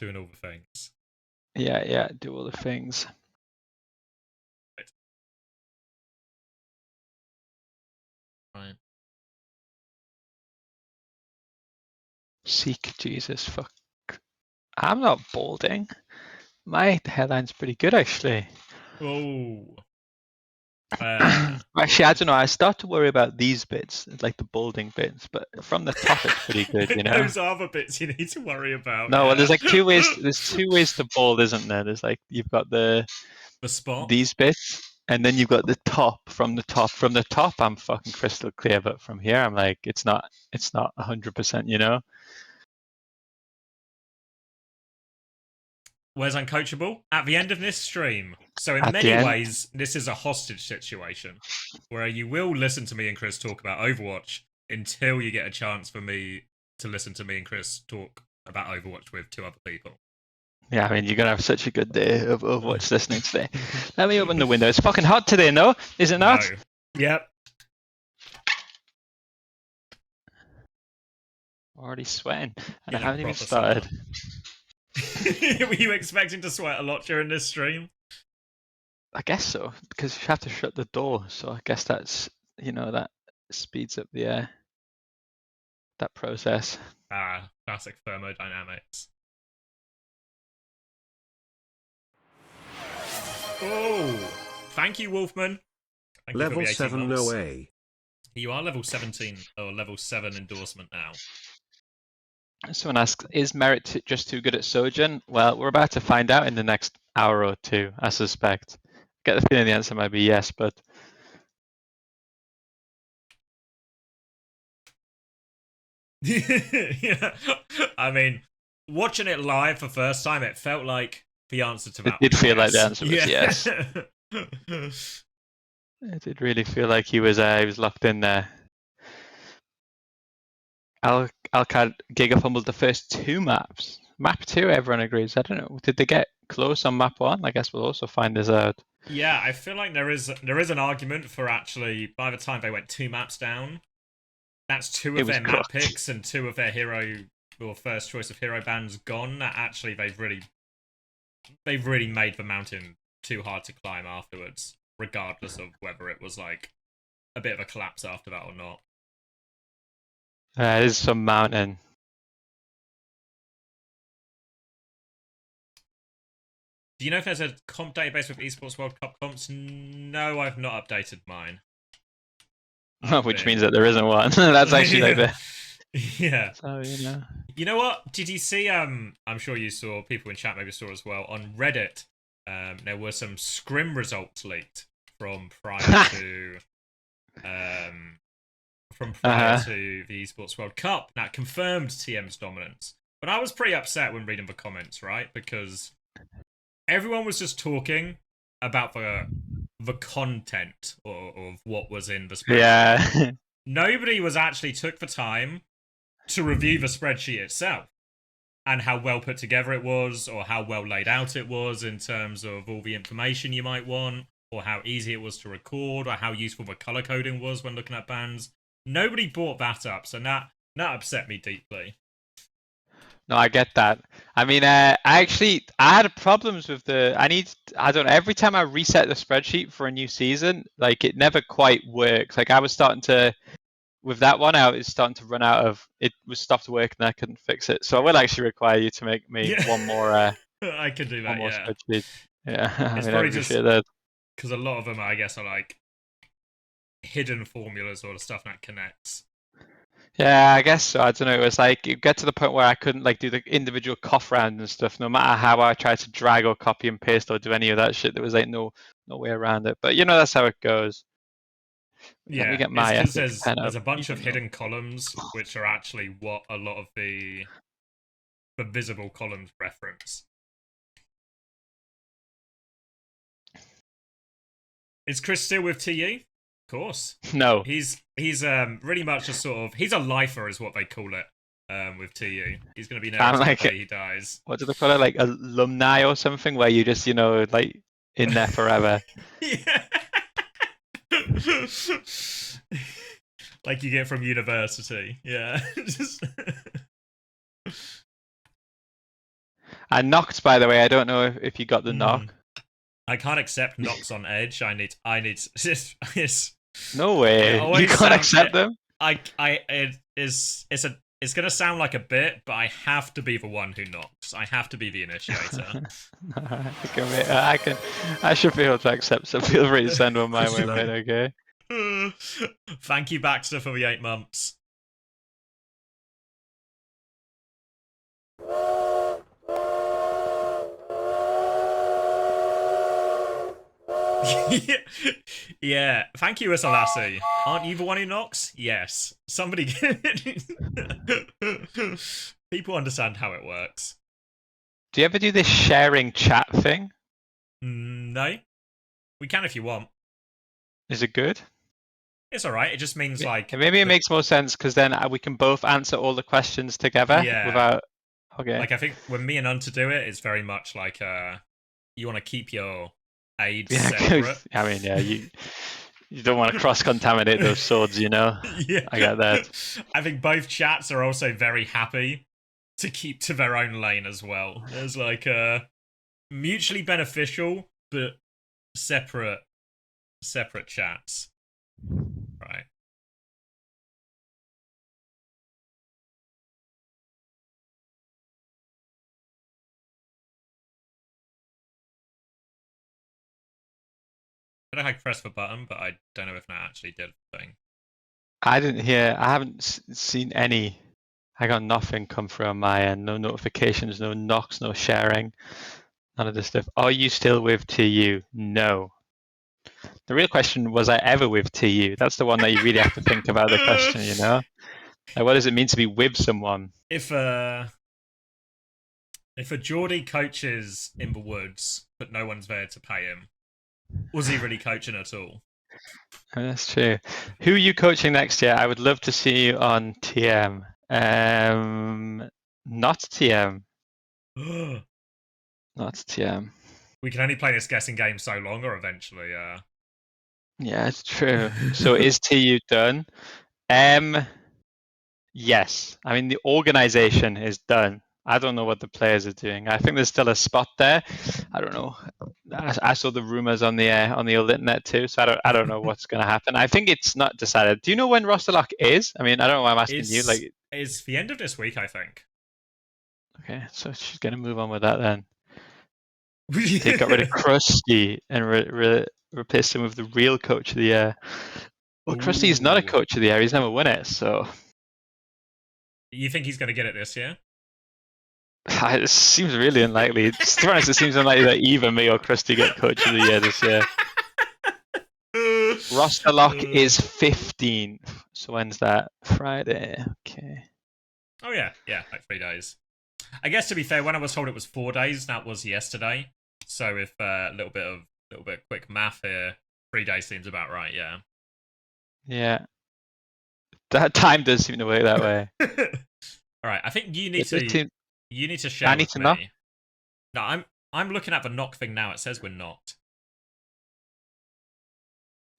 doing all the things. Yeah, do all the things. Right. Seek Jesus, fuck. I'm not balding. My hairline's pretty good, actually. Oh. Actually, I don't know. I start to worry about these bits, like the balding bits, but from the top, it's pretty good, you know. Those are the bits you need to worry about. No, yeah. well, there's like two ways. There's two ways to bald, isn't there? There's like you've got the spot. These bits, and then you've got the top. From the top, I'm fucking crystal clear, but from here, I'm like, it's not 100%, you know. Where's uncoachable? At the end of this stream. So in At the many end. ways, this is a hostage situation where you will listen to me and Chris talk about Overwatch until you get a chance for me to listen to me and Chris talk about Overwatch with two other people. Yeah, I mean, you're gonna have such a good day of Overwatch listening today. Let me open the window. It's fucking hot today, no? Is it not? No. Yep. Already sweating, and Yeah, I haven't even proper started. Were you expecting to sweat a lot during this stream? I guess so, because you have to shut the door. So I guess that's, that speeds up the that process. Ah, classic thermodynamics. Oh, thank you, Wolfman. Thank level you for the 7 months. no way. You are level 17 or level 7 endorsement now. Someone asks, is Merit just too good at Sojourn? Well, we're about to find out in the next hour or two, I suspect. Get the feeling the answer might be yes, but Yeah, I mean, watching it live for first time, it felt like the answer to that. It did feel like the yes. answer was yes. It did really feel like he was locked in there. Alcad Giga fumbled the first two maps. Map 2, everyone agrees. I don't know. Did they get close on map 1? I guess we'll also find this out. Yeah, I feel like there is an argument for actually, by the time they went 2 maps down, that's 2 of their map picks and 2 of their hero or first choice of hero bands gone. That actually they've really made the mountain too hard to climb afterwards, regardless of whether it was like a bit of a collapse after that or not. It is some mountain. Do you know if there's a comp database with Esports World Cup comps? No, I've not updated mine. Which means that there isn't one. That's actually like the... Yeah. So, You know what? Did you see, I'm sure you saw, people in chat maybe saw as well, on Reddit, there were some scrim results leaked from prior to the Esports World Cup. That confirmed TM's dominance. But I was pretty upset when reading the comments, right? Because everyone was just talking about the content of what was in the spreadsheet. Yeah. Nobody was actually took the time to review the spreadsheet itself and how well put together it was, or how well laid out it was in terms of all the information you might want, or how easy it was to record, or how useful the color coding was when looking at bands. Nobody brought that up, so that upset me deeply. No, I get that. I mean, I had problems with I don't know, every time I reset the spreadsheet for a new season, like it never quite works. Like I was starting to, with that one out, it's starting to run out of, it was stopped working and I couldn't fix it. So I will actually require you to make me one more. I could do that, one more yeah. spreadsheet. Yeah, I it's mean, probably I just appreciate that. because a lot of them, I guess, are like hidden formulas or the stuff that connects. Yeah, I guess so. I don't know. It was like you get to the point where I couldn't like do the individual cough round and stuff. No matter how I tried to drag or copy and paste or do any of that shit, there was like no way around it. But that's how it goes. Yeah, Let me get it's my because epic pen there's up, a bunch of even though- hidden columns which are actually what a lot of the visible columns reference. Is Chris still with TU? Of course. No. He's really much a sort of, he's a lifer is what they call it with TU. He's going to be there until the day he dies. What do they call it? Like alumni or something, where you just like in there forever. Yeah. Like you get from university. Yeah. And knocked, by the way. I don't know if you got the knock. I can't accept knocks on Edge. I need. It's No way. always You can't accept them. It's gonna sound like a bit, but I have to be the one who knocks. I have to be the initiator. I should be able to accept, so feel free to send one my way, mate, okay? Thank you, Baxter, for the 8 months. Yeah, thank you, Isolasi. Aren't you the one who knocks? Yes. Somebody. People understand how it works. Do you ever do this sharing chat thing? No. We can if you want. Is it good? It's alright. It just means like. Maybe it makes more sense because then we can both answer all the questions together without. Okay. Like I think when me and Unter do it, it's very much like you want to keep your aids separate. I mean, yeah, you don't want to cross-contaminate those swords, you know? Yeah. I get that. I think both chats are also very happy to keep to their own lane as well. There's like mutually beneficial, but separate chats. Right. I don't know how to press the button, but I don't know if that actually did the thing. I haven't seen any. I got nothing come through on my end. No notifications, no knocks, no sharing. None of this stuff. Are you still with TU? No. The real question, was I ever with TU? That's the one that you really have to think about the question, you know? Like, what does it mean to be with someone? If a Geordie coaches in the woods, but no one's there to pay him, was he really coaching at all? That's true. Who are you coaching next year? I would love to see you on TM. Not TM. Not TM. We can only play this guessing game so long, or eventually, Yeah, it's true. So is TU done? Yes. I mean, the organization is done. I don't know what the players are doing. I think there's still a spot there. I don't know. I saw the rumors on the old internet too, so I don't know what's going to happen. I think it's not decided. Do you know when roster lock is? I mean, I don't know why I'm asking you. Like, it's the end of this week, I think. Okay, so she's going to move on with that then. They got rid of Krusty and replaced him with the real coach of the year. Well, Krusty's not a coach of the year. He's never won it, so. You think he's going to get it this year? It seems really unlikely. To be honest, it seems unlikely that either me or Krusty get coach of the year this year. Roster lock is 15th. So when's that? Friday. Okay. Oh yeah, like 3 days. I guess to be fair, when I was told it was 4 days, that was yesterday. So if a little bit of quick math here, 3 days seems about right. Yeah. Yeah. That time does seem to work that way. All right, I think you need to. You need to share. I need to knock. No, I'm looking at the knock thing now. It says we're not.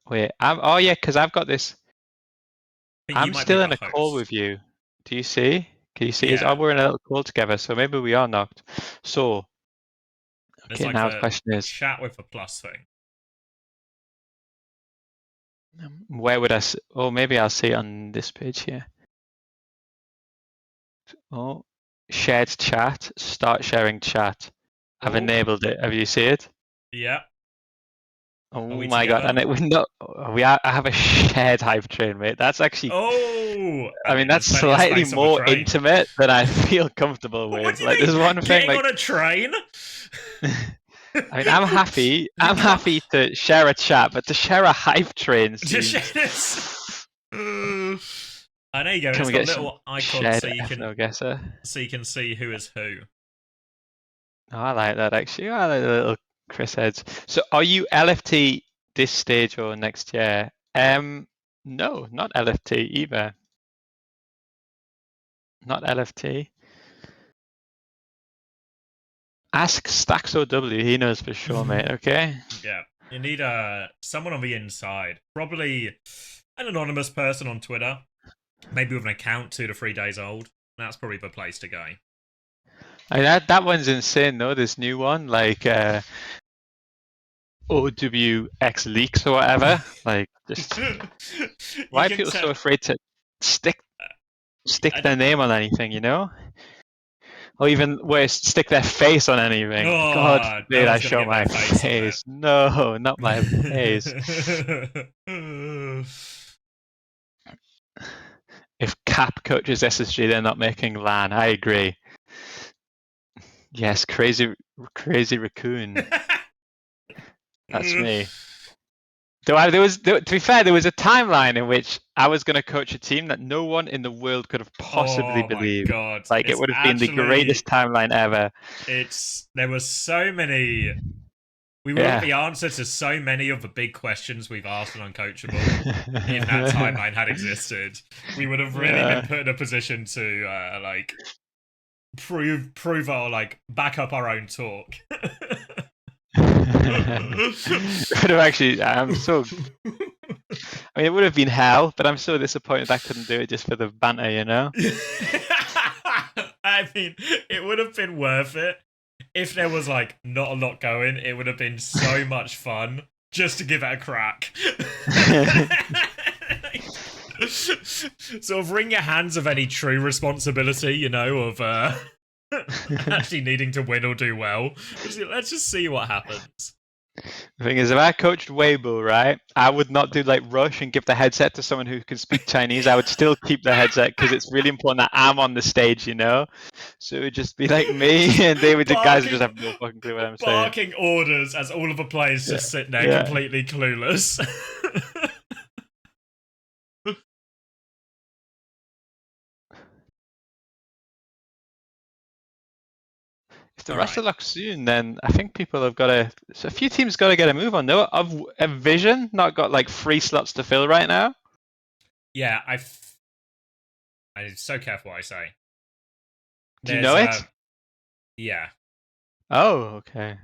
Wait, oh yeah, because I've got this. I'm still in a call with you. Do you see? Can you see? Yeah. We're in a little call together, so maybe we are knocked. So, okay, now the question is. Chat with the plus thing. Where would I? Oh, maybe I'll see it on this page here. Oh. Shared chat. Start sharing chat. I've enabled it. Have you seen it? Yeah. Oh my god! And we're not. I have a shared hype train, mate. That's actually. Oh. I mean, that's slightly more intimate than I feel comfortable with. What do you mean? There's one thing. Getting on a train. I mean, I'm happy. I'm happy to share a chat, but to share a hype train. I know you go. It's got a little icon so you can see who is who. Oh, I like that actually. I like the little Chris heads. So, are you LFT this stage or next year? No, not LFT either. Not LFT. Ask Stacks OW. He knows for sure, mate. Okay. Yeah, you need someone on the inside. Probably an anonymous person on Twitter. Maybe with an account 2 to 3 days old. That's probably the place to go. I mean, that one's insane though. This new one, like OWCS leaks or whatever. Like, just You why are can people tell. so afraid to stick I, their name on anything? You know, or even worse, stick their face on anything. God oh, no forbid I one's gonna show get their my face on it. face. No, not my face. If Cap coaches SSG, they're not making LAN. I agree. Yes, crazy raccoon. That's me. To be fair, there was a timeline in which I was going to coach a team that no one in the world could have possibly Oh my believed. god. Like, it It's would have been the actually greatest timeline ever. there were so many we would have Yeah. the answer to so many of the big questions we've asked on Uncoachable if that timeline had existed. We would have really been put in a position to like prove our like back up our own talk. It would have actually. I mean, it would have been hell, but I'm so disappointed I couldn't do it just for the banter, you know? I mean, it would have been worth it if there was like not a lot going. It would have been so much fun just to give it a crack. Sort of wring your hands of any true responsibility, you know, of actually needing to win or do well. Let's just see what happens. The thing is, if I coached Weibo, right, I would not do like Rush and give the headset to someone who can speak Chinese. I would still keep the headset because it's really important that I'm on the stage, you know? So it would just be like me and the guys would just have no fucking clue what I'm saying. Barking orders as all of the players just sit there completely clueless. If the rest of luck soon, then I think people have got to. So a few teams got to get a move on. Though, of Vision not got like 3 slots to fill right now. Yeah, I'm so careful what I say. Do you know it? Yeah. Oh, okay.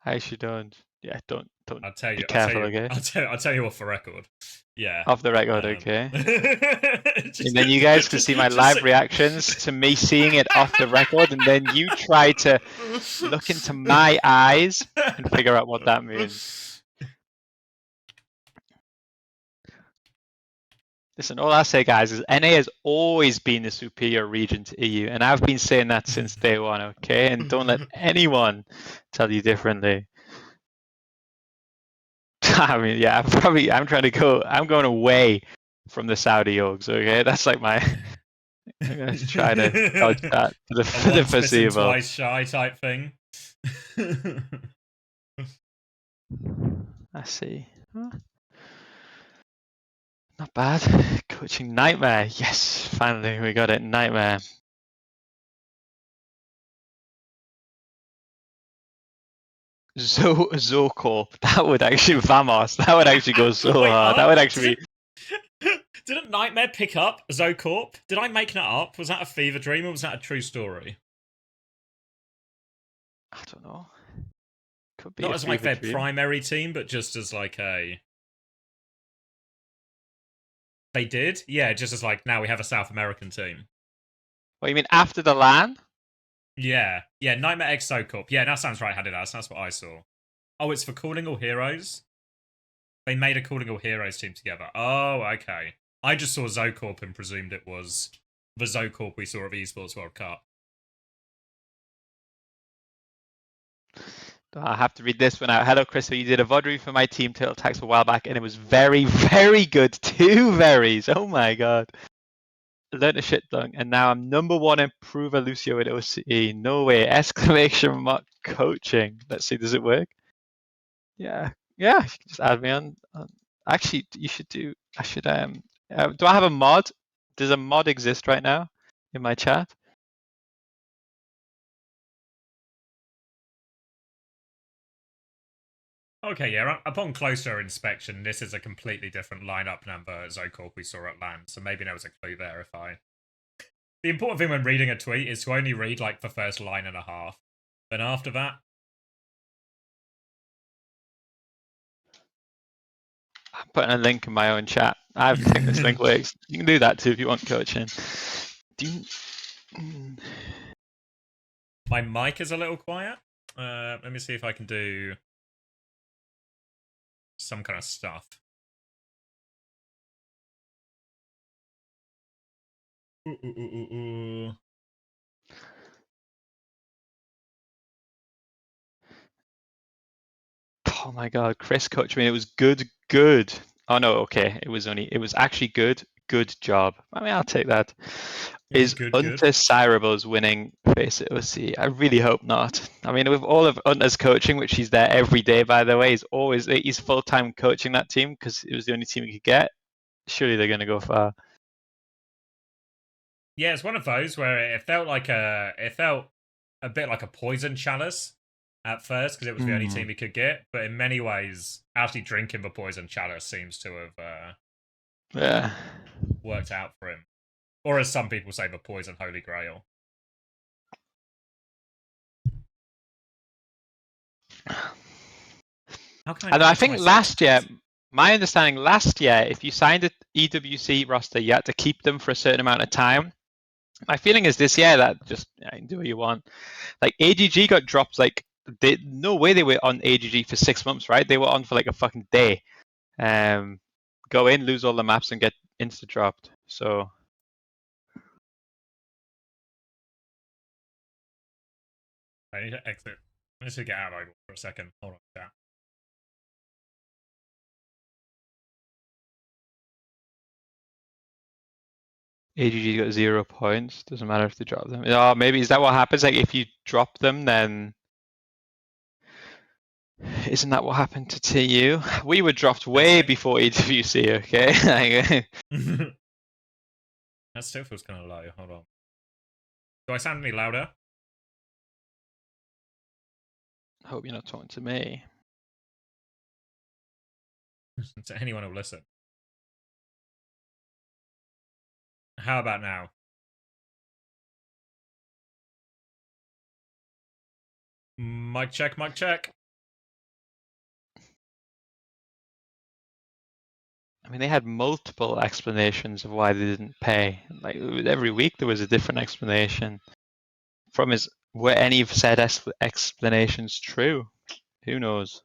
I actually don't. Yeah, don't. I'll tell you. Be careful, okay? I'll tell you off the record. Yeah. Off the record, okay. And then you guys can see my live reactions to me seeing it off the record, and then you try to look into my eyes and figure out what that means. Listen, all I say, guys, is NA has always been the superior region to EU, and I've been saying that since day one, okay? And don't let anyone tell you differently. I mean, yeah, I'm going away from the Saudi Yogs, okay? That's like my. I'm going to try to dodge that for the foreseeable. Twice shy type thing. I see. Huh? Not bad. Coaching Nightmare. Yes, finally we got it. Nightmare. Zocorp. That would actually Vamos. That would actually go so Wait, hard. That would actually Didn't Nightmare pick up Zocorp? Did I make that up? Was that a fever dream or was that a true story? I don't know. Could be not a as like their dream. primary team, but just as like a. They did, yeah. Just as like now we have a South American team. What you mean after the LAN? Yeah, Nightmare X Zocorp. Yeah, that sounds right. Had it as that's what I saw. Oh, it's for Calling All Heroes. They made a Calling All Heroes team together. Oh, okay. I just saw Zocorp and presumed it was the Zocorp we saw at the Esports World Cup. I have to read this one out. Hello, Chris. So you did a VOD review for my team, Turtle Tax, a while back, and it was very, very good. 2 verys. Oh my god. Learned a shit ton, and now I'm #1 improver Lucio with OCE. No way! Exclamation mark coaching. Let's see, does it work? Yeah, you can just add me on. Actually, you should do. I should. Do I have a mod? Does a mod exist right now in my chat? Okay, yeah, upon closer inspection, this is a completely different lineup number Zocorp we saw at LAN, so maybe there was a clue there if I... The important thing when reading a tweet is to only read, like, the first line and a half. Then after that... I'm putting a link in my own chat. I think this link works. You can do that too if you want coaching. My mic is a little quiet. Let me see if I can do some kind of stuff. Ooh. Oh my god, Chris coached me. It was good. Oh no, okay. It was actually good job. I mean, I'll take that. Is Good. undesirables winning face at OC? I really hope not. I mean, with all of Unter's coaching, which he's there every day, by the way, he's full-time coaching that team because it was the only team he could get. Surely they're going to go far. Yeah, it's one of those where it felt a bit like a poison chalice at first because it was the only team he could get, but in many ways, actually drinking the poison chalice seems to have worked out for him. Or as some people say, the poison holy grail. How can I not I think last year, my understanding last year, if you signed an EWC roster, you had to keep them for a certain amount of time. My feeling is this year that just you can do what you want. Like AGG got dropped. Like no way they were on AGG for 6 months, right? They were on for like a fucking day. Go in, lose all the maps, and get insta dropped. So. I need to exit. I need to get out of it for a second. Hold on. Yeah. AGG got 0 points. Doesn't matter if they drop them. Oh, maybe is that what happens? Like if you drop them, then isn't that what happened to TU? We were dropped way before EWC. Okay. That still feels kind of low. Hold on. Do I sound any louder? I hope you're not talking to me. To anyone who'll listen. How about now? Mic check, mic check. I mean, they had multiple explanations of why they didn't pay. Like every week there was a different explanation. Were any of said explanations true? Who knows?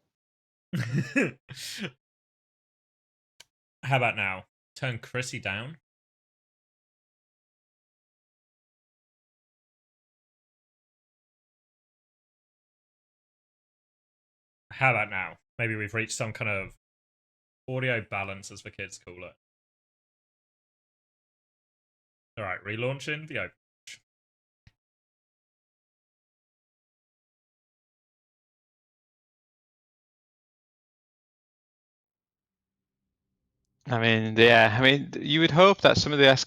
How about now? Turn Chrissy down. How about now? Maybe we've reached some kind of audio balance, as the kids call it. Alright, relaunching the open. I mean, yeah. I mean, you would hope that some of the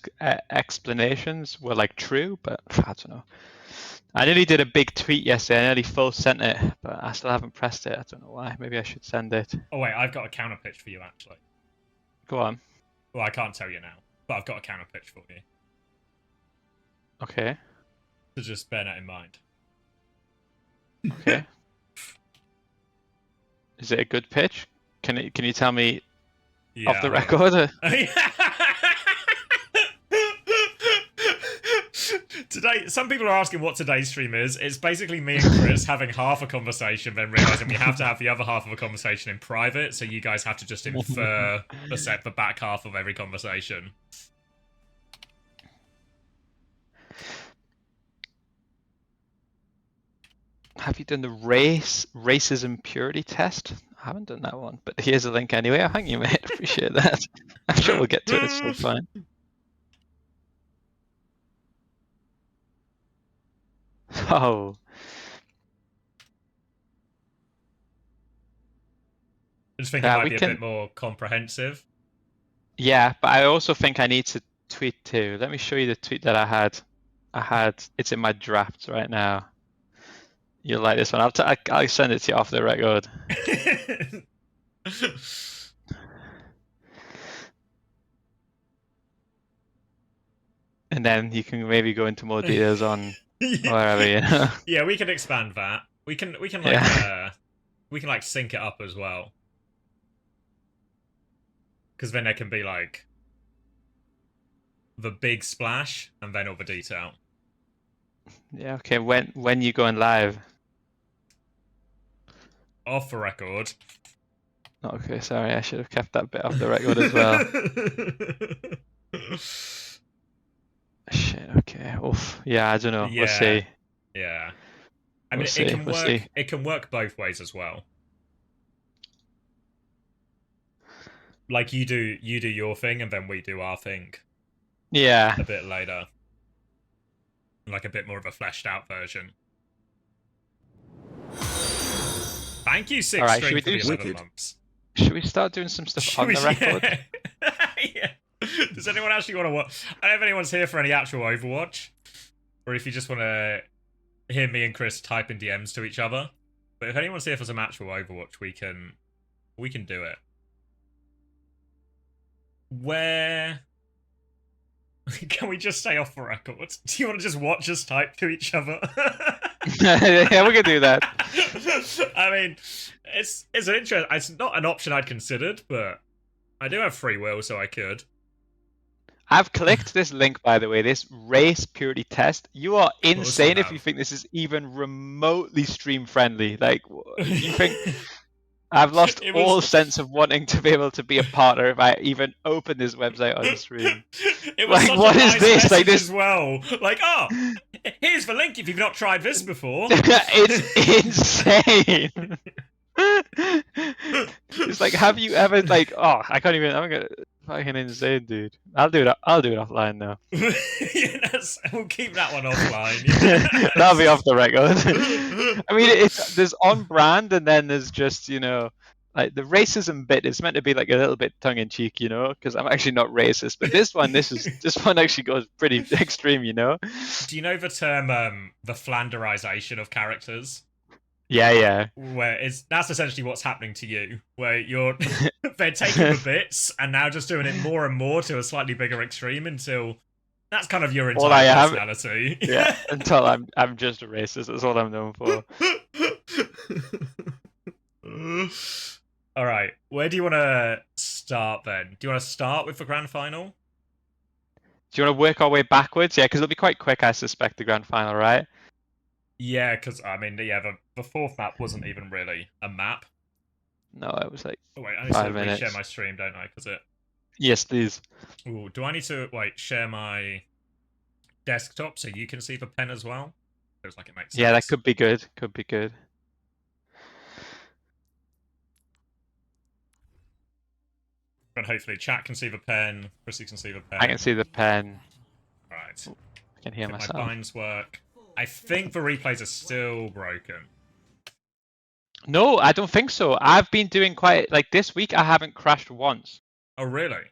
explanations were like true, but I don't know. I nearly did a big tweet yesterday. I nearly full sent it, but I still haven't pressed it. I don't know why. Maybe I should send it. Oh wait, I've got a counter pitch for you actually. Go on. Well, I can't tell you now, but I've got a counter pitch for you. Okay. So just bear that in mind. Okay. Is it a good pitch? Can you tell me off the record? Today, some people are asking what today's stream is. It's basically me and Chris having half a conversation, then realizing we have to have the other half of a conversation in private. So you guys have to just infer the back half of every conversation. Have you done the racism purity test? I haven't done that one, but here's a link anyway. I thank you, mate. Appreciate that. I'm sure we'll get to it. It's still fine. Oh. I just think it might be a bit more comprehensive. Yeah, but I also think I need to tweet too. Let me show you the tweet that I had. It's in my drafts right now. You'll like this one. I'll send it to you off the record. And then you can maybe go into more details on whatever, you know. Yeah, we can expand that. We can like sync it up as well. Because then there can be like the big splash and then all the detail. Yeah, okay. When you going live? Off the record. Okay, sorry, I should have kept that bit off the record as well. Shit, okay. Oof. Yeah, I don't know. We'll see. Yeah. I We'll mean, see. We'll see. it can work both ways as well. Like you do your thing, and then we do our thing Yeah. a bit later. Like a bit more of a fleshed out version. Thank you, Six Alright, String, for the 11 months. Should we start doing some stuff on the record? Yeah. Does anyone actually want to watch? I don't know if anyone's here for any actual Overwatch, or if you just want to hear me and Chris type in DMs to each other. But if anyone's here for some actual Overwatch, we can do it. Where can we just stay off the record? Do you want to just watch us type to each other? Yeah, we can do that. I mean, it's an interest. It's not an option I'd considered, but I do have free will, so I could. I've clicked this link, by the way, this race purity test. You are insane if you think this is even remotely stream friendly. Like, you think I've lost all sense of wanting to be able to be a partner if I even open this website on stream. It was like, what is nice this? Like this as well. Like, oh, here's the link if you've not tried this before. It's insane. It's like, have you ever like? Oh, I can't even. I'm gonna fucking insane, dude. I'll do it offline now. Yes, we'll keep that one offline. Yes. That'll be off the record. I mean, there's on brand, and then there's just like the racism bit. It's meant to be like a little bit tongue in cheek, because I'm actually not racist. But this one actually goes pretty extreme, Do you know the term the Flanderization of characters? Yeah. Where that's essentially what's happening to you, where they're taking the bits and now just doing it more and more to a slightly bigger extreme until that's kind of your entire personality. Yeah, until I'm just a racist. That's all I'm known for. All right, where do you want to start then? Do you want to start with the grand final? Do you want to work our way backwards? Yeah, because it'll be quite quick, I suspect, the grand final, right? Yeah, because I mean, the fourth map wasn't even really a map. No, it was like. Oh, wait, I need to reshare my stream, don't I? Because it. Yes, please. Ooh, do I need to share my desktop so you can see the pen as well? Feels like it makes sense. Yeah, that could be good. Could be good. But hopefully, chat can see the pen. Chrissy can see the pen. I can see the pen. Right. I can hear myself. My binds work. I think the replays are still broken. No, I don't think so. I've been doing quite like this week. I haven't crashed once. Oh really?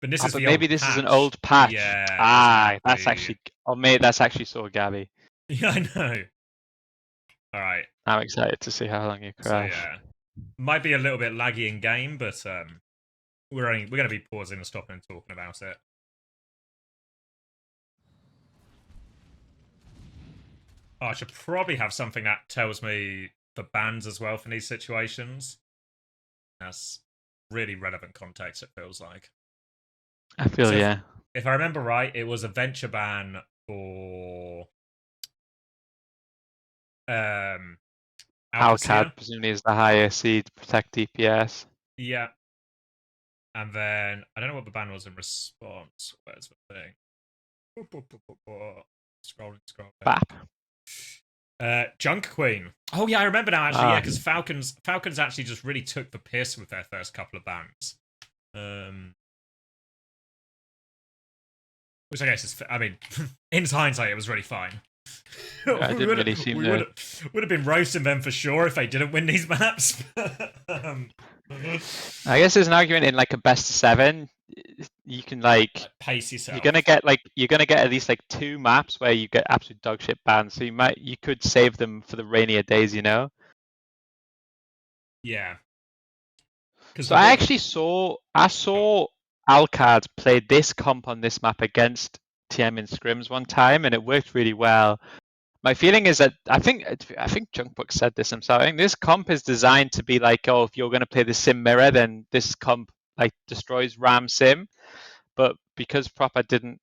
But this is maybe this is an old patch. Yeah. That's actually. Oh mate, that's actually so Gabby. Yeah, I know. All right. I'm excited to see how long you crash. So, yeah. Might be a little bit laggy in game, but we're going to be pausing and stopping and talking about it. Oh, I should probably have something that tells me the bans as well for these situations. That's really relevant context, it feels like. I feel, yeah. If I remember right, it was a venture ban for Alcad presumably is the higher seed to protect DPS. Yeah. And then I don't know what the ban was in response. Where's the thing? Scrolling. Bap. Junk Queen. Oh yeah, I remember now actually. Yeah, because Falcons actually just really took the piss with their first couple of bans. Which I guess is, I mean, in hindsight, it was really fine. I didn't really seem to. Would have been roasting them for sure if they didn't win these maps. I guess there's an argument in like a best of 7. You can like pace yourself. You're gonna get at least like 2 maps where you get absolute dog shit bans. So you could save them for the rainier days, Yeah. So I saw Alcad play this comp on this map against TM in scrims one time, and it worked really well. My feeling is that I think Junkbook said this himself. I think this comp is designed to be like, oh, if you're going to play the sim mirror, then this comp like destroys Ram sim. But because Proper didn't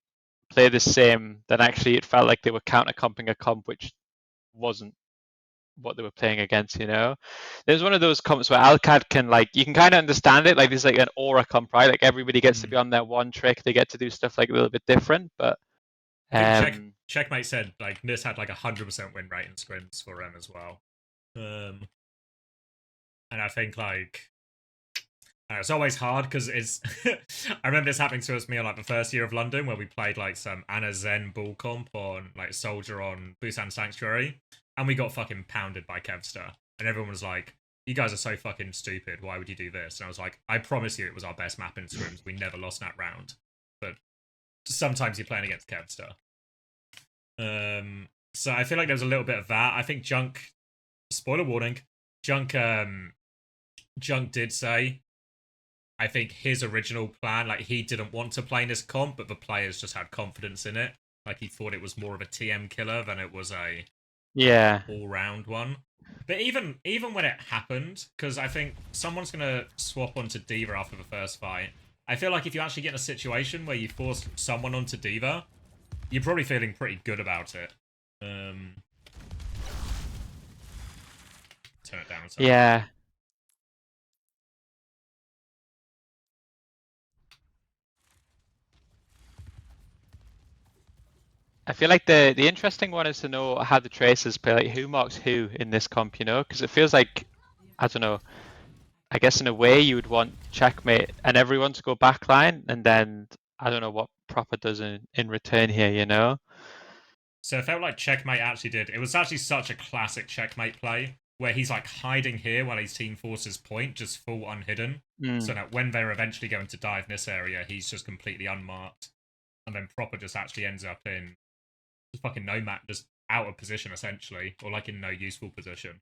play the same, then actually it felt like they were counter-comping a comp which wasn't what they were playing against, you know? There's one of those comps where Alcad can, like, you can kind of understand it, like there's like an aura comp, right? Like everybody gets to be on their one trick, they get to do stuff like a little bit different, but I think Checkmate said like Nis had like 100% win rate in scrims for him as well. And I think like it's always hard because it's. I remember this happening to us me on like the first year of London where we played like some Anna Zen bull comp on like Soldier on Busan Sanctuary, and we got fucking pounded by Kevster, and everyone was like, "You guys are so fucking stupid. Why would you do this?" And I was like, "I promise you, it was our best map in scrims. We never lost that round, but sometimes you're playing against Kevster." So I feel like there was a little bit of that. I think Junk. Spoiler warning. Junk did say, I think his original plan, like he didn't want to play this comp, but the players just had confidence in it. Like he thought it was more of a TM killer than it was a all-round one. But even when it happened, because I think someone's gonna swap onto D.Va after the first fight. I feel like if you actually get in a situation where you force someone onto D.Va, you're probably feeling pretty good about it. Turn it down. Yeah. I feel like the interesting one is to know how the tracers play, like who marks who in this comp, you know? Because it feels like, I don't know, I guess in a way you would want Checkmate and everyone to go backline, and then I don't know what Proper does in return here, you know? So it felt like Checkmate actually did. It was actually such a classic Checkmate play where he's like hiding here while his team forces point, just full unhidden. So that when they're eventually going to dive in this area, he's just completely unmarked. And then Proper just actually ends up in just fucking no map, just out of position essentially, or like in no useful position.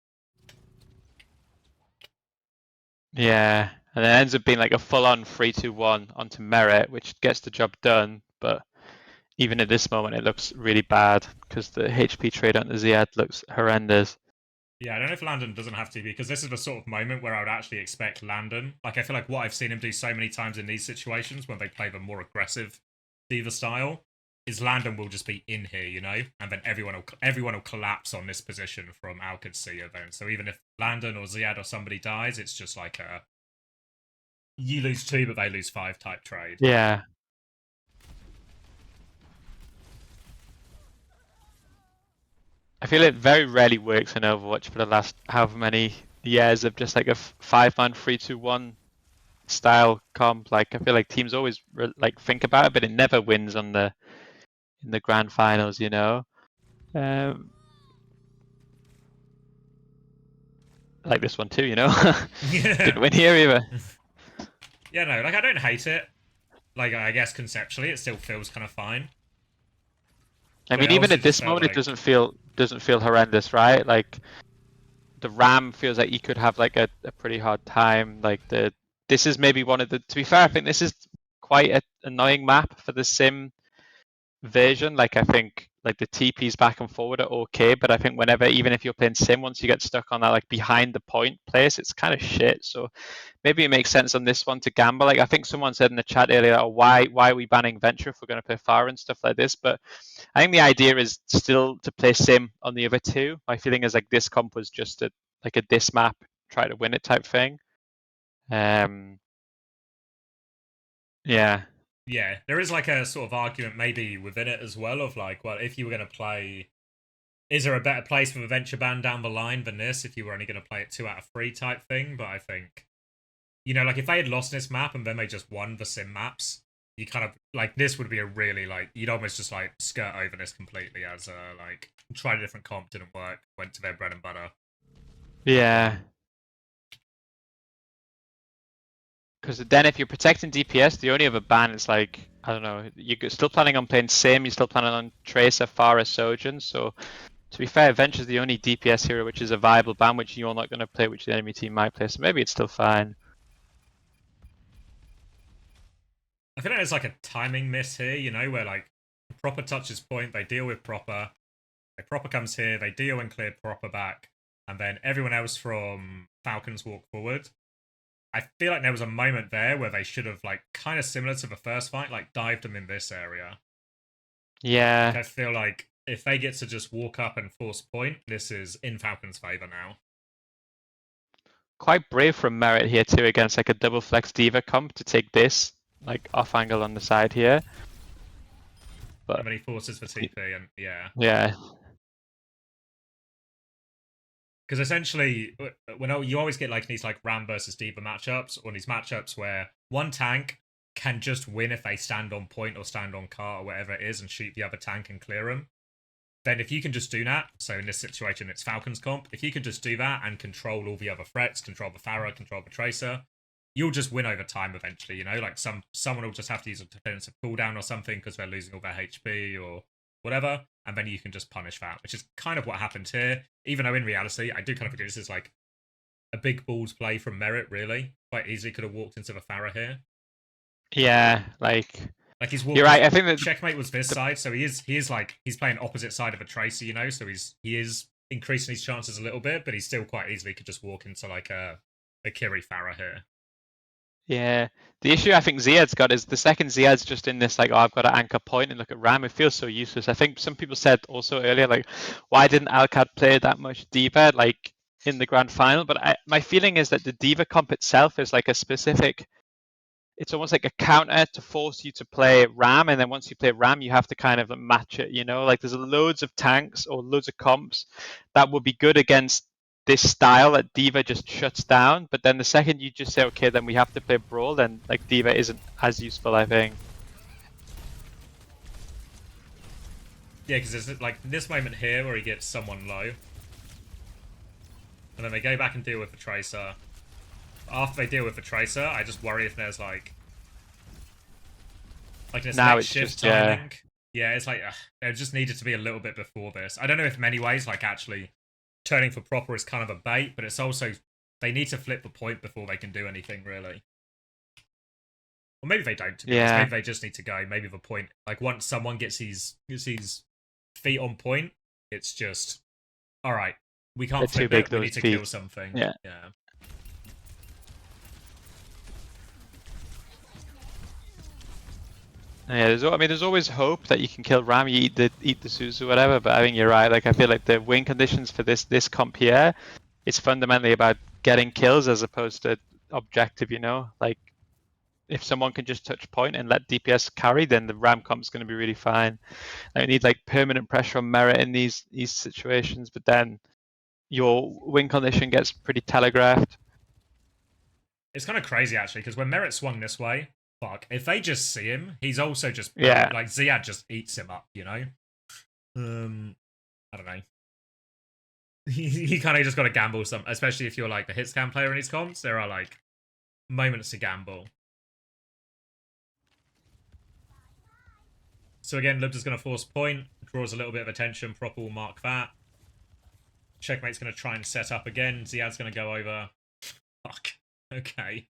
Yeah, and it ends up being like a full-on 3-2-1 onto Merit, which gets the job done, but even at this moment it looks really bad because the HP trade onto Ziad looks horrendous. Yeah, I don't know if Landon doesn't have to be, because this is the sort of moment where I would actually expect Landon. Like, I feel like what I've seen him do so many times in these situations when they play the more aggressive D.Va style is Landon will just be in here, you know, and then everyone will collapse on this position from Qadsiah then. So even if Landon or Ziad or somebody dies, it's just like a you lose 2 but they lose 5 type trade. Yeah. I feel it very rarely works in Overwatch for the last however many years of just like a 5-man 3-2-1 style comp. Like I feel like teams always like think about it, but it never wins on in the grand finals, you know. Like this one too, you know. Didn't win here either. Yeah, no, like I don't hate it. Like I guess conceptually, it still feels kind of fine. I mean, even at this moment, like... it doesn't feel horrendous, right? Like the Ram feels like you could have like a pretty hard time. Like this is maybe one of the. To be fair, I think this is quite an annoying map for the sim version. Like I think like the TPs back and forward are okay, but I think whenever, even if you're playing sim, once you get stuck on that like behind the point place, it's kind of shit. So maybe it makes sense on this one to gamble. Like I think someone said in the chat earlier, oh, why are we banning Venture if we're going to play Fire and stuff like this? But I think the idea is still to play sim on the other two. My feeling is like this comp was just like a diss map, try to win it type thing. Yeah. Yeah, there is like a sort of argument maybe within it as well of like, well, if you were going to play, is there a better place for the Venture Ban down the line than this if you were only going to play it 2 out of 3 type thing? But I think, you know, like if they had lost this map and then they just won the sim maps, you kind of like this would be a really like you'd almost just like skirt over this completely as like tried a different comp, didn't work, went to their bread and butter. Yeah. Because then if you're protecting DPS, the only other ban is like, I don't know, you're still planning on playing Sim, you're still planning on Tracer, Pharah, Sojourn. So to be fair, Venture's the only DPS hero which is a viable ban, which you're not going to play, which the enemy team might play. So maybe it's still fine. I feel like there's like a timing miss here, you know, where like Proper touches point, they deal with Proper. Proper comes here, they deal and clear Proper back, and then everyone else from Falcons walk forward. I feel like there was a moment there where they should have, like, kind of similar to the first fight, like, dived them in this area. Yeah. Like, I feel like if they get to just walk up and force point, this is in Falcons' favor now. Quite brave from Merit here too against like a double flex Diva comp to take this like off angle on the side here. But And then he forces for TP, and yeah. Yeah. Because essentially, when you always get like these like Ram versus Diva matchups, or these matchups where one tank can just win if they stand on point or stand on cart or whatever it is and shoot the other tank and clear them. Then if you can just do that, so in this situation it's Falcons comp, if you can just do that and control all the other threats, control the Pharah, control the Tracer, you'll just win over time eventually, you know? Like someone will just have to use a defensive cooldown or something because they're losing all their HP or whatever, and then you can just punish that, which is kind of what happened here, even though in reality, I do kind of think this is like a big balls play from Merit, really. Quite easily could have walked into the Pharah here. Yeah, like he's walked. you're right. I think that checkmate was this side, so he is like he's playing opposite side of a Tracer, you know. So he is increasing his chances a little bit, but he still quite easily could just walk into like a Kiri Pharah here. Yeah, the issue I think Ziad's got is the second Ziad's just in this like, oh, I've got to anchor point and look at Ram. It feels so useless. I think some people said also earlier like, why didn't Alcad play that much Diva like in the grand final? But my feeling is that the Diva comp itself is like a specific. It's almost like a counter to force you to play Ram, and then once you play Ram, you have to kind of match it. You know, like there's loads of tanks or loads of comps that would be good against this style that Diva just shuts down. But then the second you just say, okay, then we have to play Brawl, then like Diva isn't as useful, I think. Yeah, because there's like this moment here where he gets someone low, and then they go back and deal with the Tracer. After they deal with the Tracer, I just worry if there's like this Now next it's shift just, timing. Yeah, it's like there just needed to be a little bit before this. I don't know if many ways like actually turning for proper is kind of a bait, but it's also they need to flip the point before they can do anything really. Or maybe they don't. To be honest. Maybe they just need to go. Maybe the point, like once someone gets his feet on point, it's just all right. We can't flip it. We need to kill something. Yeah. Yeah, there's always hope that you can kill Ram, you eat the Suzu, whatever. But I think you're right. Like I feel like the win conditions for this comp here, it's fundamentally about getting kills as opposed to objective. You know, like if someone can just touch point and let DPS carry, then the Ram comp's going to be really fine. I need like permanent pressure on Merit in these situations, but then your win condition gets pretty telegraphed. It's kind of crazy actually because when Merit swung this way. Fuck. If they just see him, he's also just like Ziad just eats him up, you know? I don't know. He kind of just got to gamble some, especially if you're like the hit scan player in these comps. There are like moments to gamble. So again, Libda's going to force point, draws a little bit of attention. Proper will mark that. Checkmate's going to try and set up again. Ziad's going to go over. Fuck. Okay.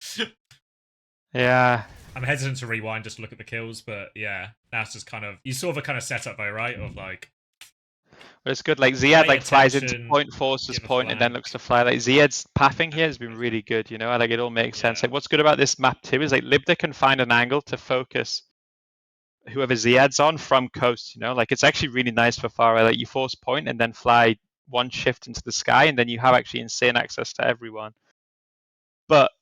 Yeah. I'm hesitant to rewind just to look at the kills, but yeah, that's just kind of... You saw the kind of setup though, right? Of like... But it's good, like Ziad like flies into point, forces point, and then looks to fly. Like Ziad's pathing here has been really good, you know? Like it all makes sense. Like what's good about this map too is like Libda can find an angle to focus whoever Ziad's on from coast, you know? Like it's actually really nice for Pharah. Like you force point and then fly one shift into the sky, and then you have actually insane access to everyone. But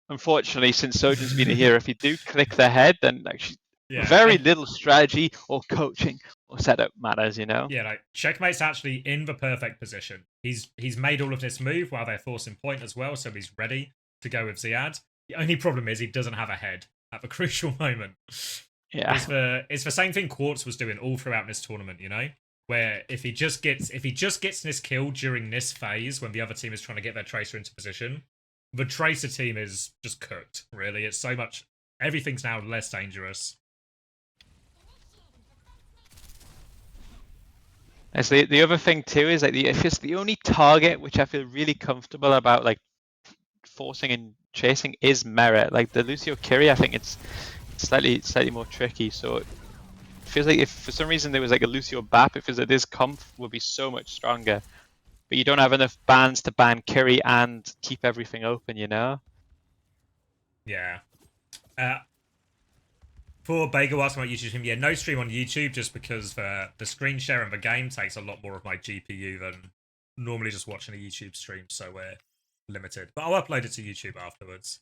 unfortunately, since Sojourn's been here, if you do click their head, then actually very little strategy or coaching or setup matters, you know? Yeah, like Checkmate's actually in the perfect position. He's made all of this move while they're forcing point as well, so he's ready to go with Ziad. The only problem is he doesn't have a head at the crucial moment. Yeah. It's the same thing Quartz was doing all throughout this tournament, you know? Where if he just gets this kill during this phase when the other team is trying to get their Tracer into position, the Tracer team is just cooked, really. It's so much... Everything's now less dangerous. And so the other thing too is like if it's the only target which I feel really comfortable about like forcing and chasing is Merit. Like the Lucio Kiri, I think it's slightly more tricky. So it feels like if for some reason there was like a Lucio Bap, it feels like this comp would be so much stronger. But you don't have enough bans to ban Kiri and keep everything open, you know? Yeah. For Bagel asking about YouTube stream, yeah, no stream on YouTube just because the screen share in the game takes a lot more of my GPU than normally just watching a YouTube stream, so we're limited. But I'll upload it to YouTube afterwards.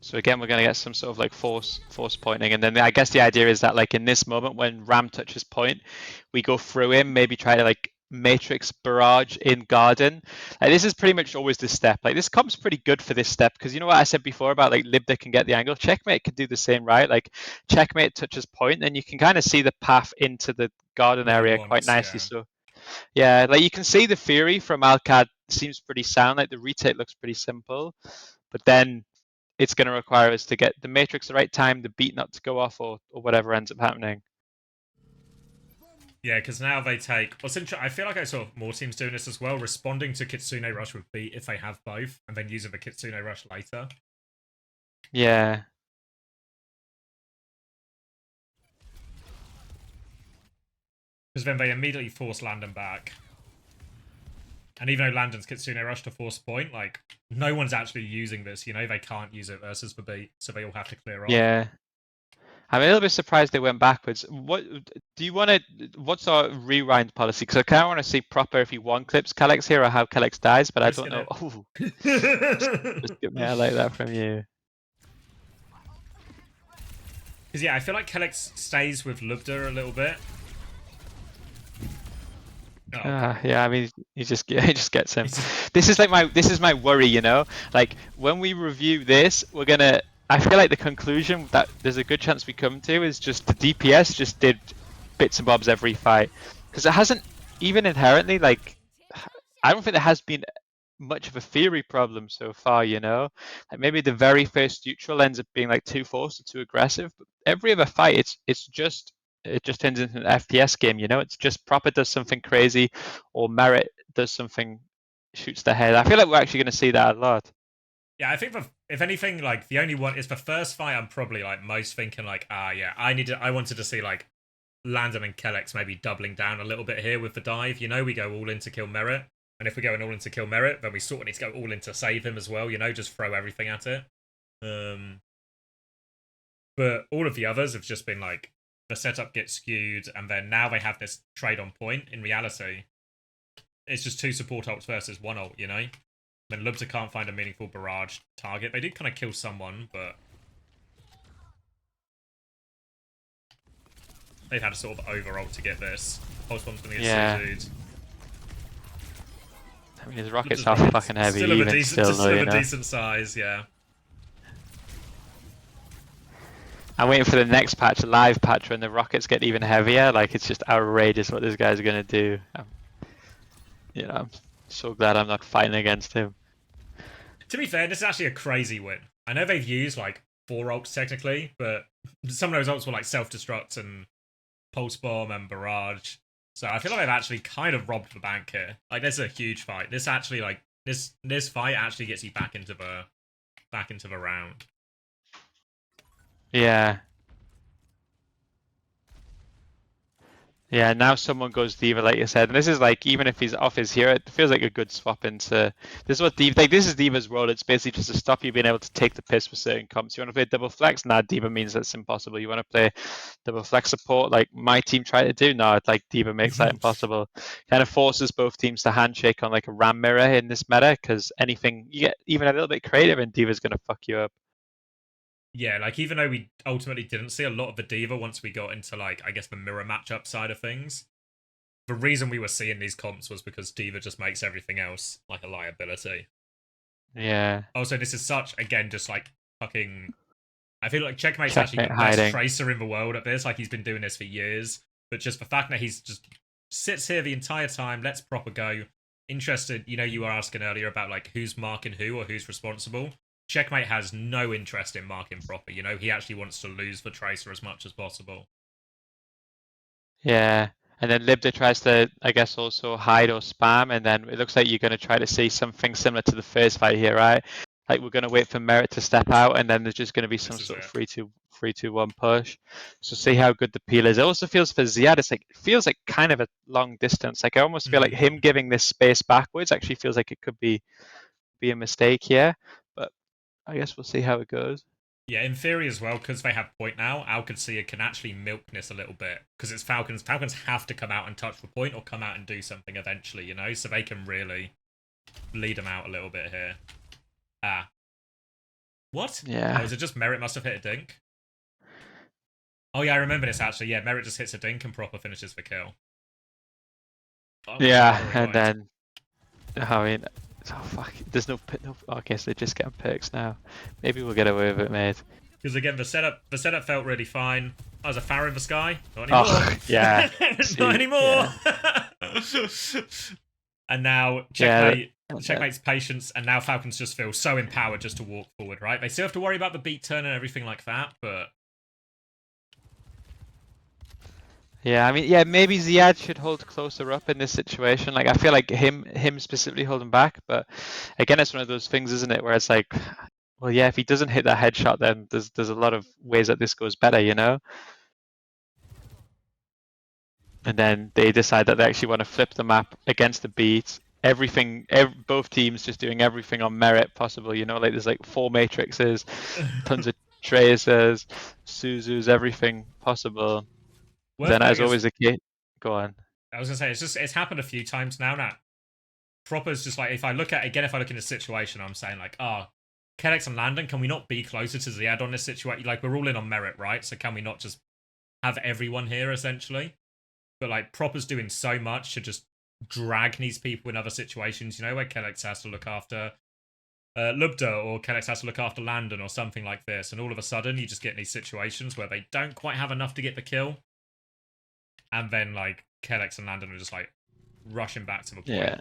So again, we're going to get some sort of like force pointing, and then I guess the idea is that like in this moment when Ram touches point, we go through him, maybe try to like matrix barrage in garden. Like this is pretty much always the step. Like this comp's pretty good for this step because you know what I said before about like Libda can get the angle. Checkmate can do the same, right? Like checkmate touches point, and you can kind of see the path into the garden area quite nicely. Yeah. So yeah, like you can see the theory from Alcad seems pretty sound. Like the retake looks pretty simple, but then it's going to require us to get the matrix the right time, the beat not to go off, or whatever ends up happening. Yeah, because now they take. I feel like I saw more teams doing this as well, responding to Kitsune Rush with beat if they have both, and then using the Kitsune Rush later. Yeah. Because then they immediately force Landon back. And even though Landon's Kitsune Rush to force point, like, no one's actually using this, you know? They can't use it versus the beat, so they all have to clear off. Yeah. I'm a little bit surprised they went backwards. What do you want to? What's our rewind policy? Because I kind of want to see proper if he one clips Calyx here or how Calyx dies, but I don't know. Oh, just give me a like that from you. Because yeah, I feel like Calyx stays with Lubda a little bit. Oh. Yeah, I mean, he just gets him. This is my worry, you know. Like when we review this, we're gonna. I feel like the conclusion that there's a good chance we come to is just the DPS just did bits and bobs every fight because it hasn't even inherently like I don't think there has been much of a theory problem so far, you know. Like maybe the very first neutral ends up being like too forced or too aggressive, but every other fight it just turns into an FPS game, you know. It's just Proper does something crazy or Merit does something, shoots the head. I feel like we're actually going to see that a lot. Yeah, I think if anything, like the only one is the first fight. I'm probably like most thinking like, yeah, I wanted to see like Landon and Calyx maybe doubling down a little bit here with the dive. You know, we go all in to kill Merit, and if we're going all in to kill Merit, then we sort of need to go all in to save him as well. You know, just throw everything at it. But all of the others have just been like the setup gets skewed, and then now they have this trade on point. In reality, it's just two support ults versus one ult. You know. Then Lubta can't find a meaningful barrage target. They did kind of kill someone, but they've had a sort of over-ult to get this. Pulse Bomb's going to get suited. I mean, his rockets are fucking heavy. Still of a decent size, yeah. I'm waiting for the next patch, a live patch, when the rockets get even heavier. Like, it's just outrageous what this guy's going to do. You know, I'm so glad I'm not fighting against him. To be fair, this is actually a crazy win. I know they've used like 4 ults technically, but some of those ults were like self-destruct and pulse bomb and barrage. So I feel like they've actually kind of robbed the bank here. Like this is a huge fight. This actually like this fight actually gets you back into the round. Yeah. Yeah, now someone goes D.Va, like you said, and this is like, even if he's off his hero, it feels like a good swap into. This is what D.Va, like this is D.Va's role. It's basically just to stop you being able to take the piss with certain comps. You want to play double flex? Nah, D.Va means that's impossible. You want to play double flex support, like my team tried to do? No, it's like D.Va makes that impossible. Kind of forces both teams to handshake on like a ram mirror in this meta, because anything you get even a little bit creative, and D.Va's gonna fuck you up. Yeah, like even though we ultimately didn't see a lot of the D.Va once we got into like, I guess the mirror matchup side of things, the reason we were seeing these comps was because D.Va just makes everything else like a liability. Yeah. Also, this is such, again, just like fucking... I feel like Checkmate's actually the best tracer in the world at this. Like he's been doing this for years. But just the fact that he's just sits here the entire time, lets Proper go. Interested, you know, you were asking earlier about like who's marking who or who's responsible. Checkmate has no interest in marking Proper, you know? He actually wants to lose the Tracer as much as possible. Yeah, and then Libda tries to, I guess, also hide or spam, and then it looks like you're going to try to see something similar to the first fight here, right? Like we're going to wait for Merit to step out, and then there's just going to be some sort of 3-2-1 push. So see how good the peel is. It also feels for Ziad, it feels like kind of a long distance. Like I almost feel like him giving this space backwards actually feels like it could be a mistake here. I guess we'll see how it goes. Yeah, in theory as well, because they have point now, Qadsiah can actually milk this a little bit. Because it's Falcons. Falcons have to come out and touch the point or come out and do something eventually, you know? So they can really lead them out a little bit here. Ah. What? Yeah. Oh, is it just Merit must have hit a dink? Oh, yeah, I remember this actually. Yeah, Merit just hits a dink and Proper finishes the kill. Oh, Yeah, and then... I mean... Oh, fuck. There's no... Okay, so they're just getting perks now. Maybe we'll get away with it, mate. Because again, the setup felt really fine. Oh, there's a Pharaoh in the sky. Not anymore. Oh, yeah. Not anymore. Yeah. And now checkmate. Checkmate's patience, and now Falcons just feel so empowered just to walk forward, right? They still have to worry about the beat turn and everything like that, but... Yeah, I mean, yeah, maybe Ziad should hold closer up in this situation. Like, I feel like him specifically holding back, but again, it's one of those things, isn't it, where it's like, well, yeah, if he doesn't hit that headshot, then there's a lot of ways that this goes better, you know? And then they decide that they actually want to flip the map against the beat. Both teams just doing everything on merit possible, you know? Like, there's like 4 matrixes, tons of tracers, Suzus, everything possible. Then, as always, the case. Go on. I was gonna say it's happened a few times now. Now, Proper's just like if I look in the situation, I'm saying like, Kellex and Landon, can we not be closer to Ziad on this situation? Like, we're all in on merit, right? So can we not just have everyone here essentially? But like, Proper's doing so much to just drag these people in other situations, you know, where Kellex has to look after Lubda or Kellex has to look after Landon or something like this, and all of a sudden you just get in these situations where they don't quite have enough to get the kill. And then, like, Kellex and Landon are just, like, rushing back to the point. Yeah.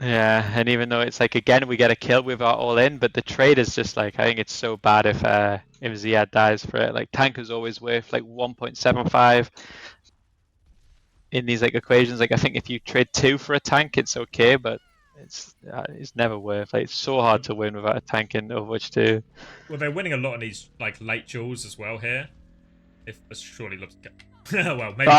Yeah, and even though it's like, again, we get a kill with our all-in, but the trade is just, like, I think it's so bad if Ziad dies for it. Like, tank is always worth, like, 1.75 in these, like, equations. Like, I think if you trade 2 for a tank, it's okay, but it's never worth. Like, it's so hard to win without a tank in Overwatch 2. Well, they're winning a lot of these, like, late duels as well here. If surely looks well, maybe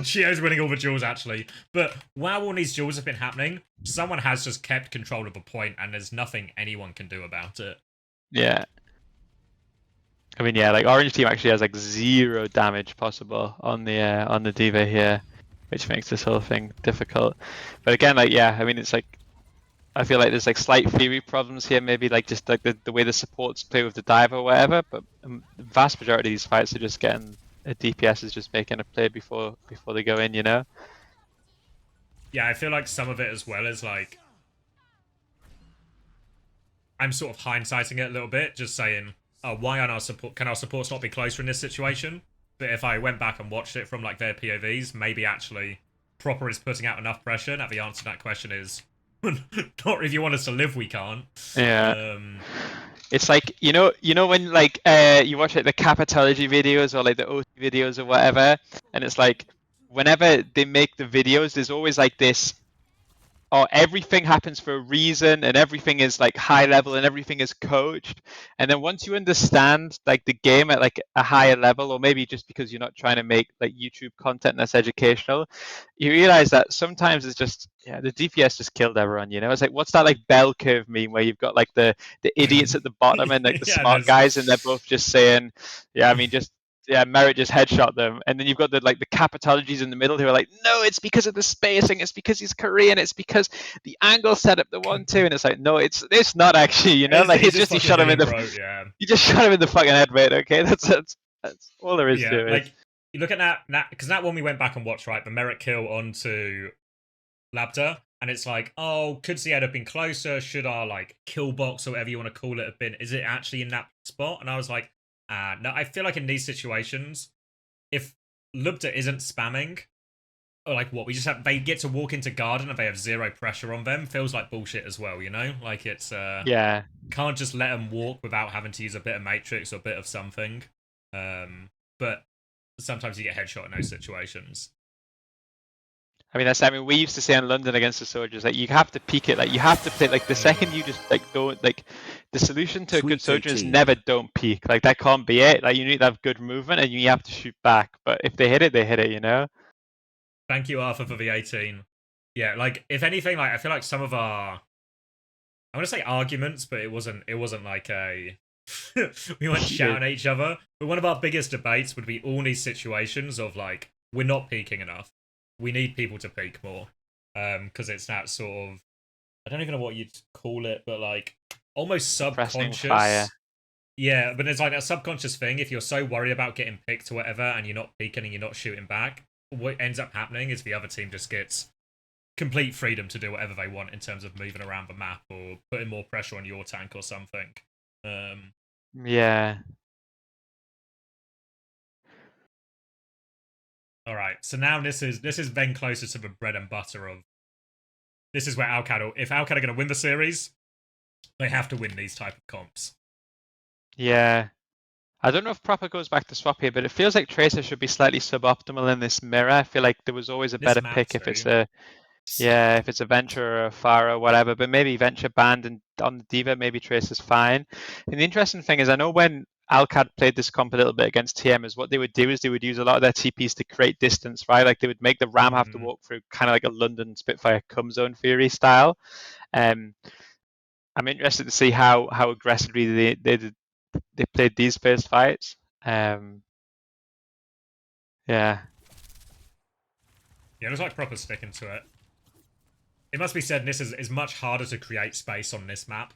Chio's winning all the duels actually. But while all these duels have been happening, someone has just kept control of a point, and there's nothing anyone can do about it. Yeah. I mean, yeah, like Orange team actually has like 0 damage possible on the D.Va here, which makes this whole thing difficult. But again, like, yeah, I mean, it's like, I feel like there's like slight theory problems here, maybe like just like the way the supports play with the dive or whatever, but the vast majority of these fights are just getting a DPS is just making a play before they go in, you know? Yeah, I feel like some of it as well is like, I'm sort of hindsighting it a little bit, just saying, why can our supports not be closer in this situation? But if I went back and watched it from like their POVs, maybe actually Proper is putting out enough pressure. Now the answer to that question is, not if you want us to live, we can't. Yeah. It's like, you know when like you watch like the capitology videos or like the OT videos or whatever, and it's like whenever they make the videos, there's always like this, everything happens for a reason and everything is like high level and everything is coached. And then once you understand like the game at like a higher level, or maybe just because you're not trying to make like YouTube content that's educational, you realize that sometimes it's just, the DPS just killed everyone, you know? It's like, what's that like bell curve meme where you've got like the idiots at the bottom and like the smart guys, and they're both just saying, Merit just headshot them, and then you've got the capitologies in the middle who are like, no, it's because of the spacing, it's because he's Korean, it's because the angle set up the 1-2, and it's like, no, it's not actually, you know, like it's just you shot him in the you just shot him in the fucking head, mate. Okay, that's all there is to it. Like you look at that because that one we went back and watched, right, the Merit kill onto Labda, and it's like, could Ziad have been closer? Should our like kill box or whatever you want to call it have been? Is it actually in that spot? And I was like, no, I feel like in these situations, if Lubda isn't spamming, or like what, they get to walk into Garden and they have 0 pressure on them, feels like bullshit as well, you know? Like it's, can't just let them walk without having to use a bit of Matrix or a bit of something. But sometimes you get headshot in those situations. I mean, we used to say in London against the Soldiers, like, you have to peak it, like, you have to play, like, the second you just, like, don't, like, the solution to a good Soldier is never don't peak. Like, that can't be it. Like, you need to have good movement and you have to shoot back. But if they hit it, you know? Thank you, Arthur, for the 18. Yeah, like, if anything, like, I feel like some of our I want to say arguments, but it wasn't like a we weren't shouting at each other. But one of our biggest debates would be all these situations of like, we're not peaking enough. We need people to peak more. Because it's that sort of, I don't even know what you'd call it, but like almost Pressing fire. subconscious. Yeah, but it's like that subconscious thing. If you're so worried about getting picked or whatever, and you're not peeking and you're not shooting back, what ends up happening is the other team just gets complete freedom to do whatever they want in terms of moving around the map or putting more pressure on your tank or something. Yeah. All right, so now this is then closer to the bread and butter of. This is where Alcad, if Alcad are going to win the series, they have to win these type of comps. Yeah. I don't know if Proper goes back to swap here, but it feels like Tracer should be slightly suboptimal in this mirror. I feel like there was always a better pick if it's a if it's a Venture or a Pharah or whatever, but maybe Venture banned and on the Diva, maybe Tracer's fine. And the interesting thing is I know when Alcad played this comp a little bit against TMs, what they would do is they would use a lot of their TPs to create distance, right? Like they would make the Ram have to walk through kind of like a London Spitfire come zone theory style. I'm interested to see how aggressively they played these first fights. Yeah. Yeah, it was like proper sticking to it. It must be said, this is much harder to create space on this map,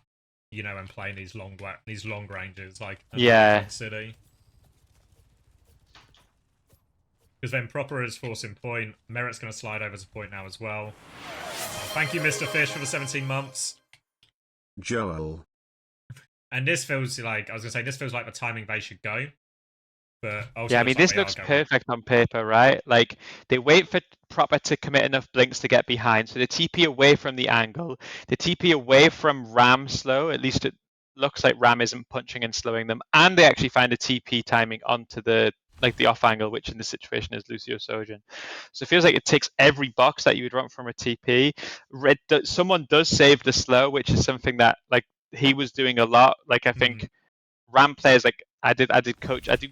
you know, and playing these long ranges like City. Because then Proper is forcing point. Merit's going to slide over to point now as well. Thank you, Mr. Fish, for the 17 months. Joel. And this feels like, I was going to say, this feels like the timing they should go. But also yeah, I mean, this looks perfect on paper, right? Like, they wait for Proper to commit enough blinks to get behind. So they TP away from the angle. They TP away from Ram slow. At least it looks like Ram isn't punching and slowing them. And they actually find a TP timing onto the off angle, which in this situation is Lucio Sojourn. So it feels like it ticks every box that you would want from a TP. Someone does save the slow, which is something that like he was doing a lot. Like I think Ram players, like I do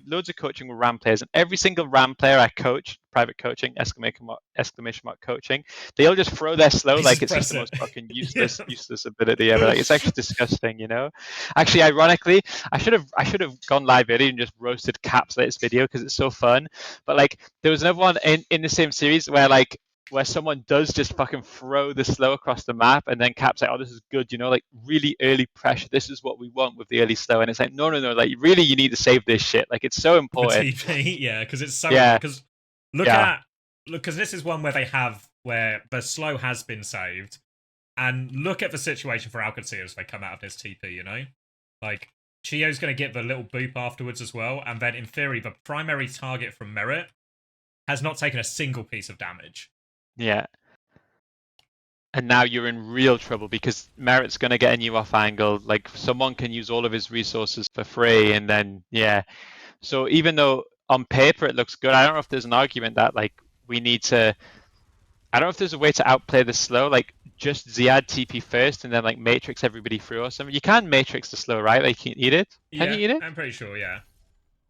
loads of coaching with Ram players, and every single Ram player I coach, private coaching, exclamation mark coaching, they all just throw their slow like it's just the most fucking useless ability ever. Like it's actually disgusting, you know. Actually, ironically, I should have gone live early and just roasted Cap's latest video because it's so fun. But like there was another one in the same series where someone does just fucking throw the slow across the map, and then Cap's like, oh, this is good, you know, like really early pressure. This is what we want with the early slow. And it's like, no, like really, you need to save this shit. Like it's so important. TP, yeah, because it's so because because this is one where where the slow has been saved, and look at the situation for Qadsiah as they come out of this TP, you know, like Chio's going to get the little boop afterwards as well, and then in theory the primary target from Merit has not taken a single piece of damage. Yeah. And now you're in real trouble because Merit's going to get a new off angle. Like someone can use all of his resources for free, and then So even though on paper it looks good, I don't know if there's an argument that like we need to. I don't know if there's a way to outplay the slow, like just Ziad TP first and then like matrix everybody through or something. You can matrix the slow, right? Like you can eat it. Can you eat it? I'm pretty sure. Yeah.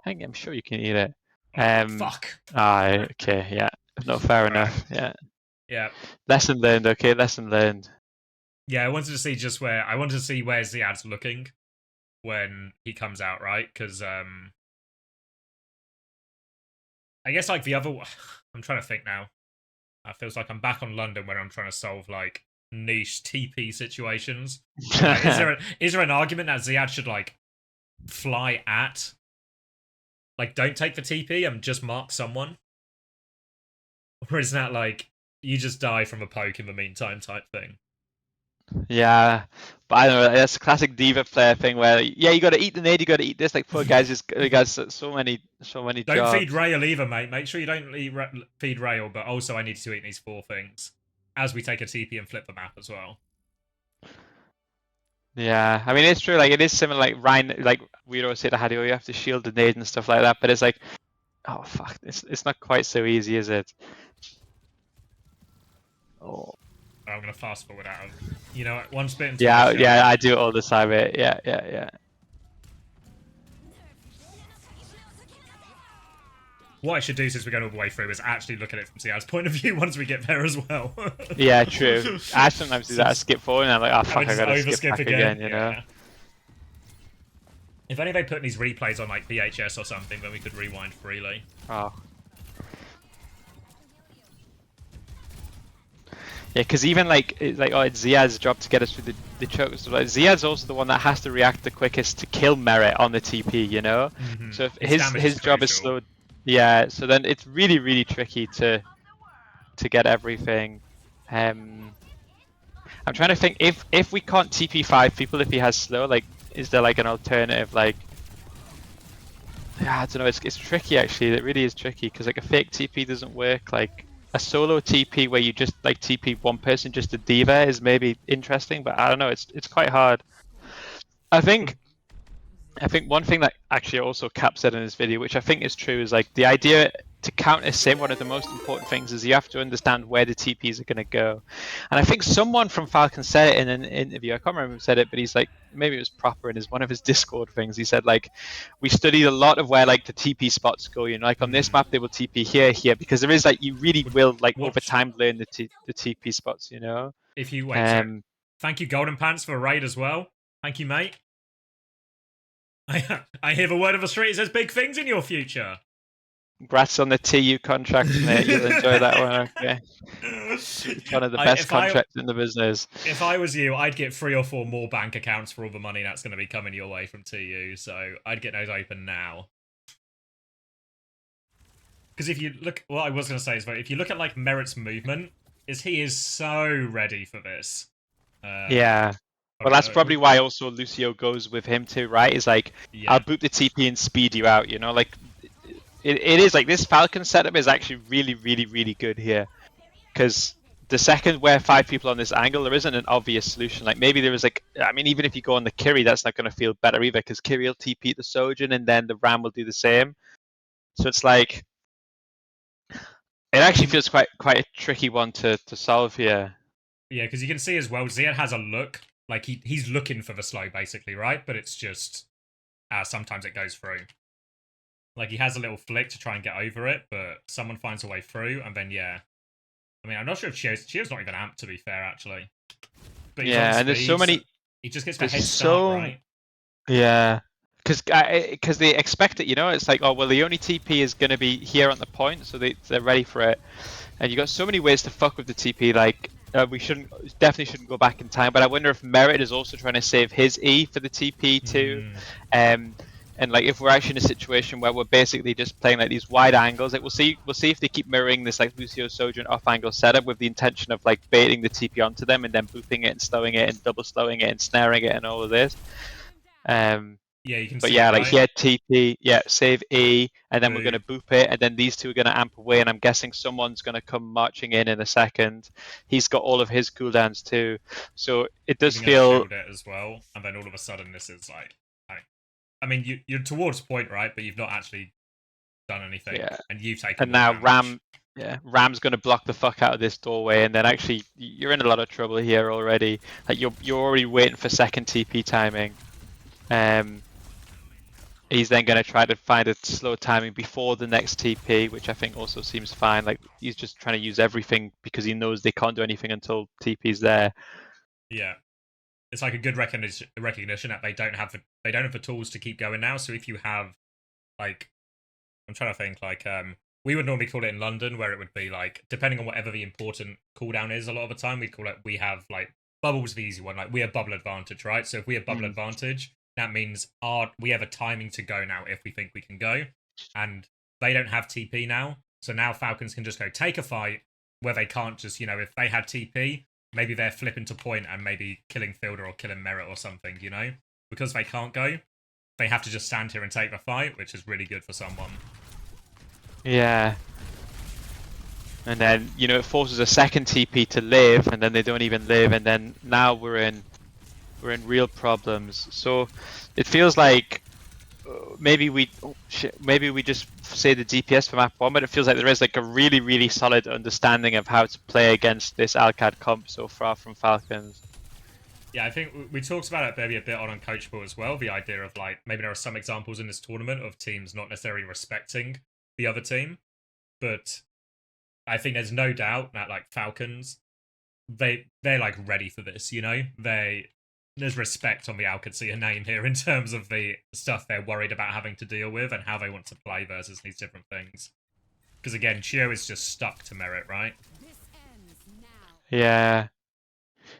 I'm sure you can eat it. Fuck. Okay. Yeah. No, fair enough. Yeah. Yeah. Lesson learned. Okay, lesson learned. Yeah, I wanted to see where Ziad's looking when he comes out, right? Because I guess like the other, I'm trying to think now. It feels like I'm back on London where I'm trying to solve like niche TP situations. Like, is there an argument that Ziad should like fly at, like don't take the TP and just mark someone, or is that like you just die from a poke in the meantime type thing? Yeah, but I don't know. That's a classic diva player thing where you got to eat the nade, you got to eat this. Like poor guys, so many don't jobs. Feed Rail either, mate. Make sure you don't feed Rail. But also, I need to eat these 4 things as we take a TP and flip the map as well. Yeah, I mean it's true. Like it is similar. Like Ryan, like we always say to Hadio, you have to shield the nade and stuff like that. But it's like, oh fuck, it's not quite so easy, is it? Oh. I'm gonna fast forward out of, you know, one spit into yeah, I do it all the time. Yeah. What I should do since we're going all the way through is actually look at it from Ziad's point of view once we get there as well. Yeah, true. I sometimes do that. I skip forward and I'm like, oh fuck, I gotta skip back again, you know? If only they put these replays on like VHS or something, then we could rewind freely. Oh. Yeah, because even like it's Ziad's job to get us through the choke. So like Ziad's also the one that has to react the quickest to kill Merit on the TP, you know? So if his job is slowed, yeah, so then it's really tricky to get everything. I'm trying to think if we can't TP 5 people if he has slow, like is there like an alternative? Like, yeah, I don't know. It's tricky actually. It really is tricky because like a fake TP doesn't work. Like a solo TP where you just like TP one person just a diva is maybe interesting, but I don't know. It's quite hard. I think one thing that actually also Cap said in his video, which I think is true, is like the idea to counter sim, one of the most important things is you have to understand where the TPs are going to go. And I think someone from Falcons said it in an interview. I can't remember who said it, but he's like, maybe it was Proper in one of his Discord things. He said like, we studied a lot of where like the TP spots go. You know, like on this map they will TP here, because there is like you really will like over time learn the TP spots. You know. If you wait, thank you Golden Pants for a raid as well. Thank you, mate. I hear the word of the street. It says big things in your future. Congrats on the TU contract, mate. You'll enjoy that one. Okay. It's one of the best contracts in the business. If I was you, I'd get 3 or 4 more bank accounts for all the money that's going to be coming your way from TU. So I'd get those open now. Because if you look, what I was going to say is, if you look at like Merit's movement, he is so ready for this. Yeah. Well, that's probably why also Lucio goes with him too, right? Is like, I'll boot the TP and speed you out, you know? Like, it is like this Falcon setup is actually really good here. Because the second we're 5 people on this angle, there isn't an obvious solution. Like, maybe there is like, I mean, even if you go on the Kiri, that's not going to feel better either, because Kiri will TP the Sojourn and then the Ram will do the same. So it's like, it actually feels quite a tricky one to solve here. Yeah, because you can see as well, Ziad has a look. Like, he's looking for the slow, basically, right? But it's just, sometimes it goes through. Like, he has a little flick to try and get over it, but someone finds a way through, and then, yeah. I mean, I'm not sure if Chio's not even amped, to be fair, actually. But yeah, and there's so many... He just gets the head start, right? Yeah. Because they expect it, you know? It's like, oh, well, the only TP is going to be here on the point, so they're ready for it. And you got so many ways to fuck with the TP, like... we definitely shouldn't go back in time, but I wonder if Merit is also trying to save his E for the TP too. And like if we're actually in a situation where we're basically just playing like these wide angles, like we'll see if they keep mirroring this like Lucio Sojourn off angle setup with the intention of like baiting the TP onto them and then booping it and slowing it and double slowing it and snaring it and all of this. Yeah, you can but see yeah, it, like right? here TP, yeah, save E, and then we're going to boop it, and then these two are going to amp away, and I'm guessing someone's going to come marching in a second. He's got all of his cooldowns too, so it does feel... Shield it as well, and then all of a sudden this is like... I mean, you're towards point, right? But you've not actually done anything, and you've taken... And now Ram's going to block the fuck out of this doorway, and then actually you're in a lot of trouble here already. Like you're already waiting for second TP timing. He's then going to try to find a slow timing before the next TP, which I think also seems fine. Like he's just trying to use everything because he knows they can't do anything until TP's there. Yeah, it's like a good recognition that they don't have the tools to keep going now. So if you have, like, I'm trying to think, like, we would normally call it in London, where it would be like, depending on whatever the important cooldown is, a lot of the time we'd call it, we have like bubble's the easy one, like we have bubble advantage, right? So if we have bubble advantage, that means we have a timing to go now if we think we can go. And they don't have TP now. So now Falcons can just go take a fight where they can't just, you know, if they had TP, maybe they're flipping to point and maybe killing Fielder or killing Merit or something, you know? Because they can't go, they have to just stand here and take the fight, which is really good for someone. Yeah. And then, you know, it forces a second TP to live, and then they don't even live, and then now we're in real problems. So it feels like maybe we just say the DPS for map 1, but it feels like there is like a really solid understanding of how to play against this Alcad comp so far from Falcons. Yeah, I think we talked about it maybe a bit on Uncoachable as well, the idea of like maybe there are some examples in this tournament of teams not necessarily respecting the other team. But I think there's no doubt that like Falcons, they're like ready for this, you know? There's respect on the Qadsiah name here in terms of the stuff they're worried about having to deal with and how they want to play versus these different things. Because again, Chio is just stuck to Merit, right? Yeah.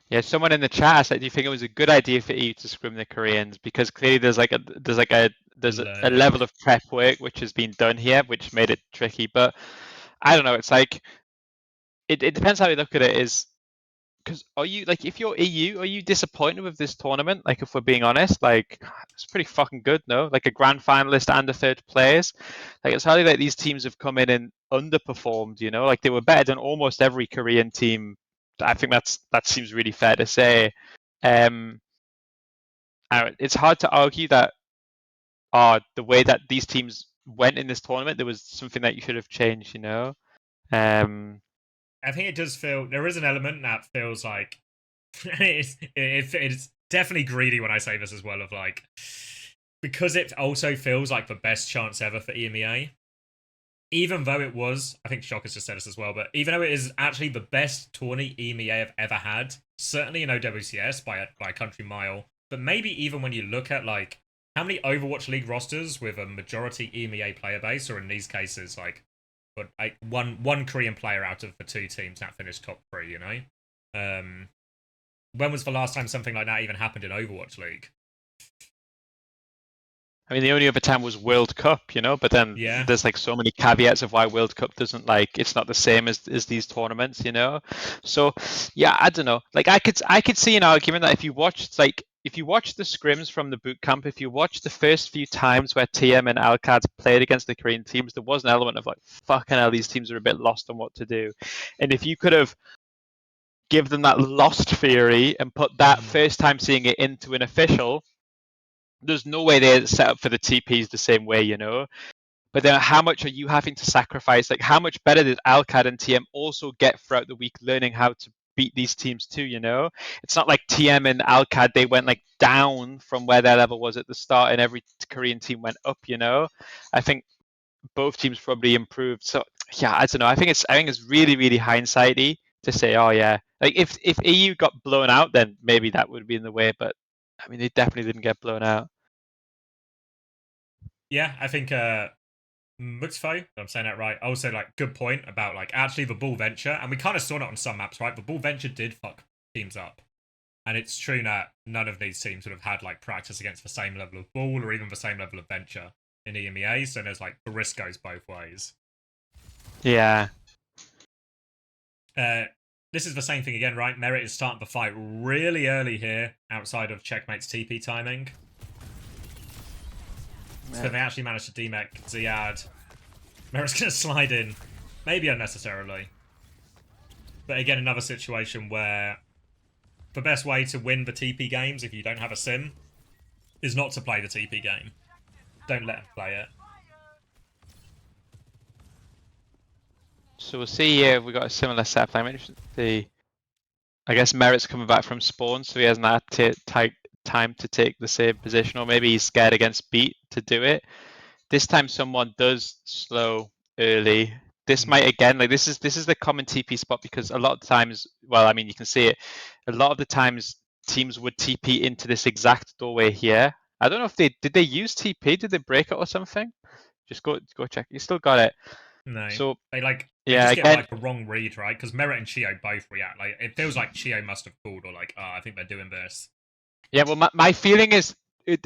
Yeah, someone in the chat said, "Do you think it was a good idea for EU to scrim the Koreans? Because clearly there's a level of prep work which has been done here, which made it tricky." But I don't know. It's like it depends how you look at it. Is because are you like if you're EU, are you disappointed with this tournament? Like if we're being honest, like it's pretty fucking good, no? Like a grand finalist and a third place. Like it's hardly like these teams have come in and underperformed. You know, like they were better than almost every Korean team. I think that seems really fair to say. Um, it's hard to argue that the way that these teams went in this tournament, there was something that you should have changed. You know. I think it does feel there is an element that feels like it's definitely greedy when I say this as well. Of like because it also feels like the best chance ever for EMEA. Even though it was, I think Shock has just said this as well, but even though it is actually the best tourney EMEA have ever had, certainly in OWCS by a country mile, but maybe even when you look at like how many Overwatch League rosters with a majority EMEA player base, or in these cases like but like one Korean player out of the two teams that finished top 3, you know? When was the last time something like that even happened in Overwatch League? I mean, the only other time was World Cup, you know, but then there's like so many caveats of why World Cup doesn't it's not the same as these tournaments, you know. So yeah, I don't know. Like I could see an argument that if you watch the scrims from the boot camp, if you watch the first few times where TM and Alcad played against the Korean teams, there was an element of like, fucking hell, these teams are a bit lost on what to do. And if you could have give them that lost theory and put that first time seeing it into an official, there's no way they're set up for the TPs the same way, you know. But then how much are you having to sacrifice? Like how much better did Alcad and TM also get throughout the week learning how to beat these teams too, you know? It's not like TM and Alcad, they went like down from where their level was at the start and every Korean team went up, you know? I think both teams probably improved. So yeah, I don't know. I think it's really, really hindsighty to say, oh yeah. Like if EU got blown out, then maybe that would be in the way, but I mean they definitely didn't get blown out. Yeah, I think Muxfo, if I'm saying that right, also like good point about like actually the ball venture, and we kind of saw it on some maps, right? The ball venture did fuck teams up, and it's true that none of these teams would have had like practice against the same level of ball or even the same level of venture in EMEA. So there's like the risk goes both ways. Yeah. This is the same thing again, right? Merit is starting the fight really early here, outside of Checkmate's TP timing. So they actually managed to demech Ziad. Merit's going to slide in, maybe unnecessarily. But again, another situation where the best way to win the TP games, if you don't have a sim, is not to play the TP game. Don't let him play it. So we'll see here. We got a similar setup. I guess Merit's coming back from spawn, so he hasn't had time to take the same position, or maybe he's scared against beat to do it. This time, someone does slow early. This might again this is the common TP spot because a lot of times, well, I mean you can see it. A lot of the times teams would TP into this exact doorway here. I don't know if did they use TP? Did they break it or something? Just go check. You still got it. No. So they just get like a wrong read, right? Because Merit and Chio both react. Like it feels like Chio must have called, or like, oh, I think they're doing this. Yeah, well, my feeling is,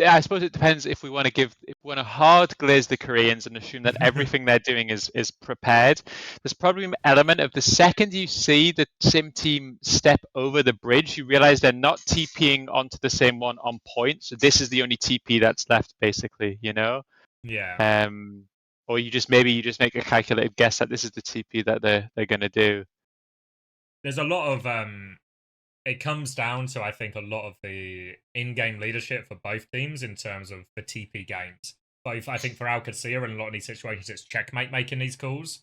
I suppose it depends if we want to hard glaze the Koreans and assume that everything they're doing is prepared. There's probably an element of the second you see the sim team step over the bridge, you realize they're not TPing onto the same one on point. So this is the only TP that's left, basically, you know? Yeah. Or you just make a calculated guess that this is the TP that they're gonna do. There's a lot of it comes down to, I think, a lot of the in-game leadership for both teams in terms of the TP games. Both, I think, for Qadsiah in a lot of these situations, it's Checkmate making these calls,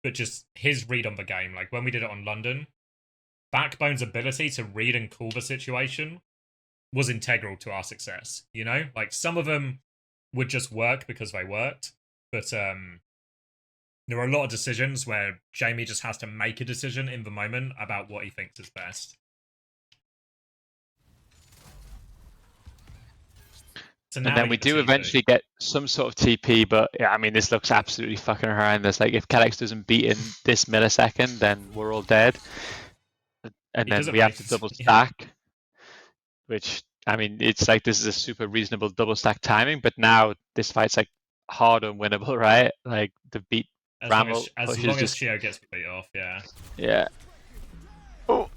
but just his read on the game. Like when we did it on London, Backbone's ability to read and call the situation was integral to our success. You know, like some of them would just work because they worked, but there are a lot of decisions where Jamie just has to make a decision in the moment about what he thinks is best. So and then we do eventually get some sort of TP, but yeah, I mean, this looks absolutely fucking horrendous. Like, if Kellex doesn't beat in this millisecond, then we're all dead. And then we have to double stack, which, I mean, it's like this is a super reasonable double stack timing, but now this fight's like hard unwinnable, right? Like, the beat Bramble as long as Chio gets beat off, yeah. Yeah. Oh,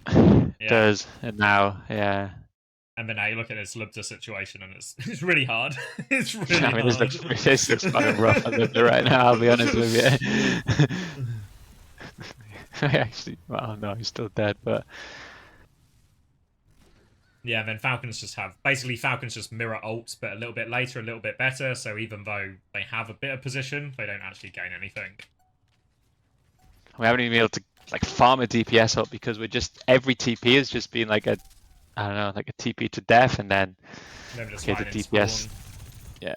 does, and now, yeah. And then now you look at this Lubda situation, and it's really hard. It's really hard. I mean, this looks fucking rough on Lubda right now, I'll be honest with you. Actually, well, no, he's still dead, but... Yeah, and then Falcons just mirror ults, but a little bit later, a little bit better, so even though they have a bit of position, they don't actually gain anything. We haven't even been able to, like, farm a DPS up because we're just... Every TP has just been like a... I don't know, like a TP to death, and then just the DPS. Spawn. Yeah.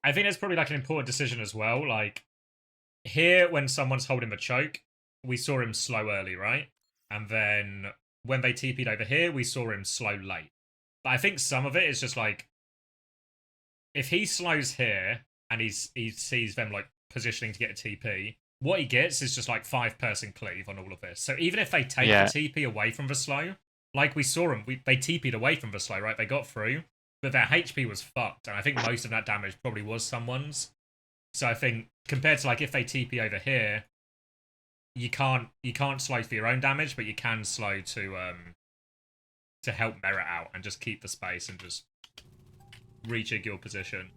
I think it's probably like an important decision as well. Like, here, when someone's holding the choke, we saw him slow early, right? And then when they TP'd over here, we saw him slow late. But I think some of it is just like, if he slows here and he sees them like positioning to get a TP, what he gets is just like 5-person cleave on all of this. So even if they take the TP away from the slow, like we saw them, they TP'd away from the slow, right? They got through, but their HP was fucked, and I think most of that damage probably was someone's. So I think compared to like if they TP over here, you can't slow for your own damage, but you can slow to help Merit out and just keep the space and just rejig your position.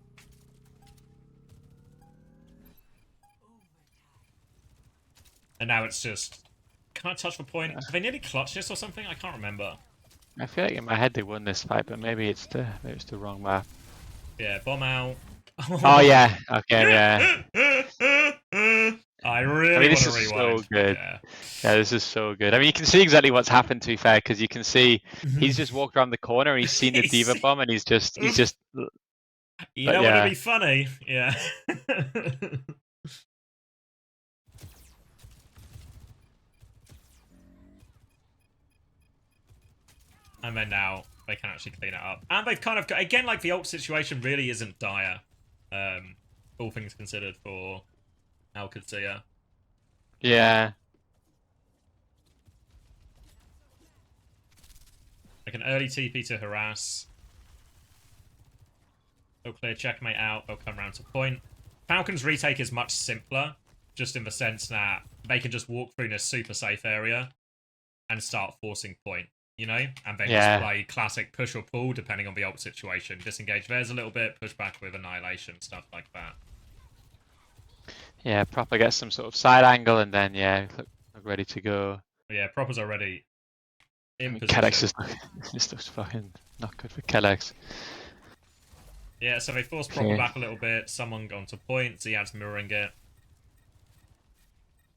And now it's just, can I touch the point? Have they nearly clutched this or something? I can't remember. I feel like in my head they won this fight, but maybe it's the wrong map. Yeah, bomb out. Oh yeah, okay, yeah. I really want to rewind. So good. Yeah, this is so good. I mean, you can see exactly what's happened, to be fair, because you can see he's just walked around the corner and he's seen the D.Va bomb, and he's just. You know what would be funny? Yeah. And then now they can actually clean it up. And they've kind of got, again, like the ult situation really isn't dire, all things considered, for Qadsiah. Yeah. Like an early TP to harass. They'll clear checkmate out, they'll come around to point. Falcons retake is much simpler, just in the sense that they can just walk through this super safe area and start forcing point. You know, and then just play classic push or pull depending on the ult situation. Disengage theirs a little bit, push back with annihilation, stuff like that. Yeah, proper get some sort of side angle, and then look ready to go. Yeah, proper's already in position. Kellex this looks fucking not good for Kellex. Yeah, so they force proper back a little bit. Someone gone to point. Ziad's mirroring it.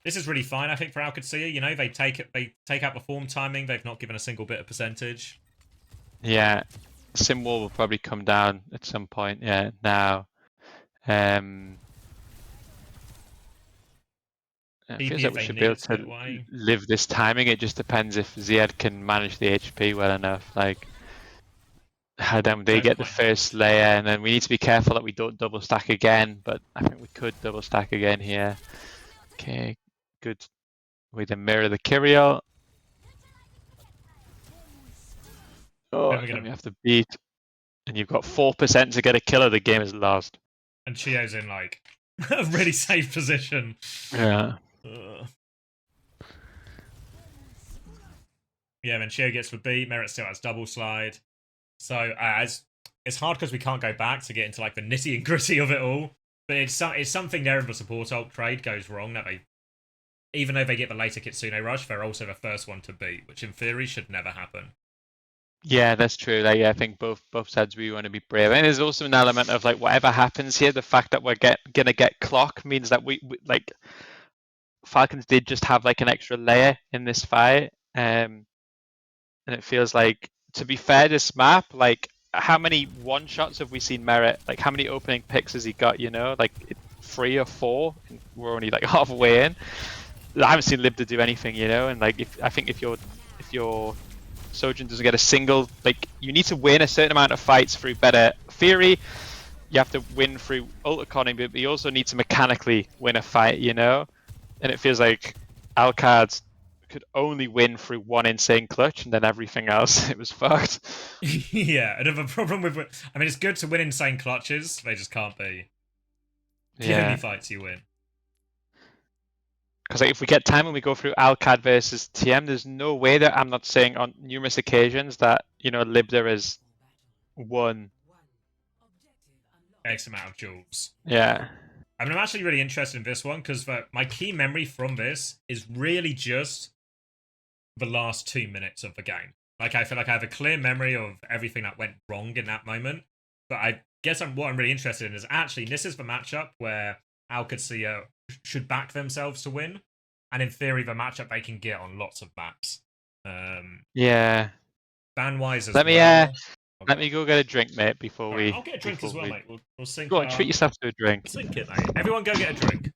This is really fine, I think, for Qadsiah. You know, they take out the form timing. They've not given a single bit of percentage. Yeah, Sim wall will probably come down at some point. Yeah, now. It feels like we should be able to live this timing. It just depends if Ziad can manage the HP well enough. Like, then they get the first layer, and then we need to be careful that we don't double stack again. But I think we could double stack again here. Okay. Good way to mirror the Kyriel. Oh, then we have to beat. And you've got 4% to get a killer, the game is lost. And Chio's in, like, a really safe position. Yeah. Yeah, then Chio gets the beat. Merit still has double slide. So, it's hard because we can't go back to get into, like, the nitty and gritty of it all. But it's something there in the support ult trade goes wrong that they... Even though they get the later Kitsune rush, they're also the first one to beat, which in theory should never happen. Yeah, that's true. Like, I think both sides really want to be brave. And there's also an element of, like, whatever happens here, the fact that we're gonna get clock means that we like Falcons did just have like an extra layer in this fight, and it feels like, to be fair, this map, like, how many one shots have we seen Merit? Like, how many opening picks has he got? You know, like 3 or 4 we're only like halfway in. I haven't seen Libda do anything, you know. And like, I think if your Sojin doesn't get a single, like, you need to win a certain amount of fights through better theory. You have to win through ult economy, but you also need to mechanically win a fight, you know. And it feels like Alcard could only win through one insane clutch, and then everything else it was fucked. Yeah, another problem with. I mean, it's good to win insane clutches. They just can't be the only fights you win. Because like, if we get time and we go through Alcad versus TM, there's no way that I'm not saying on numerous occasions that, you know, Libda has won X amount of jewels. Yeah. I mean, I'm actually really interested in this one because my key memory from this is really just the last 2 minutes of the game. Like, I feel like I have a clear memory of everything that went wrong in that moment. But I guess what I'm really interested in is actually this is the matchup where Qadsiah should back themselves to win, and in theory, the matchup they can get on lots of maps. Yeah. Ban wise as Let me well. let me go get a drink, mate, before Right, we. I'll get a drink as well, mate. We'll sync. Go on, treat yourself to a drink. Sync it, mate. Everyone, go get a drink.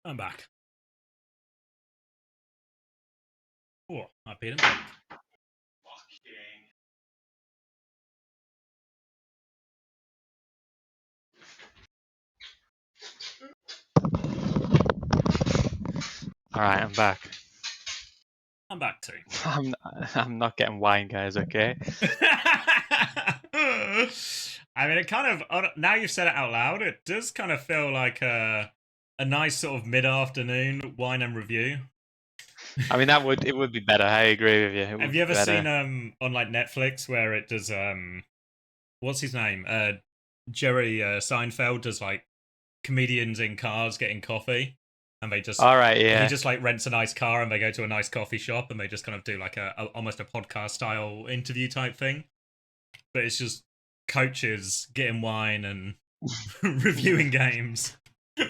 I'm back. Oh, I beat him. Alright, I'm back. I'm back too. I'm not getting wine, guys, okay? I mean, it kind of, now you've said it out loud, it does kind of feel like a nice sort of mid-afternoon wine and review. I mean, it would be better. I agree with you. Have you ever seen on like Netflix where it does what's his name? Jerry Seinfeld does like comedians in cars getting coffee. and they just All right, yeah. he just like rents a nice car and they go to a nice coffee shop and they just kind of do like almost a podcast style interview type thing. But it's just coaches getting wine and reviewing games. There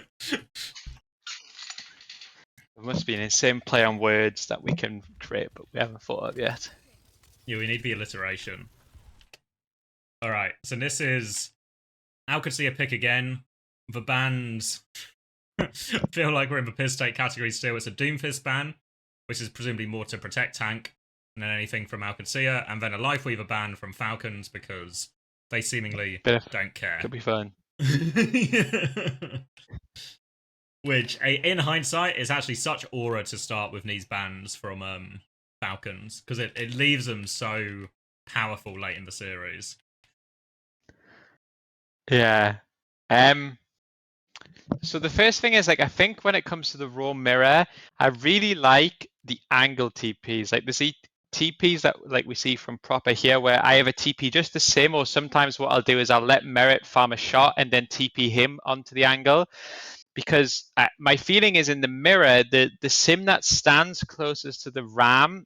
must be an insane play on words that we can create, but we haven't thought of yet. Yeah, we need the alliteration. All right, so this is Qadsiah pick again. The bans feel like we're in the piss take category still. It's a Doomfist ban, which is presumably more to protect tank than anything from Qadsiah, and then a Lifeweaver ban from Falcons because they seemingly don't care. Could be fun. Which, in hindsight, is actually such aura to start with these bans from Falcons, because it leaves them so powerful late in the series. Yeah. So the first thing is, like, I think when it comes to the raw mirror, I really like the angle TPs. Like, the TPs that like we see from Proper here, where I have a TP just the same, or sometimes what I'll do is I'll let Merit farm a shot and then TP him onto the angle. Because my feeling is in the mirror, the sim that stands closest to the ram,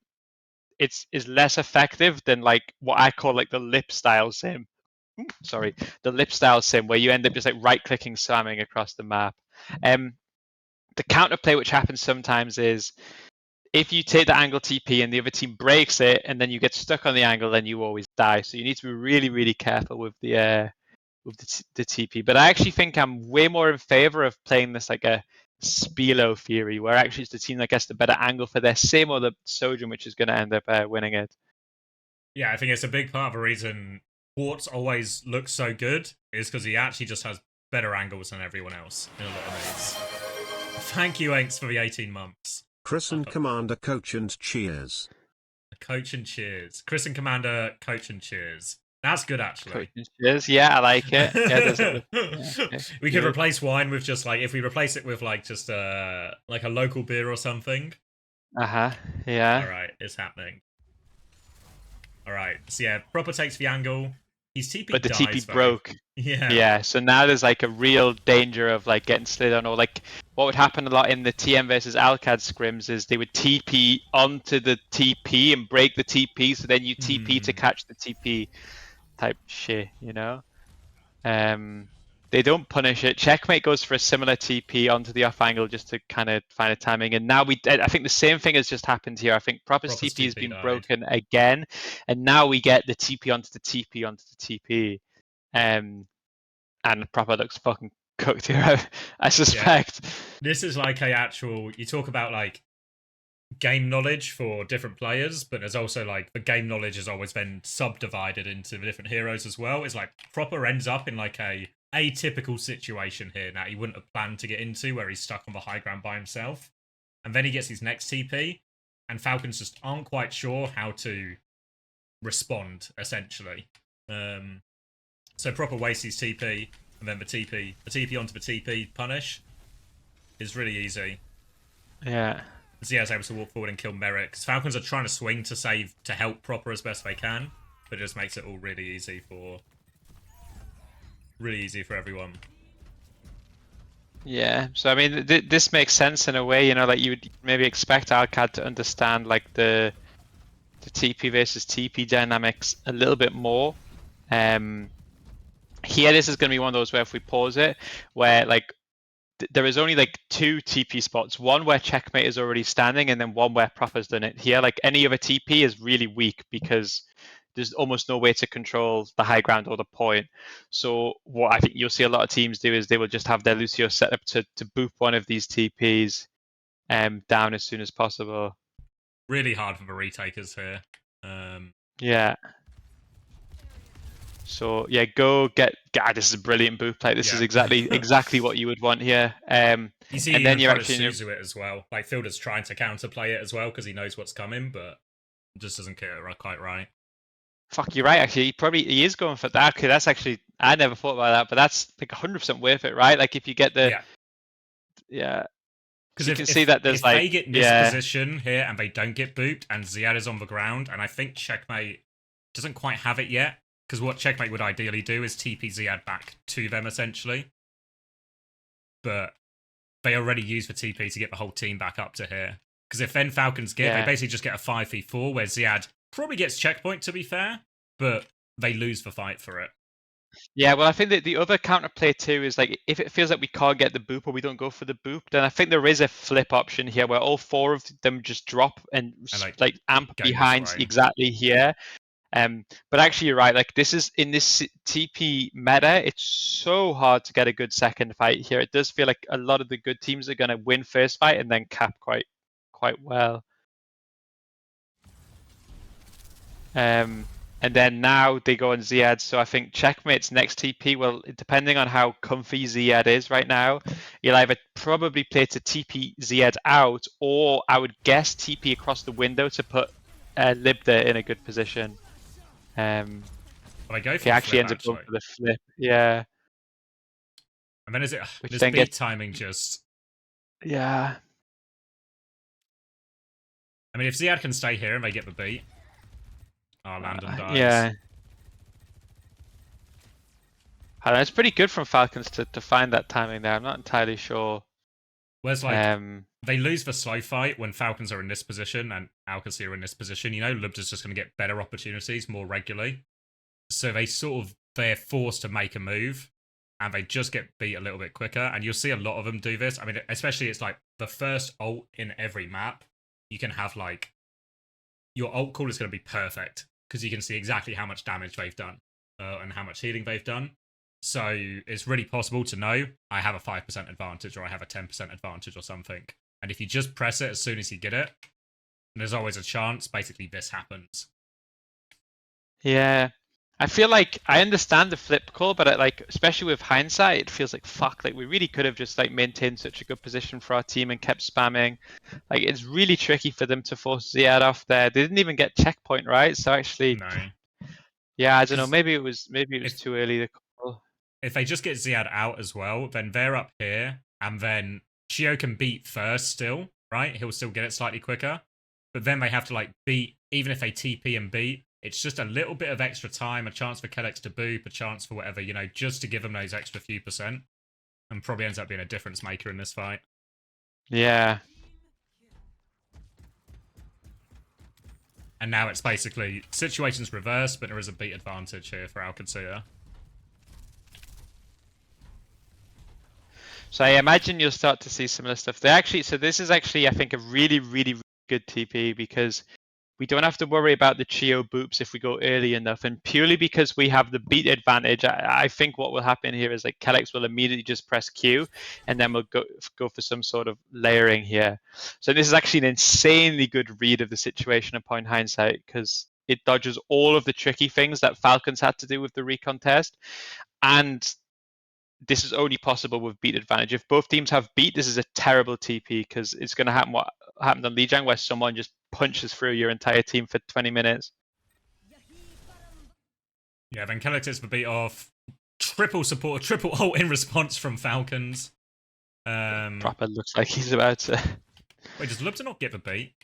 is less effective than like what I call like the lip style sim. Sorry, the lip style sim where you end up just like right clicking, slamming across the map. The counterplay which happens sometimes is if you take the angle TP and the other team breaks it, and then you get stuck on the angle, then you always die. So you need to be really, really careful with the TP. But I actually think I'm way more in favor of playing this like a Spilo theory, where actually it's the team that gets the better angle for their sim or the Sojourn, which is going to end up winning it. Yeah, I think it's a big part of the reason Quartz always looks so good is because he actually just has better angles than everyone else in a lot of ways. Thank you, Inks, for the 18 months. Chris and Commander, coach and cheers. Coach and cheers. Chris and Commander, coach and cheers. That's good, actually. Coach and cheers. Yeah, I like it. Yeah, we could replace wine with just like, if we replace it with like just like a local beer or something. Yeah. All right, it's happening. All right, so yeah, Proper takes the angle. He's TP, but the dies, TP though. broke. Yeah. So now there's like a real danger of like getting slid on, or like what would happen a lot in the TM versus Alcad scrims is they would TP onto the TP and break the TP, so then you TP to catch the TP type shit, you know. They don't punish it. Checkmate goes for a similar TP onto the off angle just to kind of find a timing. And now I think the same thing has just happened here. I think Proper's TP has been broken again. And now we get the TP onto the TP onto the TP. And Proper looks fucking cooked here, I suspect. Yeah. This is like you talk about like game knowledge for different players, but there's also like the game knowledge has always been subdivided into the different heroes as well. It's like Proper ends up in like a atypical situation here that he wouldn't have planned to get into, where he's stuck on the high ground by himself, and then he gets his next TP, and Falcons just aren't quite sure how to respond, essentially. So Proper wastes his TP, and then the TP onto the TP punish is really easy. Yeah. Zia's able to walk forward and kill Merrick, because Falcons are trying to swing to help Proper as best they can, but it just makes it all really easy for everyone. Yeah, so I mean, this makes sense in a way, you know, like you would maybe expect Alcad to understand like the TP versus TP dynamics a little bit more. Here, this is going to be one of those where if we pause it, where like there is only like 2 TP spots, one where Checkmate is already standing and then one where Proper's done it. Here, like any other TP is really weak because there's almost no way to control the high ground or the point. So what I think you'll see a lot of teams do is they will just have their Lucio set up to boop one of these TPs down as soon as possible. Really hard for the retakers here. Yeah. So yeah, go get. God, this is a brilliant boop play. This is exactly what you would want here. You see, and then you're actually Suzu it as well. Like Fielder's trying to counterplay it as well because he knows what's coming, but just doesn't get it quite right. Fuck, you're right. Actually, he is going for that. Okay, that's actually I never thought about that, but that's like 100% worth it, right? Like if you get the because you can see that there's like they get in this position here and they don't get booped, and Ziad is on the ground, and I think Checkmate doesn't quite have it yet, because what Checkmate would ideally do is TP Ziad back to them essentially, but they already use for TP to get the whole team back up to here. Because if then Falcons get, they basically just get a 5v4 where Ziad probably gets checkpoint, to be fair, but they lose the fight for it. Yeah, well, I think that the other counterplay too is like if it feels like we can't get the boop or we don't go for the boop, then I think there is a flip option here where all 4 of them just drop and like amp behind exactly here. But actually, you're right. Like this is in this TP meta, it's so hard to get a good second fight here. It does feel like a lot of the good teams are going to win first fight and then cap quite well. And then now they go on Ziad. So I think Checkmate's next TP, well, depending on how comfy Ziad is right now, you'll either probably play to TP Ziad out, or I would guess TP across the window to put Libda in a good position. I go for he actually ends up going for the flip. Yeah. And then is it this beat timing just... Yeah. I mean, if Ziad can stay here and they get the beat... Oh, Landon dies. Yeah. It's pretty good from Falcons to find that timing there. I'm not entirely sure. Whereas, like, they lose the slow fight when Falcons are in this position and OWCS are in this position. You know, Libda's just going to get better opportunities more regularly. So they're forced to make a move and they just get beat a little bit quicker. And you'll see a lot of them do this. I mean, especially it's like the first ult in every map. You can have, like, your ult call is going to be perfect because you can see exactly how much damage they've done and how much healing they've done. So it's really possible to know I have a 5% advantage or I have a 10% advantage or something. And if you just press it as soon as you get it, there's always a chance basically this happens. Yeah. I feel like I understand the flip call, but like, especially with hindsight, it feels like fuck. Like we really could have just like maintained such a good position for our team and kept spamming. Like it's really tricky for them to force Ziad off there. They didn't even get checkpoint, right? So actually, no. Yeah, I don't know. Maybe it was too early to call. If they just get Ziad out as well, then they're up here, and then Chio can beat first still, right? He'll still get it slightly quicker, but then they have to like beat even if they TP and beat. It's just a little bit of extra time, a chance for Kellex to boop, a chance for whatever, you know, just to give them those extra few %. And probably ends up being a difference maker in this fight. Yeah. And now it's basically, situation's reversed, but there is a beat advantage here for Qadsiah. So I imagine you'll start to see similar stuff. So this is actually, I think, a really, really, really good TP because we don't have to worry about the Chio boops if we go early enough. And purely because we have the beat advantage, I think what will happen here is like Kellex will immediately just press Q and then we'll go for some sort of layering here. So this is actually an insanely good read of the situation upon hindsight because it dodges all of the tricky things that Falcons had to do with the recon test. And this is only possible with beat advantage. If both teams have beat, this is a terrible TP because it's going to happen what happened on Lijiang where someone just punches through your entire team for 20 minutes. Yeah, then Kellex gets the beat off. Triple support, triple ult in response from Falcons. Proper looks like he's about to... Wait, does Libda not get the beat?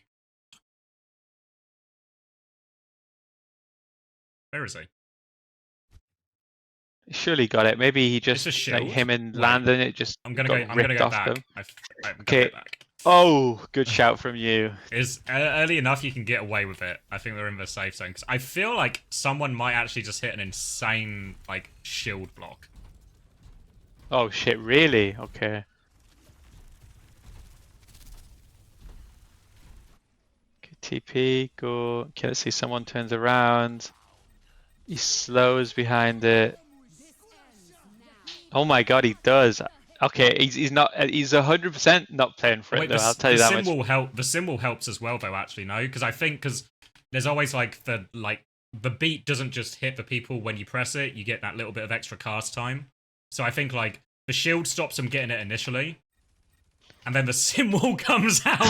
Where is he? Surely got it. Maybe he just like him and Landon. It just I'm gonna go back. Okay. Oh, good shout from you. Is early enough you can get away with it. I think they're in the safe zone because I feel like someone might actually just hit an insane like shield block. Oh shit! Really? Okay. TP go. Okay, let's see. Someone turns around. He slows behind it. Oh my god, he does. Okay, he's not. He's 100% not playing for it though. I'll tell you that much. The symbol helps as well though. Actually, no, because I think there's always like the beat doesn't just hit the people when you press it. You get that little bit of extra cast time. So I think like the shield stops them getting it initially, and then the symbol comes out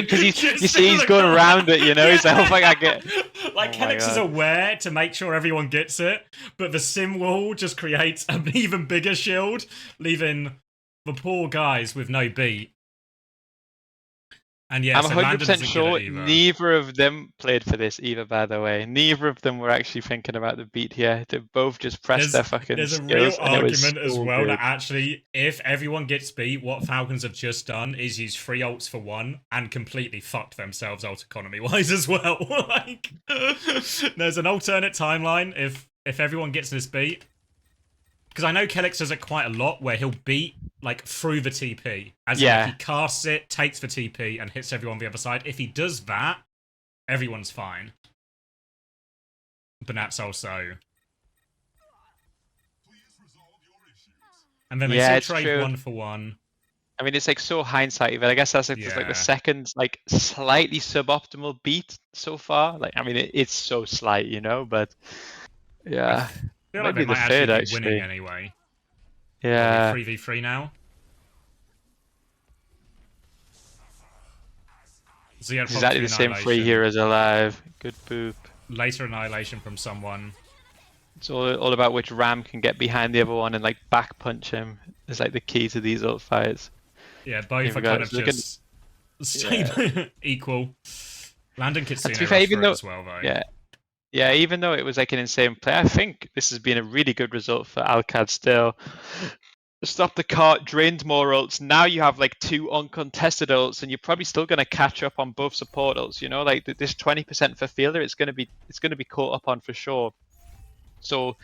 because you see he's going around it. You know, he's like, oh my god, I get. Like, Kellex is aware to make sure everyone gets it, but the sim wall just creates an even bigger shield, leaving the poor guys with no beat. And yeah, I'm so 100% sure neither of them played for this either, by the way. Neither of them were actually thinking about the beat here. They both just pressed their fucking There's a skills, real and it was argument as so well good. that actually, if everyone gets beat, what Falcons have just done is use 3 ults for 1 and completely fucked themselves ult economy-wise as well. Like, there's an alternate timeline if everyone gets this beat. Because I know Kelix does it quite a lot, where he'll beat like through the TP, as in like, he casts it, takes the TP, and hits everyone on the other side. If he does that, everyone's fine. But that's also, and then they still trade true. 1 for 1. I mean, it's like so hindsight, but I guess that's like, just like the second, like slightly suboptimal beat so far. Like, I mean, it's so slight, you know, but yeah, I feel like they might actually be winning anyway. Yeah. 3v3 now. So yeah, exactly the same 3 heroes alive. Good boop. Later annihilation from someone. It's all about which Ram can get behind the other one and like back punch him. Is like the key to these ult fights. Yeah, both are kind of just equal. Landon Qadsiah for it as well, though. Yeah, even though it was like an insane play, I think this has been a really good result for Alcad still. Stop the cart, drained more ults. Now you have like 2 uncontested ults, and you're probably still going to catch up on both support ults. You know, like this 20% for Fielder, it's going to be caught up on for sure. So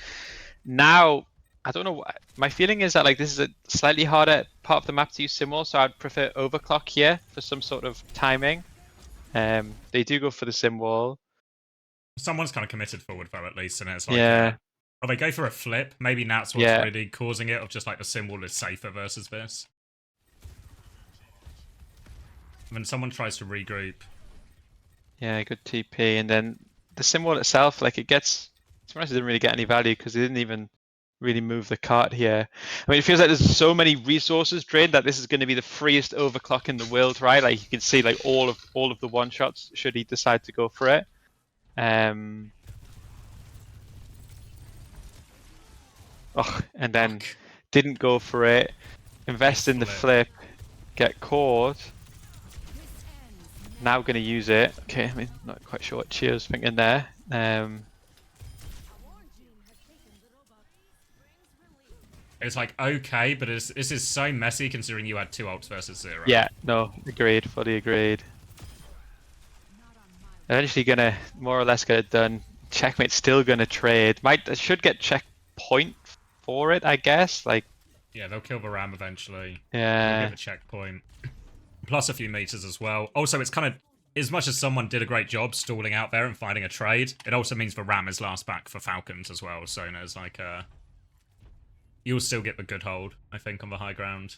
now, I don't know. My feeling is that like this is a slightly harder part of the map to use Simwall, so I'd prefer Overclock here for some sort of timing. They do go for the Simwall. Someone's kind of committed forward though, at least, and it's like, oh, they go for a flip. Maybe that's what's really causing it, of just like the Simwall is safer versus this. And then someone tries to regroup. Yeah, good TP, and then the Simwall itself, like it didn't really get any value because they didn't even really move the cart here. I mean, it feels like there's so many resources drained that this is going to be the freest overclock in the world, right? Like you can see like all of the one shots should he decide to go for it. And then didn't go for it. Invest in the flip, get caught. Now going to use it. Okay, I mean, not quite sure what Cheer's thinking there. It's like, okay, but this is so messy considering you had 2 ults versus 0. Yeah, no, agreed, fully agreed. Eventually gonna more or less get it done. Checkmate's still gonna trade. Should get checkpoint for it, I guess. Like, yeah, they'll kill the Ram eventually. Yeah. They'll get the checkpoint. Plus a few meters as well. Also, it's kind of, as much as someone did a great job stalling out there and finding a trade, it also means the Ram is last back for Falcons as well. So there's like you'll still get the good hold, I think, on the high ground.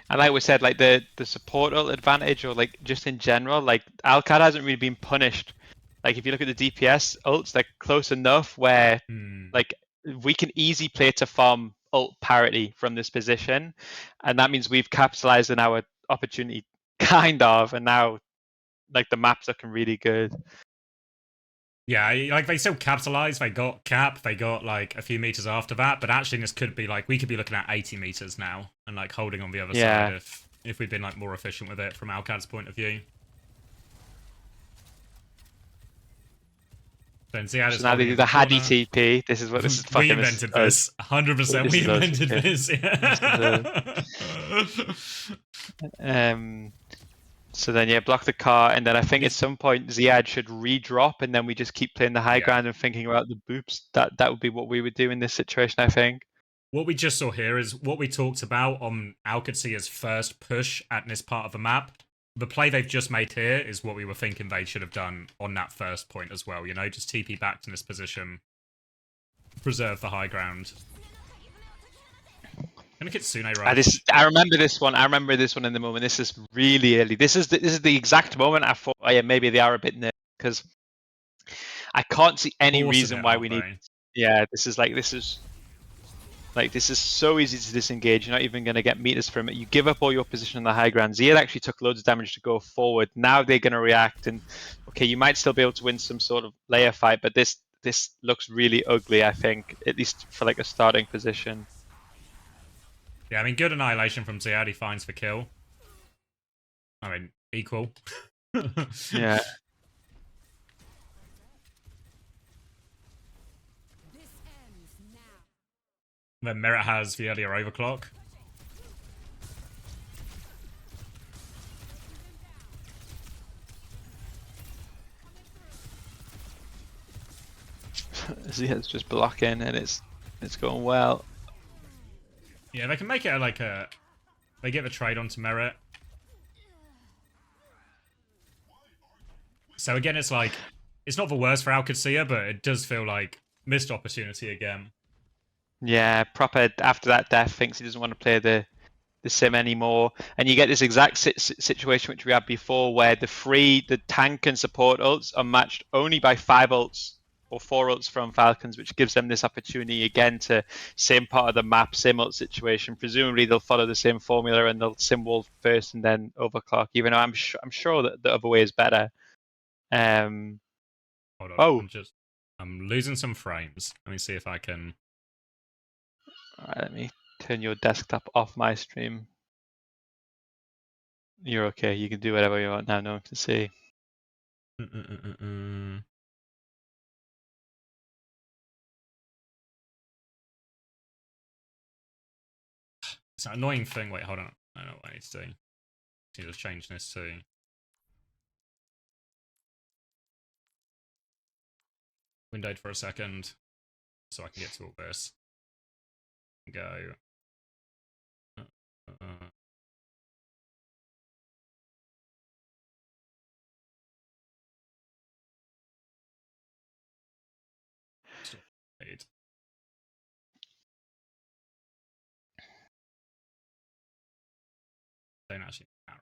And like we said, like the support ult advantage, or like just in general, like Alcad hasn't really been punished. Like if you look at the DPS ults, they're close enough where like we can easily play to farm ult parity from this position, and that means we've capitalized on our opportunity, kind of, and now like the map's looking really good. Yeah, like they still capitalized, they got cap, they got like a few meters after that, but actually this could be like, we could be looking at 80 meters now and like holding on the other side if we'd been like more efficient with it from Alcad's point of view. Then Ziad is now they do the Haddy TP. This is what this is fucking. We invented this. 100% we invented this. So then, yeah, block the car, and then I think at some point Ziad should redrop, and then we just keep playing the high ground and thinking about the boops. That would be what we would do in this situation, I think. What we just saw here is what we talked about on Qadsiah's first push at this part of the map. The play they've just made here is what we were thinking they should have done on that first point as well. You know, just TP back to this position, preserve the high ground. Gonna get Sune right. I remember this one. I remember this one in the moment. This is really early. This is the exact moment I thought, oh yeah, maybe they are a bit nervous, because I can't see any reason why we need. Yeah, this is so easy to disengage. You're not even going to get meters from it. You give up all your position on the high ground. Ziad actually took loads of damage to go forward. Now they're going to react, and okay, you might still be able to win some sort of layer fight, but this looks really ugly, I think, at least for like a starting position. Yeah, I mean, good annihilation from Ziad. He finds for kill. I mean, equal. Yeah. Then Merit has the earlier overclock. Ziad's just blocking, and it's going well. Yeah, they can make it like a... They get the trade onto Merit. So again, it's like... It's not the worst for Qadsiah, but it does feel like missed opportunity again. Yeah, proper after that death thinks he doesn't want to play the sim anymore, and you get this exact situation which we had before, where the tank and support ults are matched only by 5 ults or 4 ults from Falcons, which gives them this opportunity again to same part of the map, sim ult situation. Presumably they'll follow the same formula and they'll sim wall first and then overclock. Even though I'm sure that the other way is better. Hold on, Oh, I'm losing some frames. Let me see if I can. all right, let me turn your desktop off my stream. You're okay. You can do whatever you want now. No one can see. It's an annoying thing. Wait, hold on. I don't know what I need to do. I need to change this to... Windowed for a second, so I can get to all this. Go. Don't actually matter.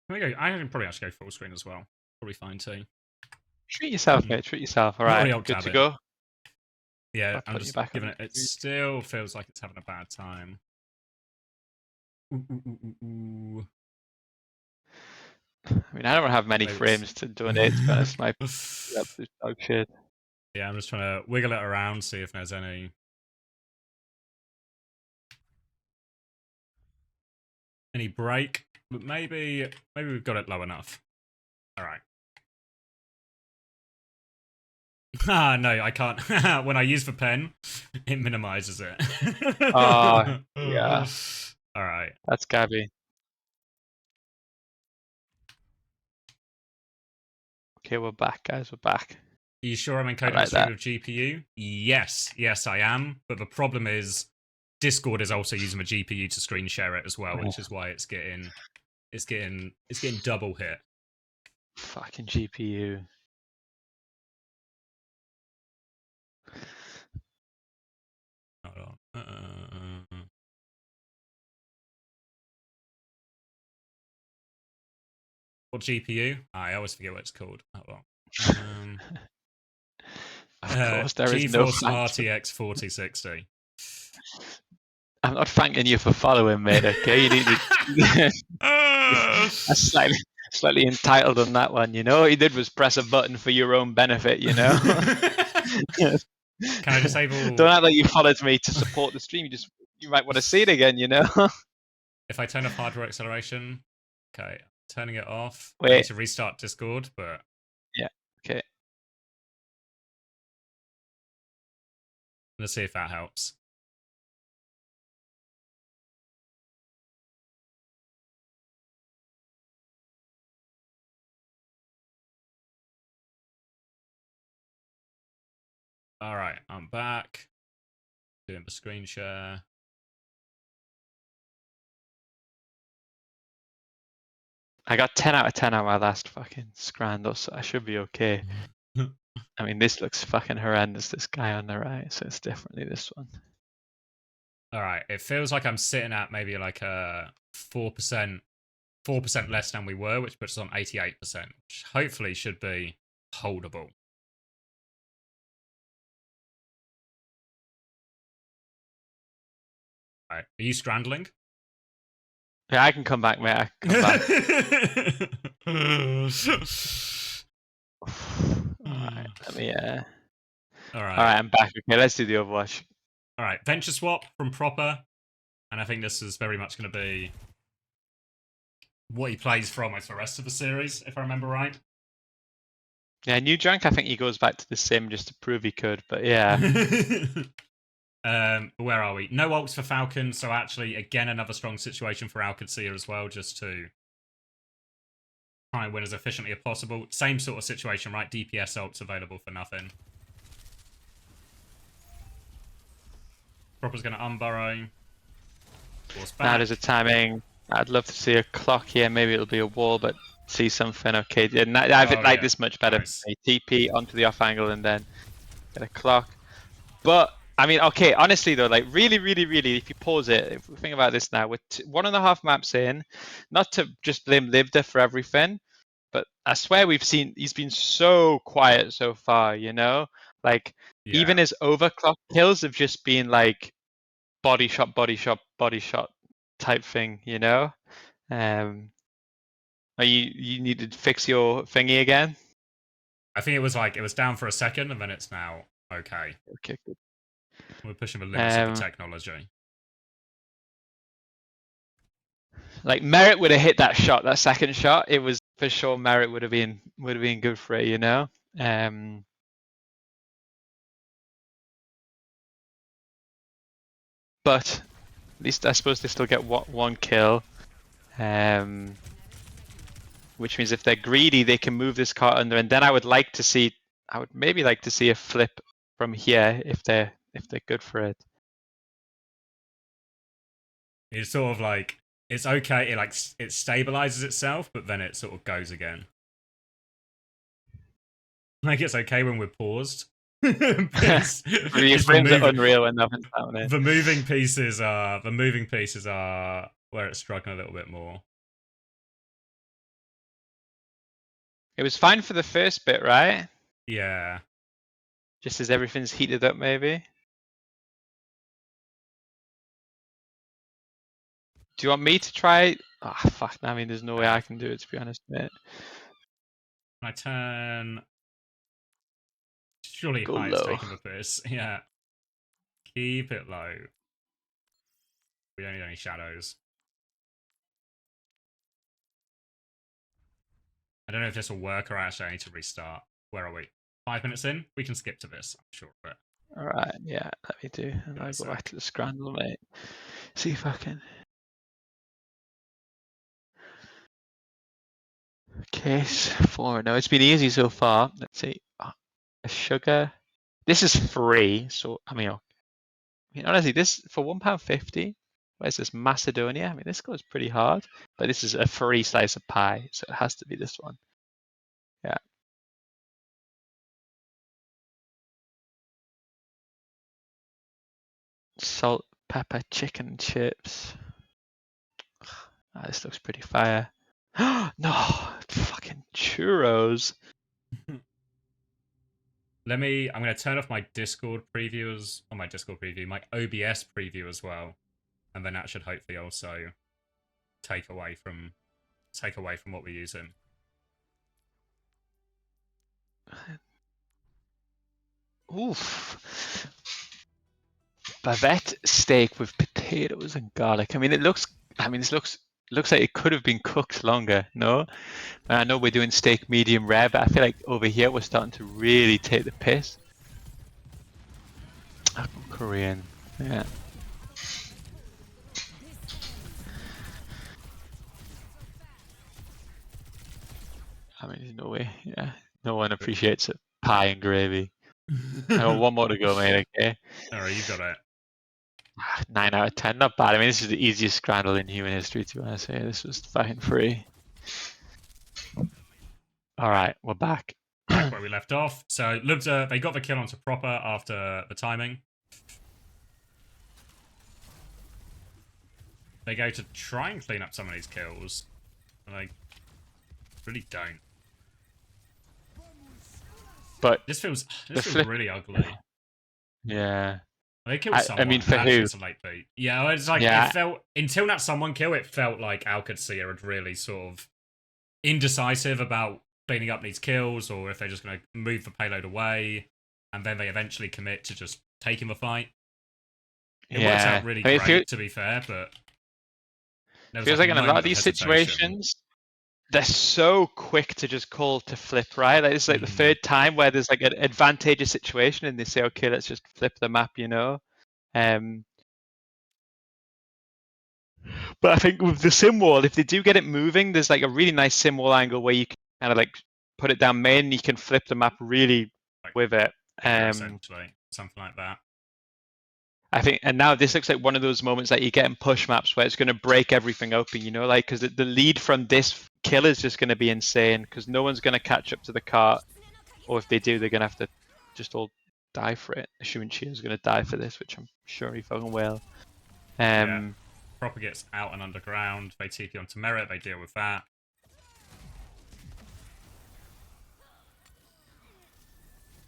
Can we go? I can probably actually go full screen as well. Probably fine too. Treat yourself, mate. Treat yourself. All right. Good to go. Yeah, I'm just giving it. It still feels like it's having a bad time. Ooh. I mean, I don't have many frames to donate, to be honest. My absolute dog shit. Yeah, I'm just trying to wiggle it around, see if there's any break. But maybe we've got it low enough. All right. Ah, no, I can't. When I use the pen, it minimizes it. Oh, yeah. All right. That's Gabby. Okay, we're back, guys. We're back. Are you sure I'm encoding the stream with GPU? Yes, I am. But the problem is, Discord is also using the GPU to screen share it as well, which is why it's getting double hit. Fucking GPU. Hold on. What GPU? I always forget what it's called. Hold on. Of course, there is GeForce no RTX 4060. I'm not thanking you for following, mate. Okay, you need to. That's slightly entitled on that one. You know, what you did was press a button for your own benefit. You know. Can I disable? Don't act like you followed me to support the stream. You might want to see it again. You know. If I turn off hardware acceleration, okay, turning it off. Wait. I need to restart Discord, but yeah, okay. Let's see if that helps. All right, I'm back. Doing the screen share. I got 10 out of 10 on my last fucking scrando, so I should be okay. I mean, this looks fucking horrendous, this guy on the right, so it's definitely this one. All right, it feels like I'm sitting at maybe like a 4% less than we were, which puts us on 88%, which hopefully should be holdable. All right, are you scrambling? Yeah, I can come back, mate. I can come back. All right. Let me. All right. All right, I'm back. Okay, let's do the Overwatch. All right. Venture swap from Proper, and I think this is very much going to be what he plays for almost the rest of the series, if I remember right. Yeah, New Junk. I think he goes back to the sim just to prove he could. But yeah. Where are we? No ults for Falcons, so actually, again, another strong situation for Qadsiah as well, just to try and win as efficiently as possible. Same sort of situation, right? DPS ults available for nothing. Proper's going to unburrow. Now there's a timing. I'd love to see a clock here. Maybe it'll be a wall, but see something. Okay, and I like this much better. Nice. A TP onto the off angle and then get a clock. But I mean, okay, honestly though, like really, if you pause it, if we think about this now, with 1.5 maps in, not to just blame Libda for everything, but I swear he's been so quiet so far, you know? Like, even his overclock kills have just been like body shot type thing, you know? You need to fix your thingy again? I think it was down for a second and then it's now okay. Okay, good. We're pushing the limits of the technology. Like Merit would have hit that shot, that second shot. It was for sure Merit would have been good for it, you know. But at least I suppose they still get one kill. Which means if they're greedy, they can move this cart under. And then I would maybe like to see a flip from here if they're good for it. It's sort of like it's okay. It stabilizes itself, but then it sort of goes again. Like it's okay when we're paused. Your frames are unreal when nothing's happening. The moving pieces are where it's struggling a little bit more. It was fine for the first bit, right? Yeah. Just as everything's heated up, maybe. Do you want me to try? Oh, fuck. I mean, there's no way I can do it, to be honest, mate. My turn. Surely Go high is low. taking the piss. Yeah. Keep it low. We don't need any shadows. I don't know if this will work or actually I need to restart. Where are we? 5 minutes in? We can skip to this, I'm sure of it. Alright, yeah, let me do. And I'll go back to the scramble, mate. See if I can. Case 4. No, it's been easy so far. Let's see. A sugar. This is free, so I mean honestly, this for £1.50. Where's this Macedonia? I mean, this goes pretty hard, but this is a free slice of pie, so it has to be this one. Yeah. Salt, pepper, chicken chips. Oh, this looks pretty fire. No, fucking churros. I'm going to turn off my Discord previews, or my Discord preview, my OBS preview as well. And then that should hopefully also take away from what we're using. Oof. Bavette steak with potatoes and garlic. I mean, this looks like it could have been cooked longer, no? I know we're doing steak medium rare, but I feel like over here we're starting to really take the piss. I'm Korean, yeah. I mean, there's no way, yeah. No one appreciates it. Pie and gravy. I got one more to go, mate, okay? Alright, you got it. 9 out of 10, not bad. I mean, this is the easiest scramble in human history, to be honest. Yeah, this was fucking free. Alright, we're back. Back where we left off. So, Lubda, they got the kill onto Proper after the timing. They go to try and clean up some of these kills. And they really don't. But this feels really ugly. Yeah. They killed someone. I mean, for who? It's a late beat. Yeah, it's like it felt until that someone kill. It felt like Qadsiah had really sort of indecisive about cleaning up needs kills, or if they're just going to move the payload away, and then they eventually commit to just taking the fight. It works out really great, to be fair, but feels like in a lot of these situations, they're so quick to just call to flip, right? Like, it's like the third time where there's like an advantageous situation and they say, okay, let's just flip the map, you know? But I think with the sim wall, if they do get it moving, there's like a really nice sim wall angle where you can kind of like put it down main and you can flip the map really with it. Essentially, something like that. I think, and now this looks like one of those moments that you get in push maps where it's going to break everything open, you know, like, because the lead from this kill is just going to be insane because no one's going to catch up to the cart, or if they do, they're going to have to just all die for it. Assuming Chia's going to die for this, which I'm sure he fucking will. Proper gets out and underground. They TP onto Merit. They deal with that.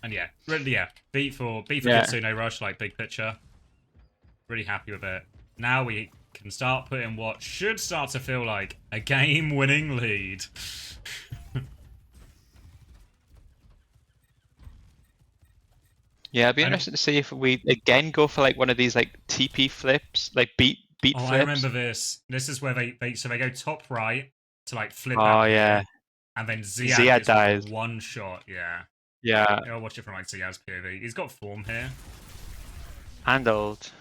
And really, beat for Kitsune Rush, like big picture. Really happy with it. Now we can start putting what should start to feel like a game-winning lead. Yeah, it'd be interesting to see if we again go for like one of these like TP flips, like beat flips. I remember this. This is where they go top right to like flip out. out yeah. here, and then Ziad dies. One shot. Yeah. I'll watch it from like Ziad's POV. He's got form here. And old.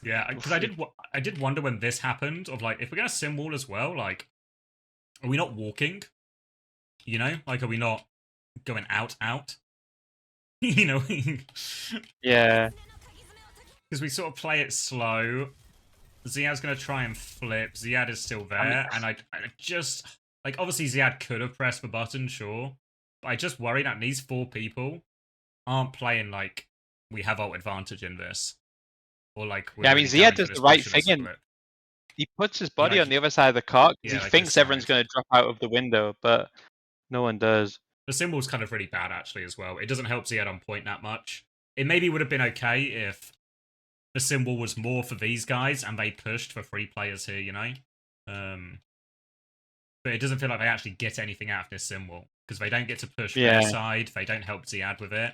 Yeah, because I did wonder when this happened of like, if we're gonna sim wall as well, like, are we not walking? You know, like, are we not going out? You know? Yeah. Because we sort of play it slow. Ziad's gonna try and flip. Ziad is still there, and I just like, obviously Ziad could have pressed the button, sure, but I just worry that these 4 people aren't playing like we have ult advantage in this. Or like, yeah, I mean, Ziad does the right thing, and he puts his body on the other side of the cart because he thinks everyone's going to drop out of the window, but no one does. The symbol's kind of really bad, actually, as well. It doesn't help Ziad on point that much. It maybe would have been okay if the symbol was more for these guys and they pushed for 3 players here, you know? But it doesn't feel like they actually get anything out of this symbol because they don't get to push their side. They don't help Ziad with it.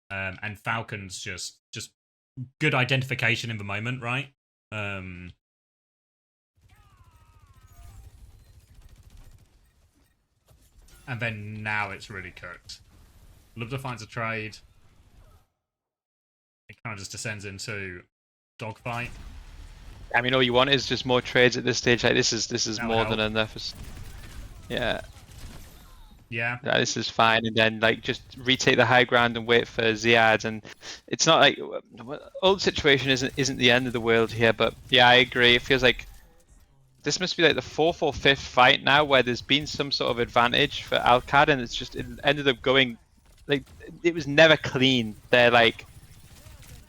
And Falcons just good identification in the moment, right? And then now it's really cooked. Lubda finds a trade. It kind of just descends into dogfight. I mean, all you want is just more trades at this stage. Like, this is more than enough. Yeah. This is fine, and then like just retake the high ground and wait for Ziad. And it's not like old situation isn't the end of the world here, but yeah, I agree. It feels like this must be like the 4th or 5th fight now where there's been some sort of advantage for Alcad, and it ended up going like it was never clean. They're like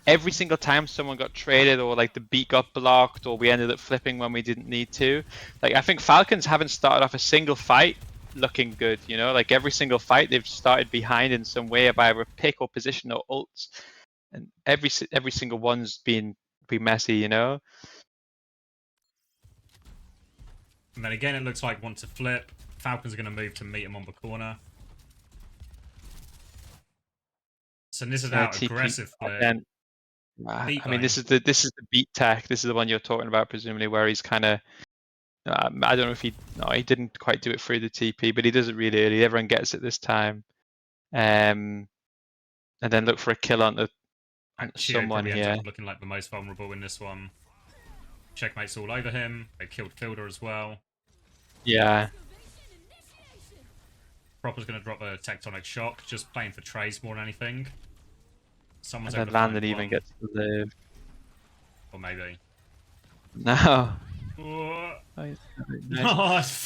every single time someone got traded, or like the beat got blocked, or we ended up flipping when we didn't need to. Like, I think Falcons haven't started off a single fight looking good, you know, like every single fight they've started behind in some way by either pick or position or ults, and every single one's been messy, you know. And then again, it looks like want to flip. Falcons are going to move to meet him on the corner. So this is our aggressive flip. I mean, this is the beat tech. This is the one you're talking about, presumably, where he's kind of. I don't know if he didn't quite do it through the TP, but he does it really early. Everyone gets it this time, and then look for a kill on someone here. Ends up looking like the most vulnerable in this one. Checkmate's all over him. They killed Fielder as well. Yeah. Proper's going to drop a tectonic shock, just playing for trays more than anything. Someone's and then Landon even gets to live. Or maybe. No. Nice.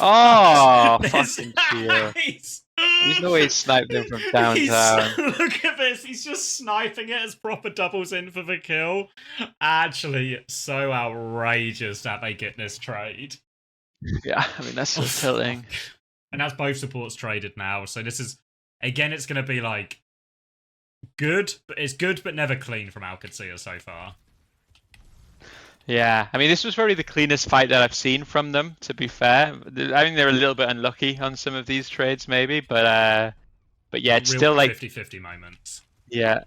Oh, fucking Chia. There's no way he sniped him from downtown. Look at this. He's just sniping it as Proper doubles in for the kill. Actually, so outrageous that they get this trade. Yeah, I mean, that's so tilting. And that's both supports traded now. So this is, again, it's going to be like good, but it's good but never clean from Qadsiah so far. Yeah, I mean, this was probably the cleanest fight that I've seen from them, to be fair. I think they're a little bit unlucky on some of these trades, maybe, but yeah, it's Real still like, 50-50 moments. yeah.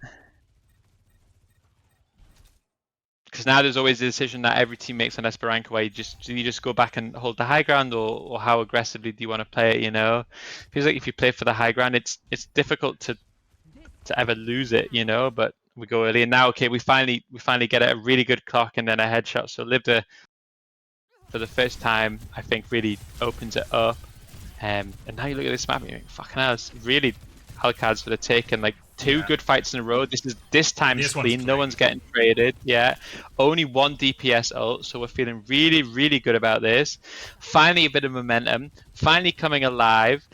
Because now there's always the decision that every team makes on Esperança where do you just go back and hold the high ground, or how aggressively do you want to play it, you know? Feels like if you play for the high ground, it's difficult to ever lose it, you know, but we go early, and now, okay, we finally get a really good clock and then a headshot. So Liv, for the first time, I think really opens it up. And now you look at this map and you think, fucking hell, it's really Hellcats for the taken. Like 2 good fights in a row. This time's clean. No one's getting traded. Yeah. Only 1 DPS ult, so we're feeling really, really good about this. Finally a bit of momentum. Finally coming alive.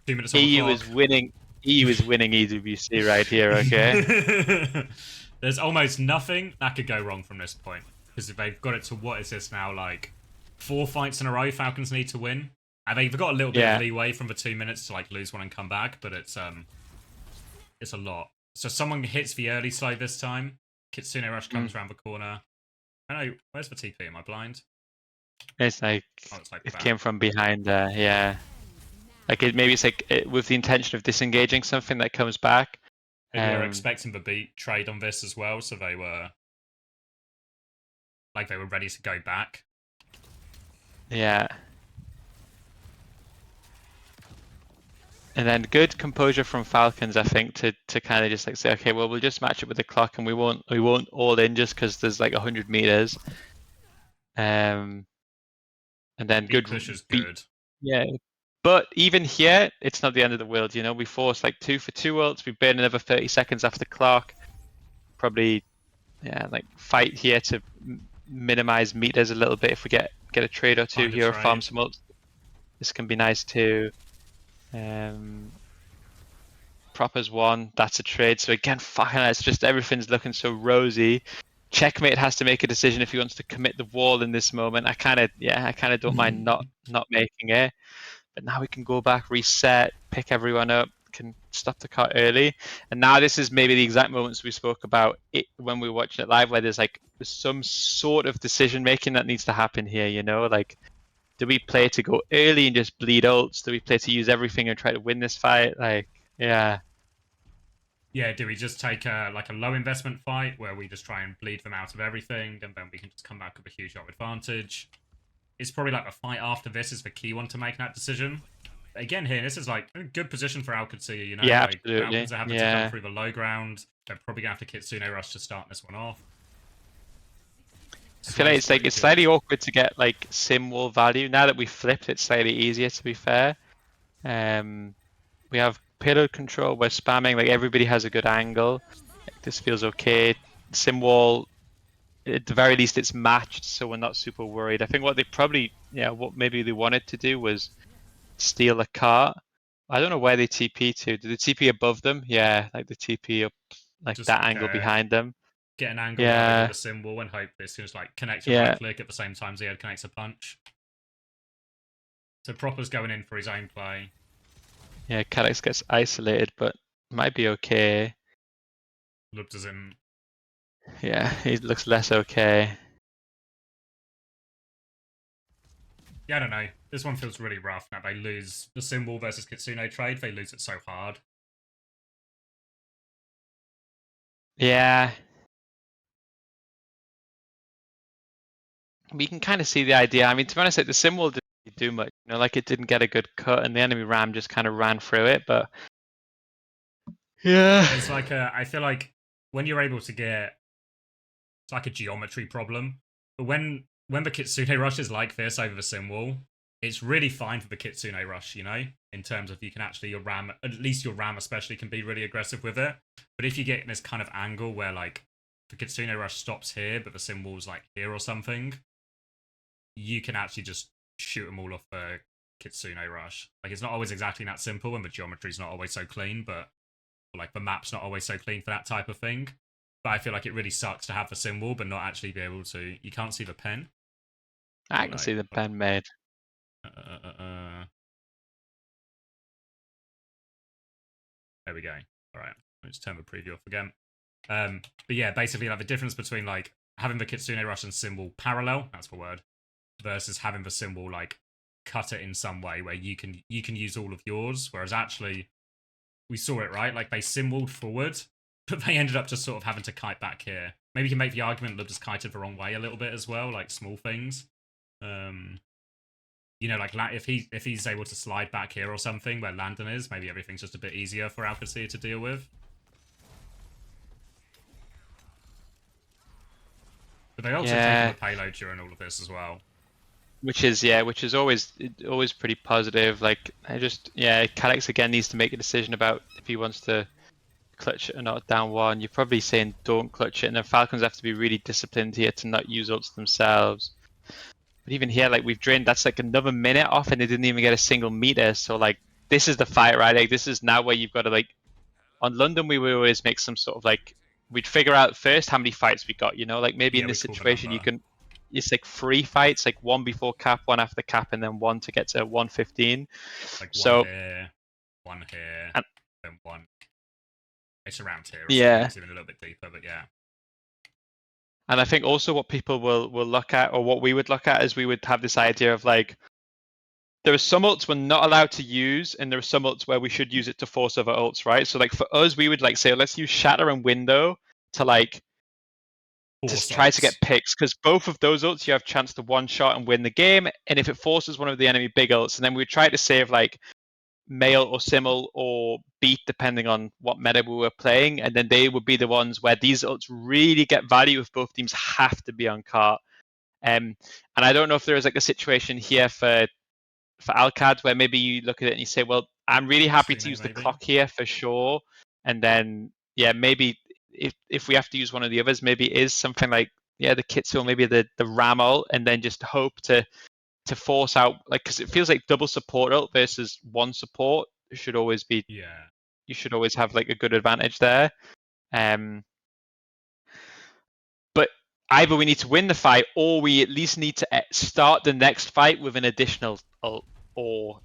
2 minutes on the EU clock. is winning. EU is winning EWC right here, okay? There's almost nothing that could go wrong from this point. Because if they've got it to what is this now, like 4 fights in a row Falcons need to win. And they've got a little bit of leeway from the 2 minutes to like lose one and come back, but it's a lot. So someone hits the early slow this time. Kitsune Rush comes around the corner. I know, where's the TP? Am I blind? It's like, it's like it came from behind there, yeah. Like maybe it's like with the intention of disengaging something that comes back. Maybe they were expecting the beat trade on this as well, so they were ready to go back. Yeah. And then good composure from Falcons, I think, to kind of just like say, okay, well, we'll just match it with the clock, and we won't all in just because there's like 100 meters. And then good push is beat. good. Yeah. But even here, it's not the end of the world, you know. We force like 2 for 2 ults. We burn another 30 seconds after the clock. Probably, yeah, like fight here to minimize meters a little bit. If we get a trade or 2 here, or farm some ults, this can be nice too. Propper's 1, that's a trade. So again, fucking hell, it's just everything's looking so rosy. Checkmate has to make a decision if he wants to commit the wall in this moment. I kind of don't mind not making it. But now we can go back, reset, pick everyone up, can stop the cut early. And now this is maybe the exact moments we spoke about it when we were watching it live, where there's some sort of decision making that needs to happen here, you know? Like, do we play to go early and just bleed ults? Do we play to use everything and try to win this fight? Like, yeah. Yeah, do we just take a low investment fight where we just try and bleed them out of everything, and then we can just come back with a huge advantage? It's probably like the fight after this is the key one to make that decision. But again, here, this is like a good position for Qadsiah, you know? Yeah, like, absolutely. Falcons are having to come through the low ground. They're probably going to have to Kitsune Rush to start this one off. I feel like it's slightly awkward to get like sim wall value. Now that we flipped, it's slightly easier, to be fair. We have payload control. We're spamming. Like everybody has a good angle. This feels okay. Sim wall, at the very least, it's matched, so we're not super worried. I think what they probably, what maybe they wanted to do was steal a cart. I don't know where they TP to. Did they TP above them? Yeah, like the TP up, like just that angle behind them. Get an angle where they got a symbol and hope this is like connect a right click at the same time Zed connects a punch. So Propper's going in for his own play. Yeah, Calyx gets isolated, but might be okay. Lub doesn't. Yeah, he looks less okay. Yeah, I don't know. This one feels really rough now. They lose the symbol versus Kitsune trade. They lose it so hard. Yeah. We can kind of see the idea. I mean, to be honest, like, the symbol didn't do much. You know, like it didn't get a good cut, and the enemy ram just kind of ran through it. But yeah, it's like I feel like when you're able to get, it's like a geometry problem. But when the Kitsune Rush is like this over the sim wall, it's really fine for the Kitsune Rush, you know, in terms of you can actually, your ram, at least your ram especially, can be really aggressive with it. But if you get in this kind of angle where like the Kitsune Rush stops here, but the sim wall's like here or something, you can actually just shoot them all off the Kitsune Rush. Like, it's not always exactly that simple, and the geometry's not always so clean, but like the map's not always so clean for that type of thing. But I feel like it really sucks to have the symbol but not actually be able to. You can't see the pen. I can see the pen made. There we go. All right, let's turn the preview off again. But yeah, basically, like the difference between like having the Kitsune Rush and symbol parallel, that's the word, versus having the symbol like cut it in some way where you can use all of yours, whereas actually we saw it, right? Like they symboled forward, but they ended up just sort of having to kite back here. Maybe you can make the argument Lub just kited the wrong way a little bit as well, like small things. You know, like if he's able to slide back here or something where Landon is, maybe everything's just a bit easier for Qadsiah to deal with. But they also taken the payload during all of this as well. Which is always pretty positive. Like Calyx again needs to make a decision about if he wants to clutch it or not down one. You're probably saying don't clutch it, and then Falcons have to be really disciplined here to not use ults themselves. But even here, like we've drained, that's like another minute off, and they didn't even get a single meter. So like this is the fight, right? Like this is now where you've got to like. On London, we would always make some sort of like we'd figure out first how many fights we got. You know, like maybe in this situation you can. It's like 3 fights, like 1 before cap, 1 after cap, and then 1 to get to 115. Like so, 1 here, and, then 1. It's around here. It's even a little bit deeper, but yeah. And I think also what people will look at, or what we would look at, is we would have this idea of like, there are some ults we're not allowed to use, and there are some ults where we should use it to force other ults, right? So like for us, we would like say, let's use Shatter and Window to like, just try to get picks, because both of those ults you have a chance to one-shot and win the game, and if it forces one of the enemy big ults, and then we would try to save like Mail or Simmel or Beat depending on what meta we were playing, and then they would be the ones where these ults really get value if both teams have to be on cart. And I don't know if there is like a situation here for Alcad where maybe you look at it and you say, well, I'm really happy to use the clock here for sure, and then maybe if we have to use one of the others, maybe it is something like the Kitsu or maybe the Ram ult, and then just hope to force out, like, because it feels like double support ult versus 1 support should always be you should always have like a good advantage there. But either we need to win the fight, or we at least need to start the next fight with an additional ult, or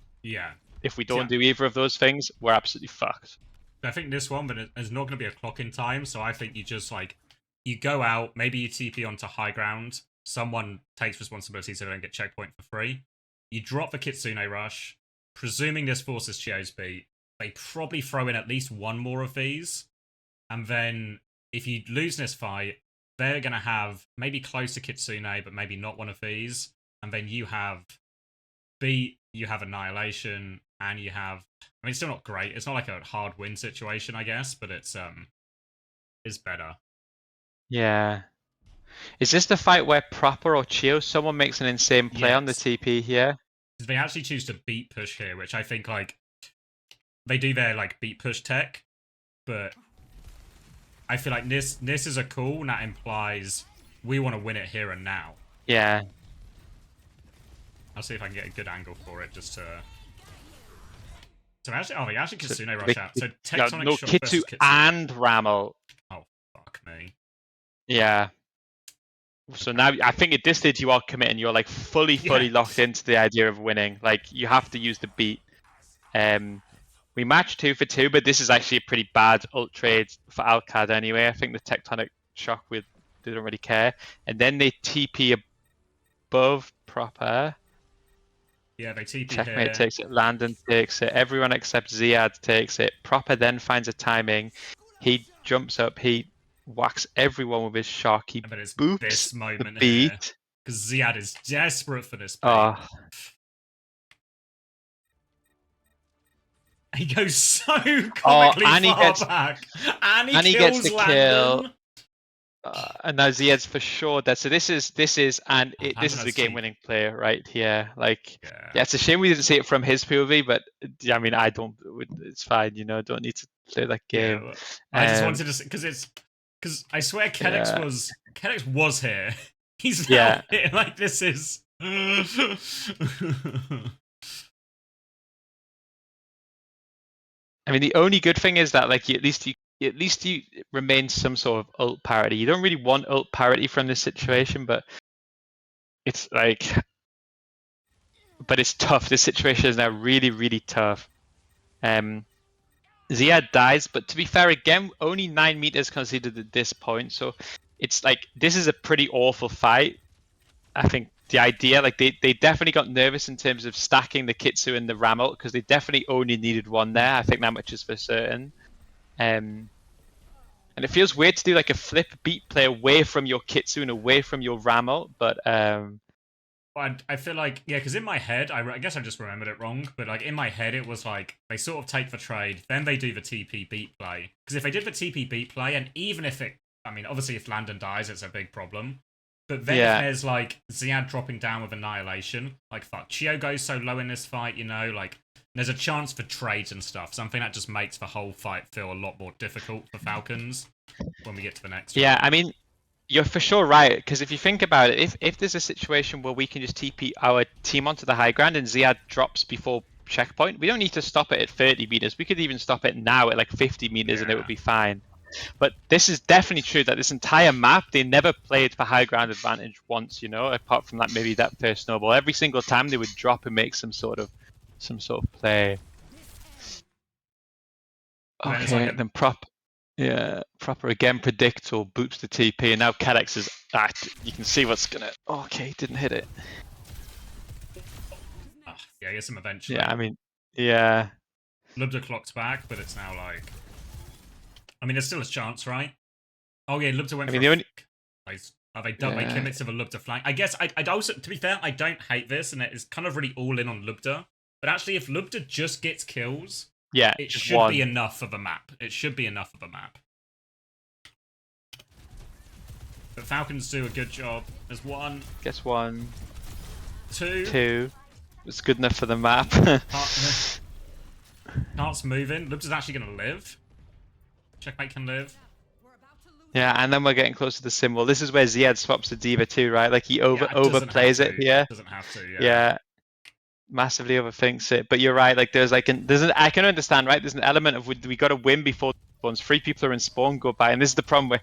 if we don't do either of those things, we're absolutely fucked. I think this one, but there's not going to be a clock in time, so I think you just, like, you go out, maybe you TP onto high ground, someone takes responsibility so they don't get checkpoint for free, you drop the Kitsune Rush, presuming this forces Chio's beat, they probably throw in at least 1 more of these, and then if you lose this fight, they're going to have maybe close to Kitsune, but maybe not one of these, and then you have beat, you have Annihilation, and you have, I mean, it's still not great. It's not like a hard win situation, I guess, but it's better. Yeah. Is this the fight where Proper or Chio, someone makes an insane play on the TP here? They actually choose to beat push here, which I think, like, they do their, like, beat push tech, but I feel like this is a call, and that implies we want to win it here and now. Yeah. I'll see if I can get a good angle for it, just to... So actually, actually Kitsune rush out. So Tectonic shot Kitsu Kitsune. and Ramel. Oh, fuck me. Yeah. So now I think at this stage you are committing. You're like fully locked into the idea of winning. Like you have to use the beat. We matched 2 for 2, but this is actually a pretty bad ult trade for Alcad anyway. I think the Tectonic shock they don't really care. And then they TP above Proper. Yeah, they TP Checkmate here. takes it, Landon takes it, everyone except Ziad takes it. Proper then finds a timing. He jumps up, he whacks everyone with his shock. He boops this moment the beat. Because Ziad is desperate for this beat. Oh. He goes so comically far back. And he kills gets the Landon. Kill. And now Ziad's for sure dead. So this is this is a game-winning play right here. Like, it's a shame we didn't see it from his POV, but I mean, I don't. It's fine, you know. Don't need to play that game. Yeah, I just wanted to because I swear Kedix was here. He's now here. Like this is. I mean, the only good thing is that like at least you remain some sort of ult parity. You don't really want ult parity from this situation, but it's like, but it's tough. This situation is now really, really tough. Ziad dies, but to be fair, again, only 9 meters conceded at this point. So it's like this is a pretty awful fight. I think the idea, like they definitely got nervous in terms of stacking the Kitsu and the Ramel because they definitely only needed one there. I think that much is for certain. And it feels weird to do like a flip beat play away from your Kitsu and away from your Ramel, but I feel like, yeah, because in my head, I guess I just remembered it wrong, but like in my head, it was like they sort of take the trade, then they do the TP beat play. Because if they did the TP beat play, and even if it, I mean, obviously if Landon dies, it's a big problem. But then if there's like Ziad dropping down with Annihilation, like fuck, Chio goes so low in this fight, you know, like there's a chance for trades and stuff. Something that just makes the whole fight feel a lot more difficult for Falcons when we get to the next yeah, round. I mean, you're for sure right, because if you think about it, if there's a situation where we can just TP our team onto the high ground and Ziad drops before checkpoint, we don't need to stop it at 30 meters. We could even stop it now at like 50 meters and it would be fine. But this is definitely true that this entire map, they never played for high ground advantage once, you know, apart from that maybe that first snowball. Every single time they would drop and make some sort of play. Okay, then proper again predict or boots the TP, and now Cadex is you can see what's gonna. Okay, didn't hit it. Yeah, I guess him eventually. Yeah, I mean, yeah. Lubda clocks back, but it's now like, I mean, there's still a chance, right? Oh yeah, Lubda went. I mean, they commit to the Lubda flank. I guess I'd also, to be fair, I don't hate this, and it is kind of really all in on Lubda. But actually, if Lubda just gets kills, yeah, it should be enough of a map. It should be enough of a map. But Falcons do a good job. There's one. Guess one. Two. It's good enough for the map. Heart's moving. Lubda's actually going to live. Checkmate can live. Yeah, and then we're getting close to the symbol. This is where Ziad swaps to Diva too, right? Like he overplays it here. Doesn't have to. Yeah. Massively overthinks it. But you're right. Like I can understand, right? There's an element of we got to win before spawns. 3 people are in spawn, go by, and this is the problem where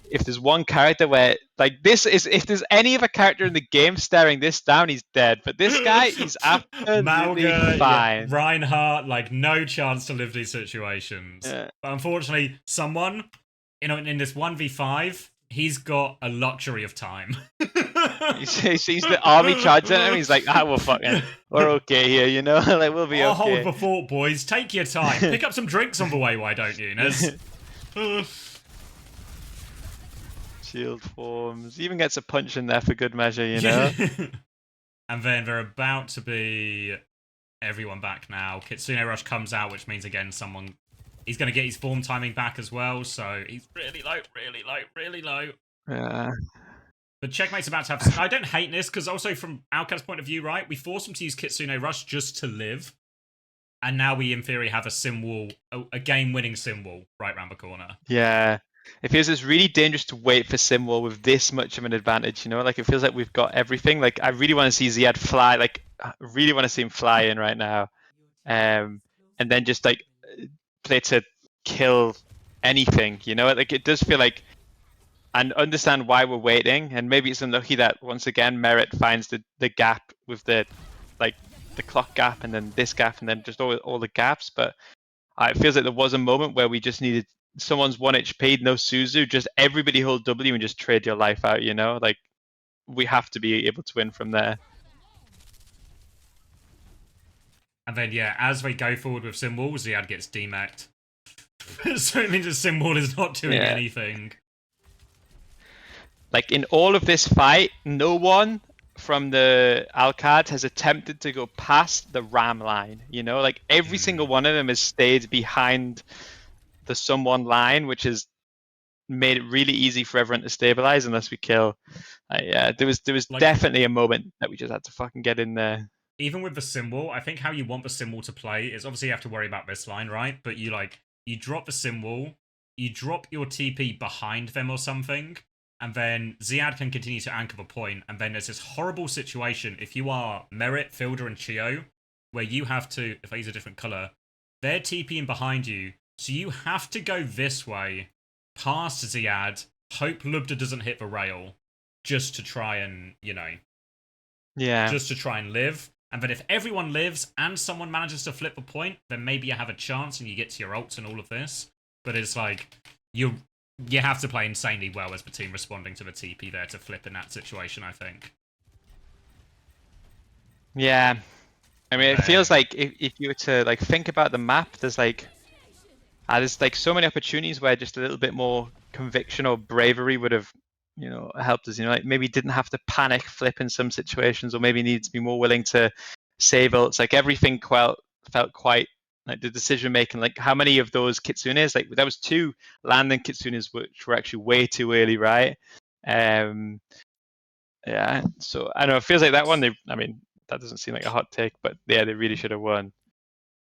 if there's one character where like this is, if there's any other character in the game staring this down, he's dead. But this guy, he's absolutely fine. Yeah. Reinhardt, like no chance to live these situations. Yeah. But unfortunately, someone, you know, in this 1v5, he's got a luxury of time. He sees the army charge at him. He's like, we're okay here, you know. Like we'll be okay. I'll hold the fort, boys. Take your time. Pick up some drinks on the way. Why don't you, Nez? Shield forms. He even gets a punch in there for good measure, you know. And then they're about to be everyone back now. Kitsune Rush comes out, which means again he's going to get his form timing back as well. So he's really low. Yeah. But Checkmate's about to have... I don't hate this, because also from Alcad's point of view, right, we forced him to use Kitsune Rush just to live. And now we, in theory, have a sim wall, a game-winning sim wall right around the corner. Yeah. It feels it's really dangerous to wait for sim wall with this much of an advantage, you know? Like, it feels like we've got everything. Like, I really want to see Ziad fly. Like, I really want to see him fly in right now. And then just, like, play to kill anything, you know? Like, it does feel like... And understand why we're waiting, and maybe it's unlucky that once again Merit finds the gap with the clock gap, and then this gap, and then just all the gaps. But it feels like there was a moment where we just needed someone's 1 HP, no Suzu, just everybody hold W and just trade your life out. You know, like we have to be able to win from there. And then yeah, as they go forward with Symbol, Ziad gets demeched. So it means the Symbol is not doing anything. Like in all of this fight, no one from the Alcad has attempted to go past the Ram line. You know, like every single one of them has stayed behind the someone line, which has made it really easy for everyone to stabilize unless we kill. Yeah, there was like, definitely a moment that we just had to fucking get in there. Even with the symbol, I think how you want the symbol to play is obviously you have to worry about this line, right? But you drop the symbol, you drop your TP behind them or something, and then Ziad can continue to anchor the point, and then there's this horrible situation if you are Merit, Fielder, and Chio, where you have to, if I use a different colour, they're TPing behind you, so you have to go this way, past Ziad, hope Lubda doesn't hit the rail, just to try and, you know... Yeah. Just to try and live. And then if everyone lives and someone manages to flip a point, then maybe you have a chance and you get to your ults and all of this. But it's like, you have to play insanely well as the team responding to the TP there to flip in that situation, I think. Yeah. I mean, it feels like if you were to like think about the map, there's like so many opportunities where just a little bit more conviction or bravery would have, helped us. Like maybe didn't have to panic flip in some situations, or maybe needed to be more willing to save ults. Like everything felt quite like the decision making. Like how many of those kitsunes? Like there was 2 landing kitsunes which were actually way too early, right? Yeah. So I don't know. It feels like that one. That doesn't seem like a hot take, but yeah, they really should have won.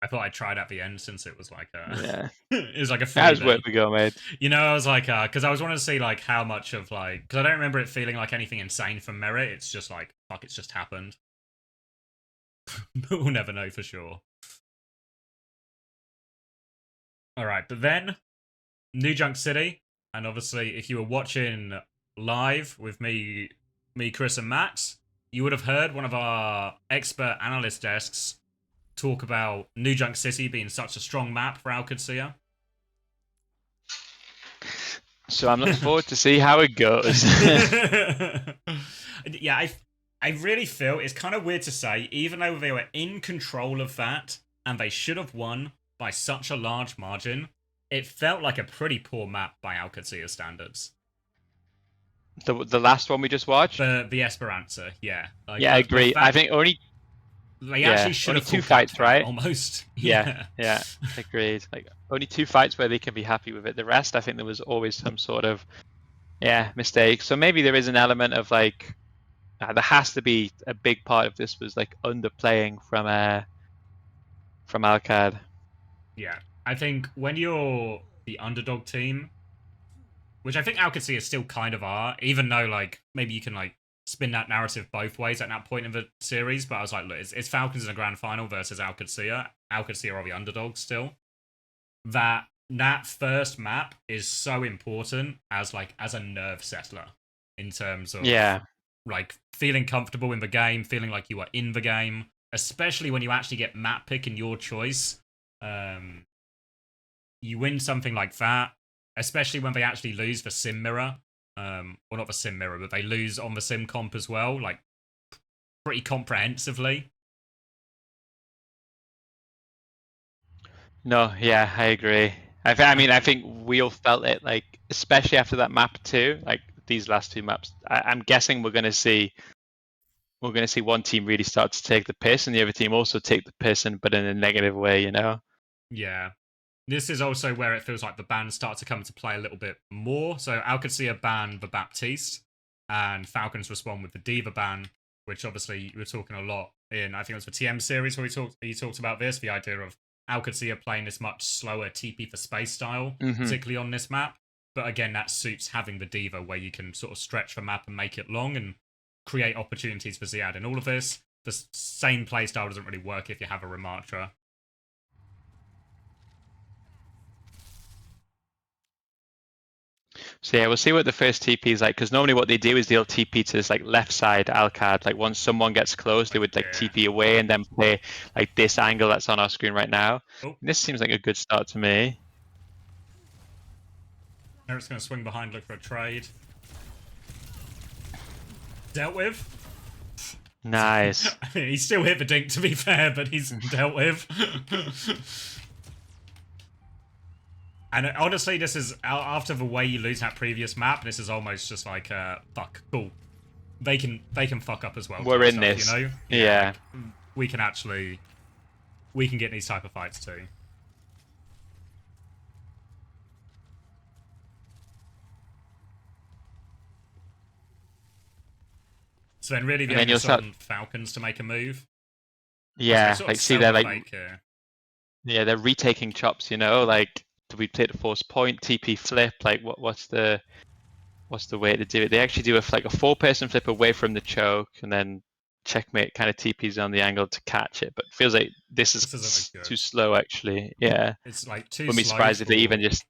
I thought I tried at the end since it was like yeah, it was like a that was freebie. where we go, mate. I was like, because I was wanting to see like how much of like, because I don't remember it feeling like anything insane from Merit. It's just like, fuck, it's just happened. But we'll never know for sure. All right, but then New Junk City, and obviously, if you were watching live with me, Chris, and Max, you would have heard one of our expert analyst desks talk about New Junk City being such a strong map for Qadsiah. So I'm looking forward to see how it goes. Yeah, I really feel it's kind of weird to say, even though they were in control of that and they should have won by such a large margin, it felt like a pretty poor map by Qadsiah standards. The last one we just watched? The Esperança, yeah. Like, yeah, I agree. I think only... They actually should have 2 fights, right? Almost. Yeah, agreed. Like only 2 fights where they can be happy with it. The rest, I think there was always some sort of mistake. So maybe there is an element of like there has to be a big part of this was like underplaying from Alcad. Yeah, I think when you're the underdog team, which I think Qadsiah still kind of are, even though like maybe you can like spin that narrative both ways at that point in the series, but I was like, look, it's Falcons in a grand final versus Qadsiah. Qadsiah are the underdogs still. That first map is so important as a nerve settler in terms of like feeling comfortable in the game, feeling like you are in the game, especially when you actually get map pick in your choice. You win something like that, especially when they actually lose the sim mirror. Well, not the sim mirror, but they lose on the sim comp as well, like pretty comprehensively. No, yeah, I agree. I think we all felt it, like especially after that map too. Like these last 2 maps, I'm guessing we're going to see one team really start to take the piss, and the other team also take the piss, but in a negative way, Yeah. This is also where it feels like the bans start to come to play a little bit more. So Qadsiah ban the Baptiste, and Falcons respond with the Diva ban, which obviously you were talking a lot in, I think it was the TM series where you talked about this, the idea of Qadsiah playing this much slower TP for space style, particularly on this map. But again, that suits having the Diva where you can sort of stretch the map and make it long and create opportunities for Ziad. In all of this, the same playstyle doesn't really work if you have a Ramatra. So yeah, we'll see what the first TP is like, because normally what they do is they'll TP to this like left side Alcad. Like once someone gets close, they would like TP away and then play like this angle that's on our screen right now. Oh. This seems like a good start to me. Eric's going to swing behind, look for a trade. Dealt with. Nice. I mean, he still hit the dink, to be fair, but he's dealt with. And honestly, this is, after the way you lose that previous map, this is almost just like, fuck, cool. They can fuck up as well. We're in this. You know? Yeah. Like, we can get these type of fights too. So then really the onus is on Falcons to make a move. Yeah, like see they're like... Yeah, they're retaking chops, like... Do we play the force point, TP flip? Like, what's the way to do it? They actually do a 4-person flip away from the choke, and then checkmate kind of TPs on the angle to catch it. But it feels like this is too slow, actually. Yeah, it's like too. Wouldn't be surprised if they even just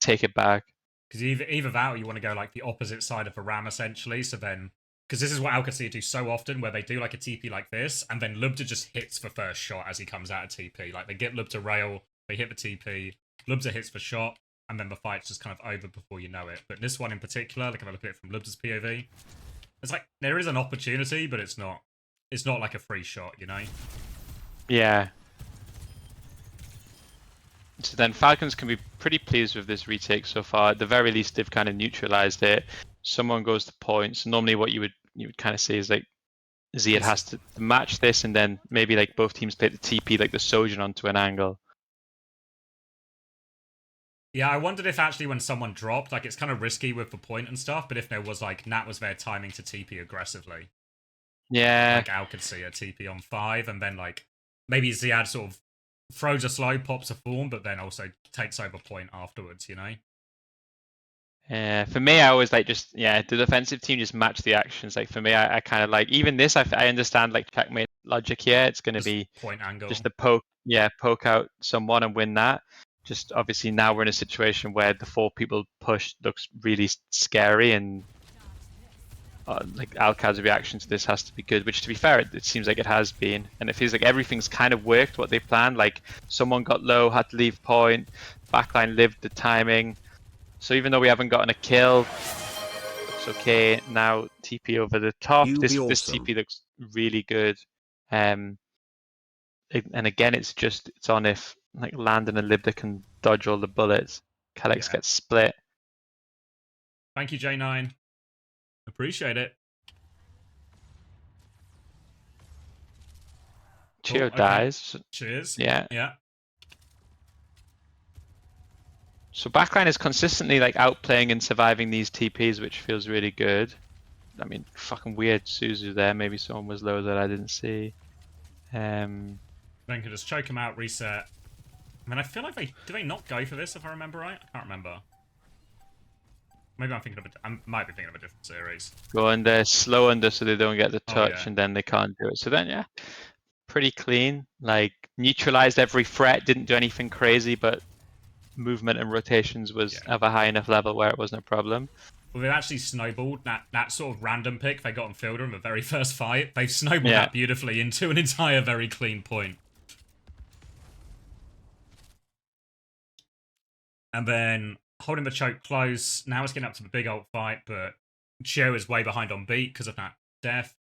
take it back. Because either that, or you want to go like the opposite side of the ram, essentially. So then, because this is what Qadsiah do so often, where they do like a TP like this, and then Lubta just hits the first shot as he comes out of TP. Like they get Lubta rail, they hit the TP. Lubta hits for shot, and then the fight's just kind of over before you know it. But this one in particular, like if I look at it from Lub's POV, it's like there is an opportunity, but it's not like a free shot, you know? Yeah. So then Falcons can be pretty pleased with this retake so far. At the very least, they've kind of neutralized it. Someone goes to points. Normally, what you would kind of say is like Ziyad has to match this, and then maybe like both teams play the TP like the Sojourn onto an angle. Yeah, I wondered if actually when someone dropped, like it's kind of risky with the point and stuff, but if there was like Nat was there timing to TP aggressively. Yeah. Like Al could see a TP on 5, and then like maybe Ziyad sort of throws a slow, pops a form, but then also takes over point afterwards, you know? For me, I always like just, the defensive team just match the actions. Like for me, I kind of like, even this, I understand like checkmate logic here. It's going to be point angle. just the poke out someone and win that. Just obviously now we're in a situation where the 4 people push looks really scary, and like Alcad's reaction to this has to be good, which to be fair, it seems like it has been, and it feels like everything's kind of worked what they planned. Like someone got low, had to leave point, backline lived the timing. So even though we haven't gotten a kill, looks okay. Now TP over the top. This TP looks really good. And again, it's on if like Landon and Libda can dodge all the bullets. Calyx gets split. Thank you, J9. Appreciate it. Chio dies. Cheers. Yeah. Yeah. So backline is consistently like outplaying and surviving these TPs, which feels really good. I mean, fucking weird Suzu there. Maybe someone was low that I didn't see. Then can just choke him out, reset. I mean, I feel like do they not go for this if I remember right? I can't remember. Maybe I might be thinking of a different series. Go under, slow under so they don't get the touch, and then they can't do it. So then, yeah, pretty clean. Like, neutralized every threat, didn't do anything crazy, but movement and rotations was of a high enough level where it wasn't a problem. Well, they've actually snowballed that sort of random pick they got on Fielder in the very first fight. They've snowballed that beautifully into an entire very clean point. And then holding the choke close. Now it's getting up to the big ult fight, but Chio is way behind on beat because of that death.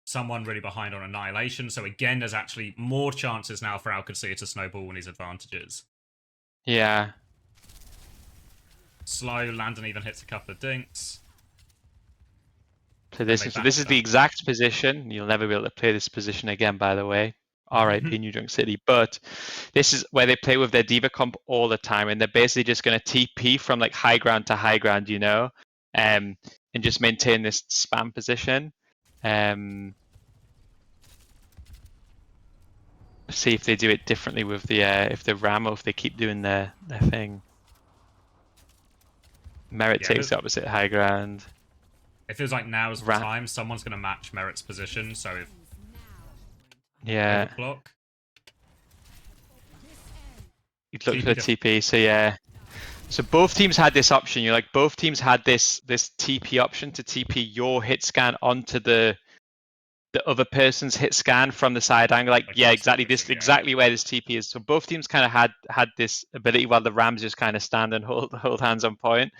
Someone really behind on annihilation. So again, there's actually more chances now for Qadsiah to snowball in his advantages. Yeah. Slow, Landon even hits a couple of dinks. So this is the exact position. You'll never be able to play this position again, by the way. RIP New Junk City. But this is where they play with their diva comp all the time, and they're basically just going to TP from like high ground to high ground, you know, and just maintain this spam position. See if they do it differently with the if the Ram, or if they keep doing their thing. Merit takes the opposite high ground. It feels like now's the time. Someone's going to match Merit's position. So if overclock. You look for the TP. So yeah. So both teams had this option. You like both teams had this TP option to TP your hit scan onto the other person's hit scan from the side angle. Like yeah, exactly. Exactly where this TP is. So both teams kind of had this ability, while the Rams just kind of stand and hold hands on point.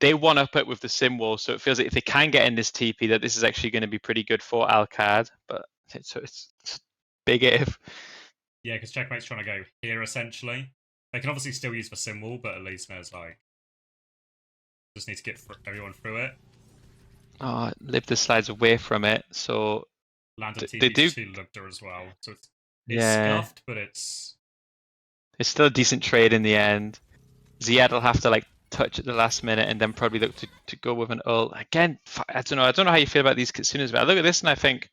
They one up it with the sim wall, so it feels like if they can get in this TP, that this is actually going to be pretty good for Alcad. But it's big if. Yeah, because Checkmate's trying to go here essentially. They can obviously still use the sim wall, but at least there's like just need to get everyone through it. Oh, Libda slides away from it, so Landon TP's to Libda as well. So it's scuffed, but it's still a decent trade in the end. Ziyad will have to like touch at the last minute and then probably look to go with an ult. Again, I don't know how you feel about these Kitsunes, but I look at this and I think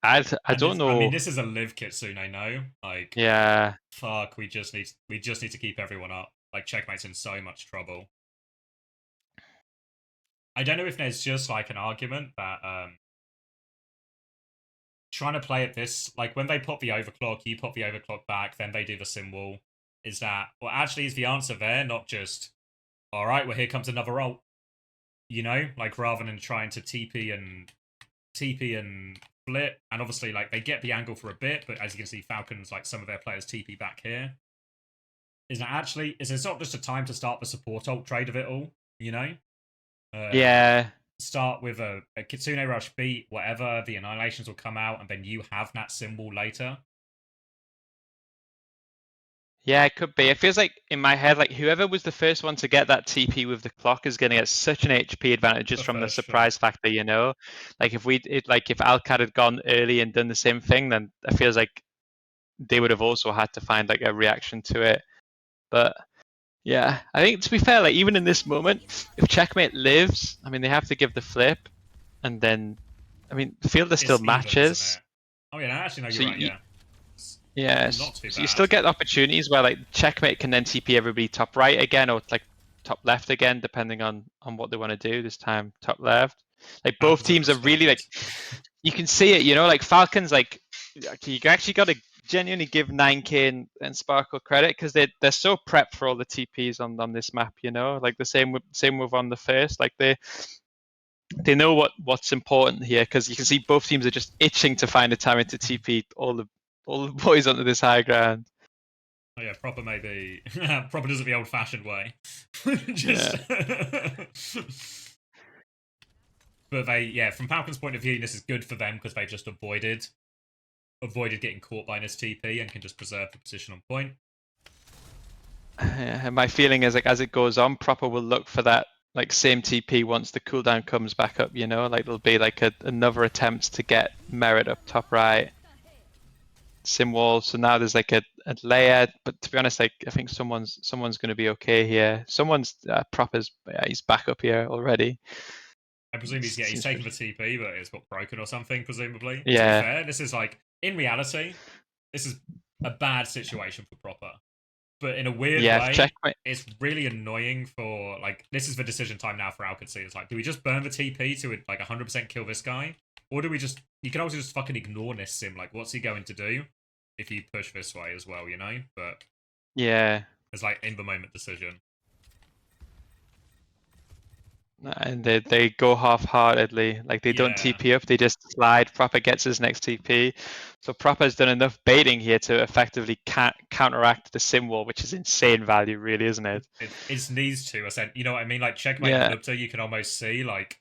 I don't know. I mean, this is a live Kitsune, no? Like fuck, we just need to keep everyone up. Like Checkmate's in so much trouble. I don't know if there's just like an argument that trying to play at this, like when they pop the overclock, you pop the overclock back, then they do the sim wall. Is that, well, actually is the answer there, not just, all right, well, here comes another ult. You know, like rather than trying to TP and flip, and obviously like they get the angle for a bit, but as you can see, Falcons, like some of their players TP back here. Is it not just a time to start the support ult trade of it all, you know? Yeah. Start with a Kitsune Rush beat, whatever, the Annihilations will come out, and then you have that symbol later. Yeah, it could be. It feels like in my head, like whoever was the first one to get that TP with the clock is going to get such an HP advantage just from the surprise factor, you know. Like if if Alcad had gone early and done the same thing, then it feels like they would have also had to find like a reaction to it. But yeah, I think to be fair, like even in this moment, if Checkmate lives, I mean they have to give the flip, and then I mean the field is still It's even, matches. isn't it? Oh yeah, actually no, you're So right. Yeah. Yes. Not too So you bad. still get opportunities where like Checkmate can then TP everybody top right again, or like top left again, depending on what they want to do. This time top left. Like both teams are really like, you can see it, you know, like Falcons, like you actually got to genuinely give 9K and Sparkle credit because they're so prepped for all the TPs on this map, you know, like the same with on the first, like they know what's important here because you can see both teams are just itching to find a time to TP all the boys onto this high ground. Oh yeah, proper maybe proper does it the old-fashioned way. Just but from Falcon's point of view, this is good for them because they just avoided getting caught by this TP and can just preserve the position on point. Yeah, and my feeling is like as it goes on, Proper will look for that like same TP once the cooldown comes back up, you know, like there'll be like another attempt to get Merit up top right. Sim wall, so now there's like a layer, but to be honest, like I think someone's going to be okay here. Someone's Proper's he's back up here already. I presume he's taking the TP, but it's got broken or something, presumably. Yeah. To be fair, this is like in reality, this is a bad situation for Proper. But in a weird way, it's really annoying for like this is the decision time now for Qadsiah. It's like, do we just burn the TP to like 100% kill this guy, or do we just? You can also just fucking ignore this sim. Like, what's he going to do if you push this way as well? You know, but yeah, it's like in the moment decision. And they go half-heartedly, like they don't TP up, they just slide. Proper gets his next TP, so Proper's done enough baiting here to effectively counteract the sim wall, which is insane value, really, isn't it? It needs to. You know what I mean? Like Checkmate and Lupta, you can almost see like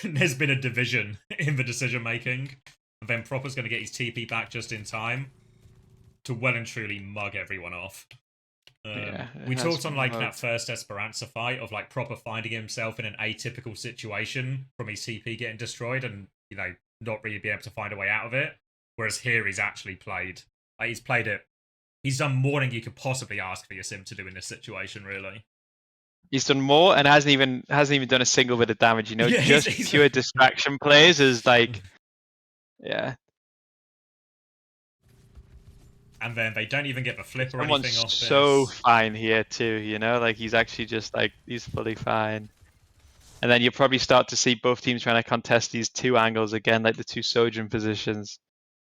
there's been a division in the decision making, and then Proper's going to get his TP back just in time to well and truly mug everyone off. We talked on like that first Esperança fight of like Proper finding himself in an atypical situation from his TP getting destroyed and, you know, not really being able to find a way out of it. Whereas here he's actually played, like he's played it. He's done more than you could possibly ask for your sim to do in this situation, really. He's done more and hasn't even done a single bit of damage, you know, just pure distraction plays is like, yeah. And then they don't even get the flip or anything off this. So fine here too, you know, like he's actually just like, he's fully fine. And then you'll probably start to see both teams trying to contest these two angles again, like the two Sojourn positions.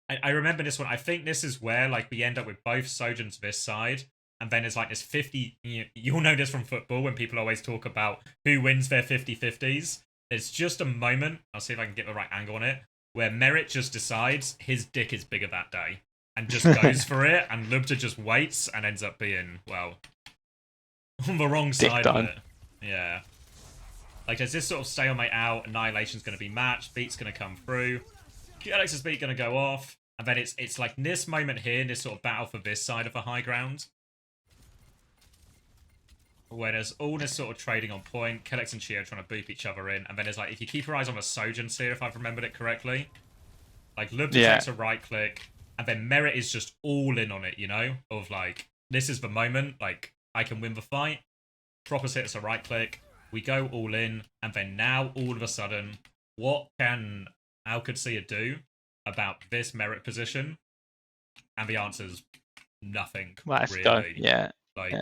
I remember this one. I think this is where like we end up with both Sojourns this side. And then it's like this 50... You'll know this from football when people always talk about who wins their 50-50s. There's just a moment, I'll see if I can get the right angle on it, where Merit just decides his dick is bigger that day. And just goes for it, and Lubta just waits and ends up being, well, on the wrong side of it. Yeah. Like, there's this sort of stalemate out, Annihilation's going to be matched, Beat's going to come through, Alex's Beat going to go off, and then it's like this moment here, this sort of battle for this side of the high ground, where there's all this sort of trading on point, Kellex and Chio trying to boop each other in, and then there's like, if you keep your eyes on the Sojourns here, if I've remembered it correctly, like, Lubta takes a right click, and then Merit is just all in on it, you know? Of like, this is the moment, like, I can win the fight. Proper's hit us a right click. We go all in. And then now, all of a sudden, what can Qadsiah do about this Merit position? And the answer's nothing, really. Done. Yeah. Like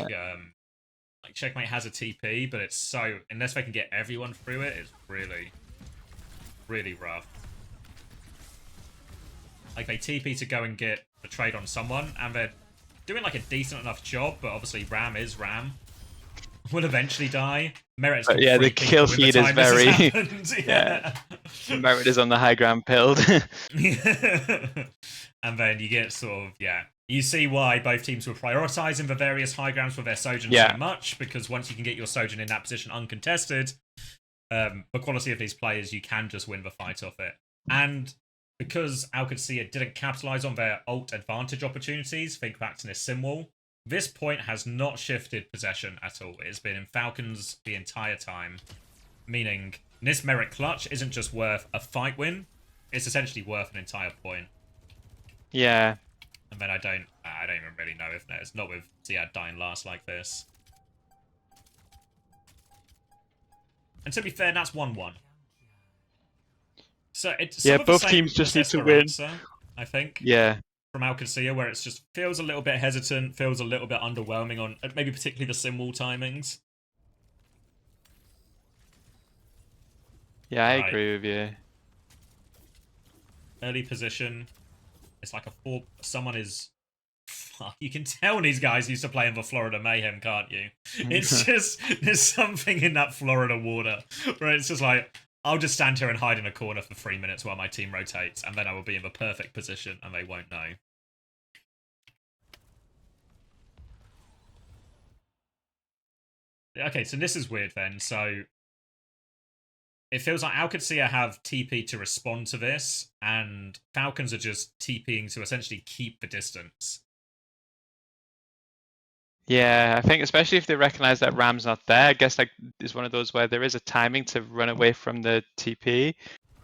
Checkmate has a TP, but it's so... Unless they can get everyone through it, it's really, really rough. Like, they TP to go and get a trade on someone, and they're doing, like, a decent enough job, but obviously Ram is Ram. will eventually die. Merit's But yeah, the kill feed is very yeah. Merit is on the high ground pilled. And then you get sort of you see why both teams were prioritizing the various high grounds for their Sojourn so much, because once you can get your Sojourn in that position uncontested, the quality of these players, you can just win the fight off it. And because Qadsiah didn't capitalize on their ult advantage opportunities, think back to this sim wall, this point has not shifted possession at all. It's been in Falcons the entire time, meaning this Merit clutch isn't just worth a fight win, it's essentially worth an entire point. Yeah. And then I don't even really know if it's not with Ziad dying last like this. And to be fair, that's 1-1. So it's both teams just need to win. I think. Yeah. From Qadsiah, where it's just feels a little bit hesitant, feels a little bit underwhelming on maybe particularly the sim wall timings. Yeah, I agree with you. Early position. It's like a 4. Someone is. Fuck, you can tell these guys used to play in the Florida Mayhem, can't you? It's just there's something in that Florida water where it's just like, I'll just stand here and hide in a corner for 3 minutes while my team rotates, and then I will be in the perfect position, and they won't know. Okay, so this is weird then. So it feels like Qadsiah have TP to respond to this, and Falcons are just TPing to essentially keep the distance. Yeah, I think especially if they recognize that Ram's not there, I guess like it's one of those where there is a timing to run away from the TP,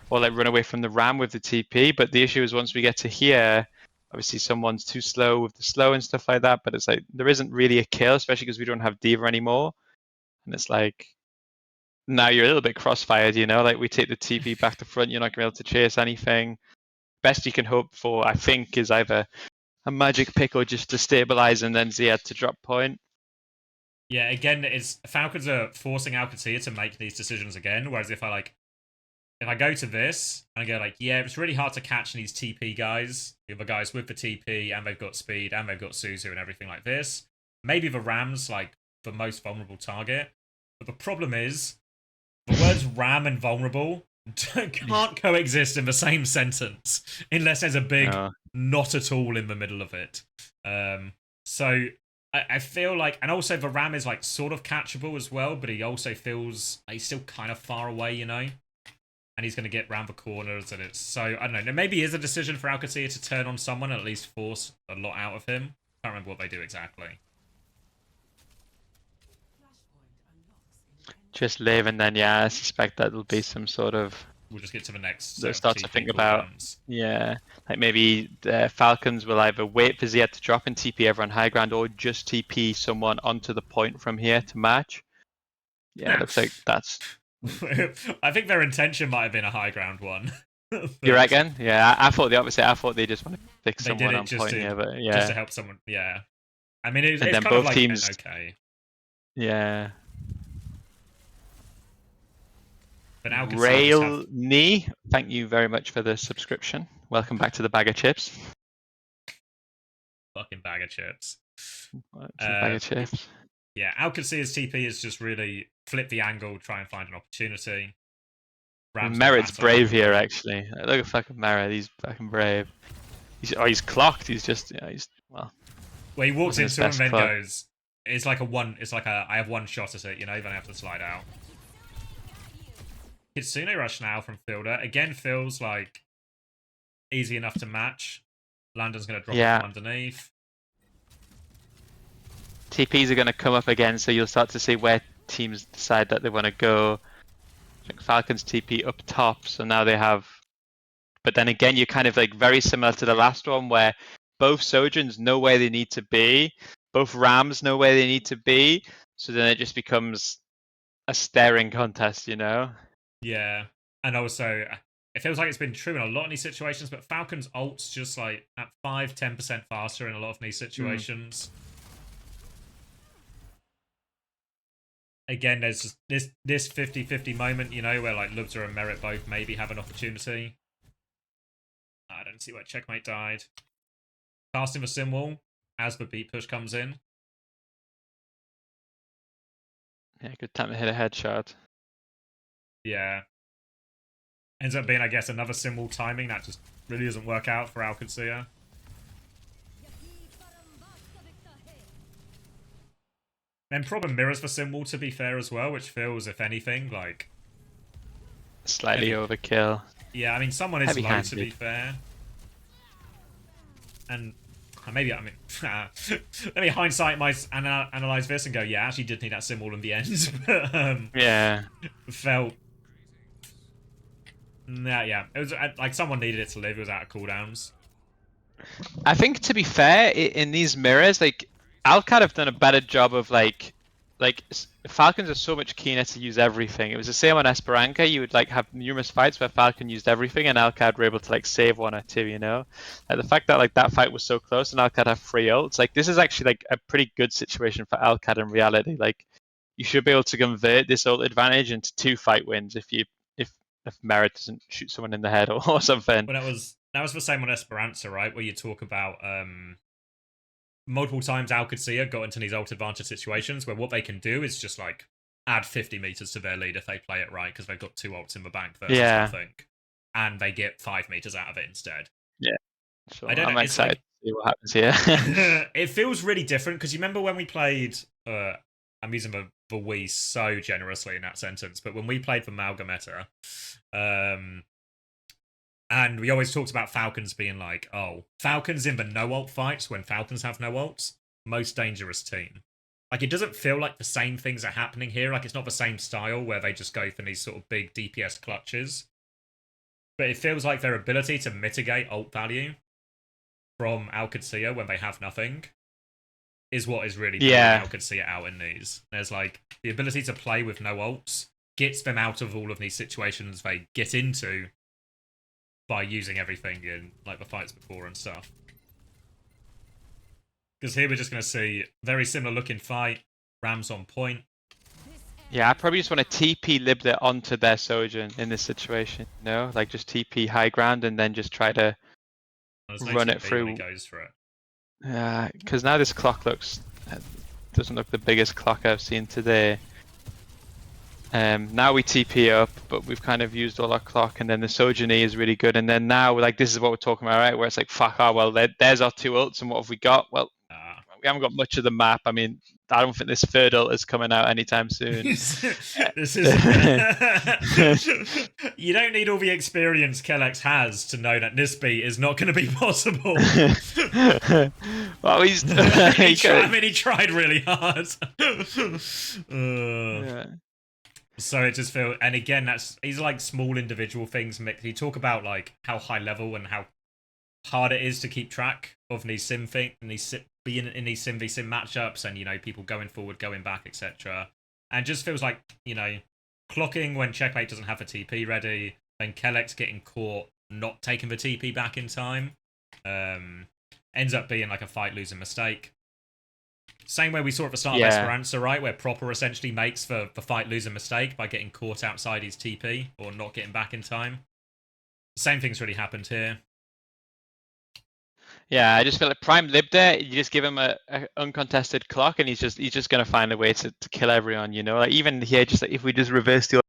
or like run away from the Ram with the TP. But the issue is once we get to here, obviously someone's too slow with the slow and stuff like that. But it's like there isn't really a kill, especially because we don't have D.Va anymore, and it's like now you're a little bit crossfired, you know. Like we take the TP back to front, you're not gonna be able to chase anything. Best you can hope for, I think, is either a magic pick or just to stabilize and then Ziad to drop point. Yeah, again, it's Falcons are forcing Qadsiah to make these decisions again. Whereas if I go to this and I go like, yeah, it's really hard to catch these TP guys. The other guys with the TP and they've got speed and they've got Suzu and everything like this. Maybe the Ram's like the most vulnerable target. But the problem is the words Ram and vulnerable can't coexist in the same sentence unless there's a big not at all in the middle of it. So I feel like, and also the Ram is like sort of catchable as well, but he also feels like he's still kind of far away, you know? And he's going to get round the corners, and it's so, I don't know, maybe it is a decision for Qadsiah to turn on someone and at least force a lot out of him. Can't remember what they do exactly. Just live, and then I suspect that will be some sort of. We'll just get to the next. They'll start to think about. Like maybe the Falcons will either wait for Ziad to drop and TP everyone high ground, or just TP someone onto the point from here to match. Yeah, it looks like that's. I think their intention might have been a high ground one. You reckon? Yeah, I thought the opposite. I thought they just want to pick someone on point here, but yeah, just to help someone. Yeah, I mean, it's then kind both of like teams. Okay. Yeah. But Rail Knee, thank you very much for the subscription. Welcome back to the bag of chips. Fucking bag of chips. Bag of chips. Yeah, Qadsiah's TP is just really flip the angle, try and find an opportunity. Merit's brave here, actually. Look at fucking Merit. He's fucking brave. He's clocked. He's just, well. Well, he walks into him and then goes. It's like I have one shot at it, you know. Then I have to slide out. Kitsune rush now from Fielder. Again, feels like easy enough to match. Landon's going to drop him underneath. TPs are going to come up again, so you'll start to see where teams decide that they want to go. I think Falcons TP up top, so now they have. But then again, you're kind of like very similar to the last one, where both Sojourns know where they need to be, both Rams know where they need to be, so then it just becomes a staring contest, you know? Yeah, and also it feels like it's been true in a lot of these situations, but Falcons ult's just like at 5-10% faster in a lot of these situations. Again, there's just this 50-50 moment, you know, where like Lubza and Merit both maybe have an opportunity. I don't see where Checkmate died. Casting the sim wall as the beat push comes in. Yeah, good time to hit a headshot. Yeah. Ends up being, I guess, another symbol timing that just really doesn't work out for Qadsiah. Then problem mirrors the symbol, to be fair, as well, which feels, if anything, like... Slightly overkill. Yeah, I mean, someone is low, Heavy-handed. to be fair. And maybe, I mean... let me hindsight analyze this and go, yeah, I actually did need that symbol in the end. But, Yeah. felt... Nah, yeah. It was, like, someone needed it to live. It was out of cooldowns. I think, to be fair, in these mirrors, like, Alcad have done a better job of like Falcons are so much keener to use everything. It was the same on Esperança. You would like have numerous fights where Falcon used everything and Alcad were able to like save one or two, you know? Like, the fact that like that fight was so close and Alcad have 3 ults, like this is actually like a pretty good situation for Alcad in reality. Like you should be able to convert this ult advantage into 2 fight wins if Merit doesn't shoot someone in the head or something. But that was the same on Esperança, right? Where you talk about multiple times Qadsiah got into these ult advantage situations where what they can do is just like add 50 meters to their lead if they play it right because they've got 2 ults in the bank versus nothing, and they get 5 meters out of it instead. Yeah, sure. I don't I'm know, excited to see what happens here. It feels really different because you remember when we played. I'm using the we so generously in that sentence, but when we played for Malgameta, and we always talked about Falcons being like, oh, Falcons in the no-ult fights when Falcons have no ults, most dangerous team. Like, it doesn't feel like the same things are happening here. Like, it's not the same style where they just go for these sort of big DPS clutches. But it feels like their ability to mitigate ult value from Qadsiah when they have nothing is what is really pulling Qadsiah out in these. There's, like, the ability to play with no ults gets them out of all of these situations they get into by using everything in like the fights before and stuff. Because here we're just going to see very similar looking fight. Rams on point. Yeah, I probably just want to TP Libda onto their Sojourn in this situation. You know, like just TP high ground and then just try to run it through. When he goes for it. Yeah, because now this clock doesn't look the biggest clock I've seen today. Now we TP up, but we've kind of used all our clock, and then the Sojourn is really good. And then now, like, this is what we're talking about, right? Where it's like, fuck, well, there's our 2 ults, and what have we got? Well, we haven't got much of the map. I mean, I don't think this 3rd ult is coming out anytime soon. This is... You don't need all the experience Kellex has to know that this beat is not going to be possible. Well, he tried really hard. Yeah. So it just feels, and again, these are like small individual things. You talk about like how high level and how hard it is to keep track of these sim things, and being in these sim v sim matchups, and you know people going forward, going back, etc. And just feels like, you know, clocking when Checkmate doesn't have a TP ready, then Kellex getting caught not taking the TP back in time, ends up being like a fight losing mistake. Same way we saw at the start of Esperança, right? Where Proper essentially makes the fight lose a mistake by getting caught outside his TP or not getting back in time. Same thing's really happened here. Yeah, I just feel like Prime Libda, you just give him a uncontested clock and he's just gonna find a way to kill everyone, you know? Like even here, just like if we just reverse the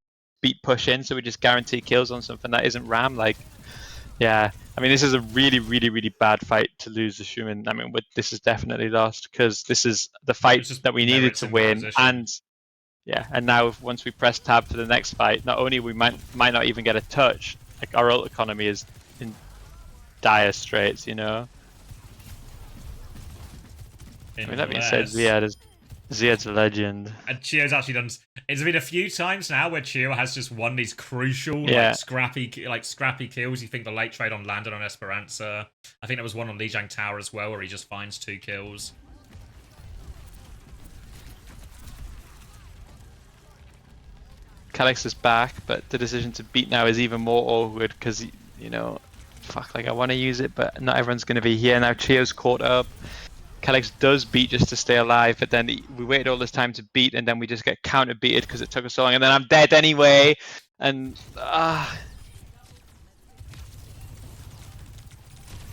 beat push in, so we just guarantee kills on something that isn't Ram, like yeah. I mean, this is a really, really, really bad fight to lose, assuming. I mean, this is definitely lost because this is the fight that we needed to win, and yeah. And now, once we press tab for the next fight, not only we might not even get a touch, like our ult economy is in dire straits, you know. I mean, that being said, Ziad's a legend. And Chio's actually done. It's been a few times now where Chio has just won these crucial, scrappy kills. You think the late trade on landed on Esperança. I think there was one on Lijiang Tower as well, where he just finds 2 kills. Kellex is back, but the decision to beat now is even more awkward because, you know, fuck, like I want to use it, but not everyone's going to be here now. Chio's caught up. Kellex does beat just to stay alive, but then we waited all this time to beat, and then we just get counter-beated because it took us so long, and then I'm dead anyway, and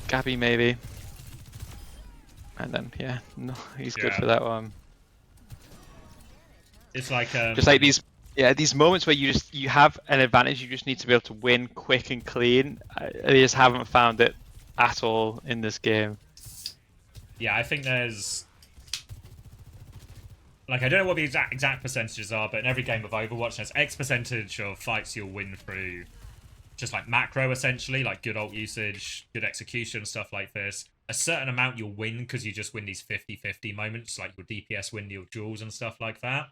Gabby maybe. And then, yeah, no, he's good for that one. It's like just like these moments where you have an advantage, you just need to be able to win quick and clean. I just haven't found it at all in this game. Yeah, I think there's like, I don't know what the exact percentages are, but in every game of Overwatch, there's X percentage of fights you'll win through just like macro, essentially, like good ult usage, good execution, stuff like this. A certain amount you'll win because you just win these 50-50 moments, like your DPS win your duels and stuff like that.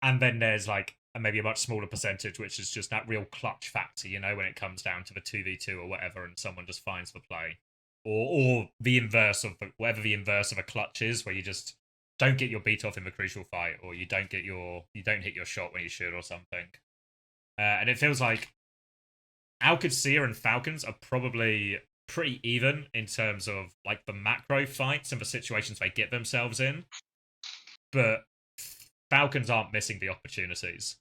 And then there's like maybe a much smaller percentage, which is just that real clutch factor, you know, when it comes down to the 2v2 or whatever, and someone just finds the play. Or the inverse of whatever the inverse of a clutch is, where you just don't get your beat off in the crucial fight, or you don't hit your shot when you should, or something. And it feels like Qadsiah and Falcons are probably pretty even in terms of like the macro fights and the situations they get themselves in, but Falcons aren't missing the opportunities,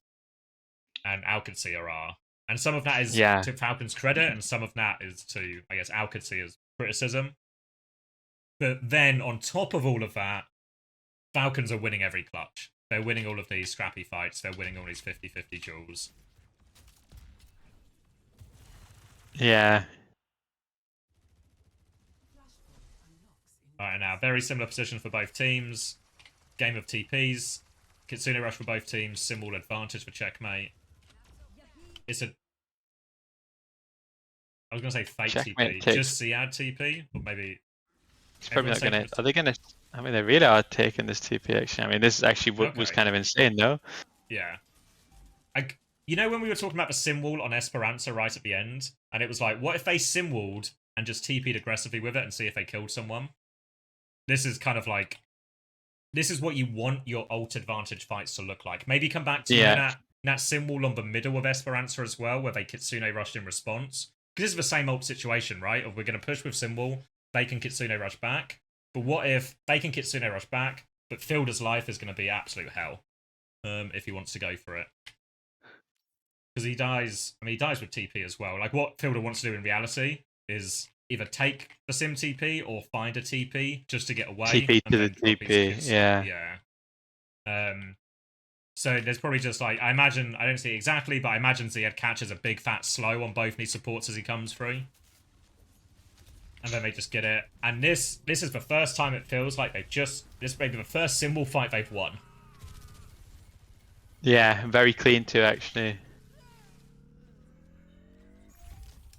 and Qadsiah are. And some of that is to Falcons' credit, and some of that is to, I guess, Qadsiah's criticism. But then on top of all of that, Falcons are winning every clutch. They're winning all of these scrappy fights. They're winning all these 50-50 duels. Yeah. Alright, now, very similar position for both teams. Game of TPs. Kitsune rush for both teams. Symbol advantage for checkmate. It's a... I was going to say fake Checkmate TP. takes... Just Ziad TP? Or maybe... It's probably not going to... Are they going to... I mean, they really are taking this TP, actually. I mean, this is actually what was kind of insane, no? Yeah. You know when we were talking about the sim wall on Esperança right at the end? And it was like, what if they sim walled and just TP'd aggressively with it and see if they killed someone? This is kind of like... This is what you want your ult advantage fights to look like. Maybe come back to that sim wall on the middle of Esperança as well, where they Kitsune rushed in response. Because this is the same ult situation, right? Of we're going to push with sim wall, they can Kitsune rush back. But what if they can Kitsune rush back, but Fielder's life is going to be absolute hell if he wants to go for it? Because he dies... I mean, he dies with TP as well. Like, what Fielder wants to do in reality is either take the sim TP or find a TP just to get away. TP to the TP, yeah. So there's probably just like... I don't see it exactly, but I imagine Ziad catches a big fat slow on both knee supports as he comes through. And then they just get it. And this is the first time it feels like they've just... This may be the first symbol fight they've won. Yeah, very clean too, actually.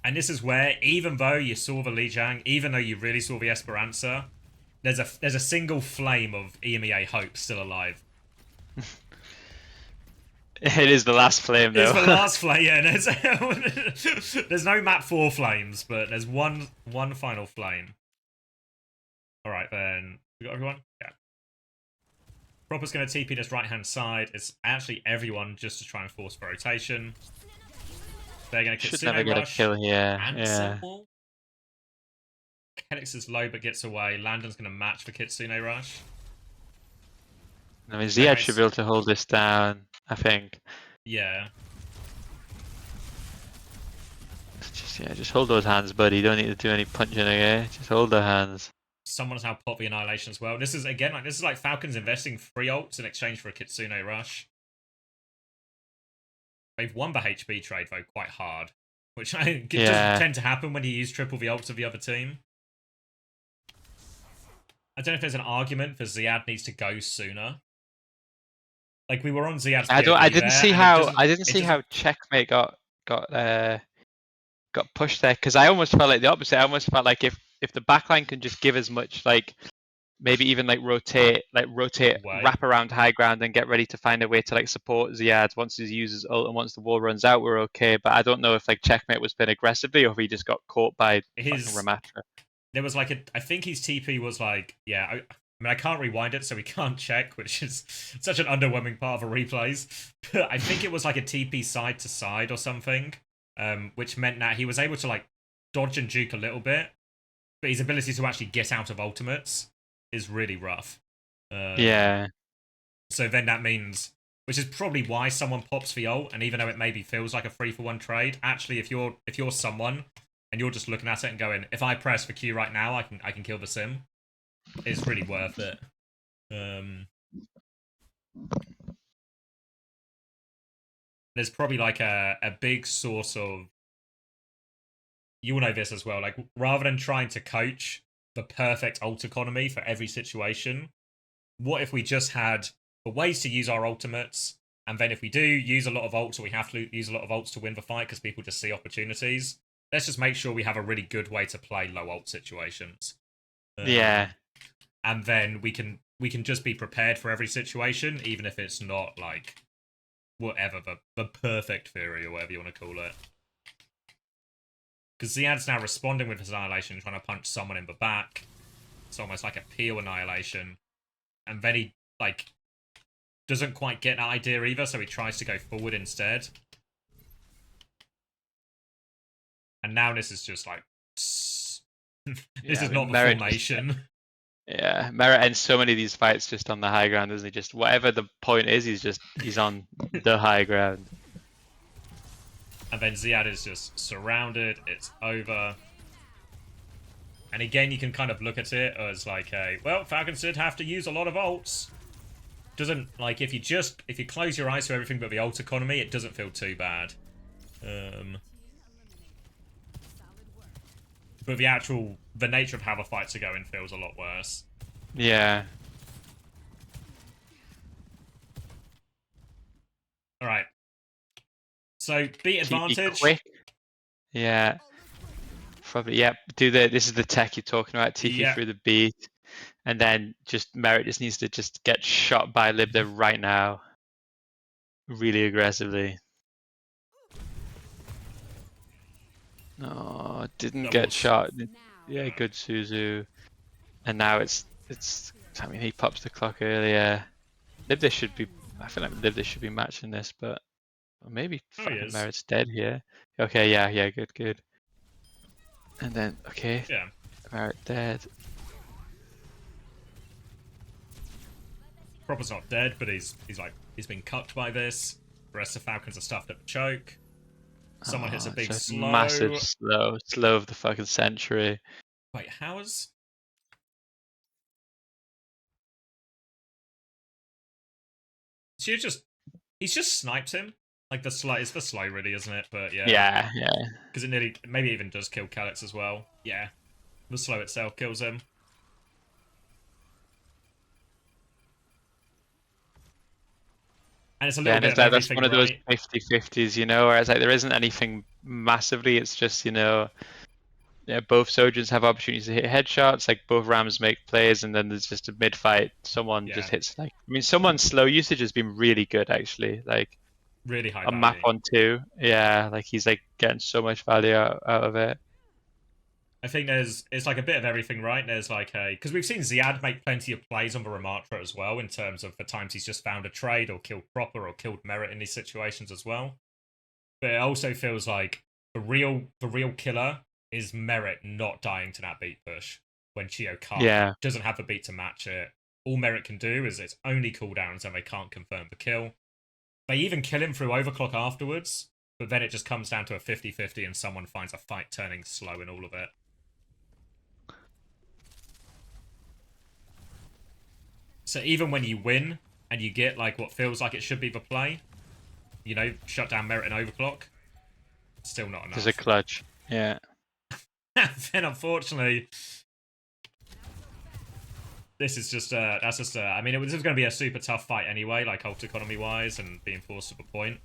And this is where, even though you saw the Lijiang, even though you really saw the Esperança, there's a single flame of EMEA hope still alive. It is the last flame, though. It's the last flame, yeah. There's no map 4 flames, but there's one final flame. Alright, then. We got everyone? Yeah. Proper's going to TP this right-hand side. It's actually everyone just to try and force the rotation. They're going to Kitsune never get a kill here. Yeah. Kelix is low but gets away. Landon's going to match for Kitsune rush. I mean, Ziad should be able to hold this down, I think. Yeah. Just hold those hands, buddy. You don't need to do any punching, okay? Just hold the hands. Someone's now popped the Annihilation as well. This is like Falcons investing 3 ults in exchange for a Kitsune rush. They've won the HP trade, though, quite hard. Which doesn't tend to happen when you use triple the ults of the other team. I don't know if there's an argument for Ziad needs to go sooner. Like, we were on Ziad's I didn't see how checkmate got pushed there, because I almost felt like the opposite. I almost felt like if the backline can just give as much, like maybe even like rotate, wrap around high ground and get ready to find a way to like support Ziad once he uses ult and once the wall runs out, we're okay. But I don't know if like checkmate was playing aggressively or if he just got caught by Ramatra. There was like I think his TP was like, I mean, I can't rewind it, so we can't check, which is such an underwhelming part of a replays. But I think it was like a TP side to side or something, which meant that he was able to like dodge and juke a little bit, but his ability to actually get out of ultimates is really rough. Yeah. So then that means, which is probably why someone pops the ult, and even though it maybe feels like a 3-for-1 trade, actually if you're someone and you're just looking at it and going, if I press for Q right now, I can kill the sim. It's really worth it. there's probably like a big source of, you'll know this as well, like rather than trying to coach the perfect ult economy for every situation, what if we just had the ways to use our ultimates, and then if we do use a lot of ults, or we have to use a lot of ults to win the fight because people just see opportunities, let's just make sure we have a really good way to play low ult situations. Yeah. And then we can just be prepared for every situation, even if it's not like whatever the perfect theory or whatever you want to call it. Because Ziad's now responding with his annihilation, trying to punch someone in the back. It's almost like a peel annihilation. And then he, like, doesn't quite get that idea either, so he tries to go forward instead. And now this is just like... this is not the formation. Yeah, Merit ends so many of these fights just on the high ground, doesn't he? Just whatever the point is, he's on the high ground. And then Ziad is just surrounded, it's over. And again, you can kind of look at it as like a, well, Falcons did have to use a lot of ults. Doesn't, like, if you close your eyes to everything but the ult economy, it doesn't feel too bad. But the nature of how the fights are going feels a lot worse. Yeah. Alright. So, beat advantage. Quick. Yeah. Probably, yeah. This is the tech you're talking about, TP through the beat. And then Merit just needs to just get shot by Libda right now. Really aggressively. No, didn't get shot. Yeah, good Suzu. And now it's I mean, he pops the clock earlier. Libda should be, I feel like Libda should be matching this, but maybe fucking Merit's dead here. Okay, yeah, good. And then, okay. Yeah. Merit dead. Proper's not dead, but he's been cucked by this. The rest of Falcons are stuffed at the choke. Someone hits a big slow. Massive slow of the fucking century. Wait, how is... He's just sniped him. Like it's the slow really, isn't it? But yeah. Yeah. Because it maybe even does kill Qadsiah as well. Yeah. The slow itself kills him. And it's a little bit of everything, that's one of those 50-50s, you know, where it's like there isn't anything massively, it's just, you know, yeah, both Sojins have opportunities to hit headshots, like both Rams make plays, and then there's just a mid-fight, someone just hits, like, I mean, someone's slow usage has been really good, actually, like, really high on value. map 1-2, yeah, like, he's, like, getting so much value out of it. I think it's like a bit of everything, right? There's like because we've seen Ziad make plenty of plays on the Ramatra as well, in terms of the times he's just found a trade or killed proper or killed Merit in these situations as well. But it also feels like the real killer is Merit not dying to that beat push when Chio doesn't have the beat to match it. All Merit can do is it's only cooldowns and they can't confirm the kill. They even kill him through overclock afterwards, but then it just comes down to a 50-50 and someone finds a fight turning slow in all of it. So even when you win, and you get like what feels like it should be the play, you know, shut down Merit and overclock, still not enough. There's a clutch, yeah. Then unfortunately, this is just, I mean, this was going to be a super tough fight anyway, like ult economy-wise, and being forced to the point.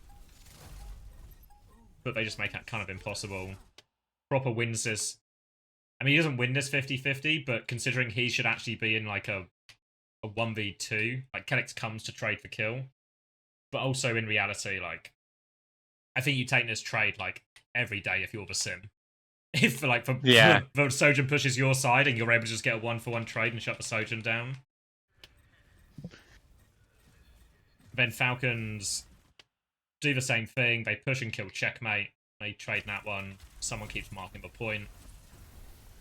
But they just make that kind of impossible. Proper wins this. I mean, he doesn't win this 50-50, but considering he should actually be in like a 1v2, like Qadsiah comes to trade for kill, but also in reality, like, I think you take this trade like every day if you're the sim. If like the Sojin pushes your side and you're able to just get a 1-for-1 trade and shut the Sojin down. Then Falcons do the same thing. They push and kill checkmate. They trade that one. Someone keeps marking the point,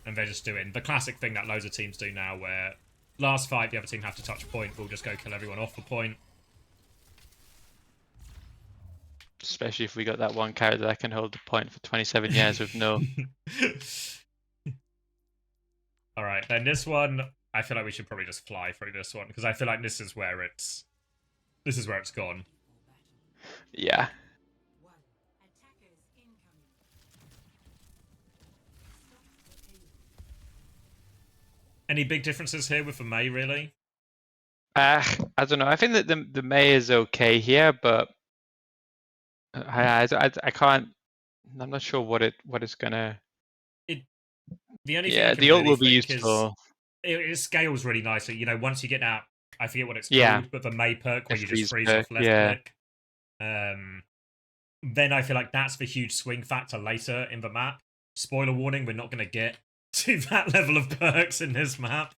and they're just doing the classic thing that loads of teams do now, where last fight, the other team have to touch point. We'll just go kill everyone off the point. Especially if we got that one character that can hold the point for 27 years with no... Alright, then this one, I feel like we should probably just fly through this one, because I feel like this is where it's gone. Yeah. Any big differences here with the Mei, really? I don't know. I think that the Mei is okay here, but I can't. I'm not sure what it's gonna. The only thing I Yeah, can the ult really will be think is useful. it scales really nicely. You know, once you get that, I forget what it's Yeah, called, but the Mei perk where the you just freeze freeze perk. off left Yeah, click. Then I feel like that's the huge swing factor later in the map. Spoiler warning: we're not going to get to that level of perks in this map.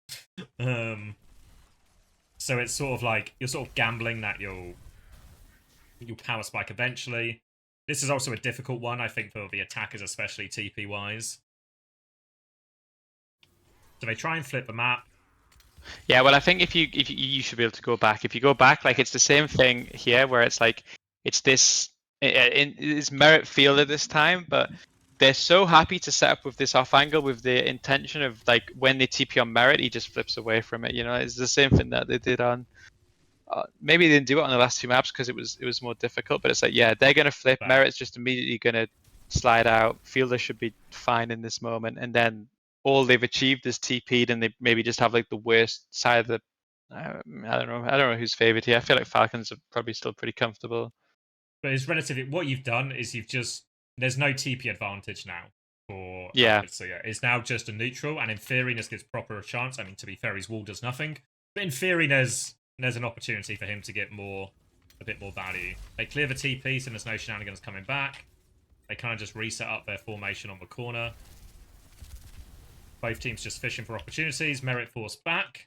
So it's sort of like you're sort of gambling that you'll power spike eventually. This is also a difficult one, I think, for the attackers, especially TP wise. So they try and flip the map. yeah. Well, I think if you should be able to go back. If you go back, like it's the same thing here, where it's like it's this it's merit fielded this time, but they're so happy to set up with this off angle with the intention of like when they TP on merit, he just flips away from it. You know, it's the same thing that they did on. Maybe they didn't do it on the last two maps because it was more difficult. But it's like, yeah, they're gonna flip. Right. Merit's just immediately gonna slide out. Fielder should be fine in this moment, and then all they've achieved is TP'd, and they maybe just have like the worst side of the. I don't know. I don't know who's favored here. I feel like Falcons are probably still pretty comfortable. But it's relatively. What you've done is you've just. There's no TP advantage now for Yeah. Qadsiah. It's now just a neutral, and in theory, this gives proper a chance. I mean, to be fair, his wall does nothing. But in theory, there's an opportunity for him to get a bit more value. They clear the TP, so there's no shenanigans coming back. They kind of just reset up their formation on the corner. Both teams just fishing for opportunities. Merit force back.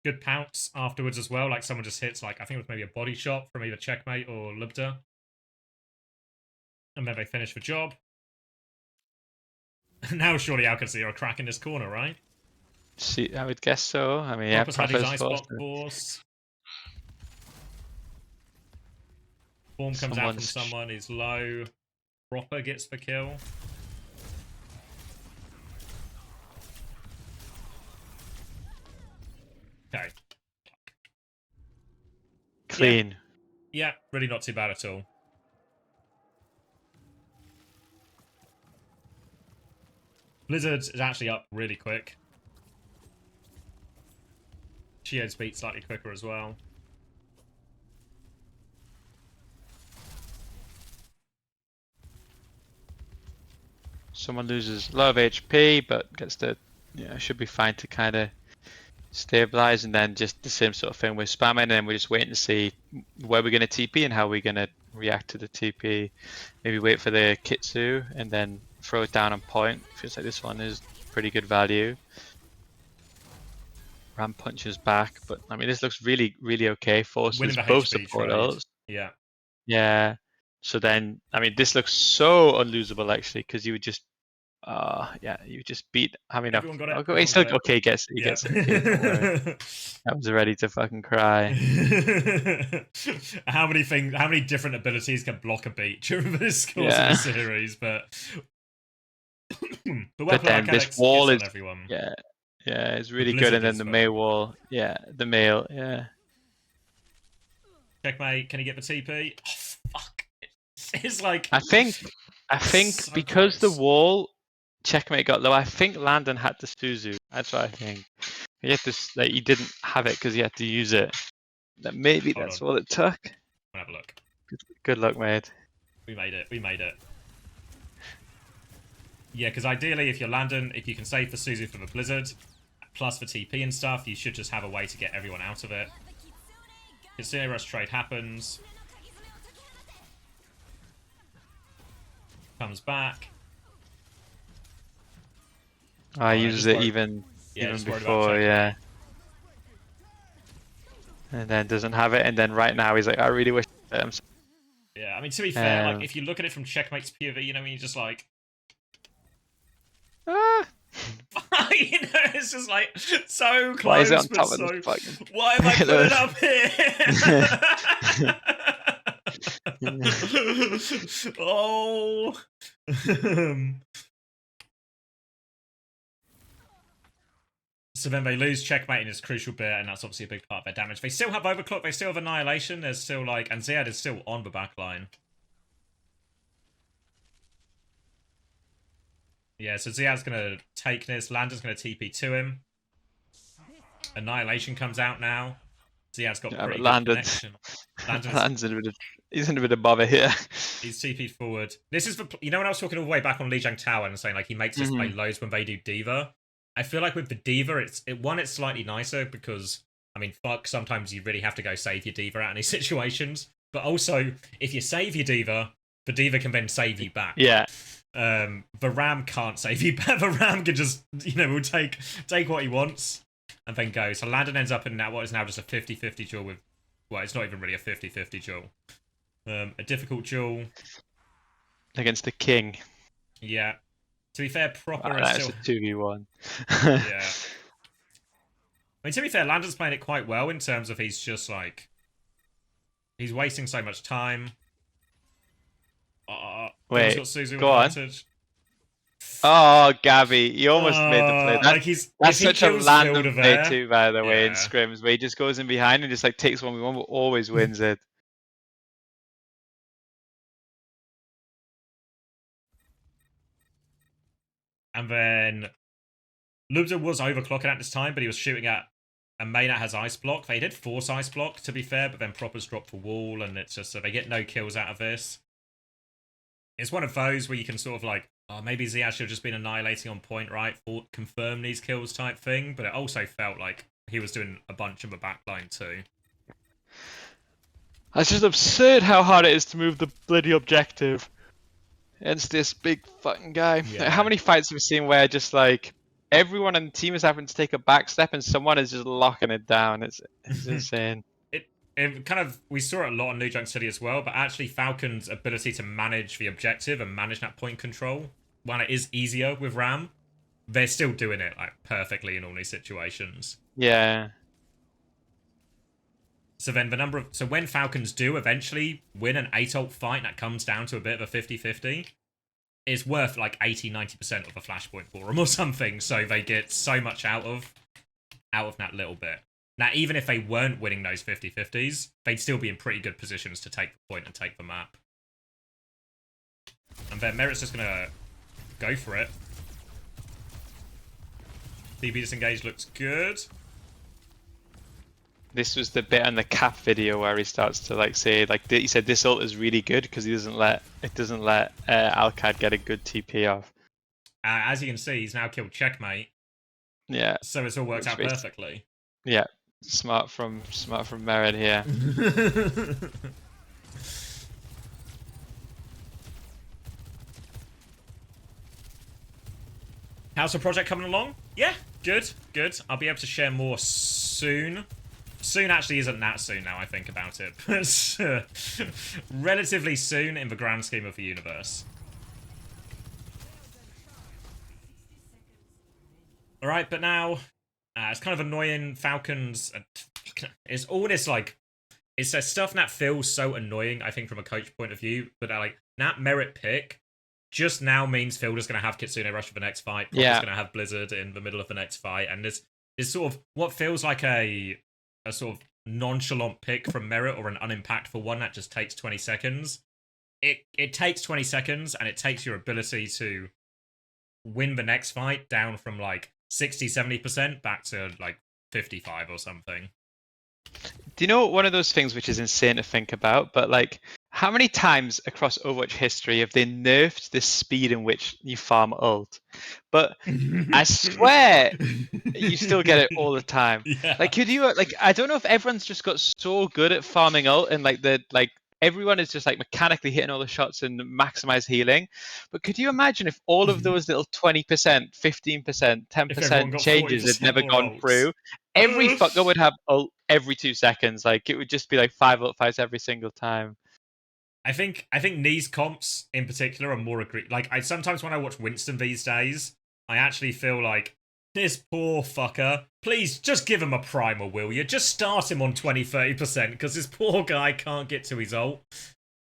Good pounce afterwards as well. Like someone just hits, like I think it was maybe a body shot from either Checkmate or Lubda. And then they finish the job. Now surely Qadsiah are cracking this corner, right? See, I would guess so. I mean, yeah, Proper's had his Proper's Icebox force. Form comes out from someone, he's low. Proper gets the kill. Okay. Clean. Yeah, really not too bad at all. Blizzard is actually up really quick. Geode's beat slightly quicker as well. Someone loses a lot of HP, but gets the, should be fine to kind of stabilize, and then just the same sort of thing with spamming, and then we're just waiting to see where we're going to TP and how we're going to react to the TP. Maybe wait for the Kitsu and then throw it down on point. Feels like this one is pretty good value. Ram punches back, but I mean this looks really, really okay. Forces both support ults. Yeah. Yeah. So then, I mean, this looks so unlosable actually, because you would just, yeah, you just beat having enough. Everyone got it. Okay, he's still okay. He gets it. Okay, don't worry. I was ready to fucking cry. How many different abilities can block a beat during this course of the series? But but then this wall is everyone. Yeah, it's really good. And then the Mei wall, the Mei, yeah. Checkmate, can he get the TP? Oh, fuck. It's like I think so because close. The wall Checkmate got low. I think Landon had the Suzu. That's what I think. He had this, like, he didn't have it because he had to use it. Maybe that's what it took. Have a look. Good luck, mate. We made it. Yeah, because ideally, if you're Landon, if you can save the Suzu for the Blizzard, plus the TP and stuff, you should just have a way to get everyone out of it. Qadsiah rush trade happens. Comes back. I uses it even before, yeah. And then doesn't have it, and then right now he's like, I really wish. Yeah, I mean, to be fair, like if you look at it from Checkmate's POV, you know, when you're just like, you know, it's just like so close. Why is it on top of this fucking... Why am I putting it up here? Oh. So then they lose Checkmate in his crucial bit, and that's obviously a big part of their damage. They still have Overclock, they still have Annihilation, there's still like, and Ziad is still on the back line. Yeah, so Ziad's gonna take this, Landon's gonna TP to him. Annihilation comes out now. Ziad's got pretty good Landon, connection. He's in a bit of bother here. He's TP forward. This is for, when I was talking all the way back on Lijiang Tower and saying like he makes us play loads when they do D.Va. I feel like with the D.Va, it's slightly nicer because I mean, fuck, sometimes you really have to go save your D.Va out in these situations. But also, if you save your D.Va, the D.Va can then save you back. Yeah. The Ram can't save you back. The Ram can just, will take what he wants and then go. So Landon ends up in what is now just a 50-50 duel with, well, it's not even really a 50-50 duel. A difficult duel. Against the king. Yeah. To be fair, Proper is that's still... a 2v1. Yeah. I mean, to be fair, Landon's playing it quite well in terms of he's just like... He's wasting so much time. Wait, got Suzu go on. Advantage. Oh, Gabby, he almost made the play. That's such a Landon play too, by the way, in scrims, where he just goes in behind and just like takes 1v1, but always wins it. And then Lubza was overclocking at this time, but he was shooting at a main that has ice block. They did force ice block, to be fair, but then Proper's dropped the wall, and it's just so they get no kills out of this. It's one of those where you can sort of like, oh, maybe Ziad should have just been annihilating on point, right? For confirm these kills type thing, but it also felt like he was doing a bunch of the backline too. It's just absurd how hard it is to move the bloody objective against this big fucking guy. Yeah. Like, how many fights have we seen where just like everyone on the team is having to take a back step and someone is just locking it down? It's insane. It kind of, we saw it a lot on Lijiang City as well, but actually Falcons' ability to manage the objective and manage that point control, while it is easier with Ram, they're still doing it like perfectly in all these situations. Yeah. So then when Falcons do eventually win an 8-ult fight that comes down to a bit of a 50-50, it's worth like 80-90% of a flashpoint for them or something, so they get so much out of that little bit. Now, even if they weren't winning those 50-50s, they'd still be in pretty good positions to take the point and take the map. And then Merit's just gonna go for it. DB disengage looks good. This was the bit on the cap video where he starts to like say like he said this ult is really good because he doesn't let Alcad get a good TP off. As you can see, he's now killed Checkmate. Yeah. So it's all worked out perfectly. Yeah. Smart from Merit here. How's the project coming along? Yeah, good. I'll be able to share more soon. Soon actually isn't that soon now I think about it, but relatively soon in the grand scheme of the universe. Alright, but now, it's kind of annoying, Falcons, it's all this like, it's stuff that feels so annoying, I think from a coach point of view, but like, that Merit pick just now means Fielder's going to have Kitsune rush for the next fight, Propper's going to have Blizzard in the middle of the next fight, and this is sort of what feels like a sort of nonchalant pick from Merit or an unimpactful one that just takes 20 seconds. It takes 20 seconds and it takes your ability to win the next fight down from like 60-70% back to like 55 or something. Do you know one of those things which is insane to think about, but like how many times across Overwatch history have they nerfed the speed in which you farm ult? But I swear you still get it all the time. Yeah. Like could you like I don't know if everyone's just got so good at farming ult and like everyone is just like mechanically hitting all the shots and maximize healing. But could you imagine if all of those little 20%, 15%, 10% changes had never gone through? Every fucker would have ult every 2 seconds. Like it would just be like 5 ult fights every single time. I think these comps in particular are more like sometimes when I watch Winston these days, I actually feel like this poor fucker. Please just give him a primer, will you? Just start him on 20-30% because this poor guy can't get to his ult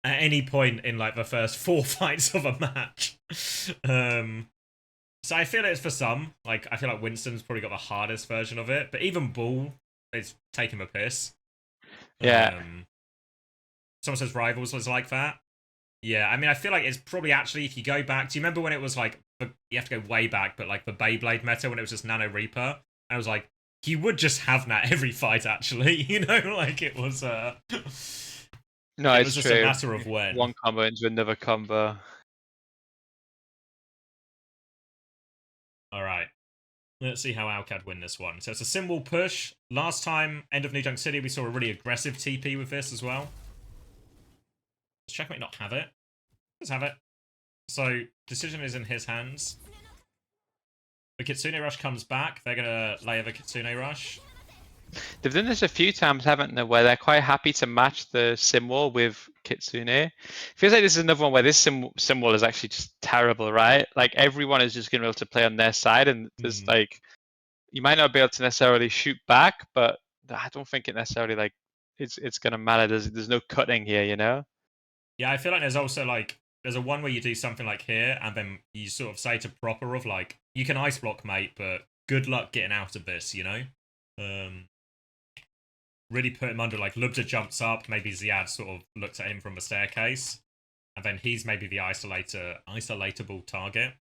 at any point in like the first 4 fights of a match. So I feel it's for some. Like I feel like Winston's probably got the hardest version of it, but even Bull is taking a piss. Yeah. Someone says Rivals was like that. Yeah, I mean, I feel like it's probably actually, if you go back, do you remember when it was like, you have to go way back, but like the Beyblade meta when it was just Nano Reaper? And it was like, he would just have that every fight, actually. You know, like it was. No, it it's was just true. a matter of when. One combo into another combo. All right. Let's see how Alcad win this one. So it's a symbol push. Last time, end of Lijiang City, we saw a really aggressive TP with this as well. Does Checkmate not have it? Does have it. So decision is in his hands. The Kitsune Rush comes back. They're going to layer the Kitsune Rush. They've done this a few times, haven't they, where they're quite happy to match the sim wall with Kitsune. Feels like this is another one where this sim wall is actually just terrible, right? Like everyone is just going to be able to play on their side, and there's like, you might not be able to necessarily shoot back, but I don't think it necessarily like it's going to matter. There's no cutting here, you know? Yeah, I feel like there's also like, there's a one where you do something like here, and then you sort of say to Proper of like, you can ice block, mate, but good luck getting out of this, you know? Really put him under, like, Lubda jumps up, maybe Ziad sort of looks at him from a staircase, and then he's maybe the isolatable target.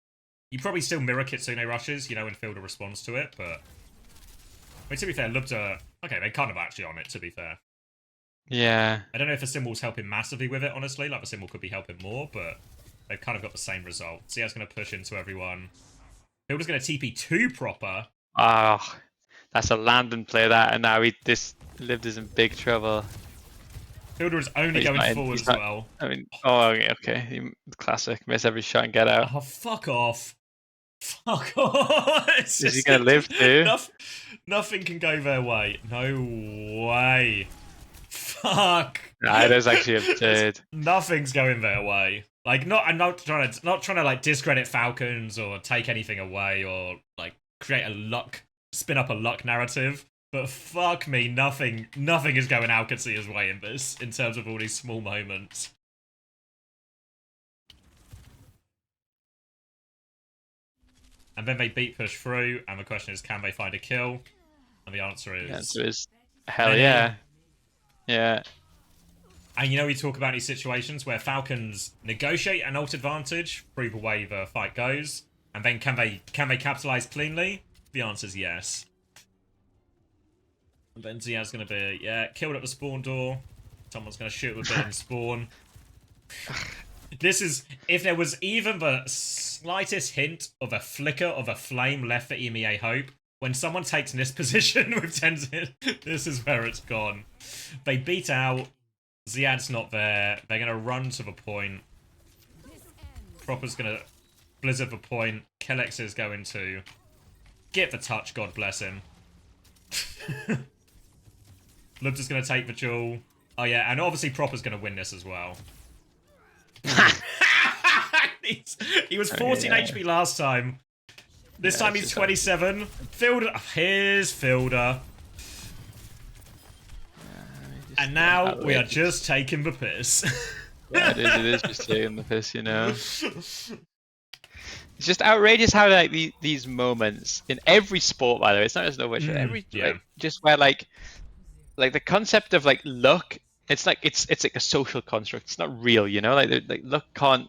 You probably still mirror Kitsune rushes, you know, when Fielder responds to it, but... I mean, to be fair, Lubda... Okay, they kind of actually on it, to be fair. Yeah. I don't know if the symbol's helping massively with it, honestly. Like, the symbol could be helping more, but they've kind of got the same result. Ziad's going to push into everyone. Fielder's going to TP 2 Proper. Ah, that's a landing play, that, and now this Lived is in big trouble. Fielder is only going forward as well. I mean, oh, okay. Classic. Miss every shot and get out. Oh, fuck off. Fuck off. Is he going to live too? Nothing can go their way. No way. Fuck. Nah, it is actually absurd. Nothing's going their way. Like, I'm not trying to like discredit Falcons or take anything away or like spin up a luck narrative. But fuck me, nothing is going Qadsiah's way in this, in terms of all these small moments. And then they beat push through, and the question is, can they find a kill? And the answer is hell yeah. Yeah. And you know, we talk about these situations where Falcons negotiate an ult advantage, prove away the fight goes, and then can they capitalize cleanly? The answer is yes. And then Ziad's going to be, yeah, killed at the spawn door. Someone's going to shoot with a bit in spawn. This is, if there was even the slightest hint of a flicker of a flame left for EMEA Hope, when someone takes this position with Tenzin, this is where it's gone. They beat out. Ziad's not there. They're going to run to the point. Proper's going to blizzard the point. Kellex is going to get the touch, God bless him. Lubda's going to take the jewel. Oh yeah, and obviously Proper's going to win this as well. He was 14 HP last time. This time he's 27. Fielder. Here's Fielder. And now we are just taking the piss. Yeah, it is just taking the piss, you know. It's just outrageous how like these moments in every sport, by the way, it's not just Overwatch, every like, just where like the concept of like luck, it's like a social construct. It's not real, you know. Like luck can't.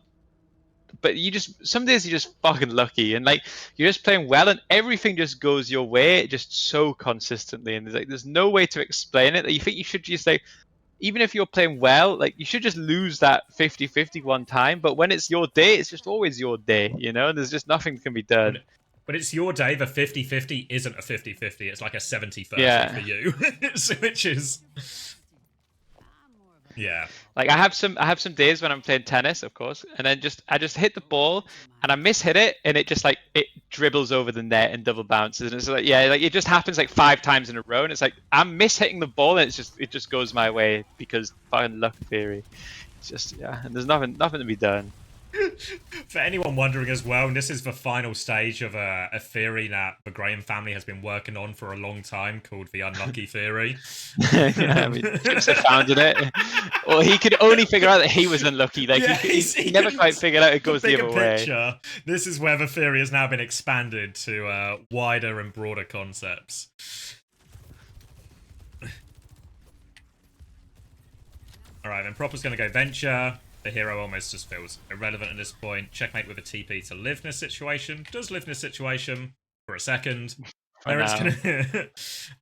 But some days you're just fucking lucky, and like you're just playing well, and everything just goes your way, just so consistently, and there's no way to explain it. You think you should just like, even if you're playing well, like you should just lose that 50-50 one time, but when it's your day, it's just always your day, you know, and there's just nothing that can be done. But it's your day, the 50-50 isn't a 50-50, it's like a 70-30 for you. Which is... Yeah. Like I have some days when I'm playing tennis, of course, and then I just hit the ball and I mishit it, and it just like it dribbles over the net and double bounces, and it's like like it just happens like 5 times in a row, and it's like I'm mishitting the ball and it just goes my way because fucking luck theory. It's just and there's nothing to be done. For anyone wondering as well, this is the final stage of a theory that the Graham family has been working on for a long time, called the unlucky theory. Yeah, I mean, Chips had founded it. Or he could only figure out that he was unlucky. Like he never quite figured out it goes the other way. This is where the theory has now been expanded to wider and broader concepts. Alright, then Proper's going to go Venture. The hero almost just feels irrelevant at this point. Checkmate with a TP to Live in this situation. Does Live in this situation for a second. Merit's now. gonna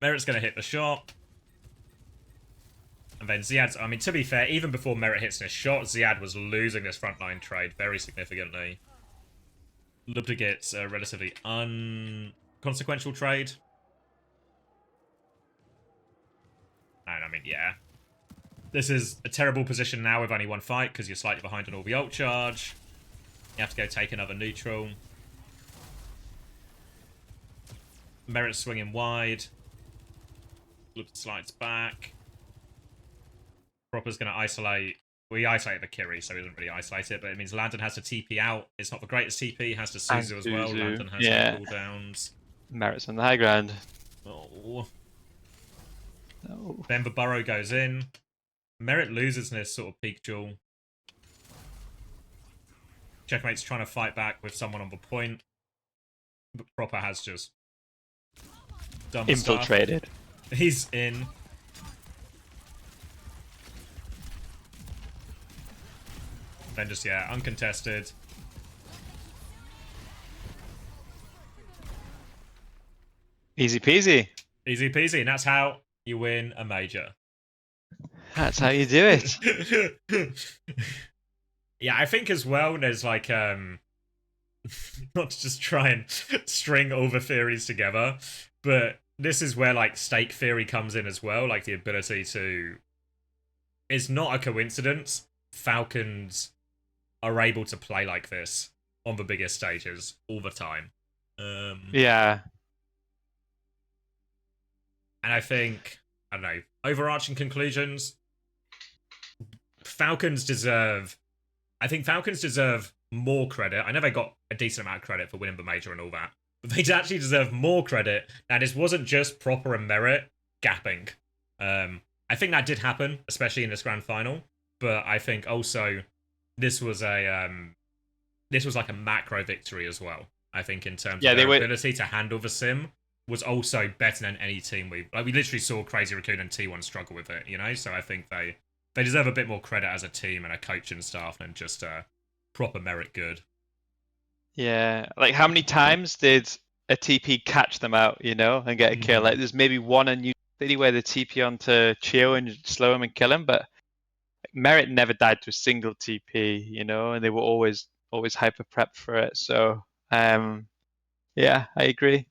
Merit's gonna hit the shot. And then Ziad's, I mean, to be fair, even before Merit hits this shot, Ziad was losing this frontline trade very significantly. Lubda gets a relatively unconsequential trade. And I mean, yeah. This is a terrible position now with only one fight, because you're slightly behind on all the ult charge. You have to go take another neutral. Merit swinging wide. Lubda slides back. Proper's going to isolate. We isolated the Kiri, so he doesn't really isolate it, but it means Landon has to TP out. It's not the greatest TP. Has to Suzu as well. Landon has no cooldowns. Merit's on the high ground. Oh. No. Then the burrow goes in. Merit loses in this sort of peak duel. Checkmate's trying to fight back with someone on the point. But Proper has just done infiltrated. Stuff. He's in. Then just, yeah, uncontested. Easy peasy. Easy peasy, and that's how you win a major. That's how you do it. Yeah, I think as well, there's like, not to just try and string all the theories together, but this is where, like, stake theory comes in as well, like the ability to... It's not a coincidence. Falcons are able to play like this on the biggest stages all the time. Yeah. And I think, I don't know, overarching conclusions, Falcons deserve more credit. I know they got a decent amount of credit for winning the major and all that, but they actually deserve more credit. And this wasn't just Proper and Merit gapping. I think that did happen, especially in this grand final. But I think also this was like a macro victory as well. I think in terms of their ability to handle the sim was also better than any team we literally saw Crazy Raccoon and T1 struggle with it, you know? So I think they deserve a bit more credit as a team and a coaching staff than just Proper Merit good. Yeah, like how many times did a TP catch them out, you know, and get a kill? Like there's maybe one in New City where they TP onto Chio and slow him and kill him, but Merit never died to a single TP, you know, and they were always hyper prepped for it. So yeah, I agree.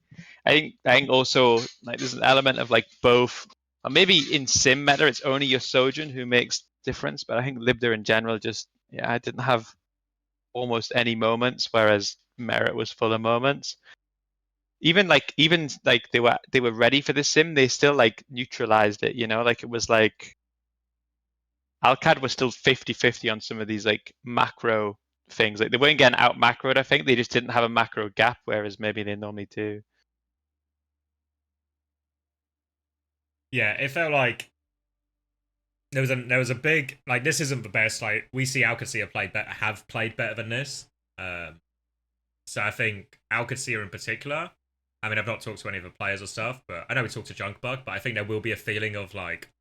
I think also like there's an element of like both, or maybe in sim meta it's only your Sojourn who makes difference, but I think Libda in general just I didn't have almost any moments, whereas Merit was full of moments. Even like they were ready for the sim, they still like neutralized it, you know, like it was like Alcad was still 50-50 on some of these like macro things. Like they weren't getting out macroed, I think they just didn't have a macro gap, whereas maybe they normally do. Yeah, it felt like there was a big, like, this isn't the best. Like, we see Qadsiah have played better than this. So I think Qadsiah in particular, I mean, I've not talked to any of the players or stuff, but I know we talked to Junkbug, but I think there will be a feeling of like,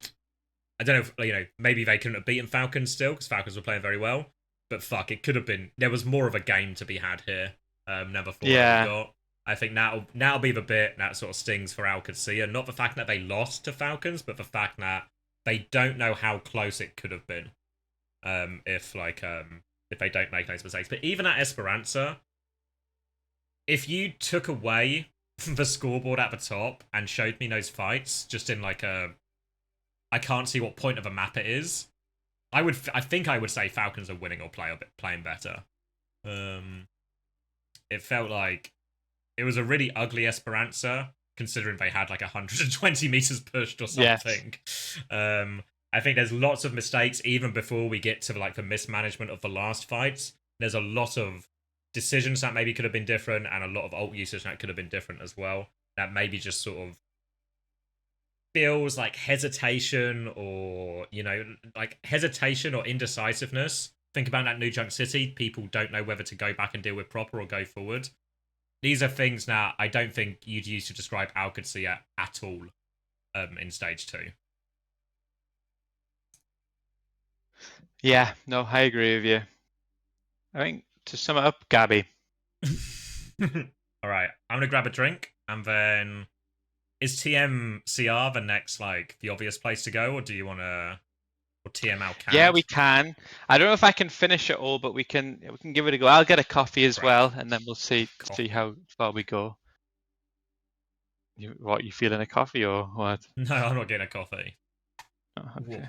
I don't know if, you know, maybe they couldn't have beaten Falcons still, because Falcons were playing very well, but fuck, it could have been, there was more of a game to be had here than before. Yeah. I think that'll be the bit that sort of stings for Qadsiah. Not the fact that they lost to Falcons, but the fact that they don't know how close it could have been if they don't make those mistakes. But even at Esperança, if you took away the scoreboard at the top and showed me those fights just in like I can't see what point of a map it is, I think I would say Falcons are winning or playing better. It felt like it was a really ugly Esperança, considering they had like 120 meters pushed or something. Yes. I think there's lots of mistakes even before we get to like the mismanagement of the last fights. There's a lot of decisions that maybe could have been different, and a lot of ult usage that could have been different as well. That maybe just sort of feels like hesitation, or, you know, like hesitation or indecisiveness. Think about that New Junk City. People don't know whether to go back and deal with Proper or go forward. These are things that I don't think you'd use to describe Qadsiah at all in Stage 2. Yeah, no, I agree with you. I think to sum it up, Gabby. All right, I'm going to grab a drink, and then is TMCR the next, like, the obvious place to go, or do you want to, or TM Alcad? Yeah, we can. I don't know if I can finish it all, but we can give it a go. I'll get a coffee as well, and then we'll see how far we go. You feeling a coffee or what? No, I'm not getting a coffee. Oh, okay.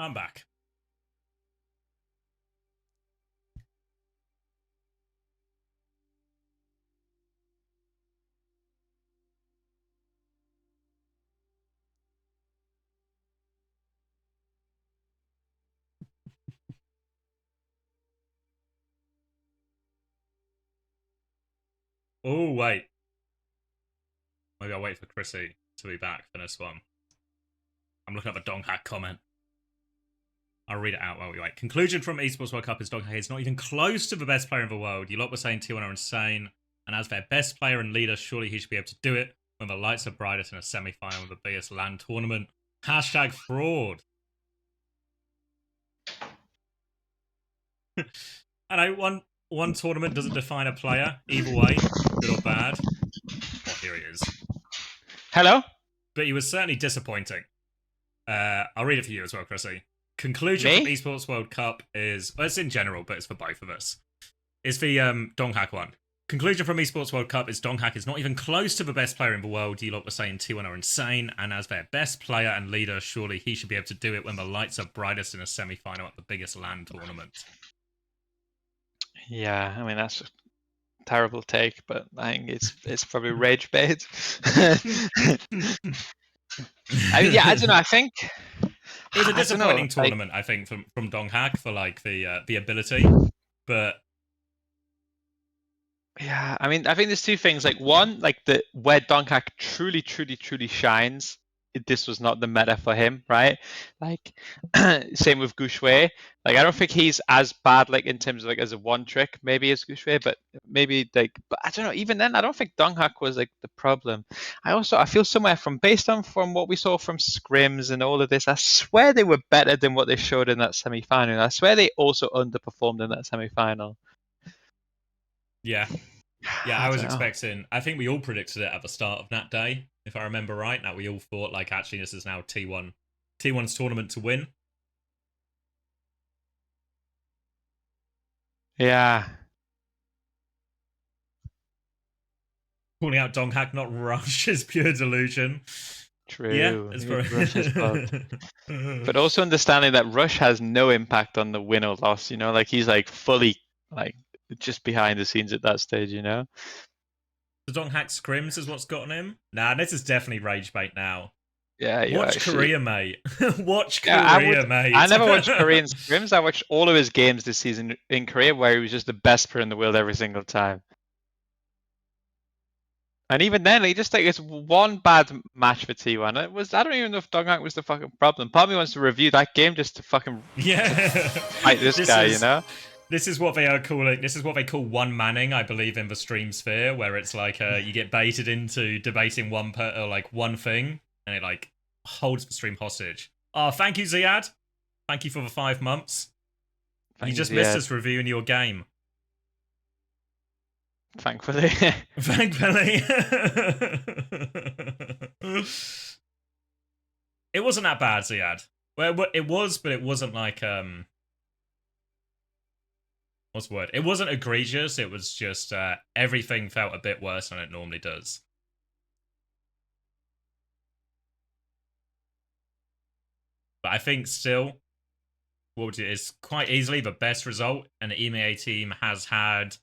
I'm back. Oh, wait. Maybe I'll wait for Chrissy to be back for this one. I'm looking at the Donghack comment. I'll read it out while we wait. Conclusion from Esports World Cup is Donghack is not even close to the best player in the world. You lot were saying T1 are insane, and as their best player and leader, surely he should be able to do it when the lights are brightest in a semi-final of the biggest LAN tournament. Hashtag fraud. I know one tournament doesn't define a player, either way, good or bad. Oh, here he is. Hello? But he was certainly disappointing. I'll read it for you as well, Chrissy. Conclusion from Esports World Cup is, well, it's in general, but it's for both of us. It's the Donghack one. Conclusion from Esports World Cup is Donghack is not even close to the best player in the world. You lot were saying T1 are insane, and as their best player and leader, surely he should be able to do it when the lights are brightest in a semi-final at the biggest LAN tournament. Yeah, I mean that's terrible take, but I think it's probably rage bait. Yeah, I don't know. I think it was a disappointing tournament. I think from Donghak for like the ability, but yeah, I mean, I think there's two things. Like one, like where Donghak truly shines. This was not the meta for him, right? Like, same with Gouchwei. Like, I don't think he's as bad, like in terms of like as a one trick, maybe as Gouchwei, but maybe like, but I don't know. Even then, I don't think Donghak was like the problem. I feel somewhere based on what we saw from scrims and all of this. I swear they were better than what they showed in that semi-final. I swear they also underperformed in that semi-final. Yeah, I was expecting. I think we all predicted it at the start of that day, if I remember right. That we all thought like actually this is now T1's tournament to win. Yeah. Calling out Donghak, not Rush, is pure delusion. True. Yeah, it's but also understanding that Rush has no impact on the win or loss. You know, like he's like fully like just behind the scenes at that stage. You know. The Donghak scrims is what's gotten him. Nah, this is definitely rage bait now. Yeah, watch Korea, mate. Watch Korea, mate. I never watched Korean scrims. I watched all of his games this season in Korea, where he was just the best player in the world every single time. And even then, he just like it's one bad match for T1. I don't even know if Donghak was the fucking problem. Part of me wants to review that game just to fucking fight this guy, you know. This is what they are calling. This is what they call one manning, I believe, in the stream sphere, where it's like you get baited into debating one thing, and it like holds the stream hostage. Oh, thank you, Ziad. Thank you for the 5 months. You just missed us reviewing your game. Thankfully. Thankfully. It wasn't that bad, Ziad. Well, it was, but it wasn't like what's the word? It wasn't egregious. It was just everything felt a bit worse than it normally does. But I think still, it's quite easily the best result an EMEA team has had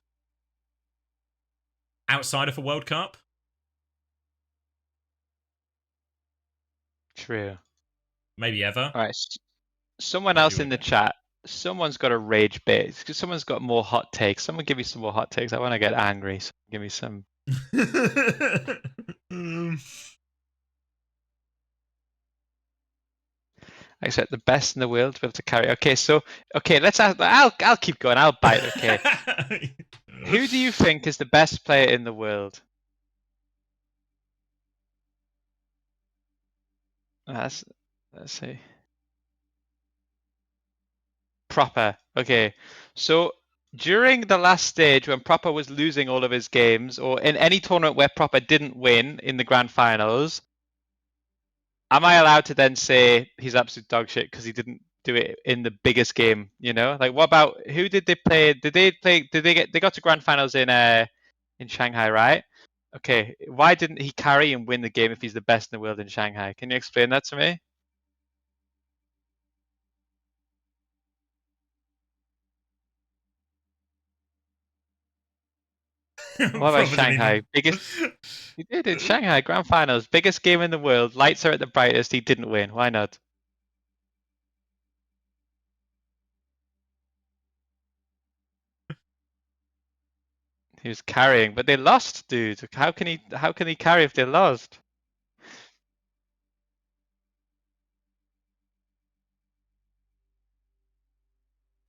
outside of a World Cup. True. Maybe ever. All right. Someone else in the chat. Someone's got a rage bait. Someone's got more hot takes. Someone give me some more hot takes. I want to get angry. So give me some. I said the best in the world to be able to carry. Okay, let's ask. I'll keep going. I'll bite. Okay. Who do you think is the best player in the world? Let's see. Proper. Okay. So during the last stage when Proper was losing all of his games, or in any tournament where Proper didn't win in the grand finals, am I allowed to then say he's absolute dog shit because he didn't do it in the biggest game? You know, like what about who did they play? They got to grand finals in Shanghai, right? Okay, why didn't he carry and win the game if he's the best in the world in Shanghai? Can you explain that to me? What about Shanghai? Biggest he did in Shanghai grand finals, biggest game in the world. Lights are at the brightest. He didn't win. Why not? He was carrying, but they lost, dude. How can he carry if they lost?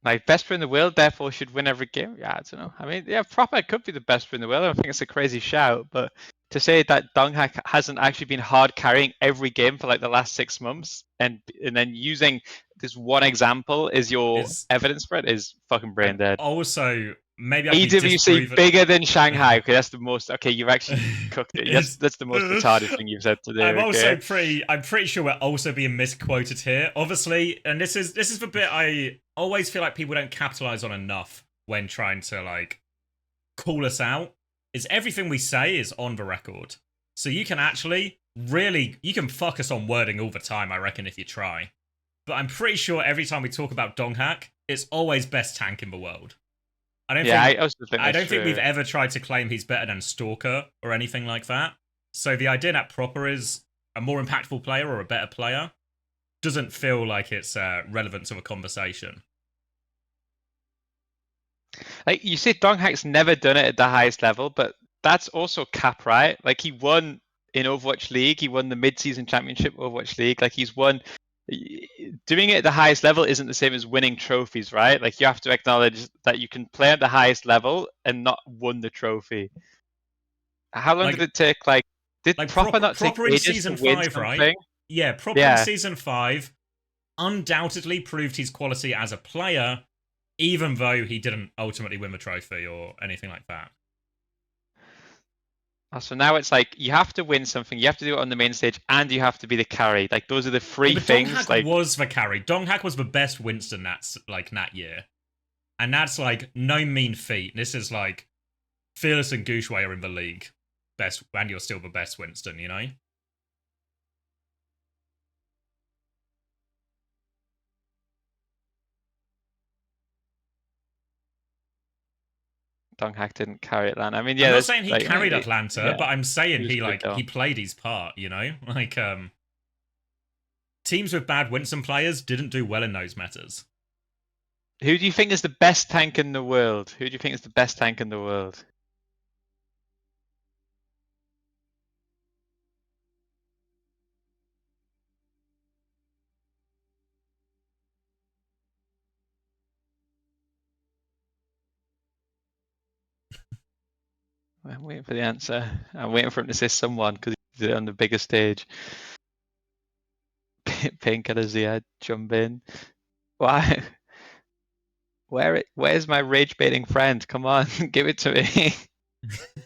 Like best player in the world, therefore should win every game. Yeah, I don't know. I mean, yeah, Proper could be the best player in the world. I don't think it's a crazy shout, but to say that Donghak hasn't actually been hard carrying every game for like the last 6 months, and then using this one example as your evidence for it is fucking brain dead. Also, maybe I EWC bigger than Shanghai. Okay, that's the most. Okay, you've actually cooked it. That's the most retarded thing you've said today. I'm pretty sure we're also being misquoted here. Obviously, and this is the bit I always feel like people don't capitalize on enough when trying to like call us out. Is everything we say is on the record, so you can actually you can fuck us on wording all the time. I reckon if you try, but I'm pretty sure every time we talk about Donghak, it's always best tank in the world. I don't Yeah, think I also think I that's don't think we've true. ever tried to claim he's better than Stalker or anything like that. So the idea that Proper is a more impactful player or a better player doesn't feel like it's relevant to a conversation. Like you said, Donghak's never done it at the highest level, but that's also cap, right? Like he won in Overwatch League, he won the mid-season championship Overwatch League. Like he's won. Doing it at the highest level isn't the same as winning trophies, right? Like you have to acknowledge that you can play at the highest level and not won the trophy. How long did it take? Like, did Proper not take Proper in ages to season win 5, right? something? Yeah, Proper in season 5 undoubtedly proved his quality as a player, even though he didn't ultimately win the trophy or anything like that. So now it's like you have to win something, you have to do it on the main stage, and you have to be the carry. Like those are the three things. Donghak Like was the carry. Donghak was the best Winston that year, and that's like no mean feat. This is like Fearless and Gooshway are in the league, best, and you're still the best Winston. You know. Donghak didn't carry Atlanta. I mean, yeah, I'm not saying he like, carried Atlanta, but I'm saying he he played his part. You know, like teams with bad Winston players didn't do well in those metas. Who do you think is the best tank in the world? Who do you think is the best tank in the world? I'm waiting for the answer. I'm waiting for him to say someone because he did it on the bigger stage. Pink Qadsiah, jump in. Why? Where's my rage baiting friend? Come on, give it to me.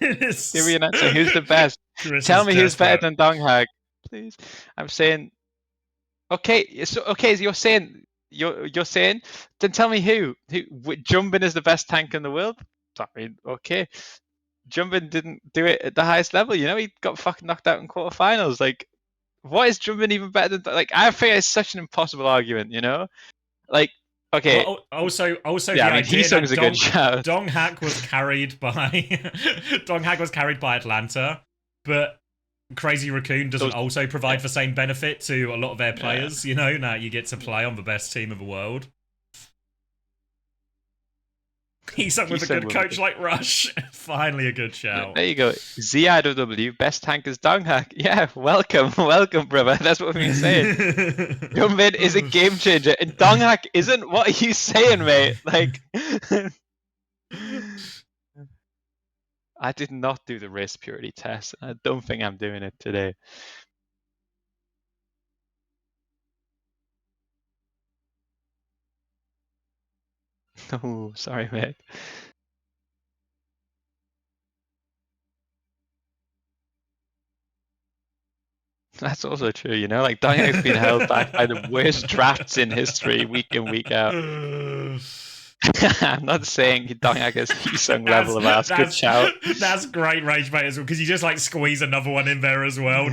Give me an answer. Who's the best? Tell me who's better than Donghak, please. I'm saying. Okay, so you're saying then tell me who Jumbin is the best tank in the world. I mean, okay, Jumbin didn't do it at the highest level. You know, he got fucking knocked out in quarterfinals. Like, what is Jumbin even better than? Like, I think it's such an impossible argument. You know, like. Okay. Well, also, yeah, the idea that a good shout. Donghak was carried by Donghak was carried by Atlanta, but Crazy Raccoon doesn't also provide the same benefit to a lot of their players. You know, now you get to play on the best team of the world. He's up with a good coach like Rush. Finally, a good shout. There you go. ZIW, best tank is Donghak. Yeah, welcome, brother. That's what we're saying. Jumbin is a game changer, and Donghak isn't. What are you saying, mate? Like, I did not do the race purity test. I don't think I'm doing it today. Oh, sorry, mate. That's also true, you know? Like, Donghak's been held back by the worst drafts in history, week in, week out. I'm not saying Donghak is Heesung level of ass. Good shout. That's great rage bait as well, because you just like squeeze another one in there as well.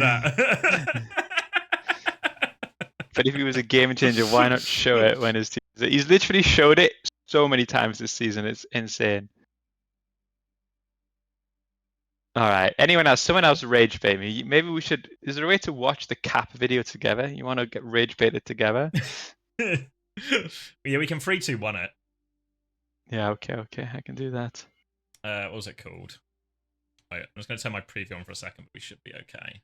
But if he was a game changer, why not show it when his team? He's literally showed it so many times this season. It's insane. All right. Anyone else? Someone else rage bait me. Maybe we should. Is there a way to watch the cap video together? You want to get rage baited together? Yeah, we can 3-2-1 it. Yeah. Okay. I can do that. What was it called? Wait, I'm just going to turn my preview on for a second, but we should be okay.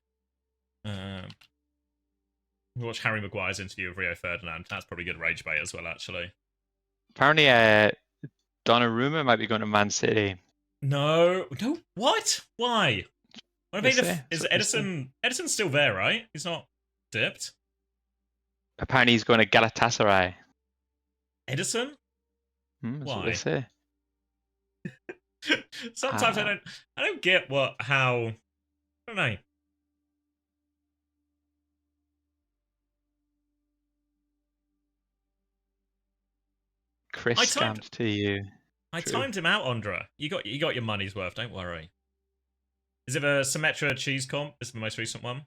We watch Harry Maguire's interview with Rio Ferdinand. That's probably good rage bait as well, actually. Apparently, Donnarumma might be going to Man City. No, what? Why? I mean, is Edison? Edison's still there, right? He's not dipped. Apparently, he's going to Galatasaray. Edison? That's Why? what they say. Sometimes I don't get how. I don't know. Chris scammed to you. I timed him out, Andra. You got your money's worth. Don't worry. Is it a Symmetra cheese comp? This is the most recent one.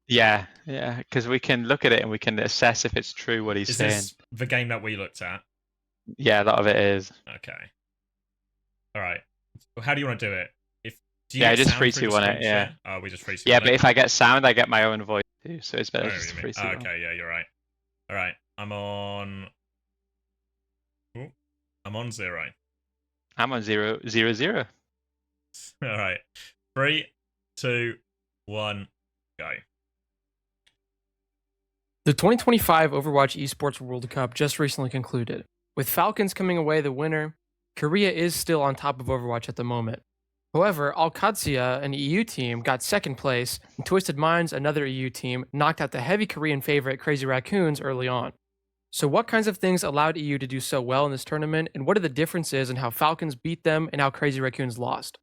Yeah, because we can look at it and we can assess if it's true what he's saying. Is this the game that we looked at? Yeah, a lot of it is. Okay. All right. How do you want to do it? Do you Yeah, get just sound free through two the on screen it. Yeah. share? Oh, we just free two Yeah, on but it. if I get sound, I get my own voice too, so it's better Oh, just you to mean? free two. Okay, yeah, you're right. All right, I'm on. Ooh, I'm on 0. I'm on 0-0-0. All right, 3, 2, 1, go. The 2025 Overwatch Esports World Cup just recently concluded. With Falcons coming away the winner, Korea is still on top of Overwatch at the moment. However, Qadsiah, an EU team, got second place, and Twisted Minds, another EU team, knocked out the heavy Korean favorite Crazy Raccoons early on. So what kinds of things allowed EU to do so well in this tournament, and what are the differences in how Falcons beat them and how Crazy Raccoons lost?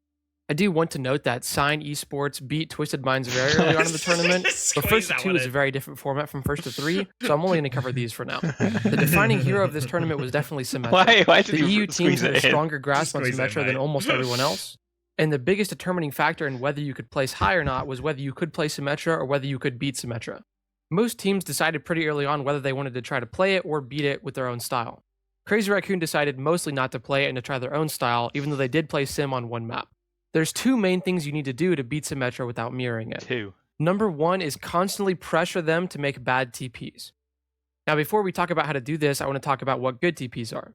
I do want to note that Sign Esports beat Twisted Minds very early on in the tournament, but first to 2 is a very different format from first to 3, so I'm only going to cover these for now. The defining hero of this tournament was definitely Symmetra. Why did The you EU teams squeeze had it a in? stronger grasp on Squeeze it in, Symmetra than mate. almost everyone else, and the biggest determining factor in whether you could place high or not was whether you could play Symmetra or whether you could beat Symmetra. Most teams decided pretty early on whether they wanted to try to play it or beat it with their own style. Crazy Raccoon decided mostly not to play it and to try their own style, even though they did play Sim on one map. There's 2 main things you need to do to beat Symmetra without mirroring it. 2. Number 1 is constantly pressure them to make bad TPs. Now, before we talk about how to do this, I want to talk about what good TPs are.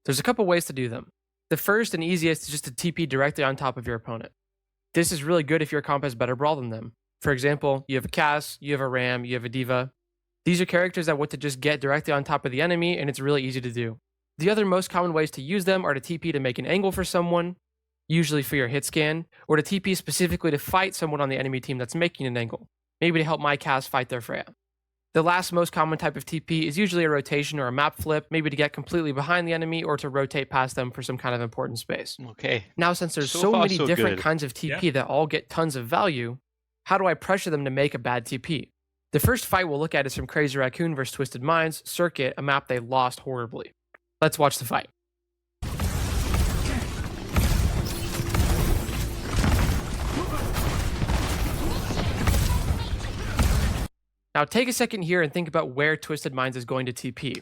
There's a couple ways to do them. The first and easiest is just to TP directly on top of your opponent. This is really good if your comp has better brawl than them. For example, you have a Cass, you have a Ram, you have a Diva. These are characters that want to just get directly on top of the enemy, and it's really easy to do. The other most common ways to use them are to TP to make an angle for someone, usually for your hit scan, or to TP specifically to fight someone on the enemy team that's making an angle, maybe to help my Cass fight their Freya. The last most common type of TP is usually a rotation or a map flip, maybe to get completely behind the enemy or to rotate past them for some kind of important space. Okay. Now, since there's So so far, many so different good. kinds of TP that all get tons of value, how do I pressure them to make a bad TP? The first fight we'll look at is from Crazy Raccoon vs Twisted Minds, Circuit, a map they lost horribly. Let's watch the fight. Now take a second here and think about where Twisted Minds is going to TP.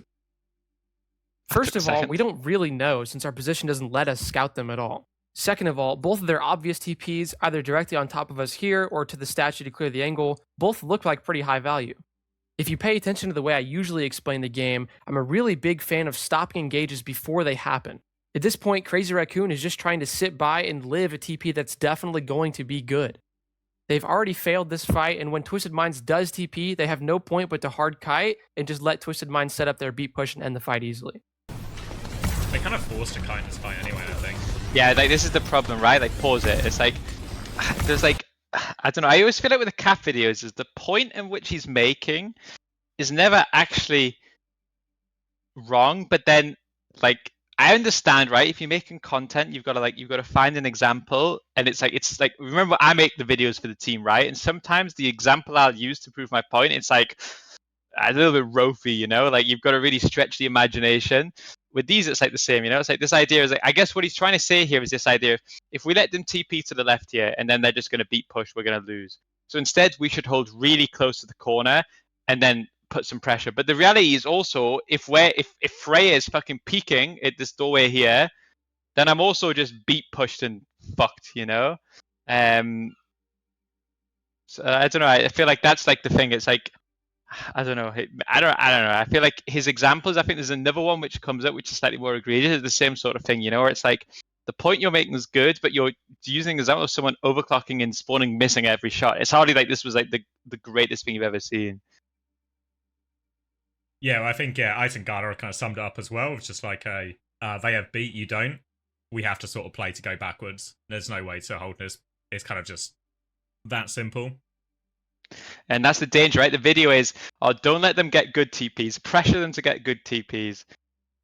First of all, we don't really know since our position doesn't let us scout them at all. Second of all, both of their obvious TPs, either directly on top of us here or to the statue to clear the angle, both look like pretty high value. If you pay attention to the way I usually explain the game, I'm a really big fan of stopping engages before they happen. At this point, Crazy Raccoon is just trying to sit by and live a TP that's definitely going to be good. They've already failed this fight, and when Twisted Minds does TP, they have no point but to hard kite and just let Twisted Minds set up their beat push and end the fight easily. They kind of forced a kite in this fight anyway, I think. Yeah, like this is the problem, right? Like pause it. It's like there's like I don't know. I always feel like with the cat videos is the point in which he's making is never actually wrong, but then like I understand, right? If you're making content, you've got to find an example, and it's like remember I make the videos for the team, right? And sometimes the example I'll use to prove my point, it's like a little bit ropey, you know? Like you've got to really stretch the imagination. With these, it's like the same, you know? It's like this idea is like I guess what he's trying to say here is this idea of if we let them TP to the left here, and then they're just going to beat push, we're going to lose. So instead, we should hold really close to the corner, and then put some pressure. But the reality is also if Freya is fucking peeking at this doorway here, then I'm also just beat pushed and fucked, you know? So I don't know. I feel like that's like the thing. It's like I don't know. I don't know. I feel like his examples. I think there's another one which comes up which is slightly more egregious. It's the same sort of thing, you know, where it's like the point you're making is good, but you're using an example of someone overclocking and spawning missing every shot. It's hardly like this was like the greatest thing you've ever seen. Yeah, well, I think Isengard kind of summed it up as well. It's just like they have beat, you don't. We have to sort of play to go backwards. There's no way to hold this. It's kind of just that simple. And that's the danger, right? The video is, don't let them get good TPs. Pressure them to get good TPs.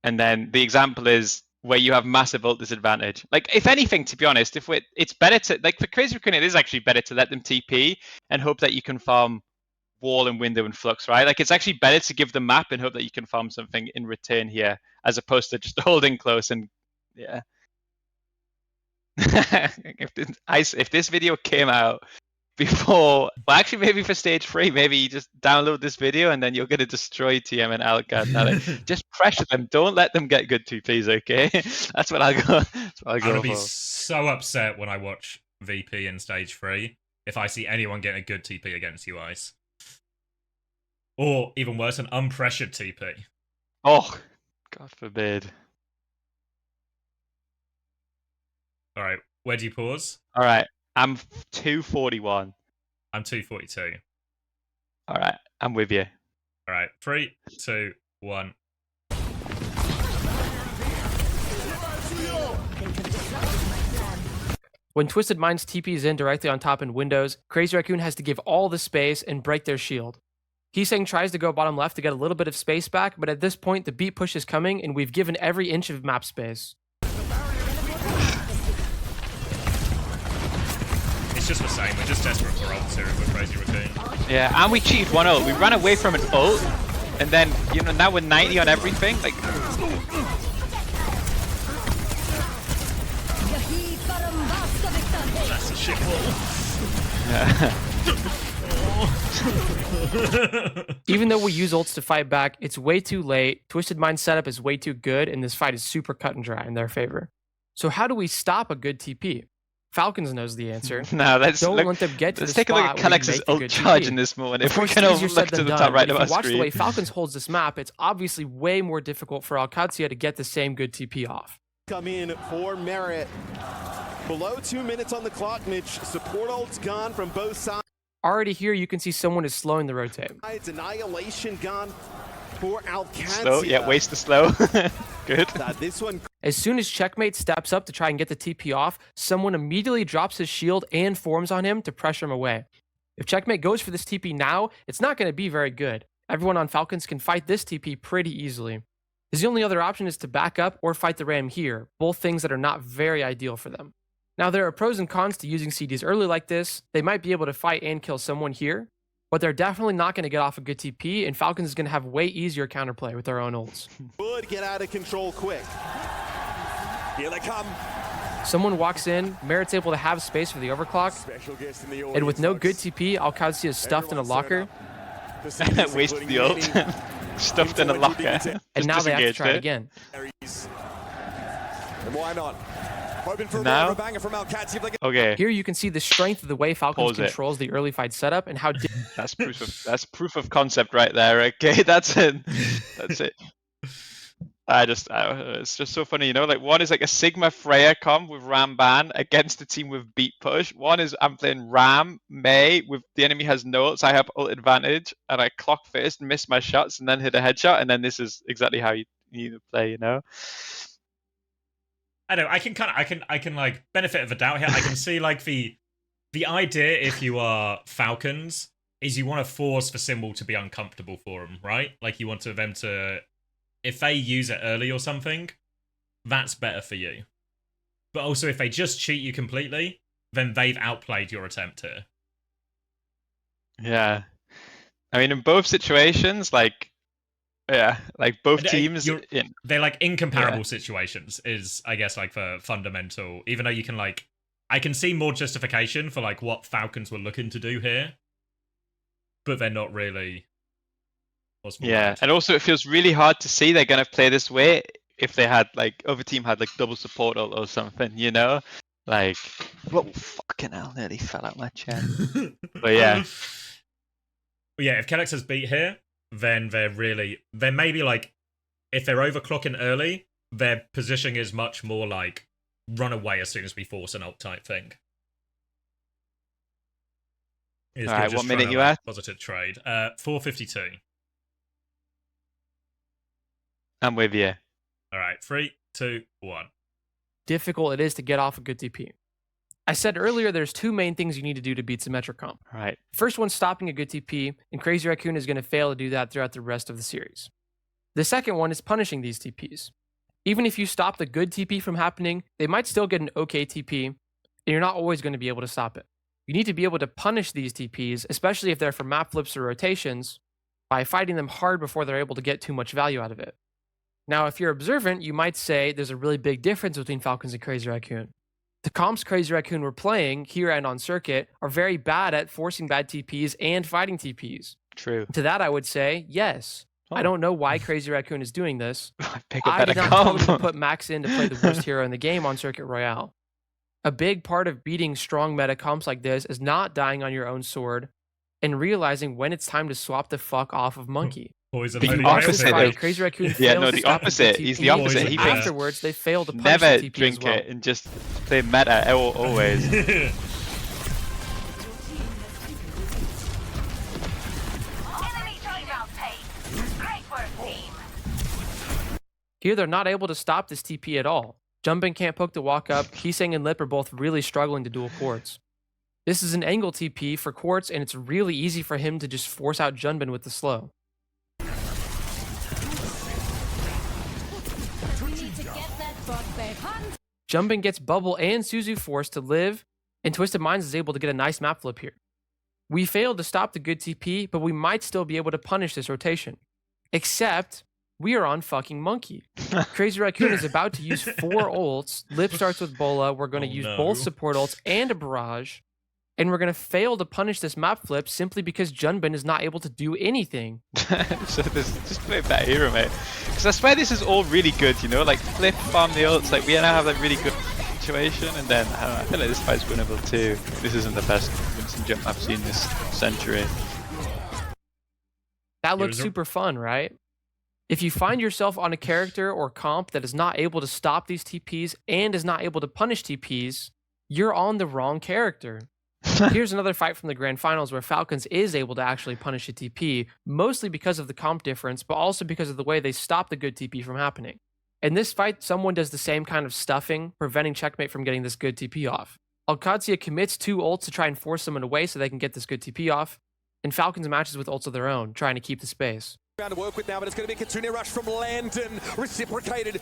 And then the example is where you have massive ult disadvantage. Like, if anything, to be honest, it's better to, like for Crazy Raccoon, it is actually better to let them TP and hope that you can farm wall and window and flux, right? Like it's actually better to give the map and hope that you can farm something in return here, as opposed to just holding close and yeah. If this video came out before. Well, actually, maybe for stage 3, maybe you just download this video and then you're going to destroy TM and Alcad. Now, like, just pressure them. Don't let them get good TPs, okay? That's what I'll go. That's what I'll I'm gonna go be for. so upset when I watch VP in stage 3 if I see anyone getting a good TP against you, Ice. Or even worse, an unpressured TP. Oh, God forbid. All right, where do you pause? All right, I'm 241. I'm 242. All right, I'm with you. All right, 3, 2, 1. When Twisted Minds TPs in directly on top in Windows, Crazy Raccoon has to give all the space and break their shield. Heesang tries to go bottom left to get a little bit of space back, but at this point the beat push is coming and we've given every inch of map space. It's just the same, we're just desperate for ults here with Crazy Raccoon. Yeah, and we cheated one ult. We ran away from an ult, and then, you know, now we're 90 on everything. Like, That's a shit wall. Even though we use ults to fight back, it's way too late, Twisted Mind's setup is way too good, and this fight is super cut and dry in their favor. So how do we stop a good TP? Falcons knows the answer. no, let's Don't look, let them get to let's the take a look spot at where we Kalex's make the ult good charge TP. in this moment. Of If we course, can it's easier overlook said to than the done. top right But of if our you watch the way screen. Falcons holds this map, it's obviously way more difficult for Qadsiah to get the same good TP off. Come in for Merit. Below 2 minutes on the clock, Mitch. Support ults gone from both sides. Already here, you can see someone is slowing the rotate. Annihilation gone for Qadsiah. Slow, yeah, waste the slow. Good. This one. As soon as Checkmate steps up to try and get the TP off, someone immediately drops his shield and forms on him to pressure him away. If Checkmate goes for this TP now, it's not going to be very good. Everyone on Falcons can fight this TP pretty easily. His only other option is to back up or fight the Ram here, both things that are not very ideal for them. Now, there are pros and cons to using CDs early like this. They might be able to fight and kill someone here, but they're definitely not going to get off a good TP, and Falcons is going to have way easier counterplay with their own ults. Would get out of control quick. Here they come. Someone walks in, Merit's able to have space for the overclock, Special guest in the audience, and with no good folks. TP, Qadsiah is stuffed in a locker, Wasted the ult. Stuffed in a locker. and Just now they have to disengaged try it it. again. And why not? Hoping for a Now? bit of a banger from Qadsiah. Okay, Here you can see the strength of the way Falcons Pause it. controls the early fight setup and how that's proof of concept right there. Okay, that's it. That's it. It's just so funny, you know. Like, one is like a Sigma Freya comp with Ram Ban against a team with beat push. One is I'm playing Ram May with the enemy has no ults. I have ult advantage, and I clock first, miss my shots, and then hit a headshot. And then this is exactly how you need to play, you know. I know, I can like benefit of the doubt here. I can see like the idea if you are Falcons is you want to force the symbol to be uncomfortable for them, right? Like you want them to, if they use it early or something, that's better for you. But also if they just cheat you completely, then they've outplayed your attempt here. Yeah, I mean, in both situations, like, yeah, like both teams. They're like incomparable situations is, I guess, like the fundamental, even though you can like, I can see more justification for like what Falcons were looking to do here, but they're not really. Yeah, and also it feels really hard to see they're gonna play this way if they had like other team had like double support or something, you know? Like, whoa, fucking hell, nearly fell out my chair. But yeah. But yeah, if Kellex has beat here, then they're maybe like, if they're overclocking early, their positioning is much more like run away as soon as we force an ult type thing. Alright, what minute you at? Positive trade. 4:52. I'm with you. Alright, 3, 2, 1. difficult it is to get off a good TP. I said earlier there's two main things you need to do to beat Symmetric Comp. Right. First one's stopping a good TP, and Crazy Raccoon is going to fail to do that throughout the rest of the series. The second one is punishing these TPs. Even if you stop the good TP from happening, they might still get an okay TP, and you're not always going to be able to stop it. You need to be able to punish these TPs, especially if they're for map flips or rotations, by fighting them hard before they're able to get too much value out of it. Now, if you're observant, you might say there's a really big difference between Falcons and Crazy Raccoon. The comps Crazy Raccoon were playing here and on circuit are very bad at forcing bad TPs and fighting TPs. True. To that, I would say yes. I don't know why Crazy Raccoon is doing this. Pick a I better did not tell them to comp. put Max in to play the worst hero in the game on Circuit Royale. A big part of beating strong meta comps like this is not dying on your own sword and realizing when it's time to swap the fuck off of Monkey. Poison The only opposite rails. though. Crazy Raccoon Yeah, failed no, to the stop opposite. TP. He's the opposite. He thinks Afterwards, they failed to punish never the TP drink as well. it and just play meta always. Enemy timeout pace. Great work, team. Here, they're not able to stop this TP at all. Jumpin can't poke the walk up. Qadsiah and Lip are both really struggling to duel Quartz. This is an angle TP for Quartz, and it's really easy for him to just force out Junbin with the slow. Junbin gets Bubble and Suzu forced to live, and Twisted Minds is able to get a nice map flip here. We failed to stop the good TP, but we might still be able to punish this rotation. Except, we are on fucking Monkey. Crazy Raccoon is about to use 4 ults. Lip starts with Bola. We're going to use both support ults and a barrage. And we're going to fail to punish this map flip simply because Junbin is not able to do anything. So this just play a better hero, mate. Because I swear this is all really good, you know, like flip farm the ults, like we now have a really good situation, and then I don't know, I feel like this fight's winnable too. This isn't the best Winston jump I've seen this century. That looks super fun, right? If you find yourself on a character or comp that is not able to stop these TPs and is not able to punish TPs, you're on the wrong character. Here's another fight from the Grand Finals where Falcons is able to actually punish a TP, mostly because of the comp difference, but also because of the way they stop the good TP from happening. In this fight, someone does the same kind of stuffing, preventing Checkmate from getting this good TP off. Qadsiah commits 2 ults to try and force someone away so they can get this good TP off, and Falcons matches with ults of their own, trying to keep the space. To work with now, but it's going to be a Qadsiah rush from Landon, reciprocated.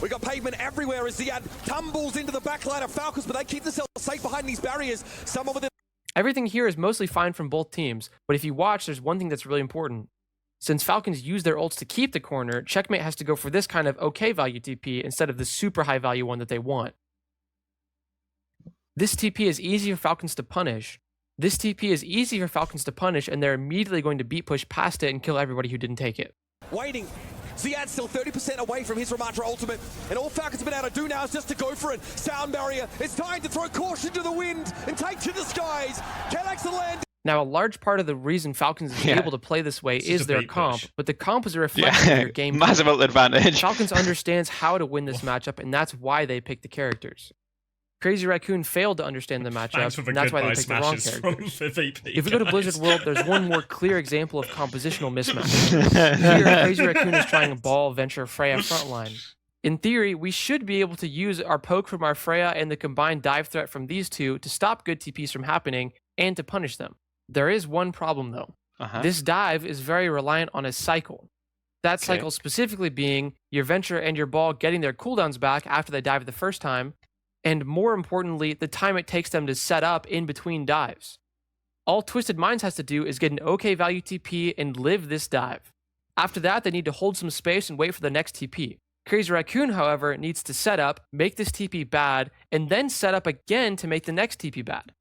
We got pavement everywhere as Ziad tumbles into the backline of Falcons, but they keep themselves safe behind these barriers. Someone with Everything here is mostly fine from both teams, but if you watch, there's one thing that's really important. Since Falcons use their ults to keep the corner, Checkmate has to go for this kind of okay value TP instead of the super high value one that they want. This TP is easy for Falcons to punish. This TP is easy for Falcons to punish, and they're immediately going to beat push past it and kill everybody who didn't take it. waiting. Ziad's still 30% away from his Ramatra ultimate, and all Falcons have been able to do now is just to go for it. Sound barrier, it's time to throw caution to the wind and take to the skies. Kellex the land. Now, a large part of the reason Falcons is able to play this way is their comp, but the comp is a reflection of your game. Massive advantage. Falcons understands how to win this matchup, and that's why they pick the characters. Crazy Raccoon failed to understand the matchup, and that's why they picked the wrong characters. If we go to Blizzard World, there's one more clear example of compositional mismatch. Here, Crazy Raccoon is trying to ball Venture Freya frontline. In theory, we should be able to use our poke from our Freya and the combined dive threat from these two to stop good TPs from happening and to punish them. There is one problem though. This dive is very reliant on a cycle. That cycle specifically being your Venture and your ball getting their cooldowns back after they dive the first time, and more importantly, the time it takes them to set up in between dives. All Twisted Minds has to do is get an okay value TP and live this dive. After that, they need to hold some space and wait for the next TP. Crazy Raccoon, however, needs to set up, make this TP bad, and then set up again to make the next TP bad.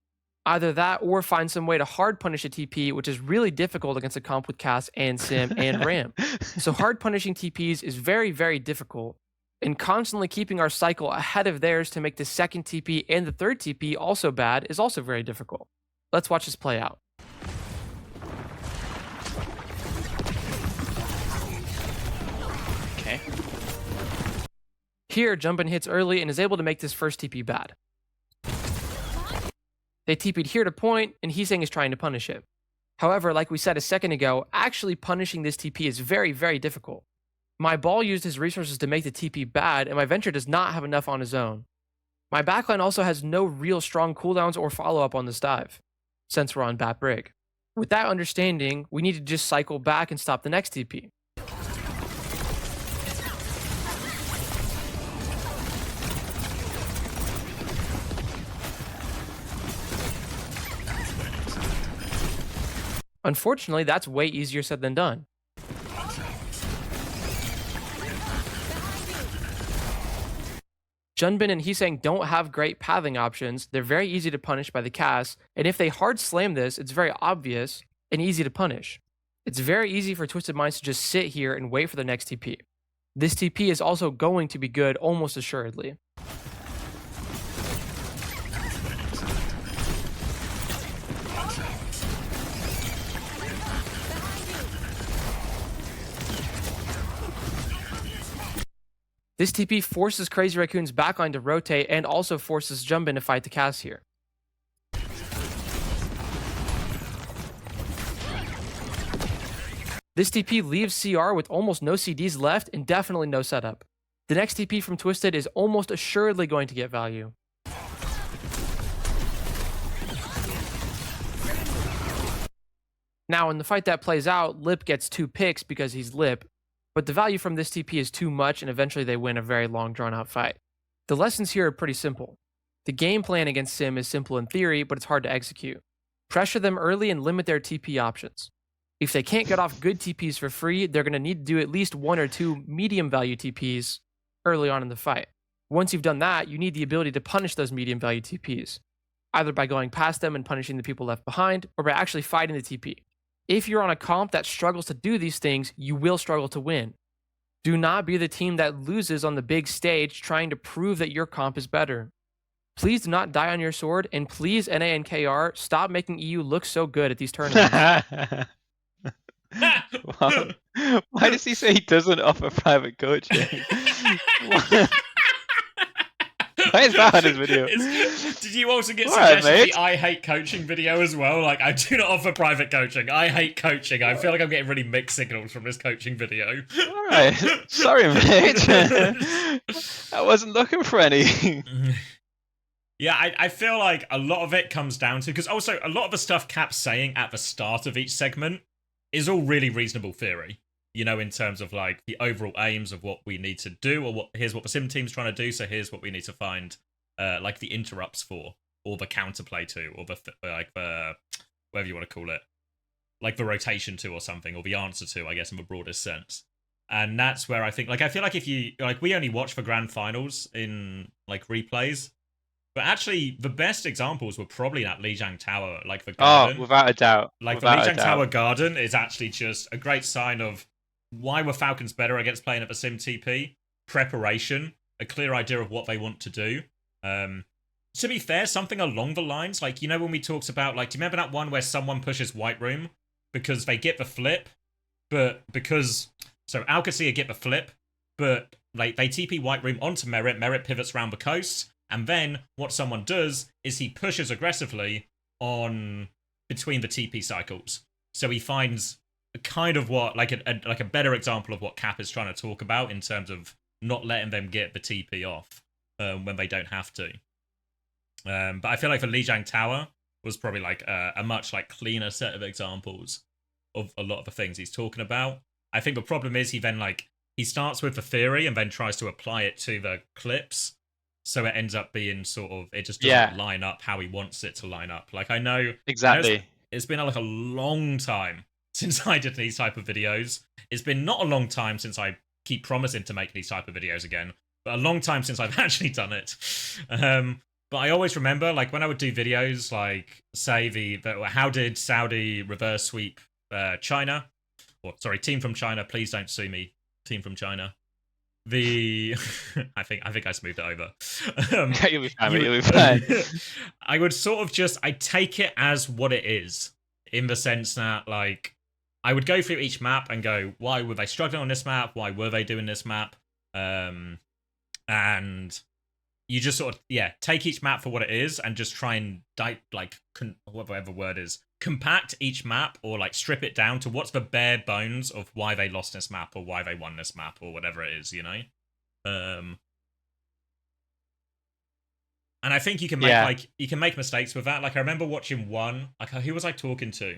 Either that or find some way to hard punish a TP, which is really difficult against a comp with Cass and Sim and Ram. So hard punishing TPs is very, very difficult, and constantly keeping our cycle ahead of theirs to make the second TP and the third TP also bad is also very difficult. Let's watch this play out. Okay. Here, Jumpin hits early and is able to make this first TP bad. They TP'd here to point, and Heesang is trying to punish it. However, like we said a second ago, actually punishing this TP is very, very difficult. My ball used his resources to make the TP bad, and my Venture does not have enough on his own. My backline also has no real strong cooldowns or follow-up on this dive, since we're on Bat Brig. With that understanding, we need to just cycle back and stop the next TP. Unfortunately, that's way easier said than done. Junbin and Heesang don't have great pathing options. They're very easy to punish by the cast, and if they hard slam this, it's very obvious and easy to punish. It's very easy for Twisted Minds to just sit here and wait for the next TP. This TP is also going to be good almost assuredly. This TP forces Crazy Raccoon's backline to rotate and also forces Junbin to fight the cast here. This TP leaves CR with almost no CDs left and definitely no setup. The next TP from Twisted is almost assuredly going to get value. Now, in the fight that plays out, Lip gets 2 picks because he's Lip, but the value from this TP is too much and eventually they win a very long drawn-out fight. The lessons here are pretty simple. The game plan against Sim is simple in theory, but it's hard to execute. Pressure them early and limit their TP options. If they can't get off good TPs for free, they're going to need to do at least 1 or 2 medium value TPs early on in the fight. Once you've done that, you need the ability to punish those medium value TPs, either by going past them and punishing the people left behind, or by actually fighting the TP. If you're on a comp that struggles to do these things, you will struggle to win. Do not be the team that loses on the big stage trying to prove that your comp is better. Please do not die on your sword, and please, NA and KR, stop making EU look so good at these tournaments. Wow. Why does he say he doesn't offer private coaching? Why is that on his video? Did you also get Alright, suggested mate. the I hate coaching video as well? Like, I do not offer private coaching. I hate coaching. I feel like I'm getting really mixed signals from this coaching video. Alright, sorry mate. I wasn't looking for any. Yeah, I feel like a lot of it comes down to, because also a lot of the stuff Cap's saying at the start of each segment is all really reasonable theory. You know, in terms of like the overall aims of what we need to do, or here's what the sim team's trying to do, so here's what we need to find like the interrupts for, or the counterplay to, or the whatever you want to call it, like the rotation to or something, or the answer to, I guess, in the broadest sense. And that's where I think, like, I feel like if you, like, we only watch for grand finals in like replays, but actually the best examples were probably that Lijiang Tower, like the garden. Oh, without a doubt. Like without the a Lijiang doubt. Tower garden is actually just a great sign of why were Falcons better against playing at the Sim TP? Preparation, a clear idea of what they want to do. To be fair, something along the lines, like, you know, when we talked about, like, do you remember that one where someone pushes White Room because they get the flip, but because, so Qadsiah get the flip, but like they TP White Room onto Merit, Merit pivots around the coast, and then what someone does is he pushes aggressively on between the TP cycles. So he finds kind of what, like a better example of what Cap is trying to talk about in terms of not letting them get the TP off when they don't have to. But I feel like the Lijiang Tower was probably like a much like cleaner set of examples of a lot of the things he's talking about. I think the problem is he starts with the theory and then tries to apply it to the clips. So it ends up being sort of, it just doesn't line up how he wants it to line up. Like, I know... Exactly. It's been like a long time since I did these type of videos. It's been not a long time since I keep promising to make these type of videos again, but a long time since I've actually done it. But I always remember, like, when I would do videos, like, say, how did Saudi reverse sweep China? Or, sorry, team from China, please don't sue me, team from China. I think I smoothed it over. You'll be fine, you'll be fine. I would sort of just, I take it as what it is, in the sense that, like, I would go through each map and go, why were they struggling on this map? Why were they doing this map? And you just sort of, take each map for what it is and just try and, whatever word is, compact each map or, like, strip it down to what's the bare bones of why they lost this map or why they won this map or whatever it is, you know? And I think you can make, you can make mistakes with that. Like, I remember watching one, like, who was I talking to?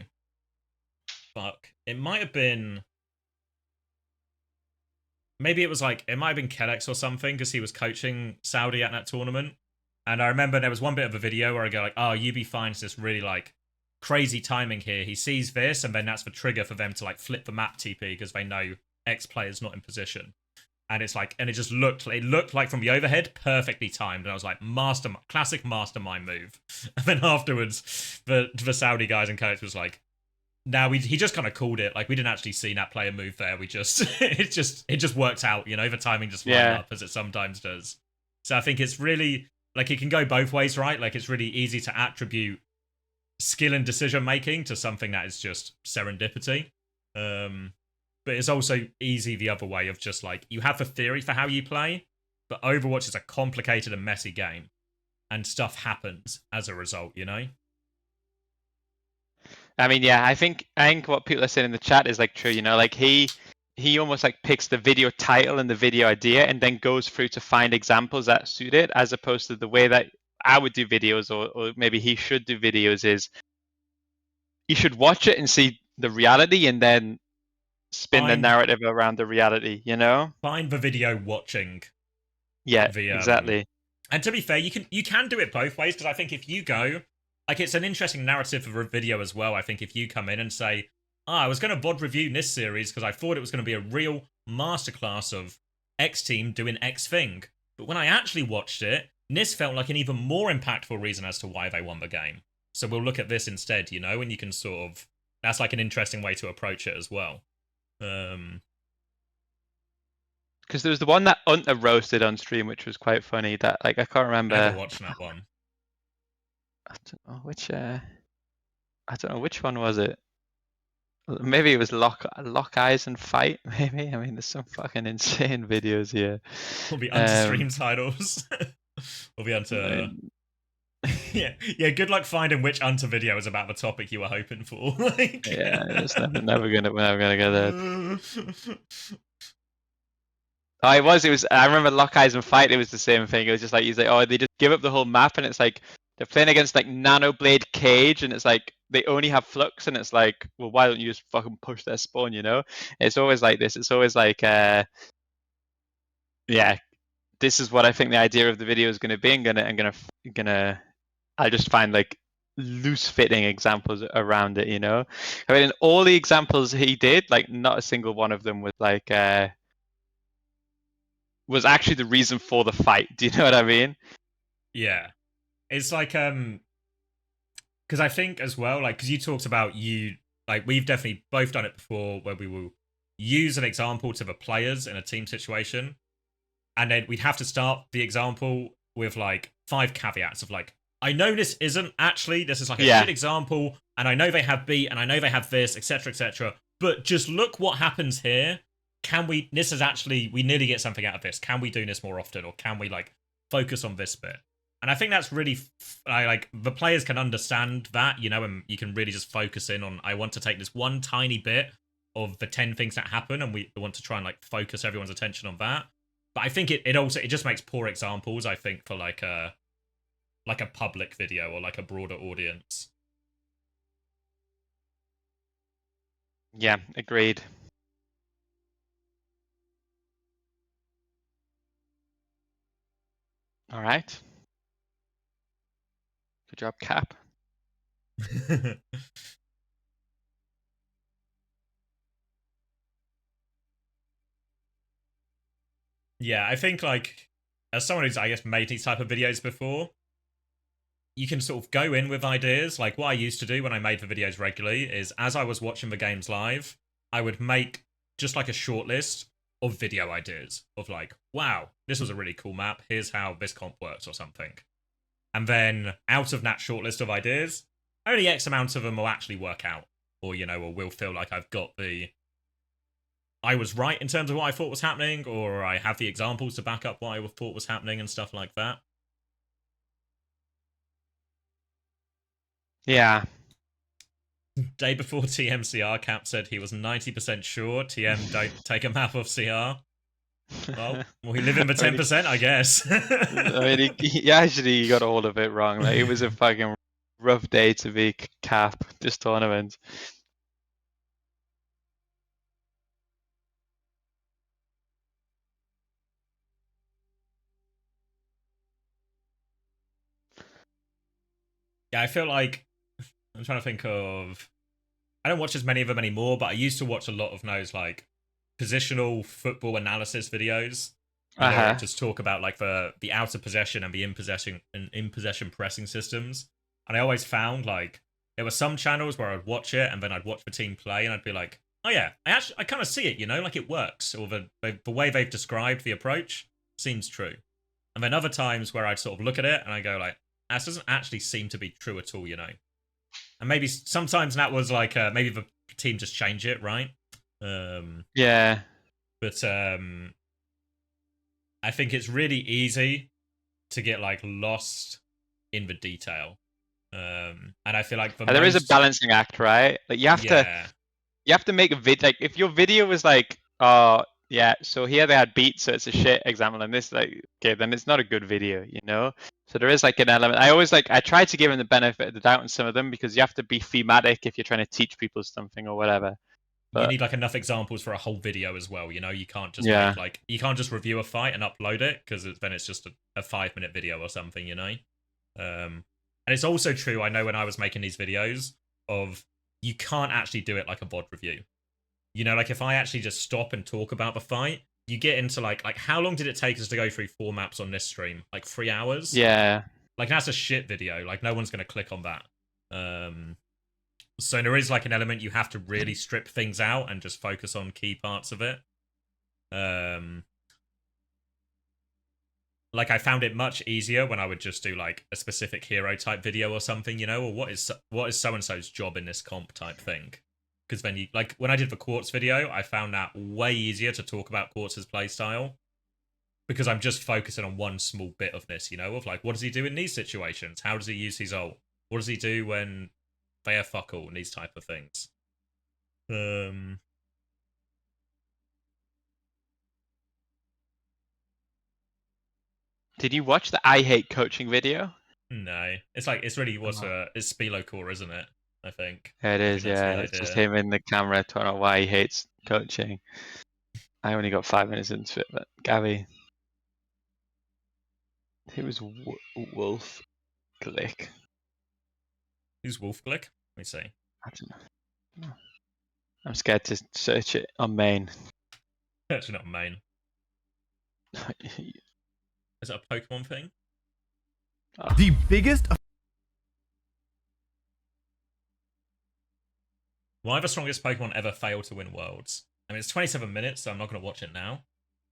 Fuck. It might have been... Maybe it was like, it might have been Kellex or something, because he was coaching Saudi at that tournament. And I remember there was one bit of a video where I go like, oh, UB finds this really, like, crazy timing here. He sees this, and then that's the trigger for them to, like, flip the map TP, because they know X player's not in position. And it's like, and it looked like from the overhead, perfectly timed. And I was like, classic mastermind move. And then afterwards, the Saudi guys and coach was like, he just kind of called it. Like, we didn't actually see that player move there. We just, it just worked out, you know, the timing just lined up as it sometimes does. So I think it's really, like, it can go both ways, right? Like, it's really easy to attribute skill and decision making to something that is just serendipity. But it's also easy the other way of just like, you have a theory for how you play, but Overwatch is a complicated and messy game, and stuff happens as a result, you know? I mean, yeah, I think what people are saying in the chat is like true, you know, like he almost like picks the video title and the video idea and then goes through to find examples that suit it, as opposed to the way that I would do videos, or maybe he should do videos, is you should watch it and see the reality and then spin the narrative around the reality, you know? Find the video watching. Yeah, exactly. And to be fair, you can do it both ways, because I think if you go, like, it's an interesting narrative of a video as well. I think if you come in and say, I was going to VOD review this series because I thought it was going to be a real masterclass of X team doing X thing. But when I actually watched it, this felt like an even more impactful reason as to why they won the game. So we'll look at this instead, you know, and you can sort of, that's like an interesting way to approach it as well. Because there was the one that Unta roasted on stream, which was quite funny. That, like, I can't remember. I never watched that one. I don't know which one was it. Maybe it was Lock Eyes and Fight. Maybe. I mean, there's some fucking insane videos here. Will be Unta stream titles. Will be Unta. Yeah. Good luck finding which Unta video is about the topic you were hoping for. Like, yeah, it's we're never gonna get that. Oh, it was. I remember Lock Eyes and Fight. It was the same thing. It was just like, he's like, oh, they just give up the whole map, and it's like they're playing against like Nanoblade Cage, and it's like they only have Flux, and it's like, well, why don't you just fucking push their spawn? You know, it's always like this. It's always like, yeah, this is what I think the idea of the video is going to be. I'll just find like loose fitting examples around it. You know, I mean, in all the examples he did, like not a single one of them was like. Was actually the reason for the fight. Do you know what I mean? Yeah. It's like, because I think as well, like, because you talked about we've definitely both done it before, where we will use an example to the players in a team situation, and then we'd have to start the example with like 5 caveats of like, I know this isn't actually, this is like a shit example, and I know they have B, and I know they have this, etc., but just look what happens here. We nearly get something out of this. Can we do this more often? Or can we, like, focus on this bit? And I think that's really, like, the players can understand that, you know, and you can really just focus in on, I want to take this one tiny bit of the 10 things that happen, and we want to try and, like, focus everyone's attention on that. But I think it just makes poor examples, I think, for, like a public video or, like, a broader audience. Yeah, agreed. All right. Good job, Cap. Yeah, I think, like, as someone who's, I guess, made these type of videos before, you can sort of go in with ideas. Like, what I used to do when I made the videos regularly is, as I was watching the games live, I would make just, like, a short list of video ideas of like, wow, this was a really cool map, here's how this comp works or something. And then out of that short list of ideas, only X amount of them will actually work out, or, you know, or will feel like I've got I was right in terms of what I thought was happening, or I have the examples to back up what I thought was happening and stuff like that. Yeah. Day before TMCR, Cap said he was 90% sure TM don't take a map off CR. Well, we live in the 10%, I guess. I mean, he actually got all of it wrong. Like, it was a fucking rough day to be Cap this tournament. Yeah, I feel like I'm trying to think of. I don't watch as many of them anymore, but I used to watch a lot of those, like, positional football analysis videos. Where just talk about like the out of possession and the in possession pressing systems. And I always found like there were some channels where I'd watch it and then I'd watch the team play and I'd be like, oh yeah, I kind of see it, like it works, or the way they've described the approach seems true. And then other times where I'd sort of look at it and I go like, this doesn't actually seem to be true at all, And maybe sometimes that was like maybe the team just change it, right? Yeah. But I think it's really easy to get like lost in the detail. And I feel like there is a balancing act, right? Like you have to make a vid. Like if your video was like, oh yeah, so here they had beats, so it's a shit example, and this like, okay, then it's not a good video, So there is like an element. I try to give them the benefit of the doubt in some of them because you have to be thematic if you're trying to teach people something or whatever. But you need like enough examples for a whole video as well. You can't just make, like you can't just review a fight and upload it because then it's just a 5-minute video or something. And it's also true. I know when I was making these videos of you can't actually do it like a VOD review. Like if I actually just stop and talk about the fight, you get into like how long did it take us to go through 4 maps on this stream? Like 3 hours? Yeah. Like that's a shit video. Like no one's gonna click on that. So there is like an element you have to really strip things out and just focus on key parts of it. Like I found it much easier when I would just do like a specific hero type video or something, or what is so-and-so's job in this comp type thing. Because then like when I did the Quartz video, I found that way easier to talk about Quartz's playstyle. Because I'm just focusing on one small bit of this, of like what does he do in these situations? How does he use his ult? What does he do when they are fuck all and these type of things. Did you watch the I Hate Coaching video? No. It's really it's Spilo Core, isn't it? I think. Yeah, it is, yeah. It's just him in the camera talking about why he hates coaching. I only got 5 minutes into it, but Gabby. It was Wolf Glick. Who's Wolf Glick? Let me see. I don't know. I'm scared to search it on main. Actually, not on main. Is it a Pokemon thing? Oh. The biggest. Why the strongest Pokemon ever failed to win Worlds? I mean, it's 27 minutes, so I'm not going to watch it now.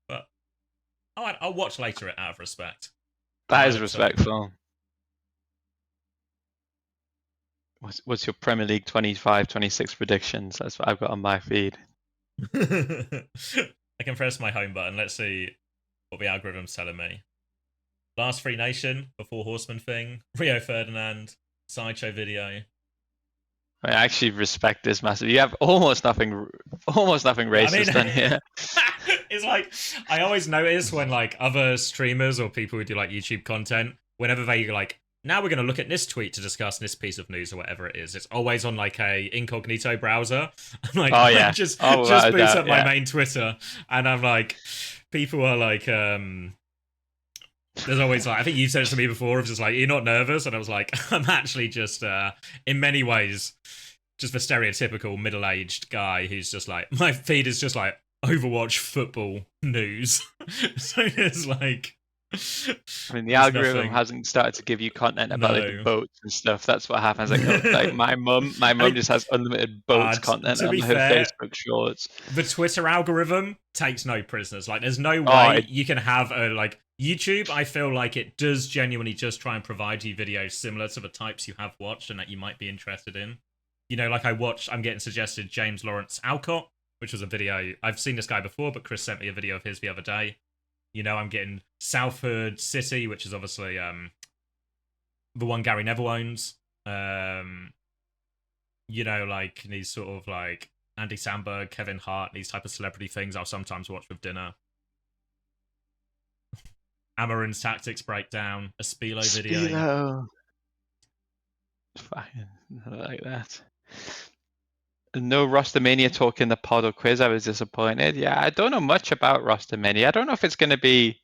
But I'll watch later out of respect. That is respectful. What's your Premier League 25-26 predictions? That's what I've got on my feed. I can press my home button. Let's see what the algorithm's telling me. Last Free Nation, Before Horseman thing, Rio Ferdinand, Sideshow video. I actually respect this massively. You have almost nothing racist done here. It's like I always notice when like other streamers or people who do like YouTube content, whenever they like, now we're going to look at this tweet to discuss this piece of news or whatever it is. It's always on like a incognito browser. I'm like, oh yeah, just boots up my main Twitter, and I'm like, people are like, there's always like, I think you said it to me before. It's just like, you're not nervous, and I was like, I'm actually just, in many ways, just the stereotypical middle-aged guy who's just like, my feed is just like Overwatch football news. So it's like. I mean, the algorithm hasn't started to give you content about like the boats and stuff. That's what happens. Like my mum just has unlimited boats content on her Facebook Shorts. The Twitter algorithm takes no prisoners. Like, there's no way you can have a like YouTube. I feel like it does genuinely just try and provide you videos similar to the types you have watched and that you might be interested in. Like I'm getting suggested James Lawrence Alcott, which was a video. I've seen this guy before, but Chris sent me a video of his the other day. I'm getting Southwood City, which is obviously the one Gary Neville owns. Like these sort of like Andy Samberg, Kevin Hart, these type of celebrity things I'll sometimes watch with dinner. Amarin's Tactics Breakdown, a Spilo video. Fine, I like that. No rostermania talk in the pod or quiz. I was disappointed. Yeah, I don't know much about rostermania. I don't know if it's going to be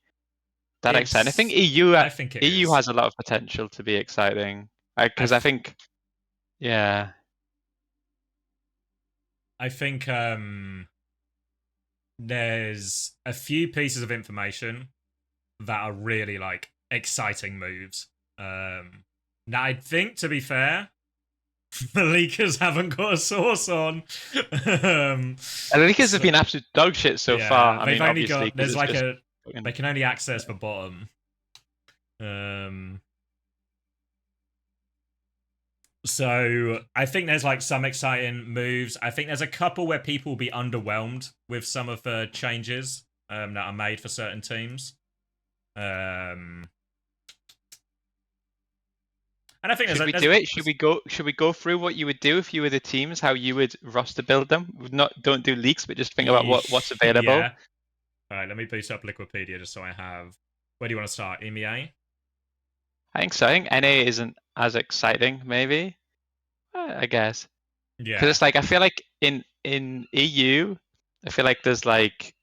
that exciting. I think EU has a lot of potential to be exciting. Because I think, yeah. I think there's a few pieces of information that are really like exciting moves. Now I think, to be fair, the leakers haven't got a source on. And the leakers have been absolute dog shit so far. I they've mean, only obviously, got there's like fucking... they can only access the bottom. So I think there's like some exciting moves. I think there's a couple where people will be underwhelmed with some of the changes that are made for certain teams. And I think Should we do it? Should we go through what you would do if you were the teams? How you would roster build them? Don't do leaks, but just think about what's available. Yeah. All right, let me boost up Liquipedia just so I have. Where do you want to start? EMEA? I think so. I think NA isn't as exciting, maybe. I guess. Yeah. Because it's like, I feel like in EU, I feel like there's like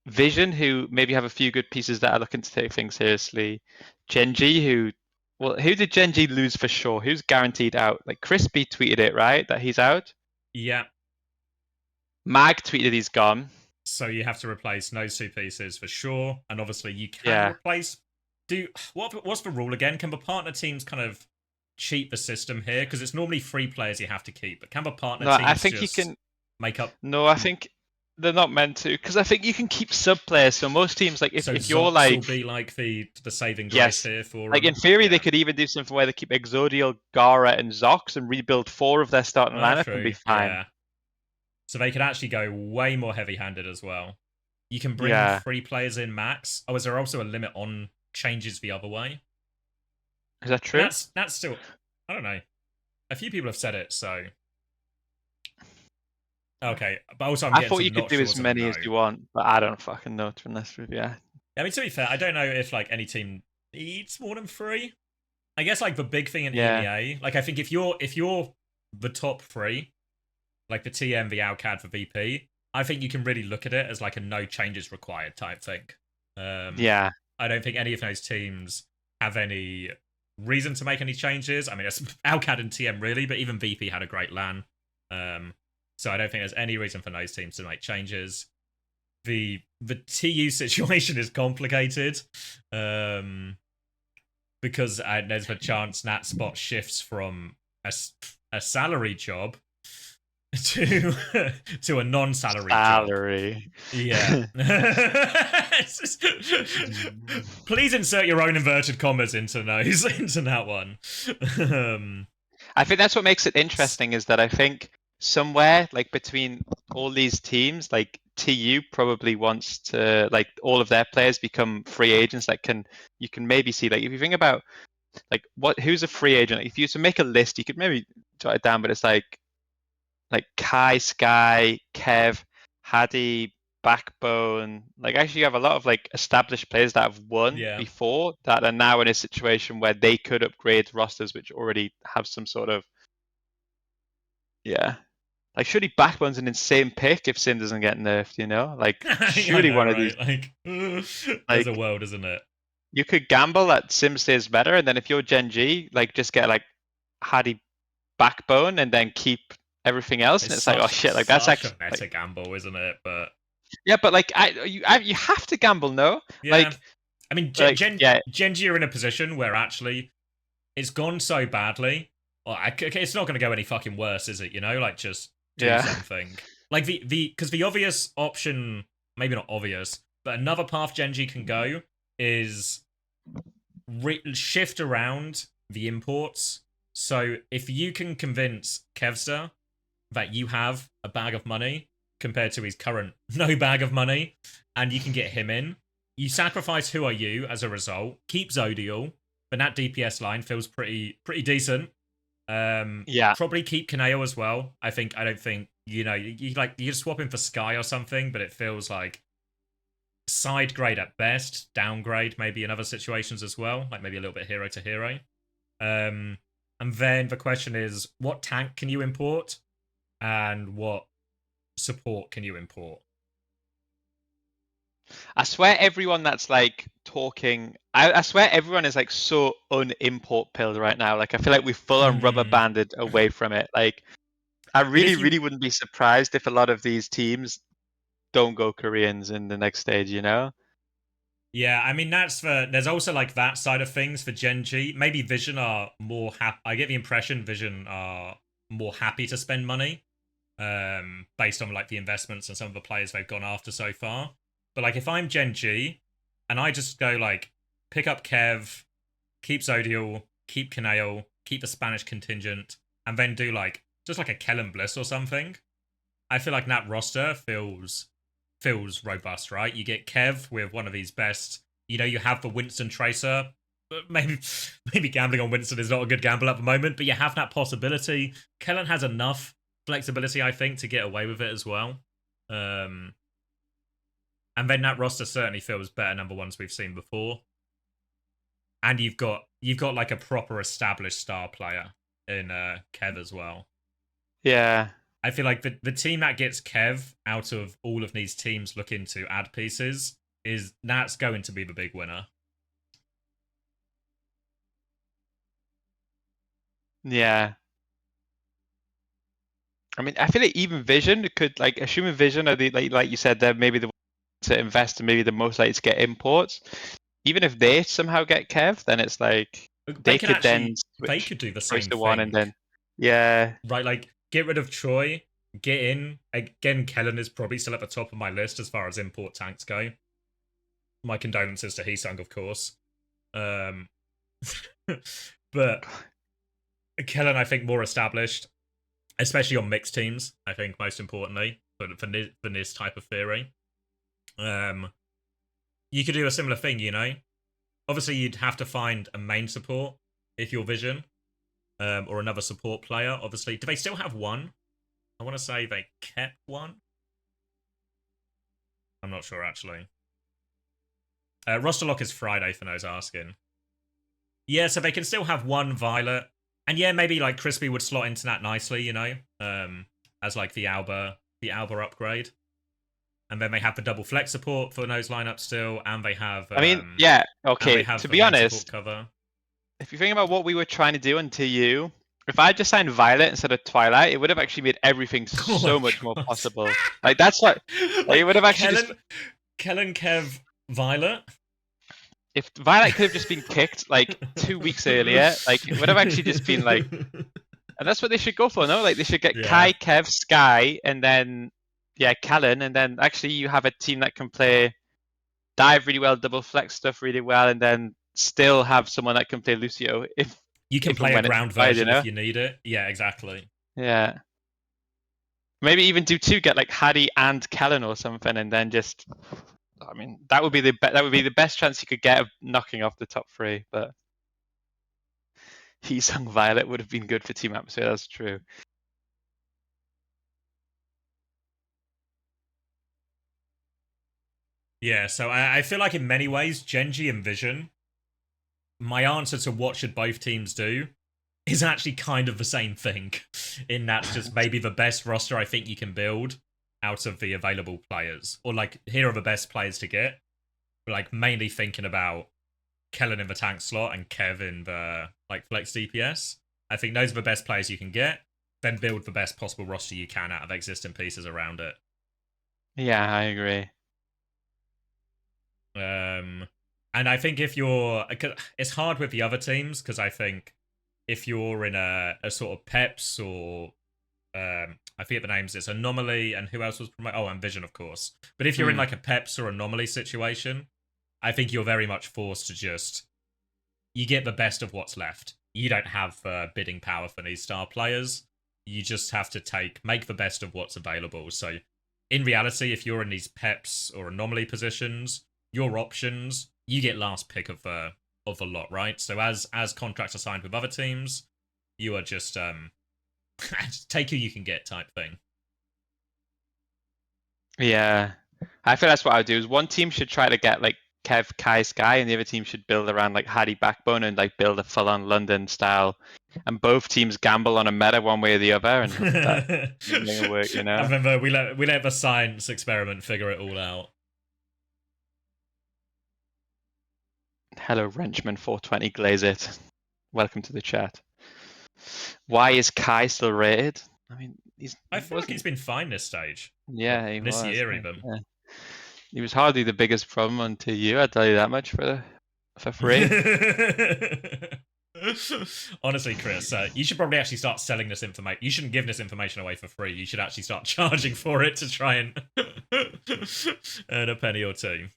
Vision, who maybe have a few good pieces that are looking to take things seriously. Genji, who did Genji lose for sure? Who's guaranteed out? Like Crispy tweeted it, right? That he's out. Yeah. Mag tweeted he's gone. So you have to replace those two pieces for sure, and obviously you can replace. What's the rule again? Can the partner teams kind of cheat the system here? Because it's normally 3 players you have to keep, but can the partner teams I think just you can make up? No, I think they're not meant to, because I think you can keep sub players. So most teams, like if you're Zox like, will be like the saving grace here for like in theory they could even do something where they keep Exodial, Gara, and Zox and rebuild 4 of their starting lineup and be fine. Yeah. So they could actually go way more heavy-handed as well. You can bring 3 players in max. Oh, is there also a limit on changes the other way? Is that true? That's still, I don't know. A few people have said it, so. Okay, but also I thought you could do as many as you want, but I don't fucking know, to be honest with you. I mean, to be fair, I don't know if like any team needs more than 3. I guess like the big thing in EMEA, like I think if you're the top 3, like the TM, the Alcad, the VP, I think you can really look at it as like a no changes required type thing. I don't think any of those teams have any reason to make any changes. I mean, it's Alcad and TM really, but even VP had a great LAN. So I don't think there's any reason for those teams to make changes. The TU situation is complicated because there's the chance that spot shifts from a salary job to a non-salary job. Yeah. Please insert your own inverted commas into that one. I think that's what makes it interesting, is that I think somewhere like between all these teams, like TU probably wants to like all of their players become free agents. Like you can maybe see, like if you think about like who's a free agent, like, if you used to make a list, you could maybe jot it down, but it's like Kai, Sky, Kev, Hadi, Backbone. Like actually you have a lot of like established players that have won before that are now in a situation where they could upgrade rosters which already have some sort of like surely Backbone's an insane pick if Sim doesn't get nerfed, you know? Like surely one of these like there's a world, isn't it? You could gamble that Sim stays better, and then if you're Gen G, like just get like Hadi Backbone and then keep everything else, and it's like, oh shit, like that's actually a meta gamble, isn't it? But but like you have to gamble, no? Like I mean, Gen G are in a position where actually it's gone so badly. Well, it's not going to go any fucking worse, is it? You know, like just do something. Like because the obvious option, maybe not obvious, but another path Gen G can go is shift around the imports. So if you can convince Kevster that you have a bag of money compared to his current no bag of money, and you can get him in, you sacrifice Who Are You as a result, keep Zodial, but that DPS line feels pretty decent. Probably keep Kaneo as well. I don't think you swap him for Sky or something, but it feels like side grade at best, downgrade maybe in other situations as well, like maybe a little bit hero to hero. And then the question is, what tank can you import, and what support can you import? I swear everyone that's like talking, I swear everyone is like so unimport pilled right now. Like I feel like we've full on rubber banded away from it. Like I really wouldn't be surprised if a lot of these teams don't go Koreans in the next stage, you know? Yeah, I mean that's for. There's also like that side of things for Gen G. Maybe Vision are more happy. I get the impression Vision are more happy to spend money, based on like the investments and some of the players they've gone after so far. But like if I'm Gen G, and I just go like pick up Kev, keep Zodial, keep Kanale, keep the Spanish contingent, and then do like just like a Kellen Bliss or something. I feel like that roster feels robust, right? You get Kev with one of his best. You know, you have the Winston Tracer. Maybe gambling on Winston is not a good gamble at the moment, but you have that possibility. Kellen has enough flexibility, I think, to get away with it as well. And then that roster certainly feels better than the ones we've seen before. And you've got like a proper established star player in Kev as well. Yeah. I feel like the team that gets Kev out of all of these teams looking to add pieces that's going to be the big winner. Yeah. I mean, I feel like even Vision could, like, assuming Vision are the, like you said, they're maybe the ones to invest and maybe the most likely to get imports. Even if they somehow get Kev, then it's like they could then they could do the same to thing. one and then right, like get rid of Troy, get in again. Kellen is probably still at the top of my list as far as import tanks go. My condolences to Heesung, of course. But Kellen, I think, more established, especially on mixed teams. I think most importantly for this type of theory. You could do a similar thing, you know. Obviously, you'd have to find a main support if you're Vision, or another support player. Obviously, do they still have one? I want to say they kept one. I'm not sure actually. Roster lock is Friday for those asking. Yeah, so they can still have one Violet, and yeah, maybe like Crispy would slot into that nicely, you know, as like the Alba upgrade. And then they have the double flex support for those lineups still, and they have. I mean, yeah, okay. To be honest, cover. If you think about what we were trying to do on TU, if I just signed Violet instead of Twilight, it would have actually made everything so much more possible. Like that's what like, it would have actually Kellen, Kev, Violet. If Violet could have just been kicked like 2 weeks earlier, like it would have actually just been like, and that's what they should go for, no? Like they should get Kai, Kev, Sky, and then Kellen, and then actually you have a team that can play dive really well, double flex stuff really well, and then still have someone that can play Lucio if you can play a ground version if you need it. Yeah, exactly. Yeah. Maybe even do two, get like Hattie and Kellen or something, and then just. I mean, that would be the best chance you could get of knocking off the top three. But Heesung Violet would have been good for team atmosphere. That's true. Yeah, so I feel like in many ways, Genji and Vision, my answer to what should both teams do is actually kind of the same thing. In that's just maybe the best roster I think you can build out of the available players. Or like, here are the best players to get. But like, mainly thinking about Kellen in the tank slot and Kev in the like flex DPS. I think those are the best players you can get. Then build the best possible roster you can out of existing pieces around it. Yeah, I agree. And I think if you're... It's hard with the other teams, because I think if you're in a sort of Peps or... I forget the names. It's Anomaly, and who else was promoted? Oh, and Vision, of course. But if you're in like a Peps or Anomaly situation, I think you're very much forced to just... You get the best of what's left. You don't have bidding power for these star players. You just have to make the best of what's available. So, in reality, if you're in these Peps or Anomaly positions, your options, you get last pick of the lot, right? So as contracts are signed with other teams, you are just take who you can get type thing. Yeah, I feel that's what I would do. Is one team should try to get like Kev, Kai, Sky, and the other team should build around like Hardy Backbone and like build a full-on London style. And both teams gamble on a meta one way or the other, and that will work, you know. I remember we let the science experiment figure it all out. Hello, Wrenchman420 Glaze it. Welcome to the chat. Why is Kai still rated? I mean, I feel like he's been fine this stage. Yeah, he this was. year even. Yeah. He was hardly the biggest problem on TU. I'll tell you that much for free. Honestly, Chris, you should probably actually start selling this information. You shouldn't give this information away for free. You should actually start charging for it to try and earn a penny or two.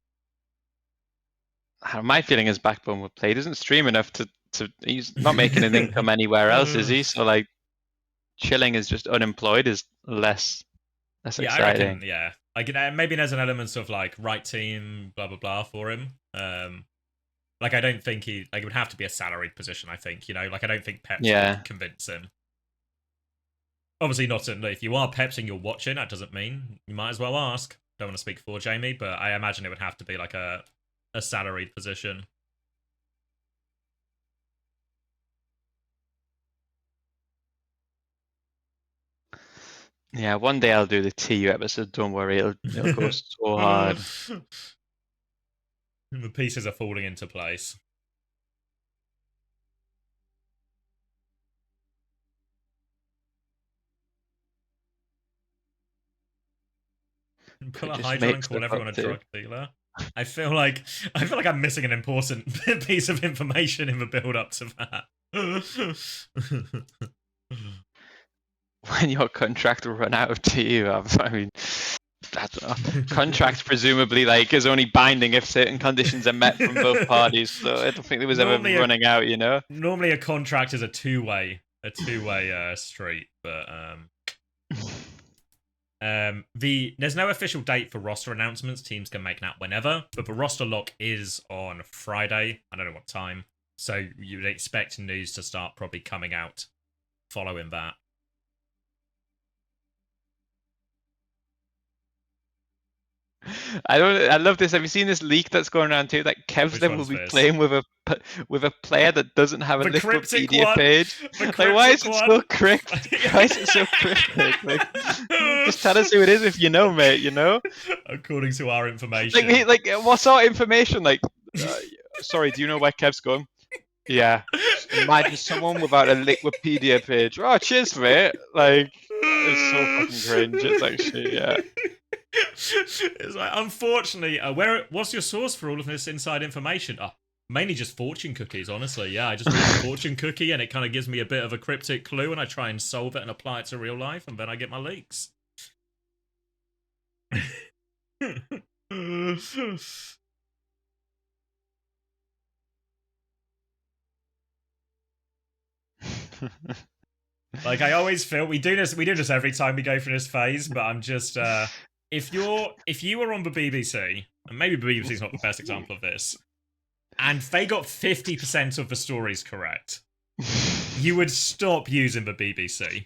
My feeling is Backbone would play. He doesn't stream enough to. He's not making an income anywhere else, is he? So like, chilling is just unemployed is less exciting. I reckon, yeah. Like maybe there's an element of like right team, blah blah blah for him. Like I don't think it would have to be a salaried position. I think like I don't think Pepsi would convince him. Obviously not. If you are Pepsi and you're watching, that doesn't mean you might as well ask. Don't want to speak for Jamie, but I imagine it would have to be like a salaried position. Yeah, one day I'll do the TU episode. Don't worry, it'll go so hard. The pieces are falling into place. Pull a Hydra and call everyone a drug dealer. I feel like I'm missing an important piece of information in the build up to that. When your contract will run out of TU, I mean, contract presumably is only binding if certain conditions are met from both parties. So I don't think there was ever running out. Normally a contract is a two-way street, but there's no official date for roster announcements. Teams can make that whenever, but the roster lock is on Friday. I don't know what time, so you'd expect news to start probably coming out following that. I love this. Have you seen this leak that's going around too? That Kevsden will be playing with a player that doesn't have a Wikipedia page. Why is it so cryptic? Why is it so cryptic? Just tell us who it is if you know, mate. According to our information. What sort of information? Sorry, do you know where Kev's going? Yeah. Imagine someone without a Wikipedia page. Oh, cheers, mate. It's so fucking cringe. It's actually, yeah. It's unfortunately, what's your source for all of this inside information? Mainly just fortune cookies, honestly. Yeah, I just read a fortune cookie and it kind of gives me a bit of a cryptic clue and I try and solve it and apply it to real life and then I get my leaks. I always feel we do this every time we go through this phase, but I'm just if you were on the BBC, and maybe the BBC's not the best example of this, and they got 50% of the stories correct, you would stop using the BBC.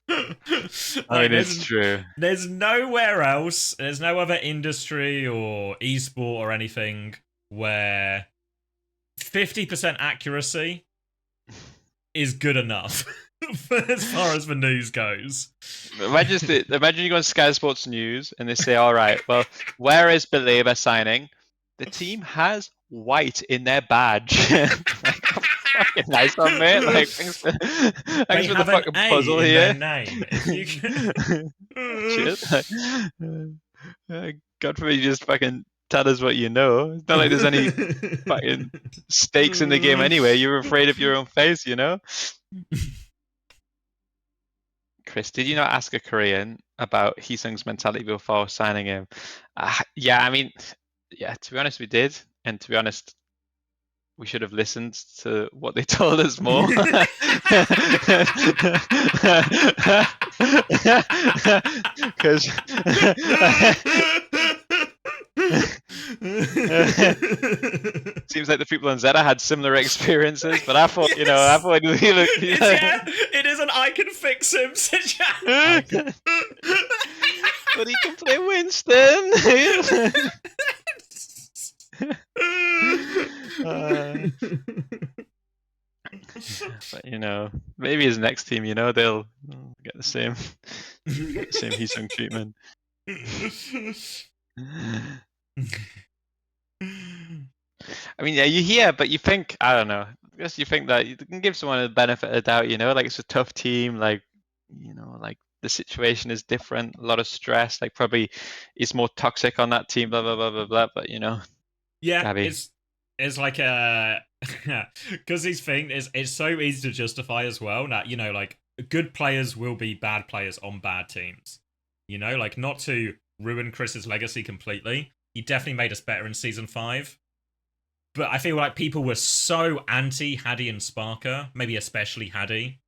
It's true. There's nowhere else, there's no other industry or esport or anything where 50% accuracy is good enough. As far as the news goes. Imagine you go on Sky Sports News and they say, all right, well, where is Believer signing? The team has white in their badge. Fucking nice one, mate. Thanks for the fucking puzzle here. Name. If you can... Cheers. God forbid you just fucking tell us what you know. It's not like there's any fucking stakes in the game anyway. You're afraid of your own face, Chris, did you not ask a Korean about Heesung's mentality before signing him? To be honest, we did. And to be honest, we should have listened to what they told us more. Because seems like the people on Zeta had similar experiences, but I thought, yes. I thought he looked. It is an I can fix him situation. But he can play Winston. But maybe his next team, they'll get the same Heesung treatment. I mean, yeah, you hear, but you think, I don't know. I guess you think that you can give someone a benefit of the doubt, it's a tough team, like the situation is different, a lot of stress, like probably it's more toxic on that team, blah blah blah blah blah. But Yeah, Gabby. it's like because his thing is it's so easy to justify as well that like good players will be bad players on bad teams. Like not to ruin Chris's legacy completely. He definitely made us better in season 5. But I feel like people were so anti Haddy and Sparker, maybe especially Haddy,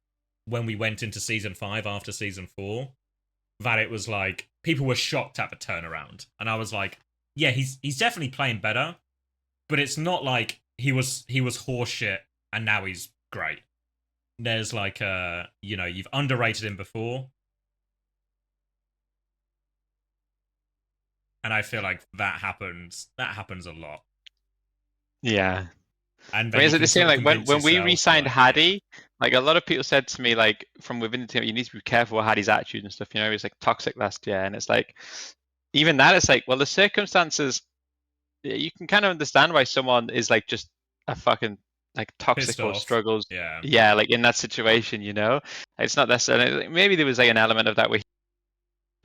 when we went into season 5 after season 4, that it was like people were shocked at the turnaround. And I was like, yeah, he's definitely playing better, but it's not like he was horseshit and now he's great. There's like you've underrated him before. And I feel like that happens a lot. Yeah. And I mean, is it the same? Like when we re-signed like, Haddy, like a lot of people said to me, like from within the team, you need to be careful with Haddy's attitude and stuff. He was like toxic last year, and it's like even that, it's like, well, the circumstances, you can kind of understand why someone is like just a fucking like toxic or struggles. Yeah, like in that situation, it's not necessarily. Maybe there was like an element of that where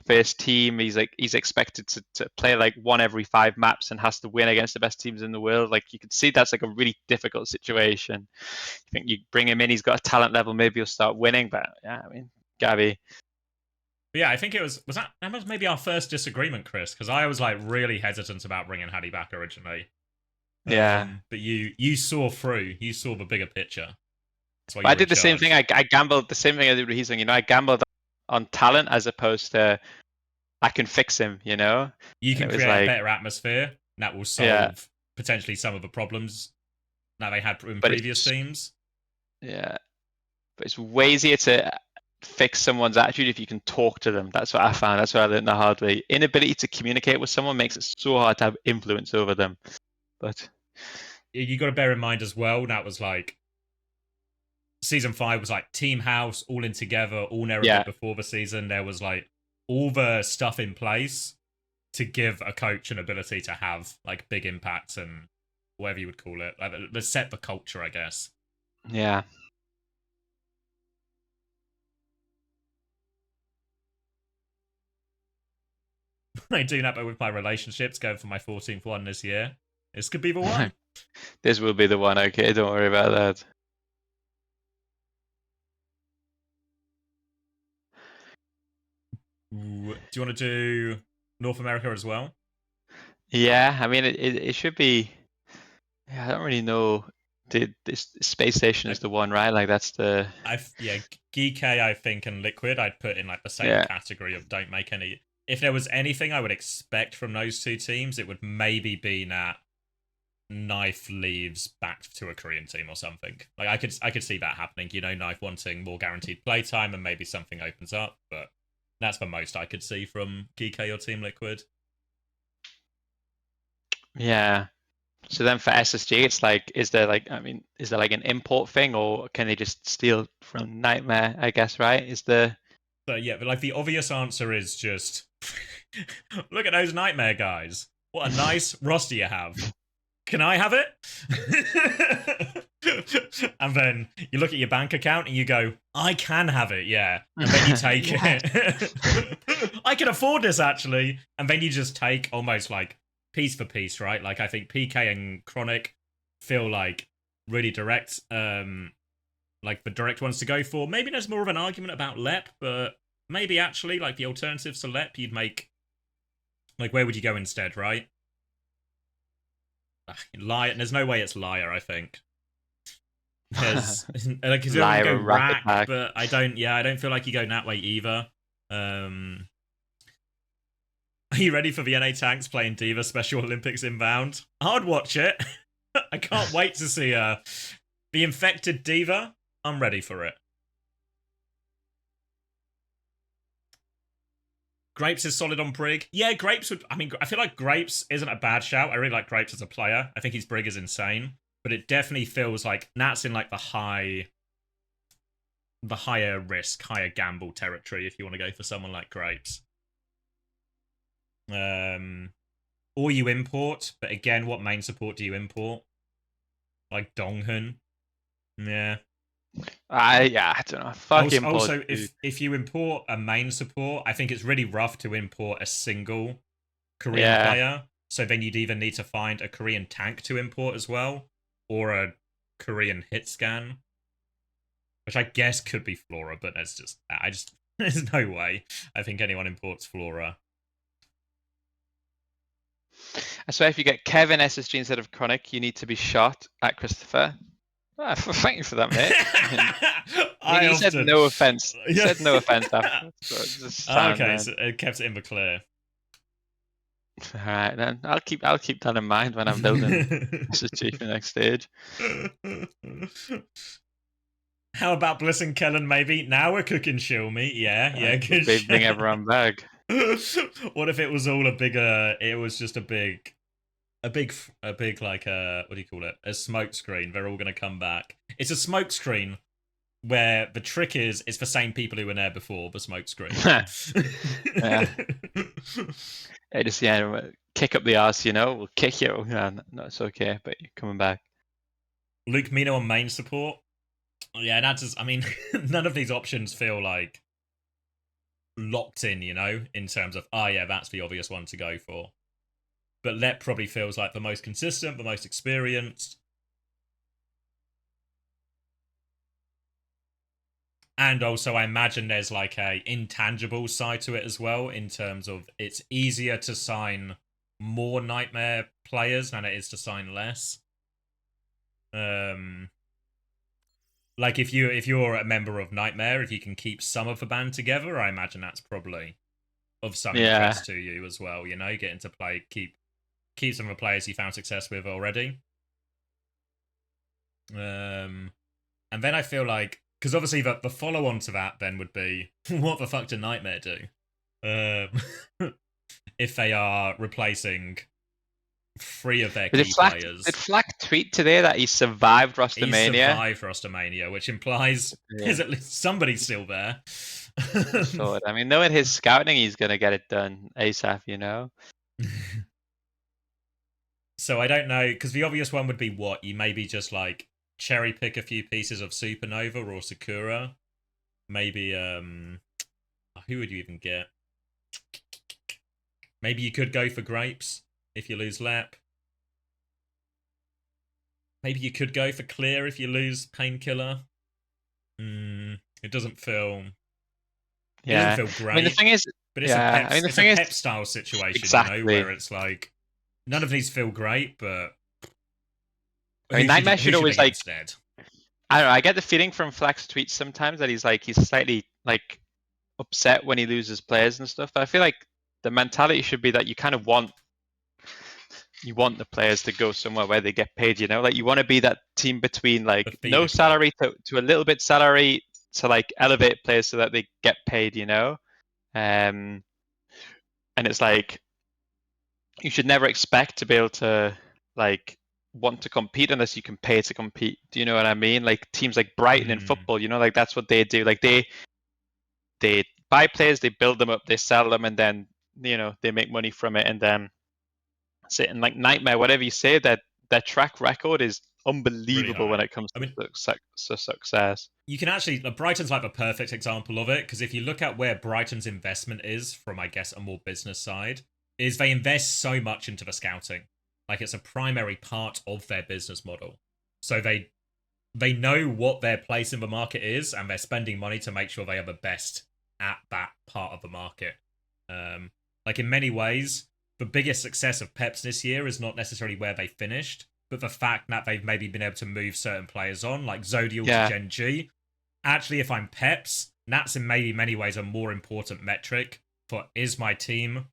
first team, he's expected to play like 1 every 5 maps and has to win against the best teams in the world. Like you could see that's like a really difficult situation. I think you bring him in, he's got a talent level, maybe he'll start winning. But yeah, I mean, Gabby. Yeah, I think it was that was maybe our first disagreement, Chris, because I was like really hesitant about bringing Haddy back originally. Yeah. But you saw through, you saw the bigger picture. I did the same thing. I gambled the same thing I did with Lijiang. I gambled on talent as opposed to I can fix him. You can create a better atmosphere that will solve potentially some of the problems that they had in previous teams. Yeah, but it's way easier to fix someone's attitude if you can talk to them. That's what I found. That's what I learned the hard way. Inability to communicate with someone makes it so hard to have influence over them. But you got to bear in mind as well, that was like season 5 was like team house, all in together, all narrative before the season. There was like all the stuff in place to give a coach an ability to have like big impacts and whatever you would call it, like the set the culture, I guess. Yeah. I do that, but with my relationships, going for my 14th one this year. This could be the one. This will be the one. Okay, don't worry about that. Do you want to do North America as well? Yeah, I mean it should be. Yeah, I don't really know. This space station is the one, right? Like that's the. GK I think and Liquid I'd put in like the same category of don't make any. If there was anything I would expect from those two teams, it would maybe be that Knife leaves back to a Korean team or something. Like I could see that happening. Knife wanting more guaranteed playtime and maybe something opens up, but that's the most I could see from GK or Team Liquid. Yeah. So then for SSG, it's like, is there like an import thing, or can they just steal from Nightmare? I guess, right? So yeah, but like the obvious answer is just look at those Nightmare guys. What a nice roster you have. Can I have it? And then you look at your bank account and you go, I can have it, yeah. And then you take it. I can afford this, actually. And then you just take almost like piece for piece, right? Like I think PK and Chronic feel like really direct, like the direct ones to go for. Maybe there's more of an argument about Lep, but maybe actually like the alternatives to Lep, you'd make, like where would you go instead, right? Liar. There's no way it's Liar, I think. Because like you don't go Rack, but I don't feel like you go that way either. Are you ready for the NA Tanks playing D.Va Special Olympics inbound? I'd watch it. I can't wait to see the infected D.Va. I'm ready for it. Grapes is solid on Brig. Yeah, Grapes would. I mean, I feel like Grapes isn't a bad shout. I really like Grapes as a player. I think his Brig is insane. But it definitely feels like Nat's in like the higher risk, higher gamble territory if you want to go for someone like Grapes. Or you import, but again, what main support do you import? Like Donghun? Yeah. I don't know. Fucking Also, import, dude. if you import a main support, I think it's really rough to import a single Korean Yeah. player. So then you'd either need to find a Korean tank to import as well, or a Korean hit scan, which I guess could be Flora, but there's no way I think anyone imports Flora. I swear, if you get Kevin SSG instead of Chronic, you need to be shot at Christopher. Ah, thank you for that, mate. He said no offense. He said no offense after. So just stand, okay, man. so it kept it in the clear. All right, then I'll keep that in mind when I'm building SSG for the next stage. How about Bliss and Kellen? Maybe now we're cooking shill meat. Yeah, good. They bring everyone back. What if it was all a bigger? It was just a big like what do you call it? A smoke screen. They're all gonna come back. It's a smoke screen where the trick is it's the same people who were there before the smoke screen. Yeah. They just kick up the arse, we'll kick you. No, it's okay, but you're coming back. Luke Mino on main support. Yeah, that's just, I mean, none of these options feel like locked in, in terms of, that's the obvious one to go for. But Lep probably feels like the most consistent, the most experienced. And also, I imagine there's like a intangible side to it as well, in terms of it's easier to sign more Nightmare players than it is to sign less. Like if you're a member of Nightmare, if you can keep some of the band together, I imagine that's probably of some interest to you as well. Getting to play, keep some of the players you found success with already. And then I feel like, because obviously the follow on to that then would be, what the fuck do Nightmare do? If they are replacing 3 of their key players. Did Flack tweet today that he survived rostermania? He survived rostermania, which implies there's at least somebody still there. So, I mean, knowing his scouting, he's going to get it done ASAP, So I don't know, because the obvious one would be what? You maybe just like cherry pick a few pieces of Supernova or Sakura. Maybe, who would you even get? Maybe you could go for Grapes if you lose Lep. Maybe you could go for Clear if you lose Painkiller. It doesn't feel... It doesn't feel great. I mean, the thing is... But it's a pep style situation, exactly. where it's like, none of these feel great, but... I mean, Nightmare should always, like... Instead? I don't know, I get the feeling from Flack's tweets sometimes that he's slightly, like, upset when he loses players and stuff, but I feel like the mentality should be that you kind of want the players to go somewhere where they get paid, like you want to be that team between like no salary to a little bit salary to like elevate players so that they get paid, and it's like you should never expect to be able to like want to compete unless you can pay to compete. Do you know what I mean? Like teams like Brighton in football, like that's what they do. Like they buy players, they build them up, they sell them, and then they make money from it, and then and like Nightmare, whatever you say, that their track record is unbelievable when it comes to success. You can actually, Brighton's like the perfect example of it, because if you look at where Brighton's investment is from, I guess, a more business side, is they invest so much into the scouting. Like it's a primary part of their business model. So they know what their place in the market is, and they're spending money to make sure they are the best at that part of the market. Like in many ways, the biggest success of Peps this year is not necessarily where they finished, but the fact that they've maybe been able to move certain players on, like Zodial to Gen G. Actually, if I'm Peps, that's in maybe many ways a more important metric for is my team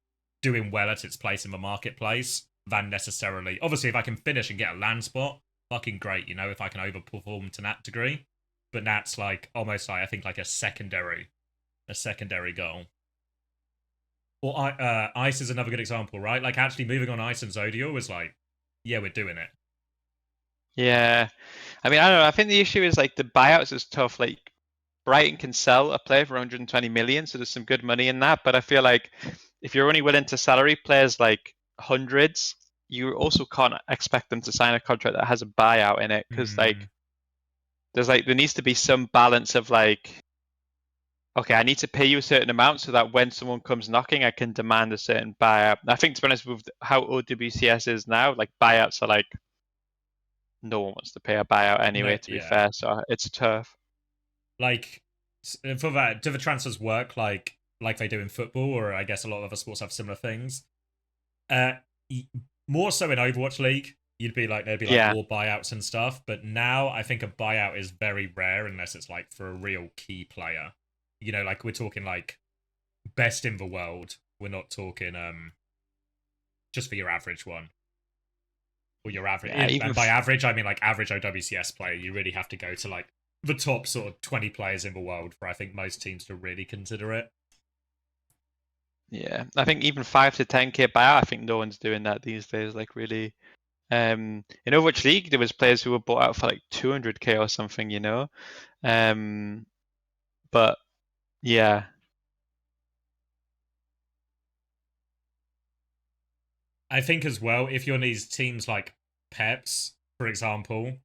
doing well at its place in the marketplace than necessarily. Obviously, if I can finish and get a land spot, fucking great, if I can overperform to that degree. But that's like almost like I think like a secondary goal. Or Ice is another good example, right? Like actually moving on Ice and Zodial was like, yeah, we're doing it. Yeah. I mean, I don't know. I think the issue is like the buyouts is tough. Like Brighton can sell a player for 120 million, so there's some good money in that. But I feel like if you're only willing to salary players like hundreds, you also can't expect them to sign a contract that has a buyout in it, because like there needs to be some balance of like, okay, I need to pay you a certain amount so that when someone comes knocking, I can demand a certain buyout. I think, to be honest, with how OWCS is now, like buyouts are like, no one wants to pay a buyout anyway, to be fair, so it's tough. Like, for that, do the transfers work like they do in football, or I guess a lot of other sports have similar things? More so in Overwatch League, there'd be like more buyouts and stuff, but now I think a buyout is very rare unless it's like for a real key player. You know, like we're talking like best in the world. We're not talking just for your average one. Or your average. And by average, I mean like average OWCS player. You really have to go to like the top sort of 20 players in the world for I think most teams to really consider it. Yeah, I think even 5 to 10k buyout, I think no one's doing that these days. Like really, in Overwatch League, there was players who were bought out for like 200k or something, you know. But yeah. I think as well, if you're in these teams like Peps, for example,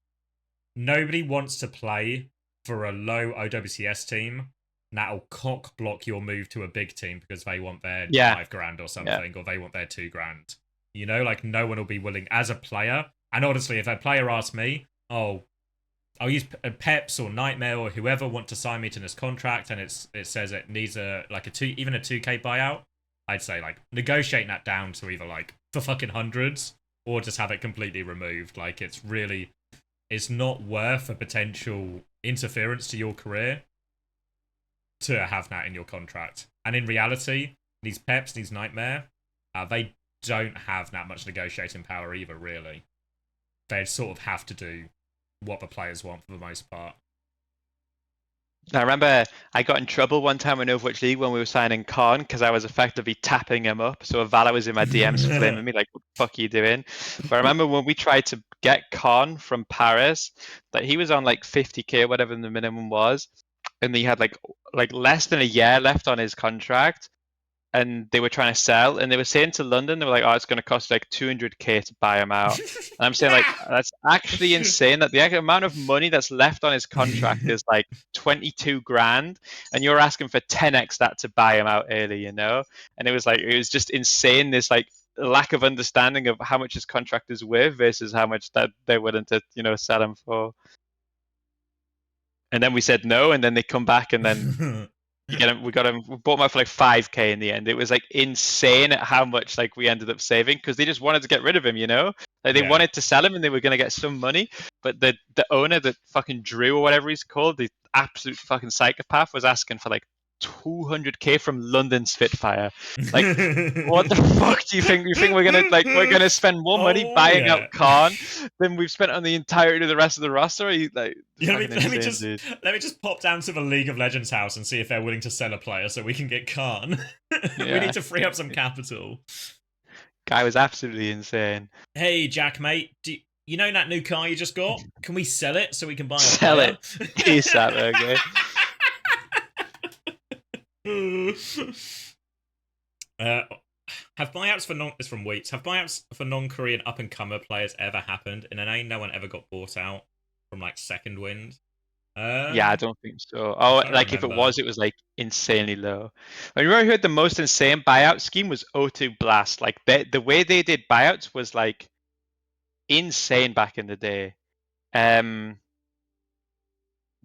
nobody wants to play for a low OWCS team that'll cock block your move to a big team because they want their $5,000 or something, or they want their $2,000. You know, like no one will be willing as a player. And honestly, if a player asks me, oh, I'll use Peps or Nightmare or whoever want to sign me to this contract, and it says it needs even a 2k buyout, I'd say like negotiate that down to either like the fucking hundreds or just have it completely removed. Like it's not worth a potential interference to your career to have that in your contract. And in reality, these Peps, these Nightmare, they don't have that much negotiating power either, really. They sort of have to do what the players want for the most part. I remember I got in trouble one time in Overwatch League when we were signing Khan because I was effectively tapping him up. So a Valor was in my DMs flaming me like, what the fuck are you doing? But I remember when we tried to get Khan from Paris, that he was on like 50k or whatever the minimum was. And he had like less than a year left on his contract. And they were trying to sell, and they were saying to London, they were like, "Oh, it's going to cost like 200k to buy him out." And I'm saying, like, that's actually insane. That the amount of money that's left on his contract is like 22 grand, and you're asking for 10x that to buy him out early, you know? And it was just insane. This like lack of understanding of how much his contract is worth versus how much that they're willing to, you know, sell him for. And then we said no, and then they come back, and then. We bought him out for like 5k in the end. It was like insane at how much like we ended up saving because they just wanted to get rid of him, you know? Like they wanted to sell him and they were gonna get some money, but the owner, the fucking Drew or whatever he's called, the absolute fucking psychopath, was asking for like 200k from London Spitfire. Like, what the fuck do you think? You think we're gonna spend more money buying out Khan than we've spent on the entirety of the rest of the roster? Let me just pop down to the League of Legends house and see if they're willing to sell a player so we can get Khan. We need to free up some capital. Guy was absolutely insane. Hey, Jack, mate, you know that new car you just got? Can we sell it so we can buy a sell player? It? Peace out, okay. Have buyouts for it's from Wheats. Have buyouts for non-Korean up-and-comer players ever happened? In NA, no one ever got bought out from like Second Wind. Yeah, I don't think so. Oh, like if it was like insanely low. I remember who had the most insane buyout scheme was O2 Blast. Like the way they did buyouts was like insane back in the day.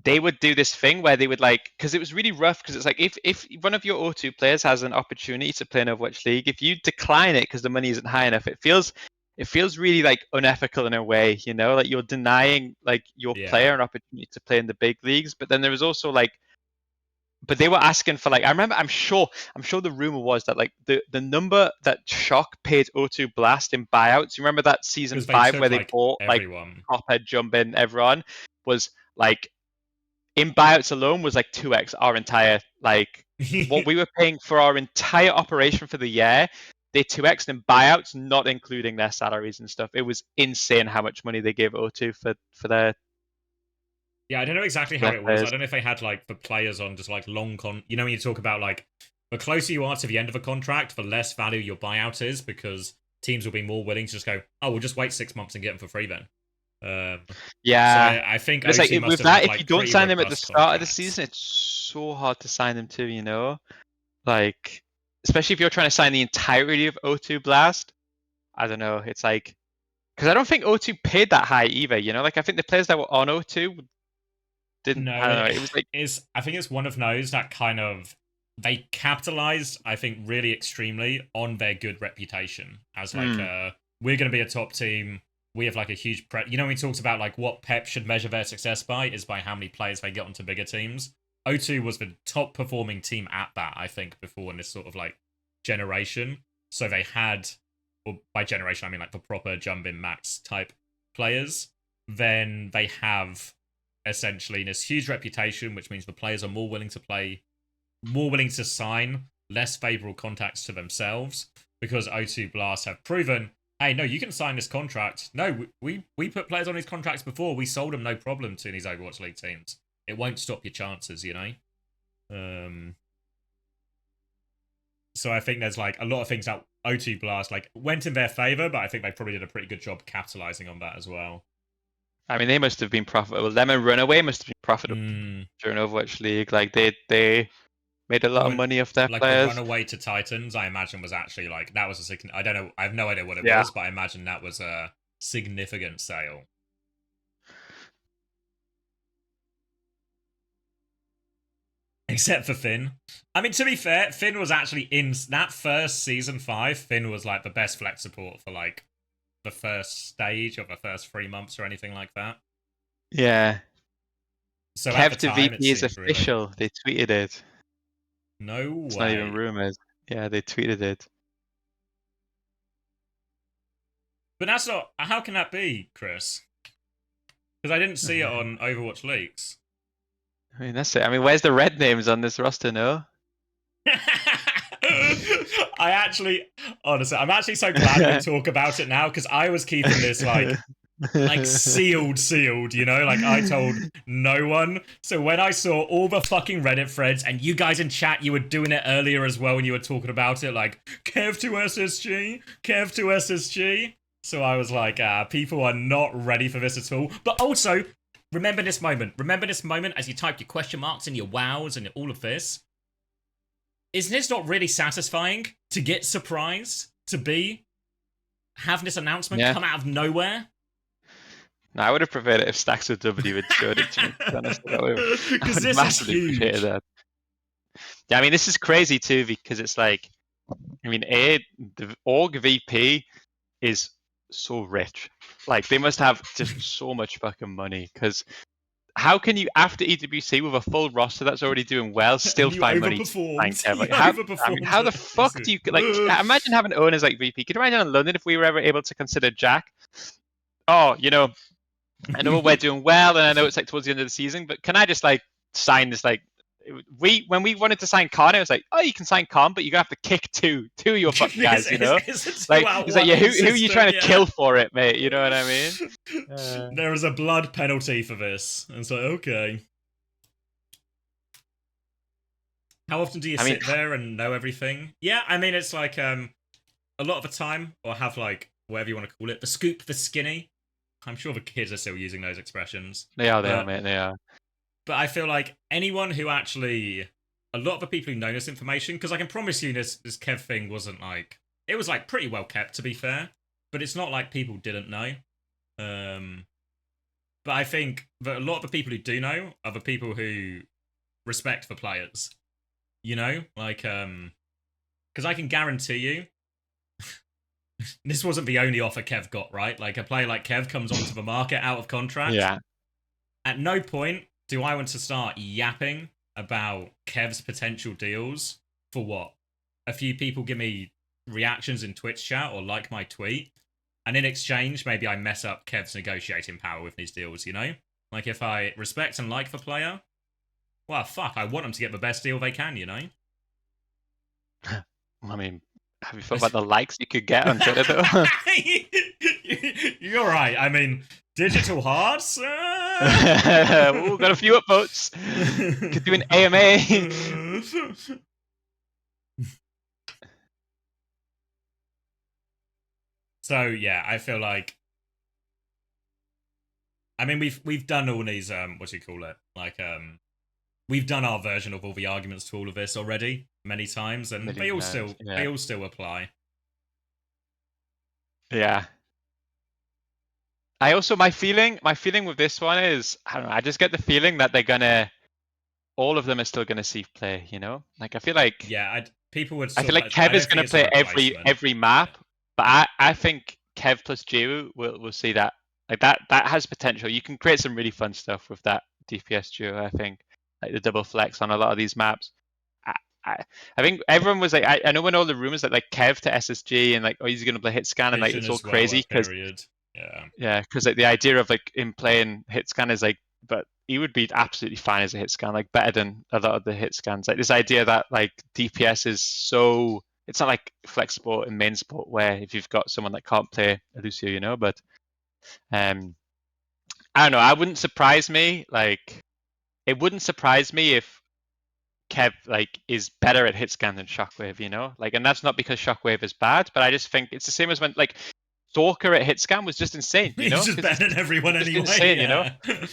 They would do this thing where they would like, because it was really rough, because it's like if one of your O2 players has an opportunity to play in Overwatch League, if you decline it because the money isn't high enough, it feels really like unethical in a way, you know, like you're denying like your player an opportunity to play in the big leagues. But then there was also like, but they were asking for like, I remember, I'm sure the rumor was that like the number that Shock paid O2 Blast in buyouts. You remember that season 5 where they bought everyone. Like Cophead, Jump In, everyone was like. In buyouts alone was like 2x our entire, like, what we were paying for our entire operation for the year, they 2x'd in buyouts, not including their salaries and stuff. It was insane how much money they gave O2 for their... Yeah, I don't know exactly how it was. I don't know if they had, like, the players on just, like, long You know when you talk about, like, the closer you are to the end of a contract, the less value your buyout is, because teams will be more willing to just go, oh, we'll just wait 6 months and get them for free then. Yeah. So I think But it's like O2 must with have that, had, if like, you don't pretty sign them at the robust start of the contracts. season, it's so hard to sign them to, you know? Like, especially if you're trying to sign the entirety of O2 Blast. I don't know. It's like, because I don't think O2 paid that high either, you know? Like, I think the players that were on O2 didn't, No, I don't know. It was like, I think it's one of those that kind of they capitalized, I think, really extremely on their good reputation as like we're going to be a top team. We have like a huge you know, when we talked about like what Pep should measure their success by is by how many players they get onto bigger teams. O2 was the top performing team at that, I think, before in this sort of like generation. So they had, or by generation I mean like the proper jump in max type players. Then they have essentially this huge reputation, which means the players are more willing to play, more willing to sign less favorable contracts to themselves, because O2 Blast have proven, hey, no, you can sign this contract. No, we put players on these contracts before. We sold them no problem to these Overwatch League teams. It won't stop your chances, you know? So I think there's like a lot of things that O2 Blast like went in their favor, but I think they probably did a pretty good job capitalizing on that as well. I mean, they must have been profitable. Them and Runaway must have been profitable during Overwatch League. Like, they made a lot of money off their like players. The Runaway to Titans, I imagine, was actually like, that was a significant, I don't know, I have no idea what it Yeah. was, but I imagine that was a significant sale. Except for Finn. I mean, to be fair, Finn was actually in that first season 5. Finn was like the best flex support for like the first stage of the first 3 months or anything like that. Yeah. So Kev at the to time, VP is official. Really... They tweeted it. No way. It's not even rumors. Yeah, they tweeted it. But that's not. How can that be, Chris? Because I didn't see it on Overwatch Leaks. I mean, that's it. I mean, where's the red names on this roster, no? Honestly, I'm actually so glad we talk about it now, because I was keeping this like sealed, you know? Like, I told no one. So when I saw all the fucking Reddit threads, and you guys in chat, you were doing it earlier as well when you were talking about it, like, Kev to SSG, Kev to SSG. So I was like, people are not ready for this at all. But also, remember this moment. Remember this moment as you typed your question marks and your wows and all of this. Isn't this not really satisfying to get surprised, to have this announcement come out of nowhere? No, I would have preferred it if Stacks with W had showed it to me. Because this is huge. That. Yeah, I mean, this is crazy too, because it's like, I mean, the org VP is so rich. Like, they must have just so much fucking money, because how can you, after EWC with a full roster that's already doing well, still find money to sign Kev? Like, how the fuck do you, like, imagine having owners like VP. Could you imagine in London if we were ever able to consider Jack? Oh, you know, I know we're doing well, and I know it's like towards the end of the season, but can I just like sign this? Like, when we wanted to sign Khan, it was like, oh, you can sign Khan, but you're gonna have to kick two of your fucking guys, you know? It's like, yeah, who are you trying to kill for it, mate? You know what I mean? There is a blood penalty for this, and so okay. How often do you sit there and know everything? Yeah, I mean, it's like a lot of the time, or have like whatever you want to call it, the scoop, the skinny. I'm sure the kids are still using those expressions. They are, mate, they are. But I feel like anyone who actually, a lot of the people who know this information, because I can promise you this Kev thing wasn't like, it was like pretty well kept, to be fair, but it's not like people didn't know. But I think that a lot of the people who do know are the people who respect the players. You know? Like, because I can guarantee you, this wasn't the only offer Kev got, right? Like, a player like Kev comes onto the market out of contract. Yeah. At no point do I want to start yapping about Kev's potential deals for what? A few people give me reactions in Twitch chat or like my tweet, and in exchange, maybe I mess up Kev's negotiating power with these deals, you know? Like, if I respect and like the player, well, fuck, I want them to get the best deal they can, you know? I mean, have you thought about the likes you could get on Twitter, though? You're right. I mean, digital hearts? Ooh, got a few upvotes. Could do an AMA. So, yeah, I feel like I mean, we've done all these what do you call it? Like we've done our version of all the arguments to all of this already many times, and they all still apply. Yeah. I also my feeling with this one is I don't know. I just get the feeling that they're gonna all of them are still gonna see play. You know, like I feel like people would. I feel like Kev is gonna play every map, but I think Kev plus Jiwoo will see that like that has potential. You can create some really fun stuff with that DPS duo. I think like the double flex on a lot of these maps. I think everyone was like, I know when all the rumors that like Kev to SSG and like, oh, he's going to play hit scan and like it's all crazy because because like the idea of like him playing hit scan is like, but he would be absolutely fine as a hit scan, like better than a lot of the hit scans. Like this idea that like DPS is so, it's not like flex support and main support where if you've got someone that can't play a Lucio, you know, but I don't know. I wouldn't surprise me. Like it wouldn't surprise me if Kev like is better at hit scan than Shockwave, you know, like, and that's not because Shockwave is bad, but I just think it's the same as when like Stalker at hit scan was just insane, you know, he's just better than everyone anyway. Insane, you know,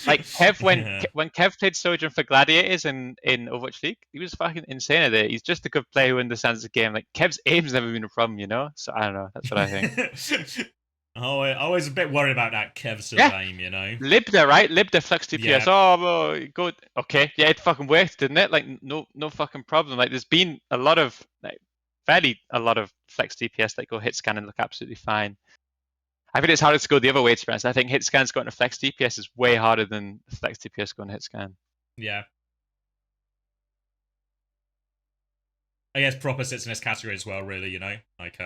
like Kev when Kev played Sojourn for Gladiators in Overwatch League, he was fucking insane at it. He's just a good player who understands the game. Like Kev's aim's never been a problem, you know. So I don't know. That's what I think. I was a bit worried about that Kev's aim, you know. Libda, right? Libda flex DPS. Yeah. Oh, well, good. Okay, yeah, it fucking worked, didn't it? Like, no fucking problem. Like, there's been a lot of, like, a lot of flex DPS that go hit scan and look absolutely fine. I think it's harder to go the other way, Esperança. I think hit scans going to flex DPS is way harder than flex DPS going to hit scan. Yeah. I guess proper sits in this category as well, really, you know? Like,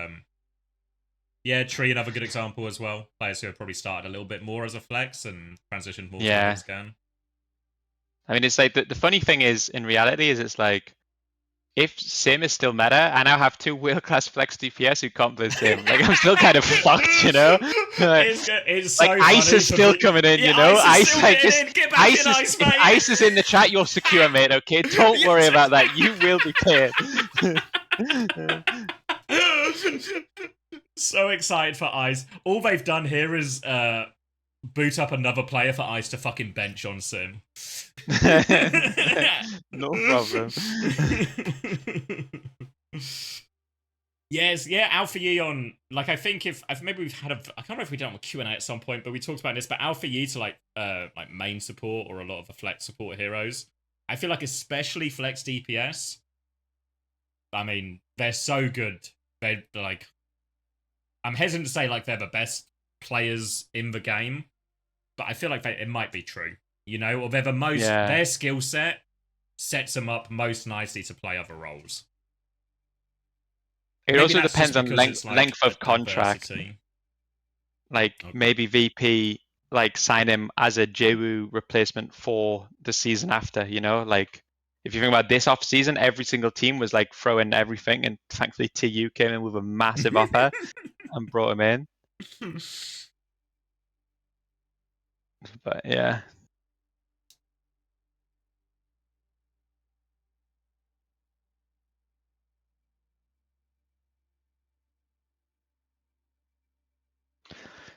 yeah, Tree, another good example as well. Players who have probably started a little bit more as a flex and transitioned more to a scan. I mean, it's like, the funny thing is, in reality, is it's like, if Sim is still meta, I now have 2 world-class flex DPS who can't play Sim. Like, I'm still kind of fucked, you know? Like, it's so like Ice is still coming in, you know? Ice is if Ice is in the chat, you're secure, mate, okay? Don't worry about that. You will be cleared. So excited for Ice. All they've done here is boot up another player for Ice to fucking bench on Sim. No problem. Yes, yeah, Alpha Yi on, like, I think if maybe we've had I can't remember if we done a Q&A at some point, but we talked about this, but Alpha Yi to like main support or a lot of the flex support heroes, I feel like especially flex DPS, I mean, they're so good. They're like, I'm hesitant to say like they're the best players in the game, but I feel like it might be true, you know, or they're the most, their skill set sets them up most nicely to play other roles. It also depends on length of contract. Like maybe VP like sign him as a Jiwoo replacement for the season after, you know, like if you think about this off season, every single team was like throwing everything, and thankfully TU came in with a massive offer and brought him in. But yeah.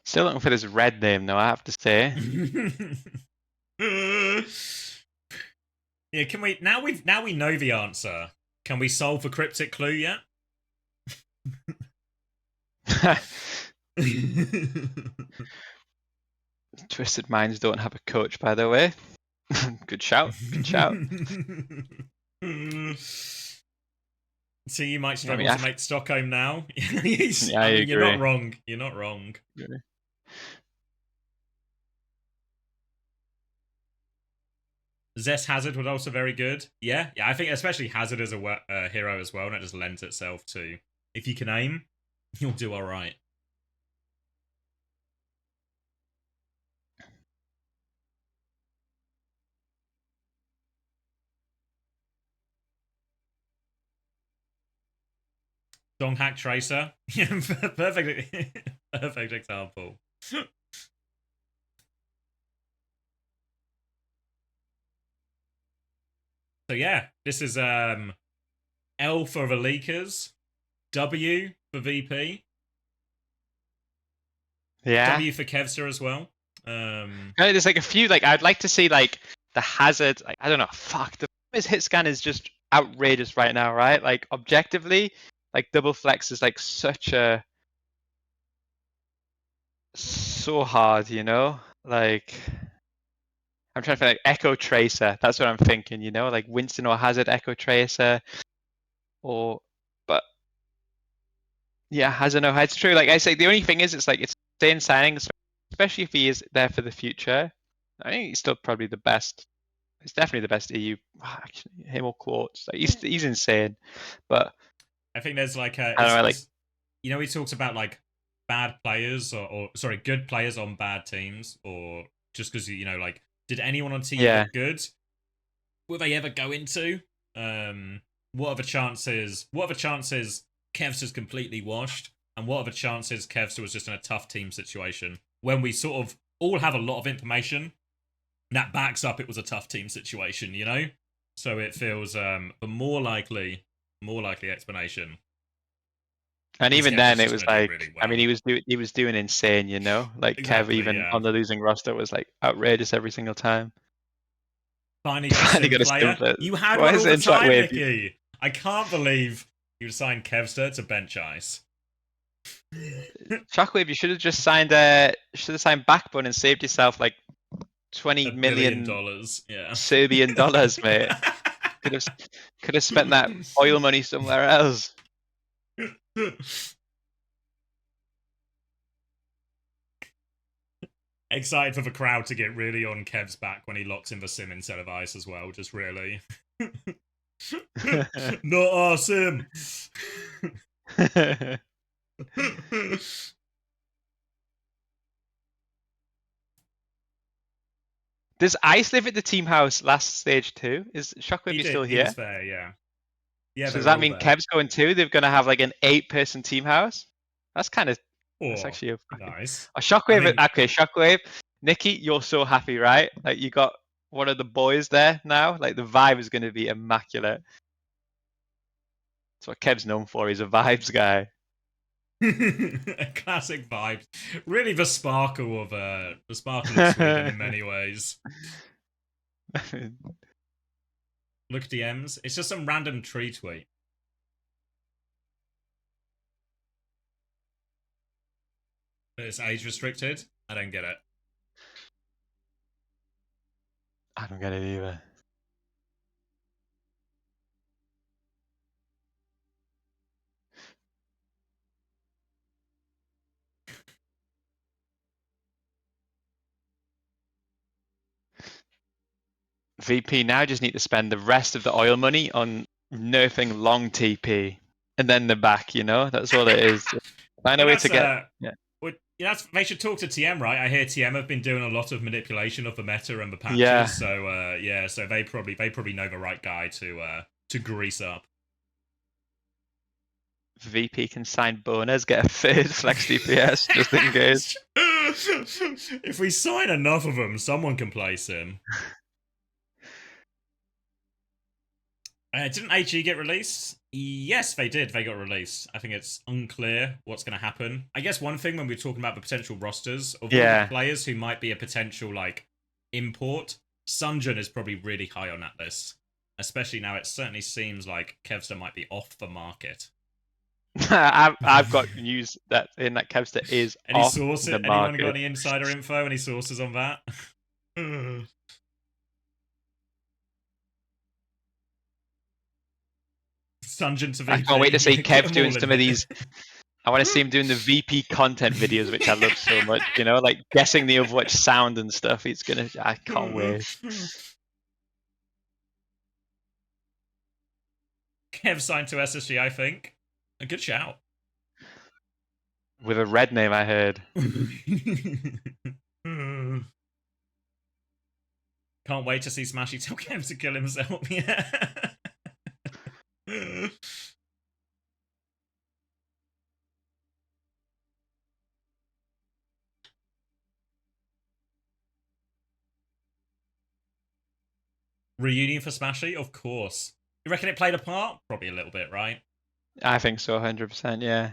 Still looking for this red name though, I have to say. Yeah, can we now we know the answer. Can we solve the cryptic clue yet? Twisted Minds don't have a coach, by the way. Good shout. Good shout. So you might struggle to make Stockholm now. Yeah, I agree. You're not wrong. You're not wrong. Yeah. Zest Hazard was also very good. Yeah, I think especially Hazard as a hero as well, and it just lends itself to, if you can aim, you'll do all right. Donghack Tracer. Perfect example. So yeah, this is L for the leakers, W for VP. Yeah. W for Kevster as well. There's like a few, like I'd like to see like the Hazard, like I don't know, fuck, his hit scan is just outrageous right now, right? Like objectively, like double flex is like so hard, you know? Like I'm trying to think like Echo Tracer, that's what I'm thinking, you know, like Winston or Hazard Echo Tracer, or but yeah, I don't know. It's true. Like I say, the only thing is, it's like it's insane signing, especially if he is there for the future. I think he's still probably the best. He's definitely the best EU. Actually, him or Quartz. Like he's insane. But I think there's like a, I don't know, like you know, he talks about like bad players or sorry, good players on bad teams, or just because you know, like, did anyone on team Yeah. look good? Will they ever go into? What are the chances? What are the chances Kevster's completely washed? And what are the chances Kevster was just in a tough team situation? When we sort of all have a lot of information that backs up it was a tough team situation, you know? So it feels the more likely explanation. And Is even Kev then, was it just was gonna do like, really I mean, well. he was doing insane, you know. Like Exactly, Kev, even yeah. on the losing roster, was like outrageous every single time. Finally got a sim got a player. sim You had Why one is all it the in time, Shockwave? Nicky. I can't believe you signed Kevster to bench ice. Shockwave, you should have just signed Backbone and saved yourself like 20 $1 million billion, yeah. Serbian dollars, mate. Could have spent that oil money somewhere else. Excited for the crowd to get really on Kev's back when he locks in the sim instead of ice as well, just really. Not our sim! Does Ice live at the team house last stage too? Is Shockwave still He here? was there, yeah. Yeah, So does they're that all mean there. Kev's going too? They're going to have like an 8-person team house? That's Oh, actually a nice. Shockwave. I mean, Okay, Shockwave. Nikki, you're so happy, right? Like you got one of the boys there now. Like the vibe is going to be immaculate. That's what Kev's known for. He's a vibes guy. classic vibes. Really the sparkle of Sweden in many ways. Look DMs. It's just some random tree tweet. But it's age restricted. I don't get it. I don't get it either. VP now just need to spend the rest of the oil money on nerfing long TP, and then they're back. You know, that's all it is. Find a way to get. They should talk to TM, right? I hear TM have been doing a lot of manipulation of the meta and the patches. Yeah. So so they probably know the right guy to grease up. VP can sign bonus, get a third flex DPS just in case. If we sign enough of them, someone can place him. Didn't HE get released? Yes, they did. They got released. I think it's unclear what's going to happen. I guess one thing when we're talking about the potential rosters of all the players who might be a potential like import, Sunjun is probably really high on that list. Especially now, it certainly seems like Kevster might be off the market. I've got news that Kevster is any off sources? the market. Anyone got any insider info? Any sources on that? Sunjun to VP. I can't wait to see Kev doing some of these. I want to see him doing the VP content videos, which I love so much. You know, like guessing the Overwatch sound and stuff. I can't wait. Kev signed to SSG, I think. A good shout. With a red name, I heard. Can't wait to see Smashy tell Kev to kill himself. Yeah. Reunion for Smashy? Of course. You reckon it played a part? Probably a little bit, right? I think so, 100%, yeah.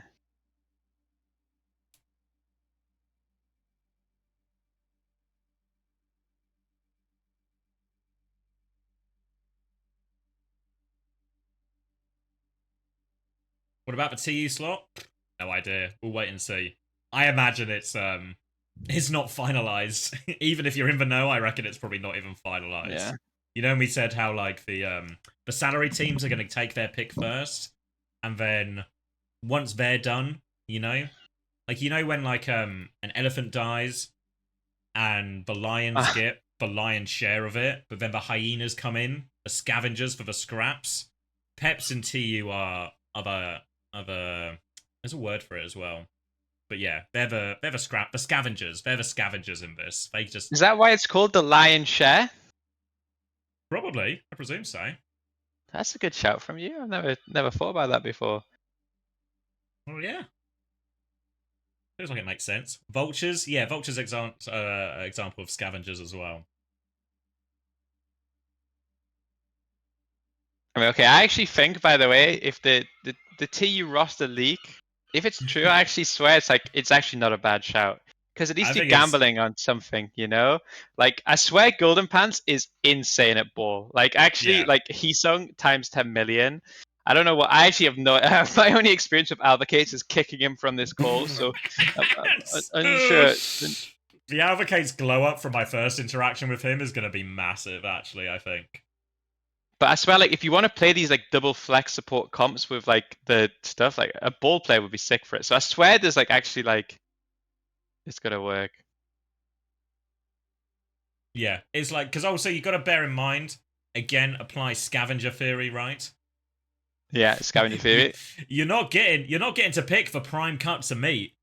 What about the TU slot? No idea. We'll wait and see. I imagine it's not finalized. Even if you're in the know, I reckon it's probably not even finalized. Yeah. You know, when we said how like the salary teams are going to take their pick first, and then once they're done, you know, like when like an elephant dies, and the lions get the lion's share of it, but then the hyenas come in, the scavengers for the scraps. Peps and TU are other. There's a word for it as well. But yeah, they're the scavengers. They're the scavengers in this. They just Is that why it's called the lion's share? probably, I presume so. That's a good shout from you. I've never thought about that before. Well, yeah. Feels like it makes sense. Vultures, yeah, vultures example of scavengers as well. I mean, okay, I actually think, by the way, if the TU roster leak, if it's true, I actually swear it's actually not a bad shout. Because at least you're gambling on something, you know? Like, I swear Golden Pants is insane at ball. Like, actually, like, Heesung times 10 million. I don't know what, I actually have no, my only experience with Advocates is kicking him from this call, so I'm unsure. The Advocates glow up from my first interaction with him is going to be massive, actually, I think. But I swear, like, if you want to play these, like, double flex support comps with, like, the stuff, like, a ball player would be sick for it. So I swear there's, like, actually, like, it's going to work. Yeah, it's like, because also you got to bear in mind, again, apply scavenger theory, right? Yeah, scavenger theory. You're not getting to pick the prime cuts of meat,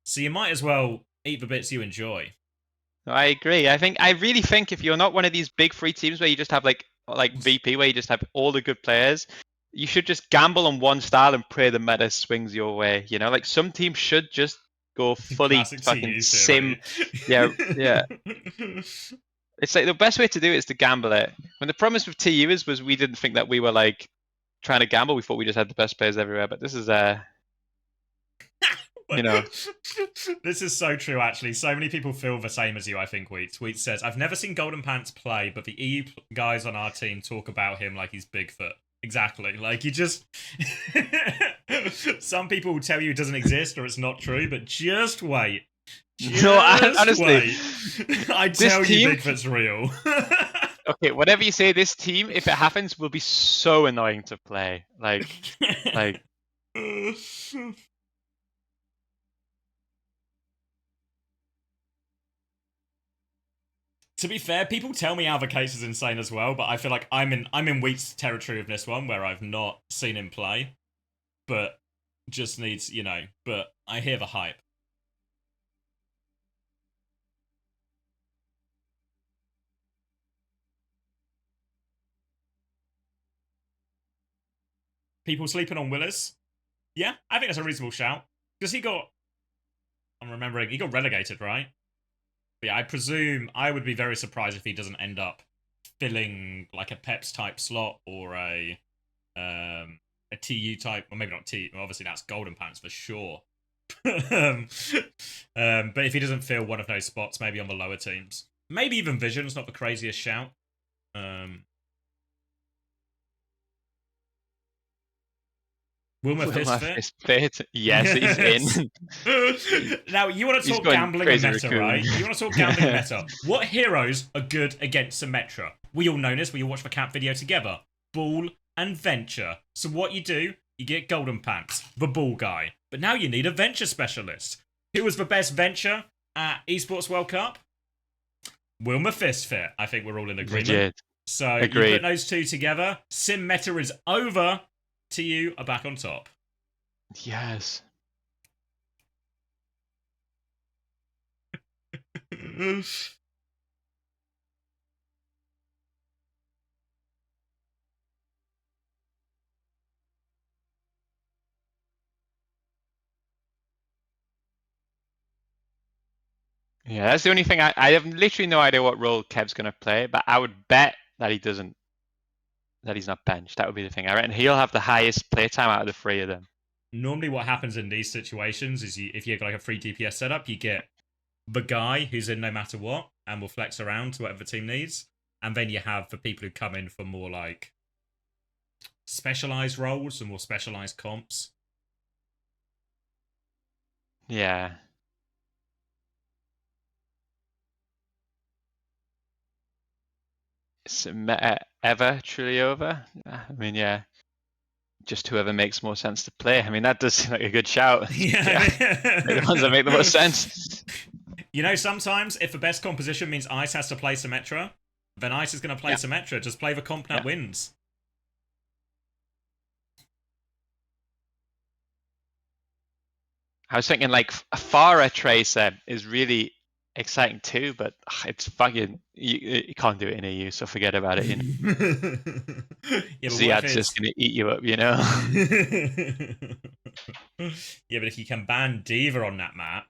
so you might as well eat the bits you enjoy. I agree. I really think if you're not one of these big free teams where you just have like VP, where you just have all the good players, you should just gamble on one style and pray the meta swings your way. You know, like some teams should just go fully Classic fucking TU sim. theory. Yeah. It's like the best way to do it is to gamble it. When the promise with TU was we didn't think that we were like trying to gamble. We thought we just had the best players everywhere. But this is you know. This is so true, actually. So many people feel the same as you, I think, Wheat. Wheat says, I've never seen Golden Pants play, but the EU guys on our team talk about him like he's Bigfoot. Exactly. Like, you just... Some people will tell you it doesn't exist or it's not true, but just wait. Honestly, wait. I tell you Bigfoot's real. Okay, whatever you say, this team, if it happens, will be so annoying to play. Like... To be fair, people tell me Advocates is insane as well, but I feel like I'm in Wheat's territory of this one where I've not seen him play, but just needs, you know, but I hear the hype. People sleeping on Willis? Yeah, I think that's a reasonable shout. Because I'm remembering, he got relegated, right? But yeah, I presume I would be very surprised if he doesn't end up filling like a Peps type slot or a TU type, or maybe not TU. Obviously, that's Golden Pants for sure. But if he doesn't fill one of those spots, maybe on the lower teams, maybe even Vision's not the craziest shout. Wilmer Fistfit? Yes, he's in. Now, you want to talk gambling and meta, right? You want to talk gambling and meta. What heroes are good against Symmetra? We all know this. We all watch the camp video together. Ball and Venture. So what you do, you get Golden Pants, the ball guy. But now you need a Venture specialist. Who was the best Venture at Esports World Cup? Wilmer Fistfit. I think we're all in agreement. Legit. So you put those two together. Sim meta is over. TU are back on top. Yes. Yeah, that's the only thing. I have literally no idea what role Kev's going to play, but I would bet that he doesn't. That he's not benched. That would be the thing. I reckon he'll have the highest playtime out of the three of them. Normally what happens in these situations is if you have like a free DPS setup, you get the guy who's in no matter what and will flex around to whatever the team needs. And then you have the people who come in for more like specialized roles and more specialized comps. Yeah. Is it ever truly over? I mean, yeah. Just whoever makes more sense to play. I mean, that does seem like a good shout. Yeah. The ones that make the most sense. You know, sometimes if the best composition means Ice has to play Symmetra, then Ice is going to play Symmetra. Just play the comp that wins. I was thinking like a Pharah Tracer is really exciting too, but it's fucking you can't do it in EU, so forget about it. You know? Yeah, Ziad's just gonna eat you up, you know. Yeah, but if you can ban Diva on that map,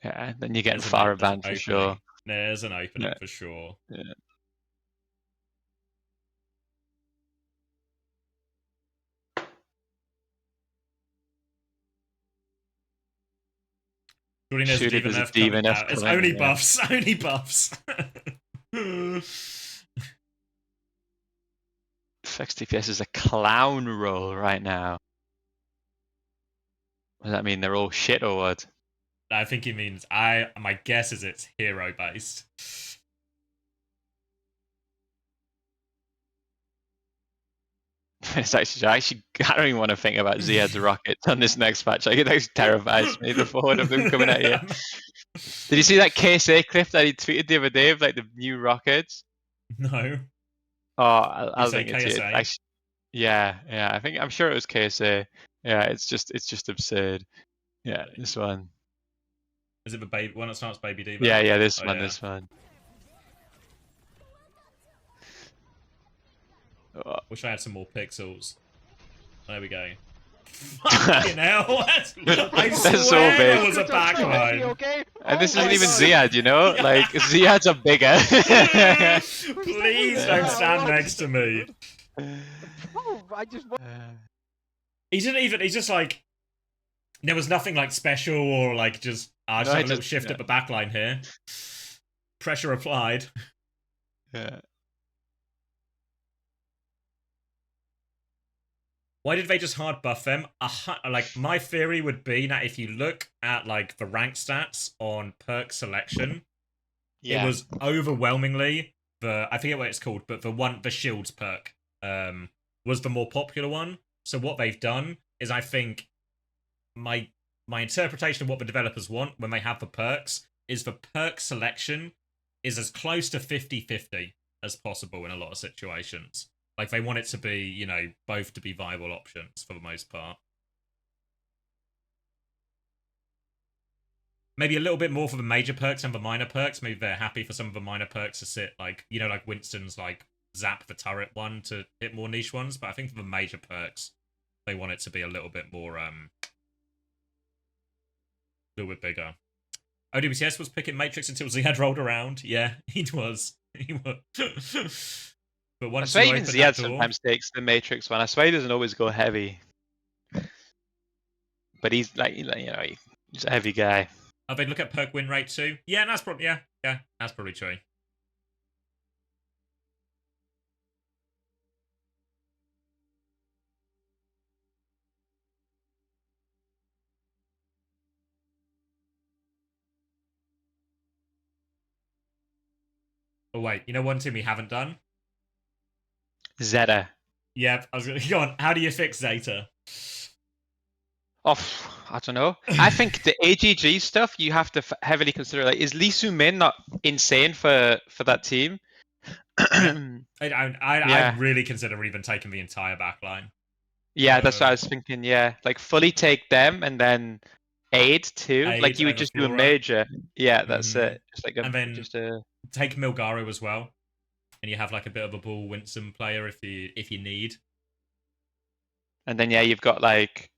yeah, then you're getting Pharah banned for sure. There's an opening for sure. Yeah. Surely there's a Diva nerf coming. It's only buffs. Only buffs. Flex DPS is a clown roll right now. What does that mean? They're all shit or what? I think it means my guess is it's hero based. It's actually, I don't even want to think about Ziad's rockets on this next match. Like, it actually terrifies me, the thought of them coming at you. Did you see that KSA clip that he tweeted the other day of like the new rockets? No. Oh, I'll link it to you. KSA? Yeah. I'm sure it was KSA. Yeah, it's just absurd. Yeah, this one. Is it the baby one that starts Baby Diva? Yeah, this one. Oh. Wish I had some more pixels. There we go. Fucking hell! I swear so big. there was a backline. Okay? And this isn't even Ziad, you know? Like, Ziad's a bigger. Please don't stand next to me. Bro, I just... He didn't even. He's just like. There was nothing like special or like just. I just have a little shift at the backline here. Pressure applied. Yeah. Why did they just hard buff them? Like, my theory would be that if you look at like the rank stats on perk selection, it was overwhelmingly I forget what it's called, but the shields perk was the more popular one. So what they've done is, I think my interpretation of what the developers want when they have the perks is the perk selection is as close to 50-50 as possible in a lot of situations. Like, they want it to be, you know, both to be viable options for the most part. Maybe a little bit more for the major perks and the minor perks. Maybe they're happy for some of the minor perks to sit, like, you know, like Winston's, like, zap the turret one to hit more niche ones. But I think for the major perks, they want it to be a little bit more, a little bit bigger. OWCS was picking Matrix until Ziad rolled around. Yeah, he was. He was. But once I swear even Ziad sometimes takes the Matrix one. I swear he doesn't always go heavy. But he's like you know, he's a heavy guy. Oh, they look at perk win rate too? Yeah, that's probably that's probably true. Oh wait, you know one team we haven't done? Zeta. Yep, I was gonna go on. How do you fix Zeta? Oh, I don't know. I think the AGG stuff you have to heavily consider. Like, is Lee Soo-min not insane for that team? I really consider even taking the entire back line. Yeah, that's what I was thinking. Yeah, like fully take them and then aid too. Like you would just do a major. Yeah, that's it. Just like and then take Milgaro as well, and you have like a bit of a Bull Winston player if you need. And then you've got like.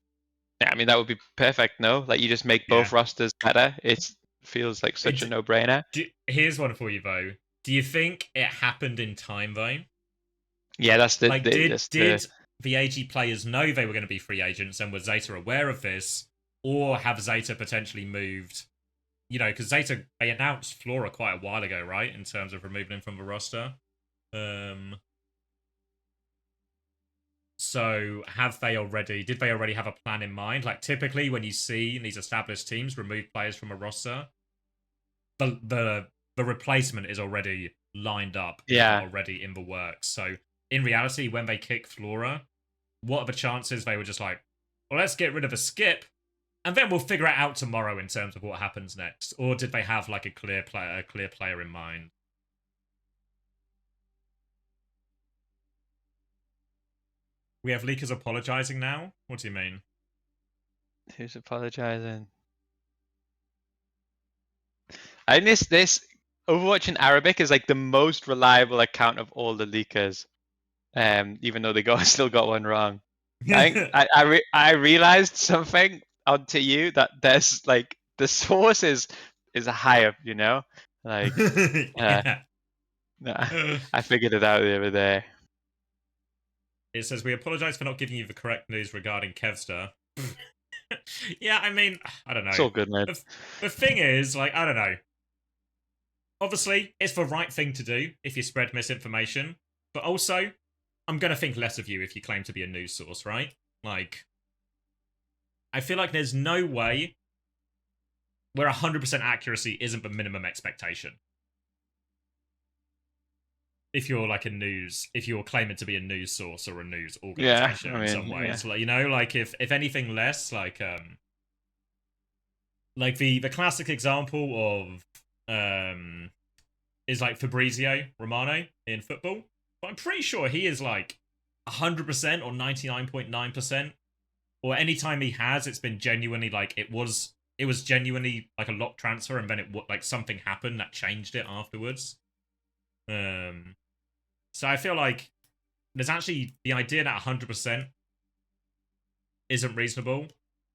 Yeah, I mean, that would be perfect, no? Like, you just make both rosters better. It feels like such a no-brainer. Here's one for you, though. Do you think it happened in time, though? Yeah, that's the... Like, did the AG players know they were going to be free agents, and was Zeta aware of this? Or have Zeta potentially moved... You know, because Zeta, they announced Flora quite a while ago, right? In terms of removing him from the roster. So did they already have a plan in mind? Like typically when you see these established teams remove players from a roster, the replacement is already lined up, already in the works. So in reality, when they kick Flora, what are the chances they were just like, well, let's get rid of a skip, and then we'll figure it out tomorrow in terms of what happens next? Or did they have like a clear player in mind? We have leakers apologizing now? What do you mean? Who's apologizing? I think this Overwatch in Arabic is like the most reliable account of all the leakers. Even though they still got one wrong. I think I realized something onto you that there's like the source is higher, you know? Like Yeah. I figured it out the other day. It says, we apologize for not giving you the correct news regarding Kevster. Yeah, I mean, I don't know. It's all good, man. The thing is, like, I don't know. Obviously, it's the right thing to do if you spread misinformation. But also, I'm going to think less of you if you claim to be a news source, right? Like, I feel like there's no way where 100% accuracy isn't the minimum expectation. If you're like if you're claiming to be a news source or a news organization in some ways, like, you know, like if anything less, like the classic example of is like Fabrizio Romano in football. But I'm pretty sure he is like 100% or 99.9%, or anytime he has, it's been genuinely like it was genuinely like a lock transfer, and then like something happened that changed it afterwards. So I feel like there's actually the idea that 100% isn't reasonable.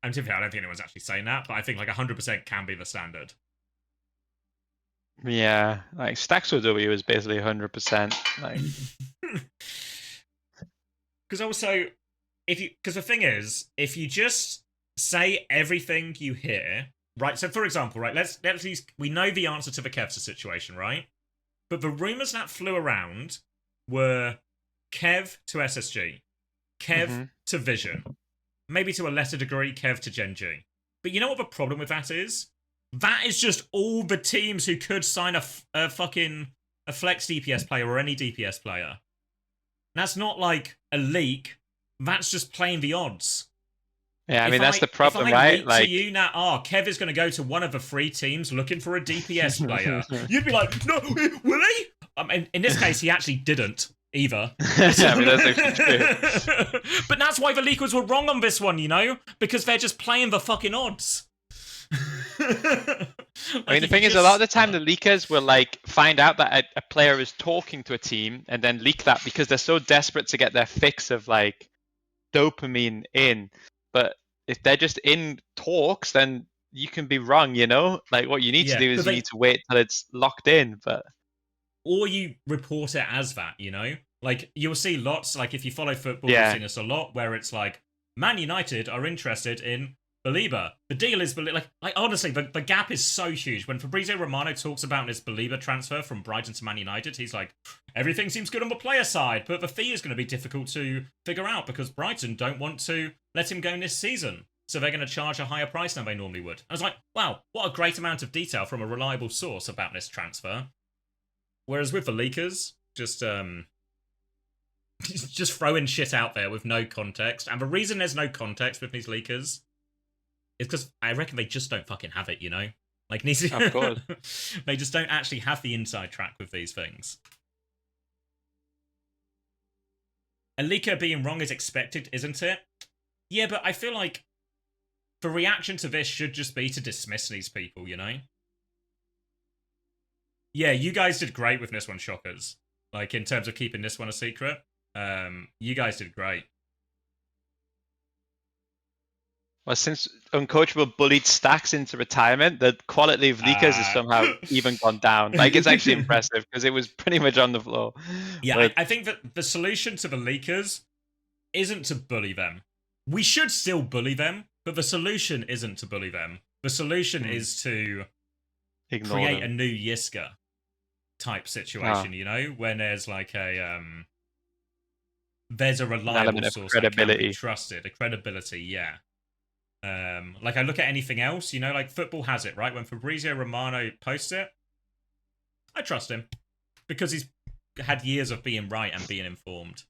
I don't think anyone's actually saying that, but I think like 100% can be the standard. Yeah, like Staxo W is basically 100%. Like, because also, because the thing is, if you just say everything you hear, right? So for example, right, let's we know the answer to the Kevster situation, right? But the rumors that flew around were Kev to SSG, Kev to Vision, maybe to a lesser degree Kev to Gen G. But you know what the problem with that is? That is just all the teams who could sign a flex DPS player or any DPS player. That's not like a leak. That's just playing the odds. Yeah, I mean, that's the problem, right? Like, to you now, Kev is going to go to one of the 3 teams looking for a DPS player. You'd be like, no, will he? In this case, he actually didn't either. Yeah, I mean, that's actually true. But that's why the leakers were wrong on this one, you know? Because they're just playing the fucking odds. I mean, the thing is, a lot of the time the leakers will like find out that a player is talking to a team and then leak that because they're so desperate to get their fix of like dopamine in. But if they're just in talks, then you can be wrong, you know? Like what you need to do is you need to wait till it's locked in, or you report it as that, you know? Like you'll see lots, like if you follow football, you've seen this a lot, where it's like Man United are interested in Belieber. The deal is like honestly, the gap is so huge. When Fabrizio Romano talks about this Belieber transfer from Brighton to Man United, he's like, everything seems good on the player side, but the fee is going to be difficult to figure out because Brighton don't want to let him go this season. So they're going to charge a higher price than they normally would. I was like, wow, what a great amount of detail from a reliable source about this transfer. Whereas with the leakers, just throwing shit out there with no context. And the reason there's no context with these leakers is because I reckon they just don't fucking have it, you know? Like, of course. They just don't actually have the inside track with these things. A leaker being wrong is expected, isn't it? Yeah, but I feel like the reaction to this should just be to dismiss these people, you know? Yeah, you guys did great with this one, Shockers. Like, in terms of keeping this one a secret. You guys did great. Well, since Uncoachable bullied Stacks into retirement, the quality of leakers has somehow even gone down. Like, it's actually impressive because it was pretty much on the floor. Yeah, but I think that the solution to the leakers isn't to bully them. We should still bully them, but the solution isn't to bully them. The solution is to create a new Yiska type situation, you know, when there's like a there's a reliable element of source that can be credibility. trusted. A credibility, yeah. Like I look at anything else, you know, like football has it, right? When Fabrizio Romano posts it, I trust him because he's had years of being right and being informed.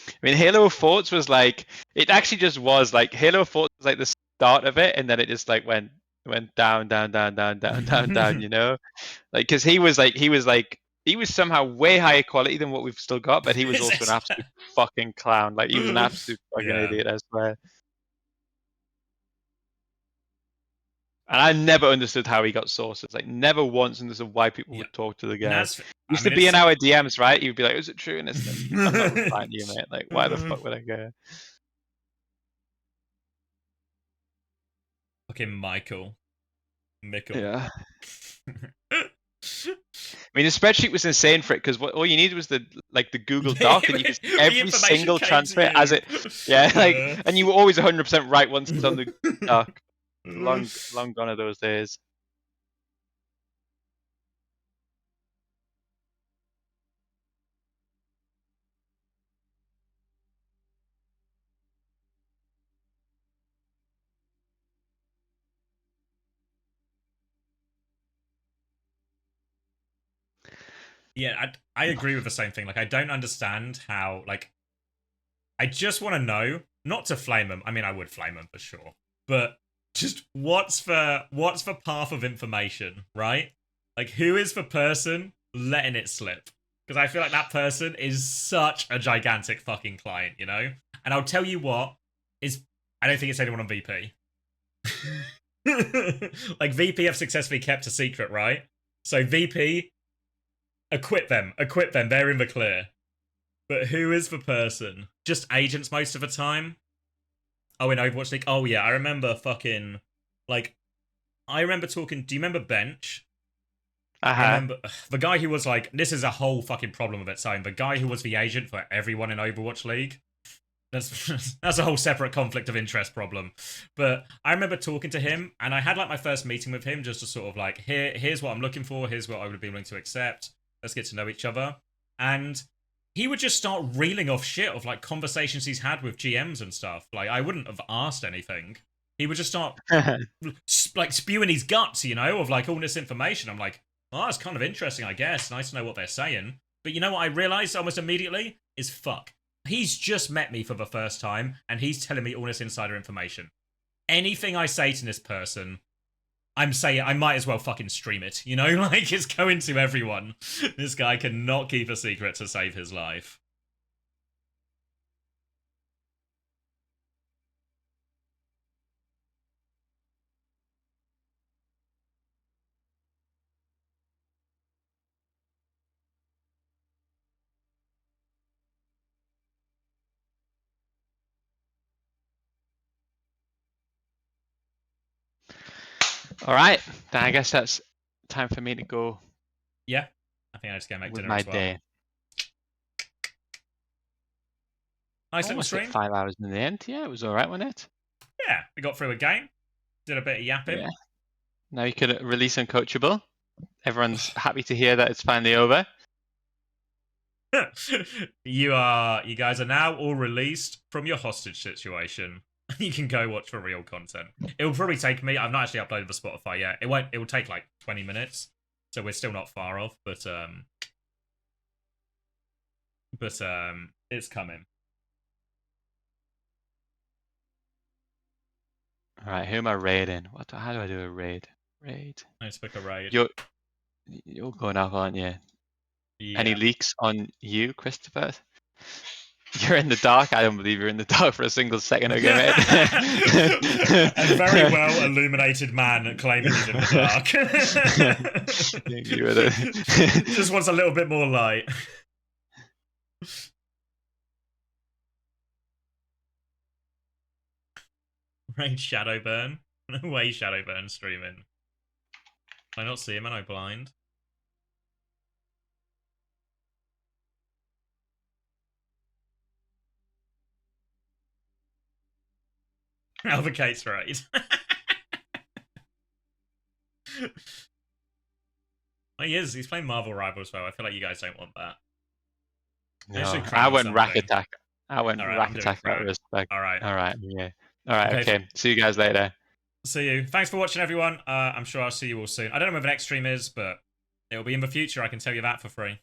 I mean, Halo Forts was like, it actually just was like, Halo Forts was like the start of it, and then it just like went down, you know? Like, because he was somehow way higher quality than what we've still got, but he was also an absolute fucking clown. Like, he was an absolute fucking idiot, I swear. And I never understood how he got sources. Like, never once understood why people would talk to the guy. Used to be in our DMs, right? You'd be like, "Is it true?" And I'm not replying to you, mate. Like, why the fuck would I go? Fucking Michael. Yeah. I mean, the spreadsheet was insane for it because all you needed was the Google Doc, and you could see every single transfer as it. Yeah, like, and you were always 100% right once it's on the doc. Long gone are those days. Yeah, I agree with the same thing. Like, I don't understand how, like, I just want to know, not to flame them. I mean, I would flame them for sure, but just what's the path of information, right? Like, who is the person letting it slip? Because I feel like that person is such a gigantic fucking client, you know? And I'll tell you what, I don't think it's anyone on VP. Like, VP have successfully kept a secret, right? So VP, equip them, they're in the clear. But who is the person? Just agents most of the time? Oh, in Overwatch League? Oh, yeah, I remember fucking, like, I remember talking, do you remember Bench? I remember the guy who was like, this is a whole fucking problem of its own, the guy who was the agent for everyone in Overwatch League. That's a whole separate conflict of interest problem. But I remember talking to him, and I had like my first meeting with him just to sort of like, here's what I'm looking for, here's what I would be willing to accept, let's get to know each other. And he would just start reeling off shit of like conversations he's had with GMs and stuff. Like, I wouldn't have asked anything. He would just start like spewing his guts, you know, of like all this information. I'm like, oh, it's kind of interesting, I guess. Nice to know what they're saying. But you know what I realized almost immediately is fuck. He's just met me for the first time, and he's telling me all this insider information. Anything I say to this person, I'm saying I might as well fucking stream it, you know? Like, it's going to everyone. This guy cannot keep a secret to save his life. All right, then I guess that's time for me to go. Yeah, I think I just go make with dinner my as well. day. Nice little Almost hit stream. 5 hours in the end. Yeah, it was all right, wasn't it? Yeah, we got through a game. Did a bit of yapping. Yeah. Now you can release Uncoachable. Everyone's happy to hear that it's finally over. You guys are now all released from your hostage situation. You can go watch for real content. It will probably take me. I've not actually uploaded the Spotify yet. It won't. It will take like 20 minutes, so we're still not far off. But it's coming. All right, who am I raiding? How do I do a raid? Let's pick a raid. You're going up, aren't you? Yeah. Any leaks on you, Christopher? You're in the dark. I don't believe you're in the dark for a single second. Okay, mate. A very well illuminated man claiming he's in the dark. Just wants a little bit more light. Raid Shadowburn. No way Shadowburn streaming. Can I not see him? Am I blind? Advocates raid. Oh, he is. He's playing Marvel Rivals, though. I feel like you guys don't want that. No, Usually I crown went rack something. attack. I went All right, rack I'm doing attack out of crown. respect. All right. All right. Yeah. All right. Okay. Okay. See you guys later. See you. Thanks for watching, everyone. I'm sure I'll see you all soon. I don't know where the next stream is, but it will be in the future. I can tell you that for free.